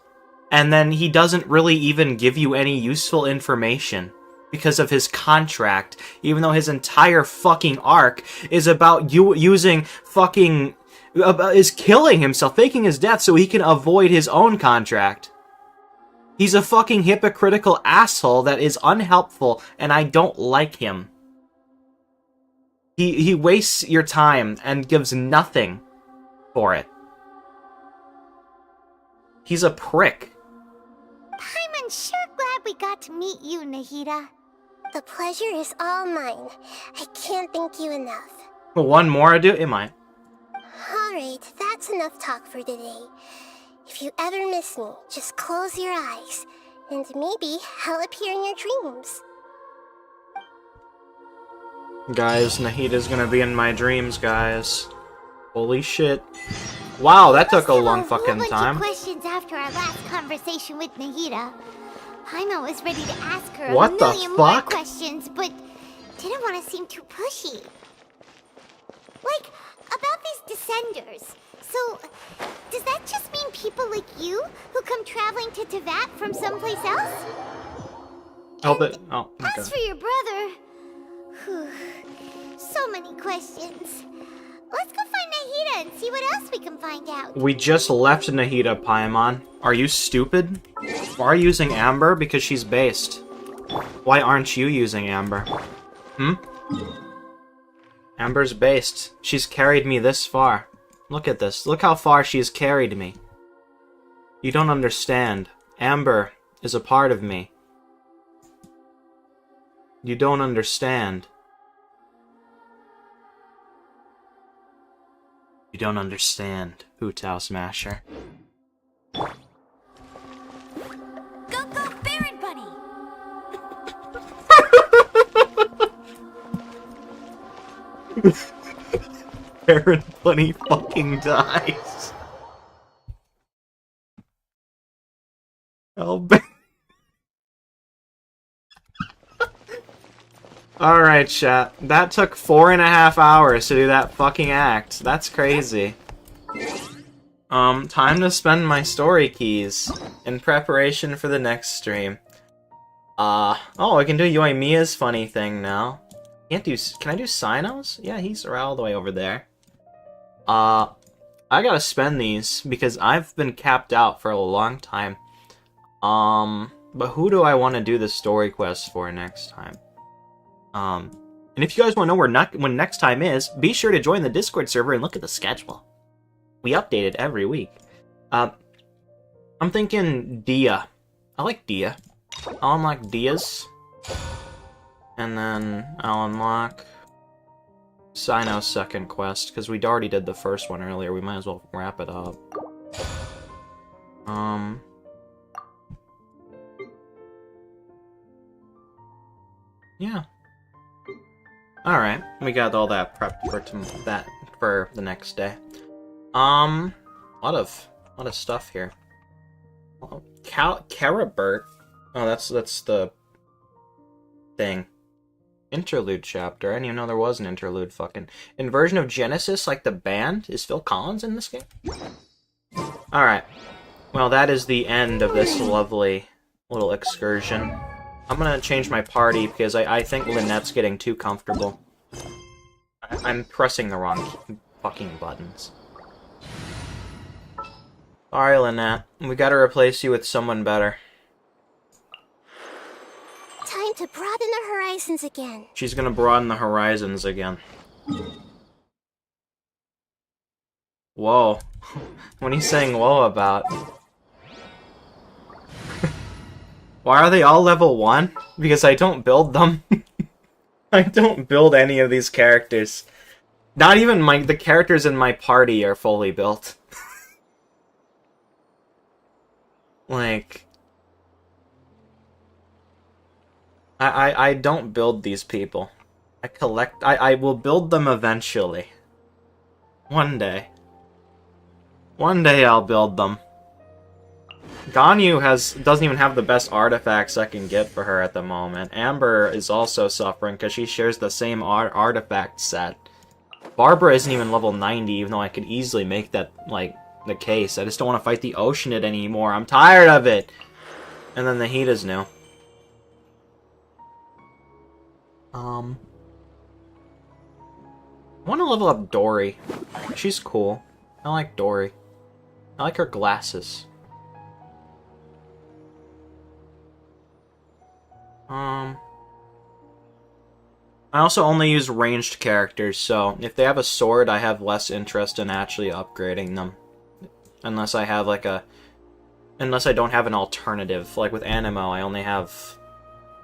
And then he doesn't really even give you any useful information because of his contract, even though his entire fucking arc is about you using fucking... is killing himself, faking his death so he can avoid his own contract. He's a fucking hypocritical asshole that is unhelpful, and I don't like him. He wastes your time and gives nothing for it. He's a prick. I'm sure glad we got to meet you, Nahida. The pleasure is all mine. I can't thank you enough. One more I do? It might. Alright, that's enough talk for today. If you ever miss me, just close your eyes, and maybe I'll appear in your dreams. Guys, Nahida's gonna be in my dreams, guys. Holy shit. Wow, that took a long fucking time. Questions after our last conversation with Nahida. Paimon was ready to ask her What a the million more fuck? questions, but didn't want to seem too pushy. Like, about these descenders. So, does that just mean people like you who come traveling to Teyvat from someplace else? Oh, but... Oh, As okay. for your brother... whew, so many questions. Let's go find Nahida and see what else we can find out. We just left Nahida, Paimon. Are you stupid? Why are you using Amber? Because she's based. Why aren't you using Amber? Hmm? Amber's based. She's carried me this far. Look at this. Look how far she's carried me. You don't understand. Amber is a part of me. You don't understand. You don't understand, Hu-Tao Smasher. Go, go, Baron Bunny! Baron Bunny fucking dies. Oh, Alright, chat. That took 4.5 hours to do that fucking act. That's crazy. Time to spend my story keys in preparation for the next stream. Oh, I can do Yoimiya's funny thing now. Can I do Sino's? Yeah, he's all the way over there. I gotta spend these because I've been capped out for a long time. But who do I want to do the story quest for next time? And if you guys want to know when next time is, be sure to join the Discord server and look at the schedule. We update it every week. I'm thinking Dia. I like Dia. I'll unlock Dia's. And then I'll unlock Sino's second quest, because we already did the first one earlier. We might as well wrap it up. Yeah. Alright, we got all that prepped for the next day. A lot of stuff here. Oh, Carabert. Oh, that's the thing. Interlude chapter. I didn't even know there was an interlude fucking inversion of Genesis, like the band. Is Phil Collins in this game? Alright. Well, that is the end of this lovely little excursion. I'm gonna change my party because I think Lynette's getting too comfortable. I'm pressing the wrong fucking buttons. Sorry, Lynette. We gotta replace you with someone better. Time to broaden the horizons again. She's gonna broaden the horizons again. Whoa. What are you saying whoa about? Why are they all level 1? Because I don't build them. I don't build any of these characters. Not even the characters in my party are fully built. Like... I don't build these people. I will build them eventually. One day. One day I'll build them. Ganyu doesn't even have the best artifacts I can get for her at the moment. Amber is also suffering because she shares the same artifact set. Barbara isn't even level 90, even though I could easily make that, like, the case. I just don't want to fight the Oceanid anymore. I'm tired of it! And then the heat is new. I want to level up Dory. She's cool. I like Dory. I like her glasses. I also only use ranged characters, so if they have a sword, I have less interest in actually upgrading them. Unless I have like unless I don't have an alternative. Like with Animo, I only have...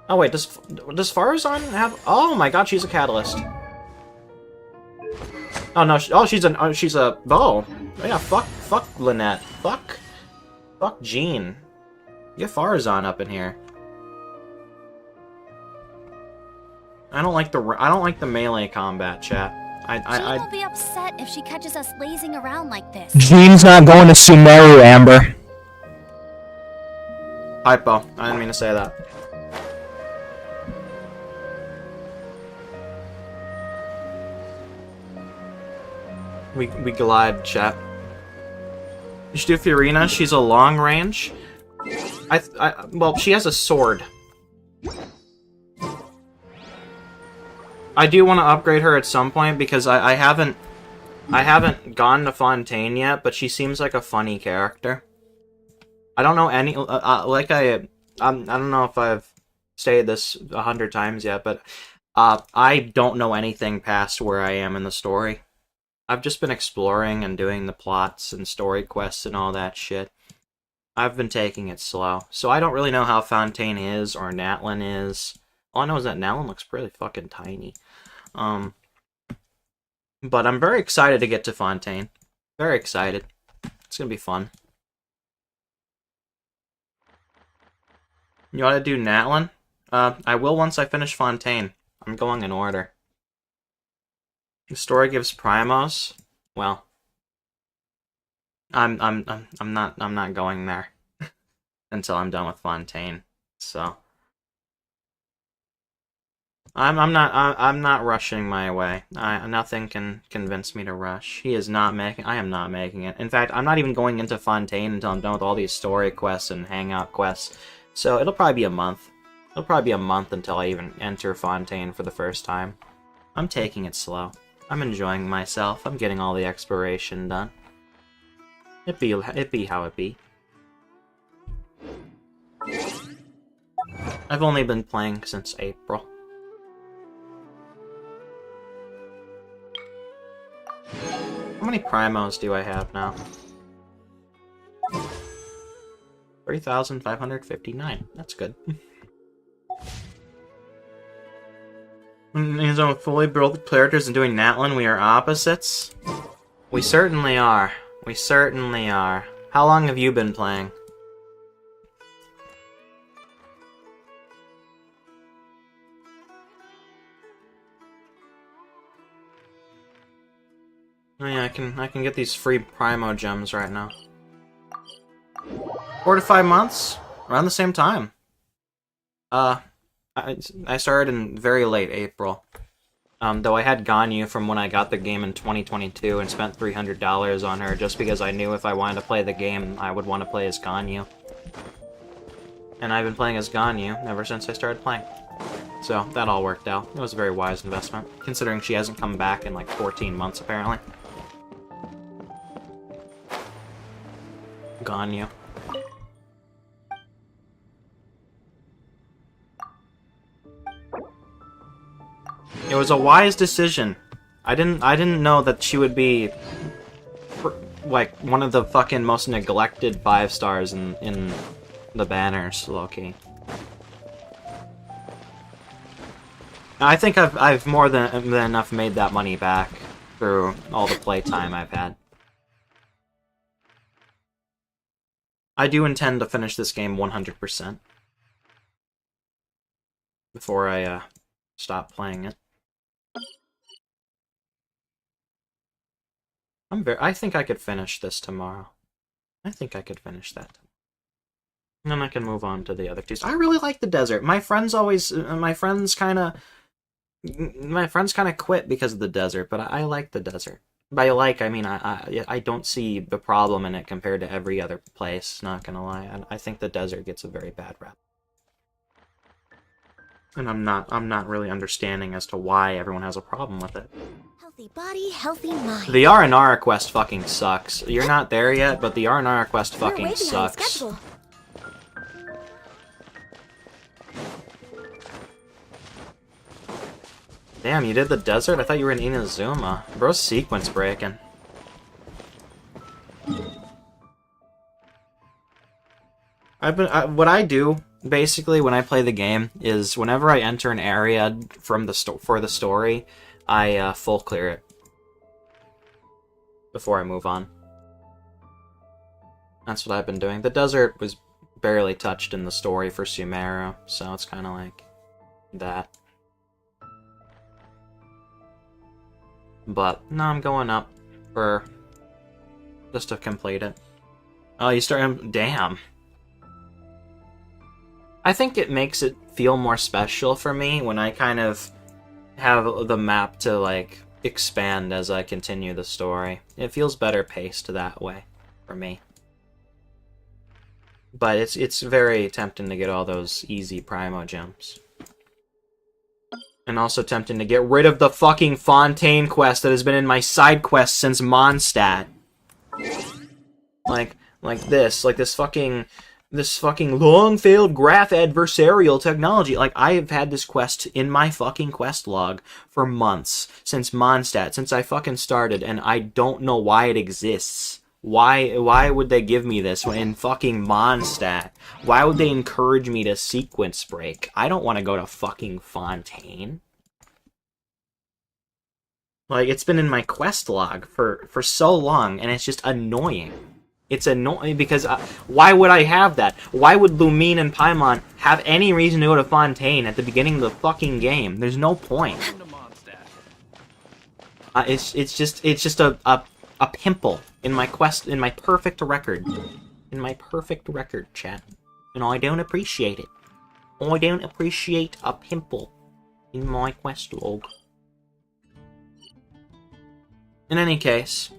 Oh wait, does Farazan have... Oh my god, she's a catalyst. Oh no, she's a... Oh, yeah, fuck Lynette. Fuck Jean. Get Farazan up in here. I don't like the melee combat, chat. Jean will be upset if she catches us lazing around like this. Jean's not going to Sumeru, Amber. Hypo. I didn't mean to say that. We glide, chat. You should do Fiorina. She's a long range. Well, she has a sword. I do want to upgrade her at some point because I haven't gone to Fontaine yet, but she seems like a funny character. I don't know any I don't know if I've stated this 100 times yet, but I don't know anything past where I am in the story. I've just been exploring and doing the plots and story quests and all that shit. I've been taking it slow, so I don't really know how Fontaine is or Natlin is. All I know is that Natlin looks pretty fucking tiny. But I'm very excited to get to Fontaine. Very excited. It's gonna be fun. You want to do Natlin? I will once I finish Fontaine. I'm going in order. The story gives Primos. Well, I'm not going there until I'm done with Fontaine. So I'm not rushing my way. Nothing can convince me to rush. I am not making it. In fact, I'm not even going into Fontaine until I'm done with all these story quests and hangout quests. So it'll probably be a month. It'll probably be a month until I even enter Fontaine for the first time. I'm taking it slow. I'm enjoying myself. I'm getting all the exploration done. It be how it be. I've only been playing since April. How many primos do I have now? 3,559. That's good. Means I'm fully built characters and doing Natlin, we are opposites? We certainly are. We certainly are. How long have you been playing? Oh yeah, I can get these free Primo gems right now. 4 to 5 months? Around the same time. I started in very late April. Though I had Ganyu from when I got the game in 2022 and spent $300 on her just because I knew if I wanted to play the game, I would want to play as Ganyu. And I've been playing as Ganyu ever since I started playing. So, that all worked out. It was a very wise investment, considering she hasn't come back in like 14 months, apparently. Ganyu. It was a wise decision. I didn't know that she would be like one of the fucking most neglected 5 stars in the banners, low-key. I think I've more than enough made that money back through all the playtime I've had. I do intend to finish this game 100% before I stop playing it. I think I could finish this tomorrow. I think I could finish that. And then I can move on to the other two. I really like the desert. My friends kind of quit because of the desert, but I like the desert. By like, I mean I don't see the problem in it compared to every other place. Not gonna lie, I think the desert gets a very bad rap, and I'm not really understanding as to why everyone has a problem with it. Healthy body, healthy mind. The R&R quest fucking sucks. You're not there yet, but the R&R quest fucking sucks. Damn, you did the desert? I thought you were in Inazuma. Bro's sequence breaking. What I do basically when I play the game is whenever I enter an area from for the story, I full clear it before I move on. That's what I've been doing. The desert was barely touched in the story for Sumeru, so it's kind of like that. But no, I'm going up for just to complete it. Oh, you start. Damn. I think it makes it feel more special for me when I kind of have the map to like expand as I continue the story. It feels better paced that way for me. But it's very tempting to get all those easy primo gems. And also tempting to get rid of the fucking Fontaine quest that has been in my side quest since Mondstadt. Like this fucking long-failed graph adversarial technology. Like, I have had this quest in my fucking quest log for months, since Mondstadt, since I fucking started, and I don't know why it exists. Why would they give me this in fucking Mondstadt? Why would they encourage me to sequence break? I don't want to go to fucking Fontaine. Like, it's been in my quest log for so long, and it's just annoying. It's annoying because why would I have that? Why would Lumine and Paimon have any reason to go to Fontaine at the beginning of the fucking game? There's no point. It's just a pimple in my quest, in my perfect record. In my perfect record, chat. And I don't appreciate it. I don't appreciate a pimple in my quest log. In any case,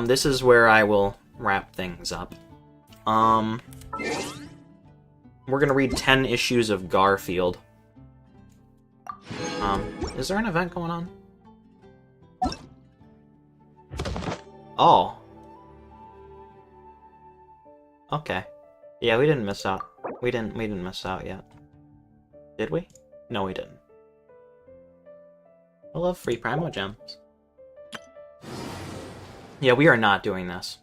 this is where I will wrap things up. We're gonna read 10 issues of Garfield. Is there an event going on? Oh. Okay. Yeah, we didn't miss out. We didn't miss out yet. Did we? No, we didn't. I love free Primo Gems. Yeah, we are not doing this.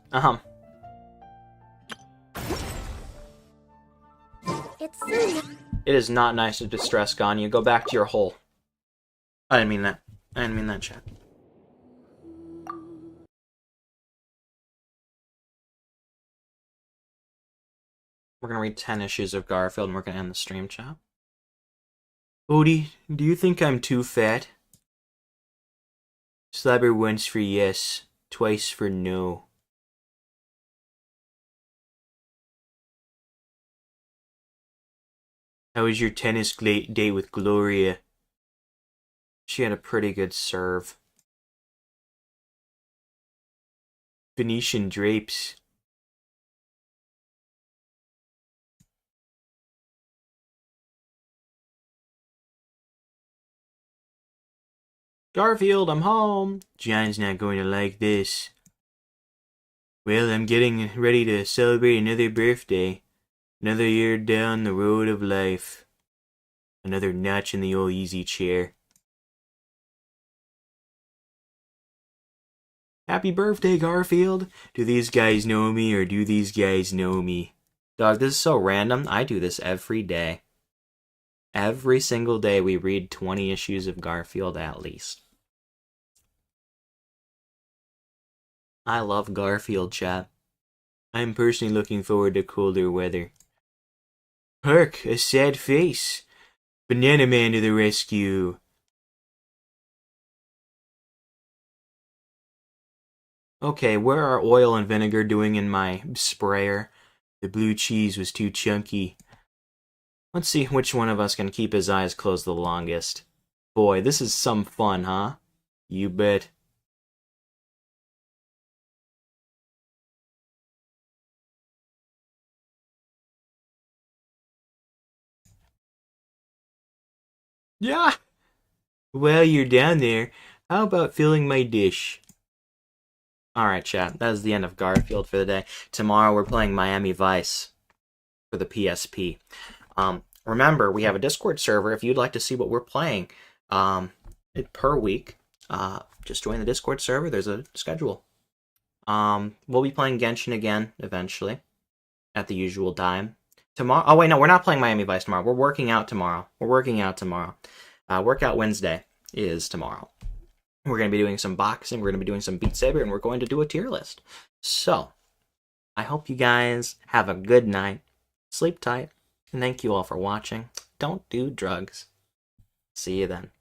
It is not nice to distress Ganyu. Go back to your hole. I didn't mean that. I didn't mean that, chat. We're gonna read 10 issues of Garfield and we're gonna end the stream, chat. Odie, do you think I'm too fat? Slabber once for yes, twice for no. How was your tennis date with Gloria? She had a pretty good serve. Venetian drapes. Garfield, I'm home. John's not going to like this. Well, I'm getting ready to celebrate another birthday. Another year down the road of life. Another notch in the old easy chair. Happy birthday, Garfield. Do these guys know me or do these guys know me? Dog, this is so random. I do this every day. Every single day we read 20 issues of Garfield at least. I love Garfield, chat. I'm personally looking forward to colder weather. Hark, a sad face. Banana Man to the rescue. Okay, where are oil and vinegar doing in my sprayer? The blue cheese was too chunky. Let's see which one of us can keep his eyes closed the longest. Boy, this is some fun, huh? You bet. Yeah! Well, you're down there. How about filling my dish? Alright, chat. That is the end of Garfield for the day. Tomorrow we're playing Miami Vice for the PSP. Remember, we have a Discord server if you'd like to see what we're playing per week. Just join the Discord server. There's a schedule. We'll be playing Genshin again eventually at the usual time. Tomorrow. Oh, wait, no, we're not playing Miami Vice tomorrow. We're working out tomorrow. Workout Wednesday is tomorrow. We're going to be doing some boxing, we're going to be doing some Beat Saber, and we're going to do a tier list. So, I hope you guys have a good night. Sleep tight. And thank you all for watching. Don't do drugs. See you then.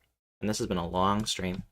And this has been a long stream.